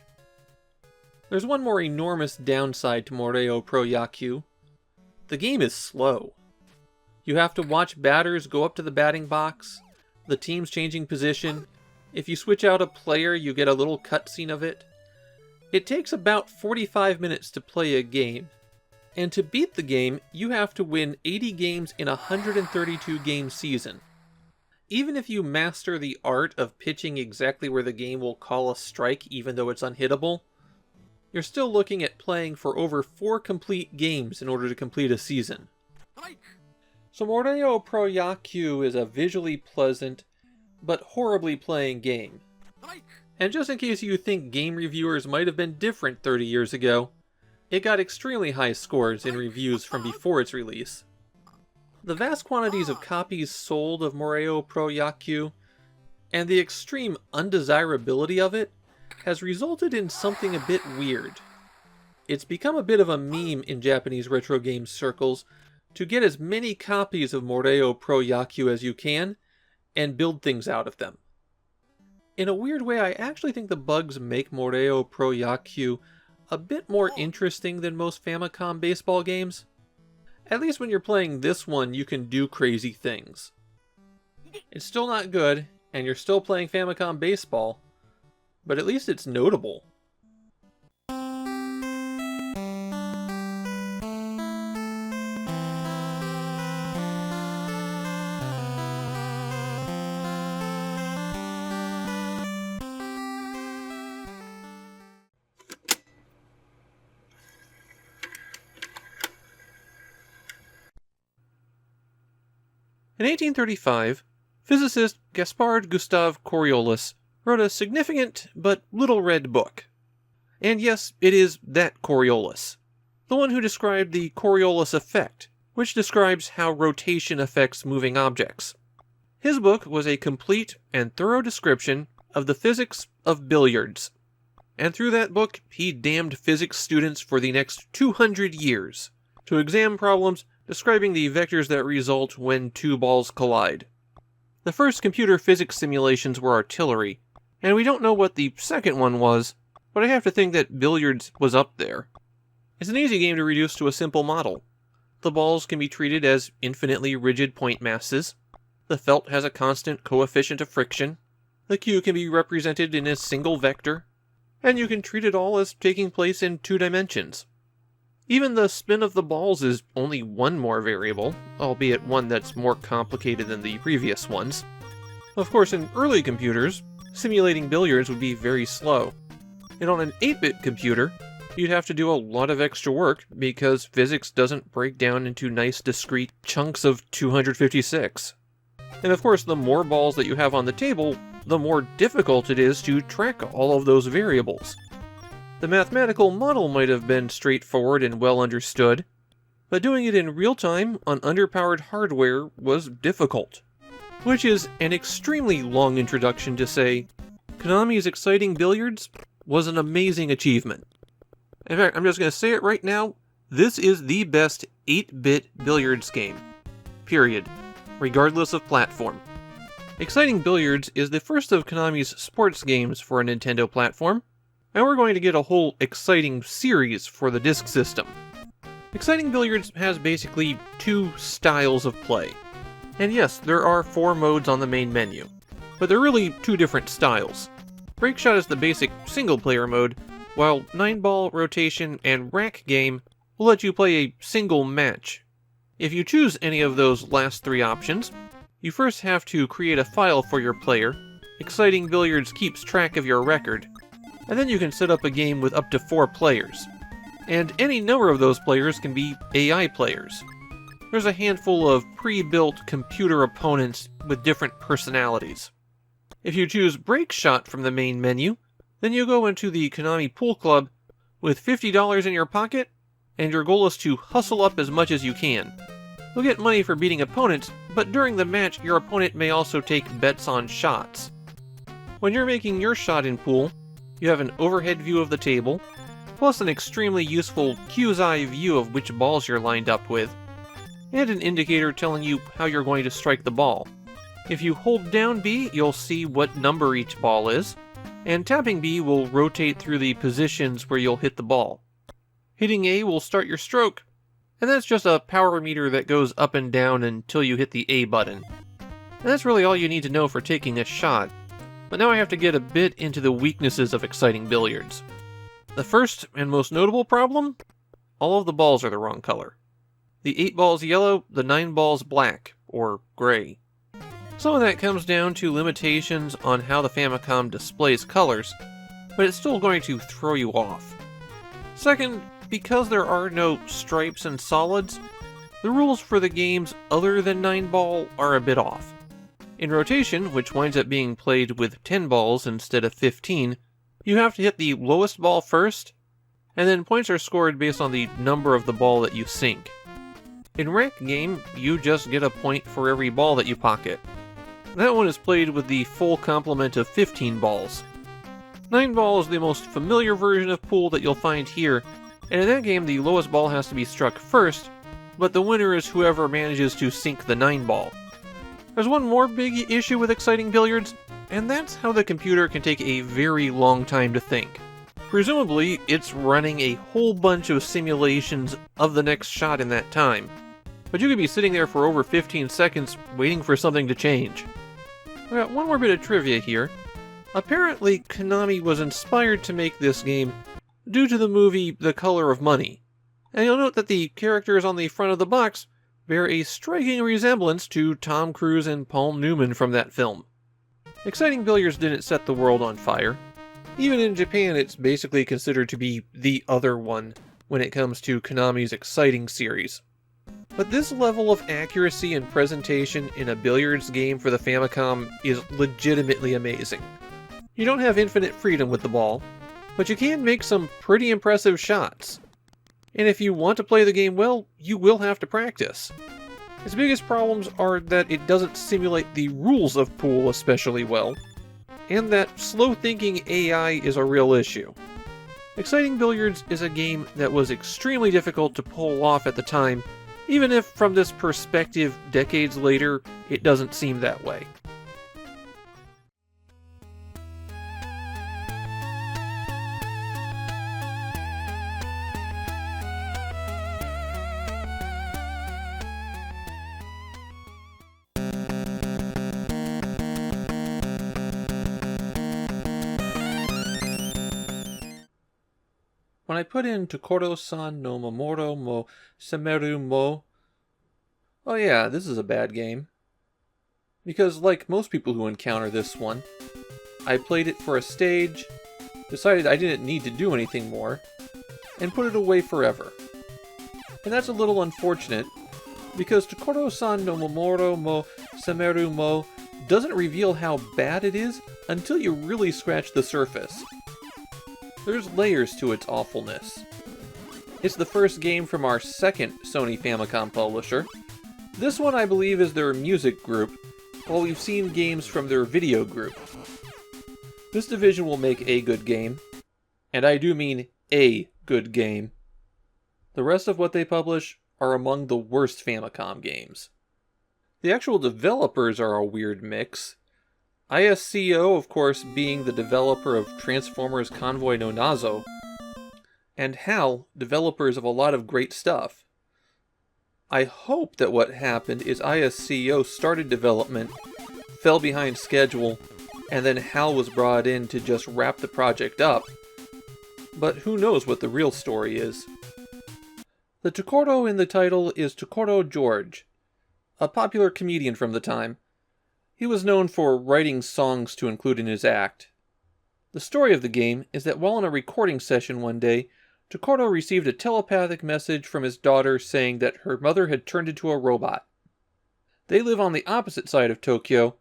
There's one more enormous downside to Morita Pro Yaku. The game is slow. You have to watch batters go up to the batting box, the team's changing position. If you switch out a player, you get a little cutscene of it. It takes about 45 minutes to play a game, And to beat the game, you have to win 80 games in a 132 game season. Even if you master the art of pitching exactly where the game will call a strike even though it's unhittable, you're still looking at playing for over 4 complete games in order to complete a season. So Morita Pro Yakyuu is a visually pleasant, but horribly playing game. And just in case you think game reviewers might have been different 30 years ago, it got extremely high scores in reviews from before its release. The vast quantities of copies sold of Morita Pro Yakyuu, and the extreme undesirability of it, has resulted in something a bit weird. It's become a bit of a meme in Japanese retro game circles to get as many copies of Morita Pro Yakyuu as you can, and build things out of them. In a weird way, I actually think the bugs make Morita Pro Yakyuu a bit more interesting than most Famicom baseball games. At least when you're playing this one, you can do crazy things. It's still not good, and you're still playing Famicom baseball, but at least it's notable. In 1835, physicist Gaspard Gustave Coriolis wrote a significant but little-read book. And yes, it is that Coriolis, the one who described the Coriolis effect, which describes how rotation affects moving objects. His book was a complete and thorough description of the physics of billiards. And through that book, he damned physics students for the next 200 years to exam problems describing the vectors that result when two balls collide. The first computer physics simulations were artillery, and we don't know what the second one was, but I have to think that billiards was up there. It's an easy game to reduce to a simple model. The balls can be treated as infinitely rigid point masses, the felt has a constant coefficient of friction, the cue can be represented in a single vector, and you can treat it all as taking place in 2 dimensions. Even the spin of the balls is only one more variable, albeit one that's more complicated than the previous ones. Of course, in early computers, simulating billiards would be very slow. And on an 8-bit computer, you'd have to do a lot of extra work because physics doesn't break down into nice discrete chunks of 256. And of course, the more balls that you have on the table, the more difficult it is to track all of those variables. The mathematical model might have been straightforward and well understood, but doing it in real time on underpowered hardware was difficult. Which is an extremely long introduction to say, Konami's Exciting Billiards was an amazing achievement. In fact, I'm just going to say it right now, this is the best 8-bit billiards game. Period. Regardless of platform. Exciting Billiards is the first of Konami's sports games for a Nintendo platform, and we're going to get a whole Exciting series for the disk system. Exciting Billiards has basically 2 styles of play. And yes, there are 4 modes on the main menu, but they're really 2 different styles. Breakshot is the basic single-player mode, while 9-ball, rotation, and rack game will let you play a single match. If you choose any of those last 3 options, you first have to create a file for your player. Exciting Billiards keeps track of your record, and then you can set up a game with up to 4 players. And any number of those players can be AI players. There's a handful of pre-built computer opponents with different personalities. If you choose Breakshot from the main menu, then you go into the Konami Pool Club with $50 in your pocket, and your goal is to hustle up as much as you can. You'll get money for beating opponents, but during the match your opponent may also take bets on shots. When you're making your shot in pool, you have an overhead view of the table, plus an extremely useful Q's eye view of which balls you're lined up with, and an indicator telling you how you're going to strike the ball. If you hold down B, you'll see what number each ball is, and tapping B will rotate through the positions where you'll hit the ball. Hitting A will start your stroke, and that's just a power meter that goes up and down until you hit the A button. And that's really all you need to know for taking a shot. But now I have to get a bit into the weaknesses of Exciting Billiards. The first and most notable problem? all of the balls are the wrong color. The 8 balls yellow, the 9 balls black, or gray. Some of that comes down to limitations on how the Famicom displays colors, but it's still going to throw you off. Second, because there are no stripes and solids, the rules for the games other than 9-ball are a bit off. In rotation, which winds up being played with 10 balls instead of 15, you have to hit the lowest ball first, and then points are scored based on the number of the ball that you sink. In Rack Game, you just get a point for every ball that you pocket. That one is played with the full complement of 15 balls. 9-ball is the most familiar version of pool that you'll find here, and in that game the lowest ball has to be struck first, but the winner is whoever manages to sink the 9-ball. There's one more big issue with Exciting Billiards, and that's how the computer can take a very long time to think. Presumably, it's running a whole bunch of simulations of the next shot in that time, but you could be sitting there for over 15 seconds waiting for something to change. I've got one more bit of trivia here. Apparently, Konami was inspired to make this game due to the movie The Color of Money, and you'll note that the characters on the front of the box bear a striking resemblance to Tom Cruise and Paul Newman from that film. Exciting Billiards didn't set the world on fire. Even in Japan, it's basically considered to be the other one when it comes to Konami's Exciting series. But this level of accuracy and presentation in a billiards game for the Famicom is legitimately amazing. You don't have infinite freedom with the ball, but you can make some pretty impressive shots. And if you want to play the game well, you will have to practice. Its biggest problems are that it doesn't simulate the rules of pool especially well, and that slow-thinking AI is a real issue. Exciting Billiards is a game that was extremely difficult to pull off at the time, even if from this perspective decades later, it doesn't seem that way. When I put in Tokoro-san no Momoro mo Semeru mo... Oh yeah, this is a bad game. Because like most people who encounter this one, I played it for a stage, decided I didn't need to do anything more, and put it away forever. And that's a little unfortunate, because Tokoro-san no Momoro mo Semeru mo doesn't reveal how bad it is until you really scratch the surface. There's layers to its awfulness. It's the first game from our second Sony Famicom publisher. This one I believe is their music group, while we've seen games from their video group. This division will make a good game, and I do mean a good game. The rest of what they publish are among the worst Famicom games. The actual developers are a weird mix. ISCO, of course, being the developer of Transformers Convoy no Nazo, and HAL, developers of a lot of great stuff. I hope that what happened is ISCO started development, fell behind schedule, and then HAL was brought in to just wrap the project up, but who knows what the real story is. The Tokoro in the title is Tokoro George, a popular comedian from the time. He was known for writing songs to include in his act. The story of the game is that while in a recording session one day, Tokoro received a telepathic message from his daughter saying that her mother had turned into a robot. They live on the opposite side of Tokyo,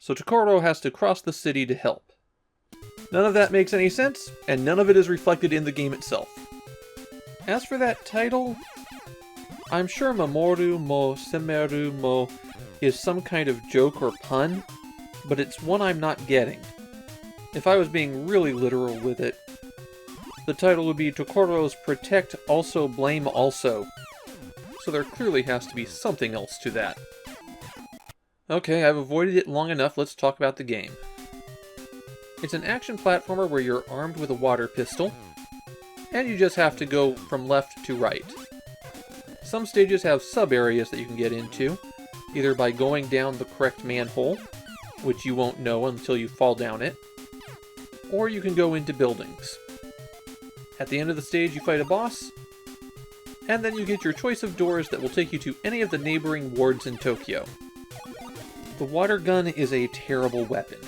so Tokoro has to cross the city to help. None of that makes any sense, and none of it is reflected in the game itself. As for that title, I'm sure Mamoru mo Semeru mo is some kind of joke or pun, but it's one I'm not getting. If I was being really literal with it, the title would be Tokoro's Protect Also Blame Also, so there clearly has to be something else to that. Okay, I've avoided it long enough, let's talk about the game. It's an action platformer where you're armed with a water pistol, and you just have to go from left to right. Some stages have sub-areas that you can get into, either by going down the correct manhole, which you won't know until you fall down it, or you can go into buildings. At the end of the stage you fight a boss, and then you get your choice of doors that will take you to any of the neighboring wards in Tokyo. The water gun is a terrible weapon.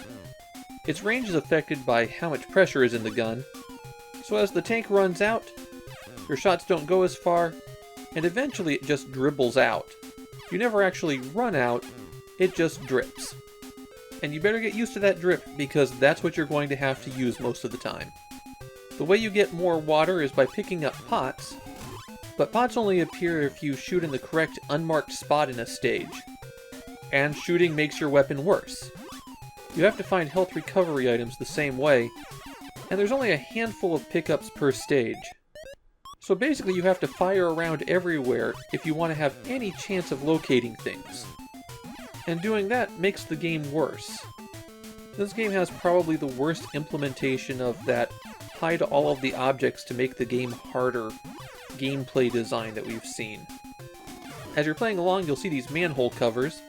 Its range is affected by how much pressure is in the gun, so as the tank runs out, your shots don't go as far, and eventually it just dribbles out. You never actually run out, it just drips. And you better get used to that drip, because that's what you're going to have to use most of the time. The way you get more water is by picking up pots, but pots only appear if you shoot in the correct unmarked spot in a stage. And shooting makes your weapon worse. You have to find health recovery items the same way, and there's only a handful of pickups per stage. So basically you have to fire around everywhere if you want to have any chance of locating things. And doing that makes the game worse. This game has probably the worst implementation of that hide all of the objects to make the game harder gameplay design that we've seen. As you're playing along, you'll see these manhole covers.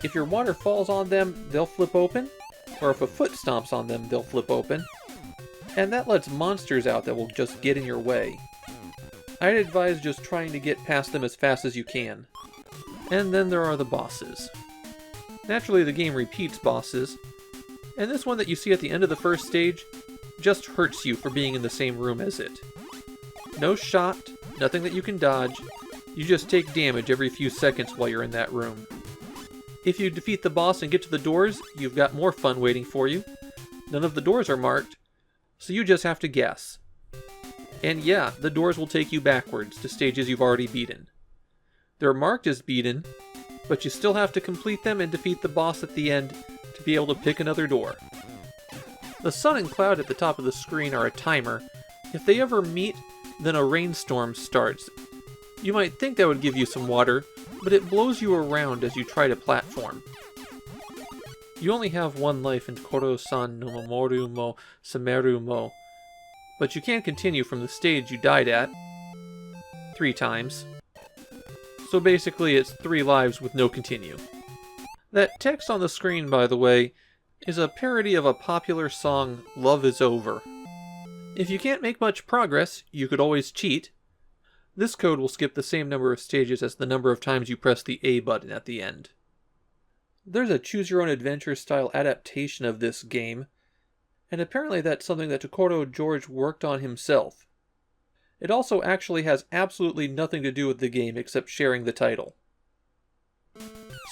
If your water falls on them, they'll flip open, or if a foot stomps on them, they'll flip open. And that lets monsters out that will just get in your way. I'd advise just trying to get past them as fast as you can. And then there are the bosses. Naturally, the game repeats bosses, and this one that you see at the end of the first stage just hurts you for being in the same room as it. No shot, nothing that you can dodge, you just take damage every few seconds while you're in that room. If you defeat the boss and get to the doors, you've got more fun waiting for you. None of the doors are marked, so you just have to guess. And yeah, the doors will take you backwards to stages you've already beaten. They're marked as beaten, but you still have to complete them and defeat the boss at the end to be able to pick another door. The sun and cloud at the top of the screen are a timer. If they ever meet, then a rainstorm starts. You might think that would give you some water, but it blows you around as you try to platform. You only have one life in Koro-san no Mamoru mo Sameru mo, but you can continue from the stage you died at 3 times. So basically it's 3 lives with no continue. That text on the screen, by the way, is a parody of a popular song, Love Is Over. If you can't make much progress, you could always cheat. This code will skip the same number of stages as the number of times you press the A button at the end. There's a choose-your-own-adventure style adaptation of this game, and apparently that's something that Tokoro George worked on himself. It also actually has absolutely nothing to do with the game except sharing the title.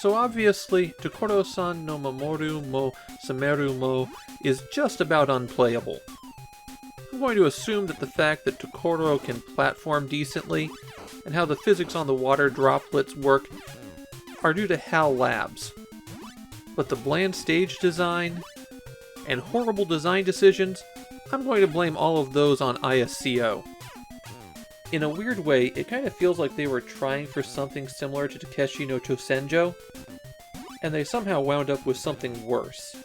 So obviously, Tokoro-san no Mamoru mo Sameru mo is just about unplayable. I'm going to assume that the fact that Tokoro can platform decently, and how the physics on the water droplets work, are due to HAL Labs. But the bland stage design, and horrible design decisions, I'm going to blame all of those on ISCO. In a weird way, it kind of feels like they were trying for something similar to Takeshi no Chosenjo, and they somehow wound up with something worse.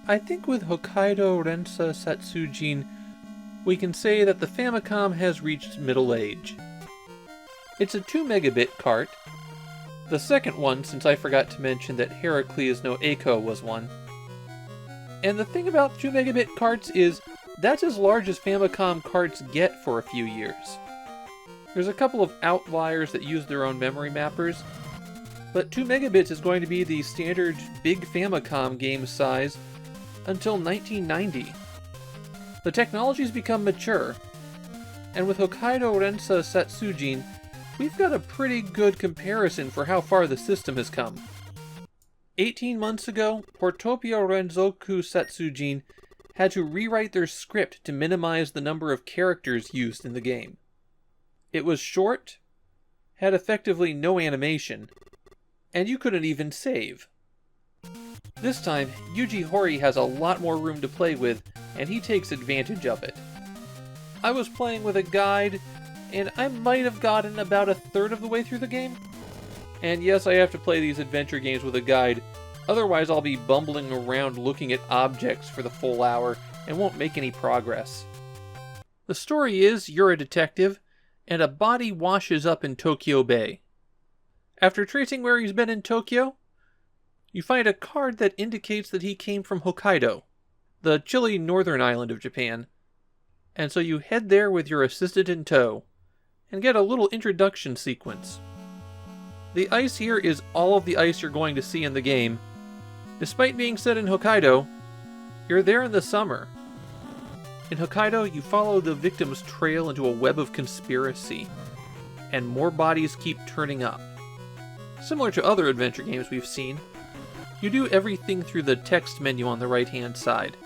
I think with Hokkaido Rensa Satsujin, we can say that the Famicom has reached middle age. It's a 2 megabit cart, the second one since I forgot to mention that Heracles no Eiko was one. And the thing about 2 megabit carts is, that's as large as Famicom carts get for a few years. There's a couple of outliers that use their own memory mappers, but 2 megabits is going to be the standard big Famicom game size until 1990. The technology's become mature, and with Hokkaido Rensa Satsujin, we've got a pretty good comparison for how far the system has come. 18 months ago, Portopia Renzoku Satsujin had to rewrite their script to minimize the number of characters used in the game. It was short, had effectively no animation, and you couldn't even save. This time, Yuji Horii has a lot more room to play with, and he takes advantage of it. I was playing with a guide, and I might have gotten about 1/3 of the way through the game. And yes, I have to play these adventure games with a guide, Otherwise, I'll be bumbling around looking at objects for the full hour and won't make any progress. The story is you're a detective, and a body washes up in Tokyo Bay. After tracing where he's been in Tokyo, you find a card that indicates that he came from Hokkaido, the chilly northern island of Japan, and so you head there with your assistant in tow, and get a little introduction sequence. The ice here is all of the ice you're going to see in the game. Despite being set in Hokkaido, you're there in the summer. In Hokkaido, you follow the victim's trail into a web of conspiracy, and more bodies keep turning up. Similar to other adventure games we've seen, you do everything through the text menu on the right-hand side.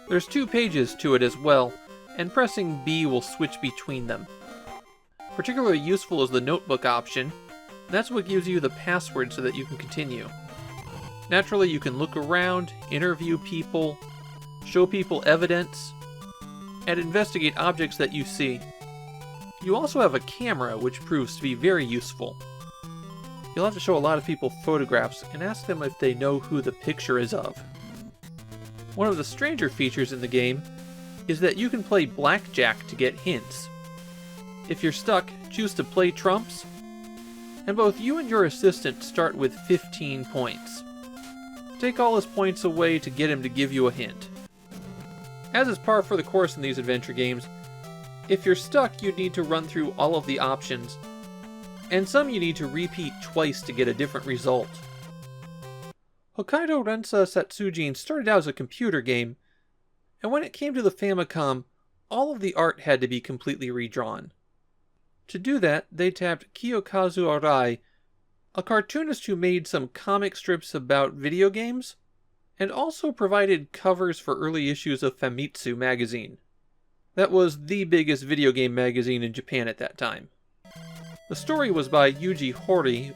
There's 2 pages to it as well, and pressing B will switch between them. Particularly useful is the notebook option. That's what gives you the password so that you can continue. Naturally, you can look around, interview people, show people evidence, and investigate objects that you see. You also have a camera, which proves to be very useful. You'll have to show a lot of people photographs and ask them if they know who the picture is of. One of the stranger features in the game is that you can play blackjack to get hints. If you're stuck, choose to play trumps, and both you and your assistant start with 15 points. Take all his points away to get him to give you a hint. As is par for the course in these adventure games, if you're stuck, you'd need to run through all of the options, and some you need to repeat twice to get a different result. Hokkaido Rensa Satsujin started out as a computer game, and when it came to the Famicom, all of the art had to be completely redrawn. To do that, they tapped Kiyokazu Arai, a cartoonist who made some comic strips about video games, and also provided covers for early issues of Famitsu magazine. That was the biggest video game magazine in Japan at that time. The story was by Yuji Horii,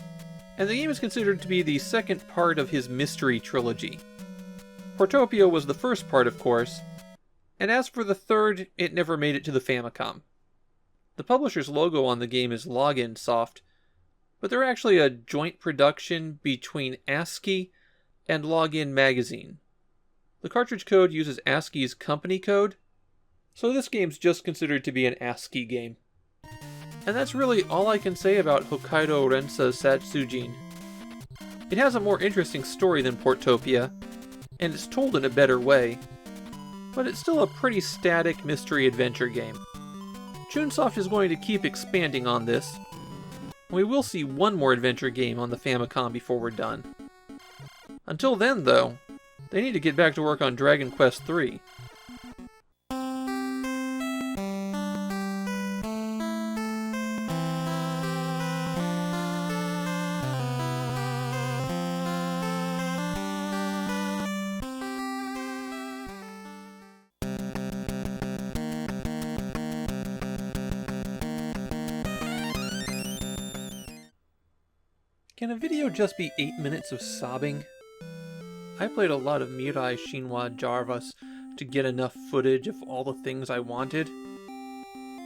and the game is considered to be the second part of his mystery trilogy. Portopia was the first part, of course, and as for the third, it never made it to the Famicom. The publisher's logo on the game is Login Soft, but they're actually a joint production between ASCII and Login Magazine. The cartridge code uses ASCII's company code, so this game's just considered to be an ASCII game. And that's really all I can say about Hokkaido Rensa Satsujin. It has a more interesting story than Portopia, and it's told in a better way, but it's still a pretty static mystery adventure game. Chunsoft is going to keep expanding on this. We will see one more adventure game on the Famicom before we're done. Until then, though, they need to get back to work on Dragon Quest III. Can a video just be 8 minutes of sobbing? I played a lot of Mirai Shinwa Jarvas to get enough footage of all the things I wanted,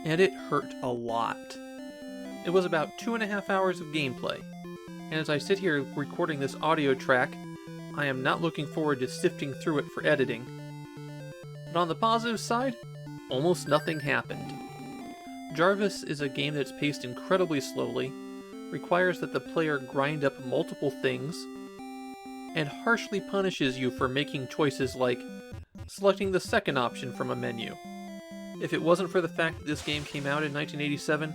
and it hurt a lot. It was about 2.5 hours of gameplay, and as I sit here recording this audio track, I am not looking forward to sifting through it for editing. But on the positive side, almost nothing happened. Jarvis is a game that's paced incredibly slowly, requires that the player grind up multiple things, and harshly punishes you for making choices like selecting the second option from a menu. If it wasn't for the fact that this game came out in 1987,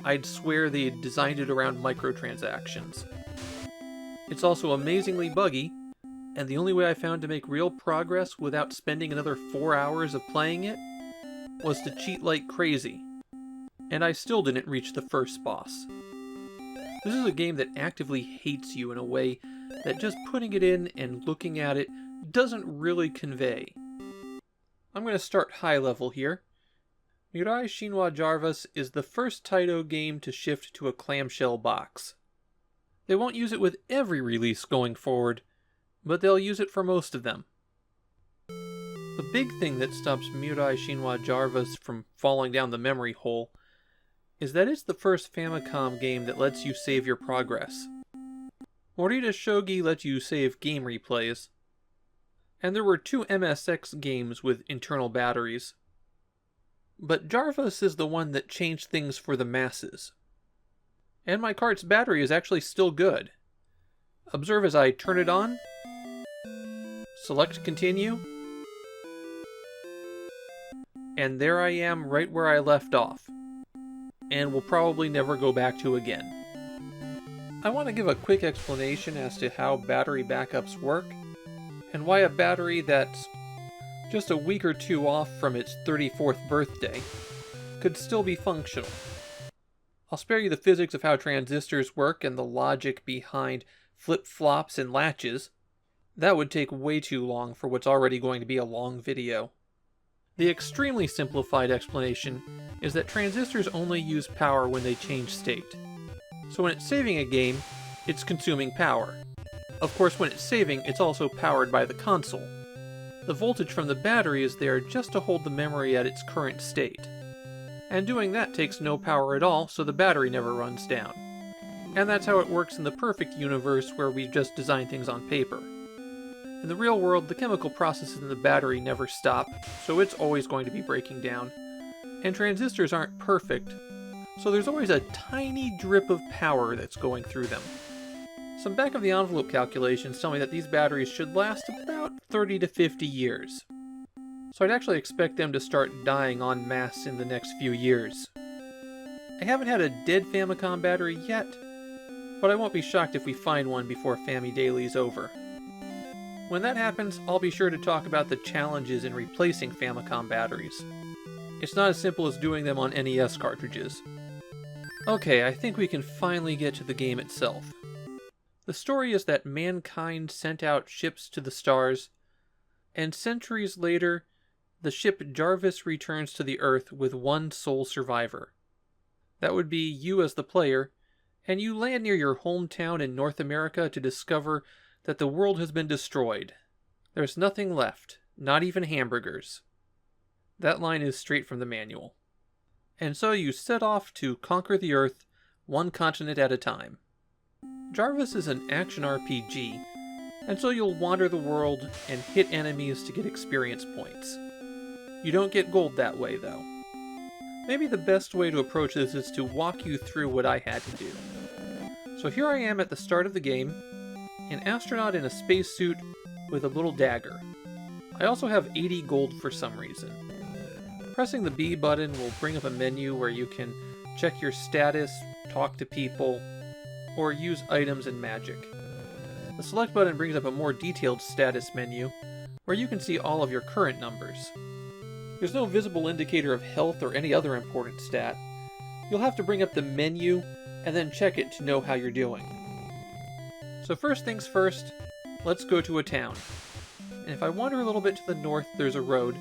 I'd swear they had designed it around microtransactions. It's also amazingly buggy, and the only way I found to make real progress without spending another 4 hours of playing it was to cheat like crazy, and I still didn't reach the first boss. This is a game that actively hates you in a way that just putting it in and looking at it doesn't really convey. I'm going to start high level here. Mirai Shinwa Jarvas is the first Taito game to shift to a clamshell box. They won't use it with every release going forward, but they'll use it for most of them. The big thing that stops Mirai Shinwa Jarvas from falling down the memory hole is that it's the first Famicom game that lets you save your progress. Morita Shougi lets you save game replays. And there were 2 MSX games with internal batteries. But Jarvis is the one that changed things for the masses. And my cart's battery is actually still good. Observe as I turn it on, select continue, and there I am right where I left off, and will probably never go back to again. I want to give a quick explanation as to how battery backups work, and why a battery that's just a week or 2 off from its 34th birthday could still be functional. I'll spare you the physics of how transistors work and the logic behind flip-flops and latches. That would take way too long for what's already going to be a long video. The extremely simplified explanation is that transistors only use power when they change state. So when it's saving a game, it's consuming power. Of course, when it's saving, it's also powered by the console. The voltage from the battery is there just to hold the memory at its current state. And doing that takes no power at all, so the battery never runs down. And that's how it works in the perfect universe where we just design things on paper. In the real world, the chemical processes in the battery never stop, so it's always going to be breaking down. And transistors aren't perfect, so there's always a tiny drip of power that's going through them. Some back-of-the-envelope calculations tell me that these batteries should last about 30 to 50 years. So I'd actually expect them to start dying en masse in the next few years. I haven't had a dead Famicom battery yet, but I won't be shocked if we find one before Famidaily is over. When that happens, I'll be sure to talk about the challenges in replacing Famicom batteries. It's not as simple as doing them on NES cartridges. Okay, I think we can finally get to the game itself. The story is that mankind sent out ships to the stars, and centuries later, the ship Jarvis returns to the Earth with one sole survivor. That would be you as the player, and you land near your hometown in North America to discover that the world has been destroyed. There's nothing left, not even hamburgers. That line is straight from the manual. And so you set off to conquer the Earth, one continent at a time. Jarvis is an action RPG, and so you'll wander the world and hit enemies to get experience points. You don't get gold that way, though. Maybe the best way to approach this is to walk you through what I had to do. So here I am at the start of the game, an astronaut in a spacesuit with a little dagger. I also have 80 gold for some reason. Pressing the B button will bring up a menu where you can check your status, talk to people, or use items and magic. The select button brings up a more detailed status menu, where you can see all of your current numbers. There's no visible indicator of health or any other important stat. You'll have to bring up the menu and then check it to know how you're doing. So first things first, let's go to a town. And if I wander a little bit to the north, there's a road,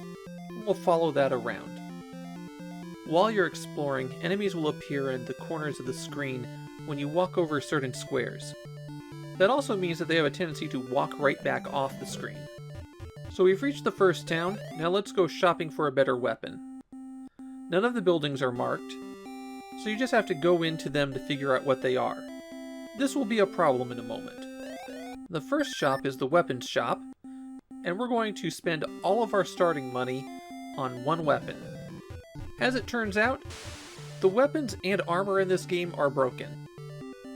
and we'll follow that around. While you're exploring, enemies will appear in the corners of the screen when you walk over certain squares. That also means that they have a tendency to walk right back off the screen. So we've reached the first town, now let's go shopping for a better weapon. None of the buildings are marked, so you just have to go into them to figure out what they are. This will be a problem in a moment. The first shop is the weapons shop, and we're going to spend all of our starting money on one weapon. As it turns out, the weapons and armor in this game are broken.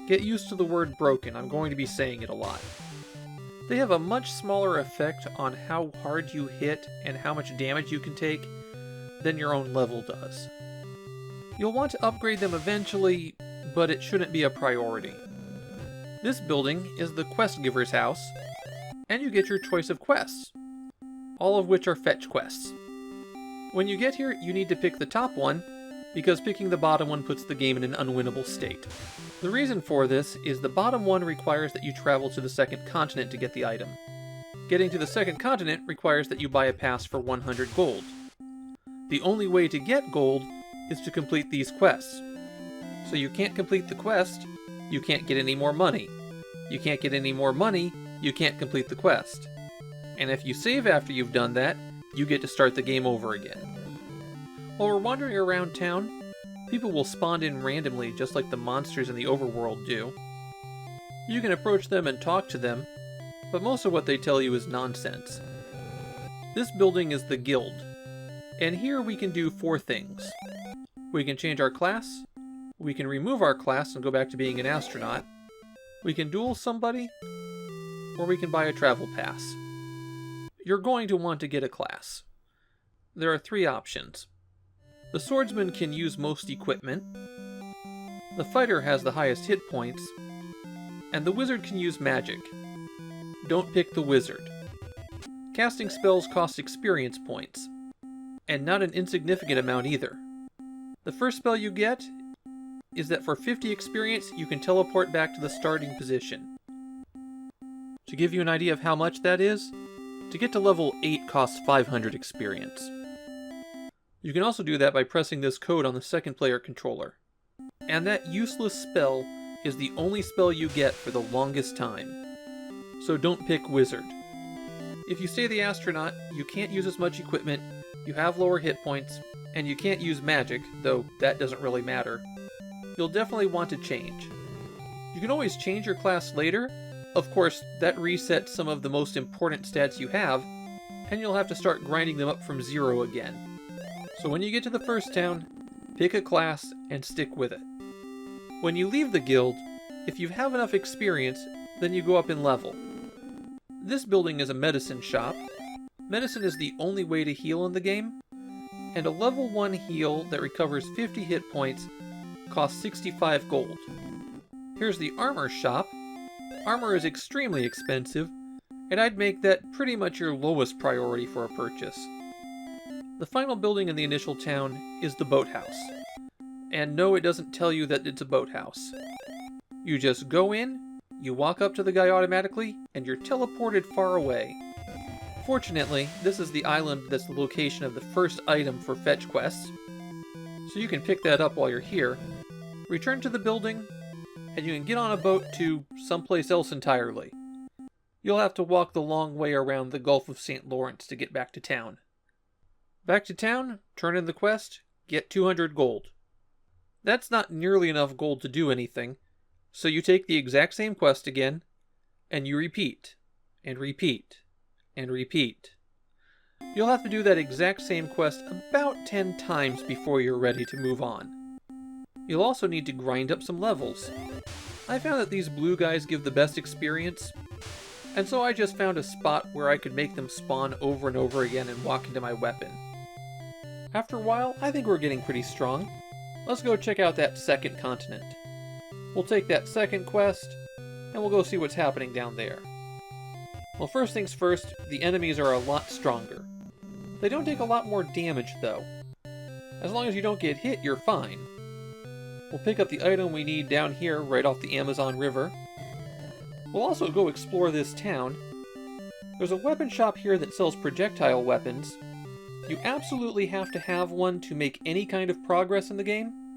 Get used to the word broken, I'm going to be saying it a lot. They have a much smaller effect on how hard you hit and how much damage you can take than your own level does. You'll want to upgrade them eventually, but it shouldn't be a priority. This building is the quest giver's house, and you get your choice of quests, all of which are fetch quests. When you get here, you need to pick the top one, because picking the bottom one puts the game in an unwinnable state. The reason for this is the bottom one requires that you travel to the second continent to get the item. Getting to the second continent requires that you buy a pass for 100 gold. The only way to get gold is to complete these quests. So you can't complete the quest, you can't get any more money. You can't get any more money, you can't complete the quest. And if you save after you've done that, you get to start the game over again. While we're wandering around town, people will spawn in randomly just like the monsters in the overworld do. You can approach them and talk to them, but most of what they tell you is nonsense. This building is the guild, and here we can do 4 things. We can change our class, we can remove our class and go back to being an astronaut, we can duel somebody, or we can buy a travel pass. You're going to want to get a class. There are 3 options. The swordsman can use most equipment, the fighter has the highest hit points, and the wizard can use magic. Don't pick the wizard. Casting spells cost experience points, and not an insignificant amount either. The first spell you get is that for 50 experience you can teleport back to the starting position. To give you an idea of how much that is, to get to level 8 costs 500 experience. You can also do that by pressing this code on the second player controller. And that useless spell is the only spell you get for the longest time. So don't pick wizard. If you stay the astronaut, you can't use as much equipment, you have lower hit points, and you can't use magic, though that doesn't really matter. You'll definitely want to change. You can always change your class later. Of course, that resets some of the most important stats you have, and you'll have to start grinding them up from 0 again. So when you get to the first town, pick a class and stick with it. When you leave the guild, if you have enough experience, then you go up in level. This building is a medicine shop. Medicine is the only way to heal in the game, and a level 1 heal that recovers 50 hit points costs 65 gold. Here's the armor shop. Armor is extremely expensive, and I'd make that pretty much your lowest priority for a purchase. The final building in the initial town is the boathouse. And no, it doesn't tell you that it's a boathouse. You just go in, you walk up to the guy automatically, and you're teleported far away. Fortunately, this is the island that's the location of the first item for fetch quests, so you can pick that up while you're here, return to the building, and you can get on a boat to someplace else entirely. You'll have to walk the long way around the Gulf of St. Lawrence to get back to town. Back to town, turn in the quest, get 200 gold. That's not nearly enough gold to do anything, so you take the exact same quest again, and you repeat, and repeat, and repeat. You'll have to do that exact same quest about 10 times before you're ready to move on. You'll also need to grind up some levels. I found that these blue guys give the best experience, and so I just found a spot where I could make them spawn over and over again and walk into my weapon. After a while, I think we're getting pretty strong. Let's go check out that second continent. We'll take that second quest, and we'll go see what's happening down there. Well, first things first, the enemies are a lot stronger. They don't take a lot more damage, though. As long as you don't get hit, you're fine. We'll pick up the item we need down here, right off the Amazon River. We'll also go explore this town. There's a weapon shop here that sells projectile weapons. You absolutely have to have one to make any kind of progress in the game,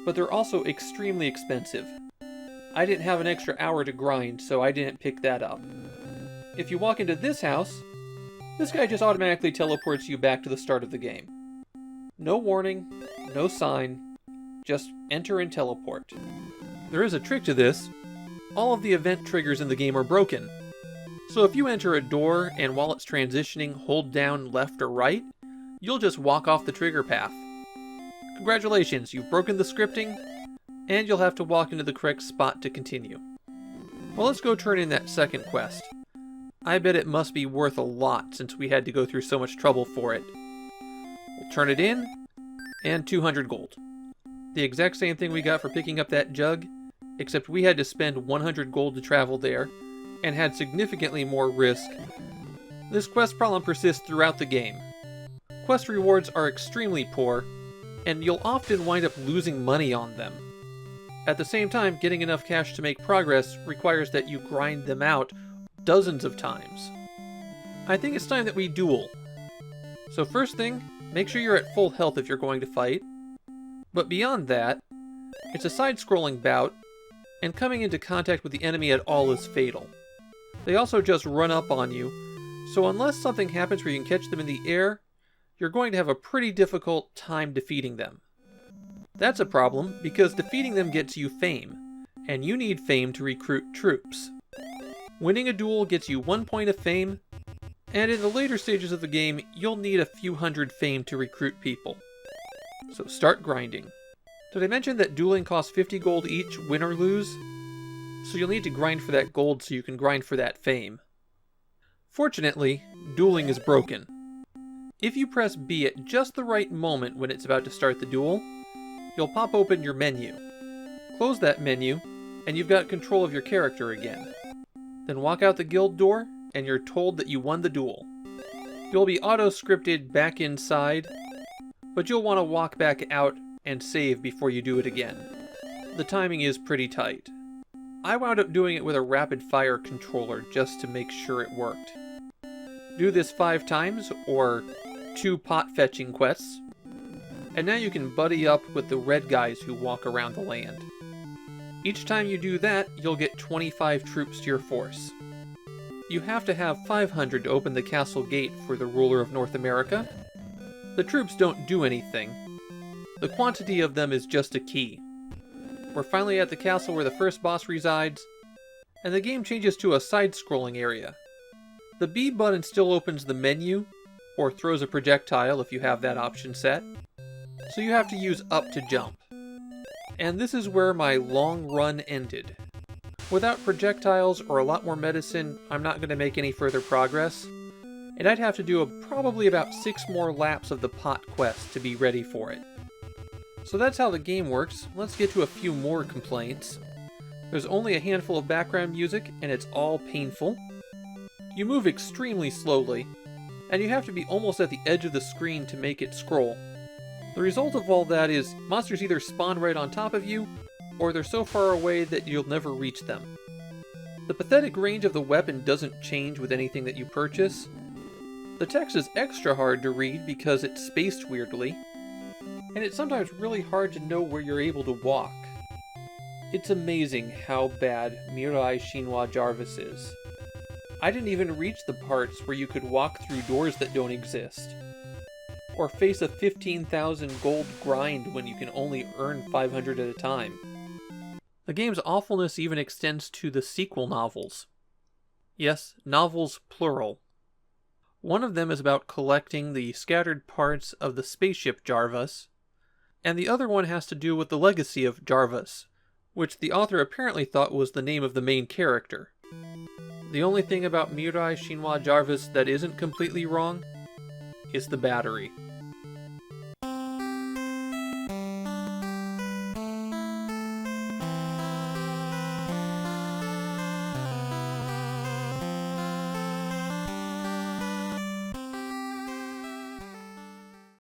but they're also extremely expensive. I didn't have an extra hour to grind, so I didn't pick that up. If you walk into this house, this guy just automatically teleports you back to the start of the game. No warning, no sign, just enter and teleport. There is a trick to this. All of the event triggers in the game are broken. So if you enter a door and while it's transitioning hold down left or right, you'll just walk off the trigger path. Congratulations, you've broken the scripting, and you'll have to walk into the correct spot to continue. Well, let's go turn in that second quest. I bet it must be worth a lot since we had to go through so much trouble for it. We'll turn it in, and 200 gold. The exact same thing we got for picking up that jug, except we had to spend 100 gold to travel there, and had significantly more risk. This quest problem persists throughout the game. Quest rewards are extremely poor, and you'll often wind up losing money on them. At the same time, getting enough cash to make progress requires that you grind them out dozens of times. I think it's time that we duel. So first thing, make sure you're at full health if you're going to fight. But beyond that, it's a side-scrolling bout, and coming into contact with the enemy at all is fatal. They also just run up on you, so unless something happens where you can catch them in the air, you're going to have a pretty difficult time defeating them. That's a problem, because defeating them gets you fame, and you need fame to recruit troops. Winning a duel gets you 1 point of fame, and in the later stages of the game, you'll need a few hundred fame to recruit people. So start grinding. Did I mention that dueling costs 50 gold each, win or lose? So you'll need to grind for that gold so you can grind for that fame. Fortunately, dueling is broken. If you press B at just the right moment when it's about to start the duel, you'll pop open your menu. Close that menu, and you've got control of your character again. Then walk out the guild door, and you're told that you won the duel. You'll be auto-scripted back inside, but you'll want to walk back out and save before you do it again. The timing is pretty tight. I wound up doing it with a rapid-fire controller just to make sure it worked. Do this 5 times, or 2 pot-fetching quests, and now you can buddy up with the red guys who walk around the land. Each time you do that, you'll get 25 troops to your force. You have to have 500 to open the castle gate for the ruler of North America. The troops don't do anything. The quantity of them is just a key. We're finally at the castle where the first boss resides, and the game changes to a side-scrolling area. The B button still opens the menu, or throws a projectile if you have that option set, so you have to use up to jump. And this is where my long run ended. Without projectiles or a lot more medicine, I'm not going to make any further progress, and I'd have to do probably about 6 more laps of the pot quest to be ready for it. So that's how the game works. Let's get to a few more complaints. There's only a handful of background music, and it's all painful. You move extremely slowly, and you have to be almost at the edge of the screen to make it scroll. The result of all that is monsters either spawn right on top of you, or they're so far away that you'll never reach them. The pathetic range of the weapon doesn't change with anything that you purchase. The text is extra hard to read because it's spaced weirdly, and it's sometimes really hard to know where you're able to walk. It's amazing how bad Mirai Shinwa Jarvis is. I didn't even reach the parts where you could walk through doors that don't exist, or face a 15,000 gold grind when you can only earn 500 at a time. The game's awfulness even extends to the sequel novels. Yes, novels plural. One of them is about collecting the scattered parts of the spaceship Jarvis, and the other one has to do with the legacy of Jarvis, which the author apparently thought was the name of the main character. The only thing about Mirai Shinwa Jarvis that isn't completely wrong is the battery.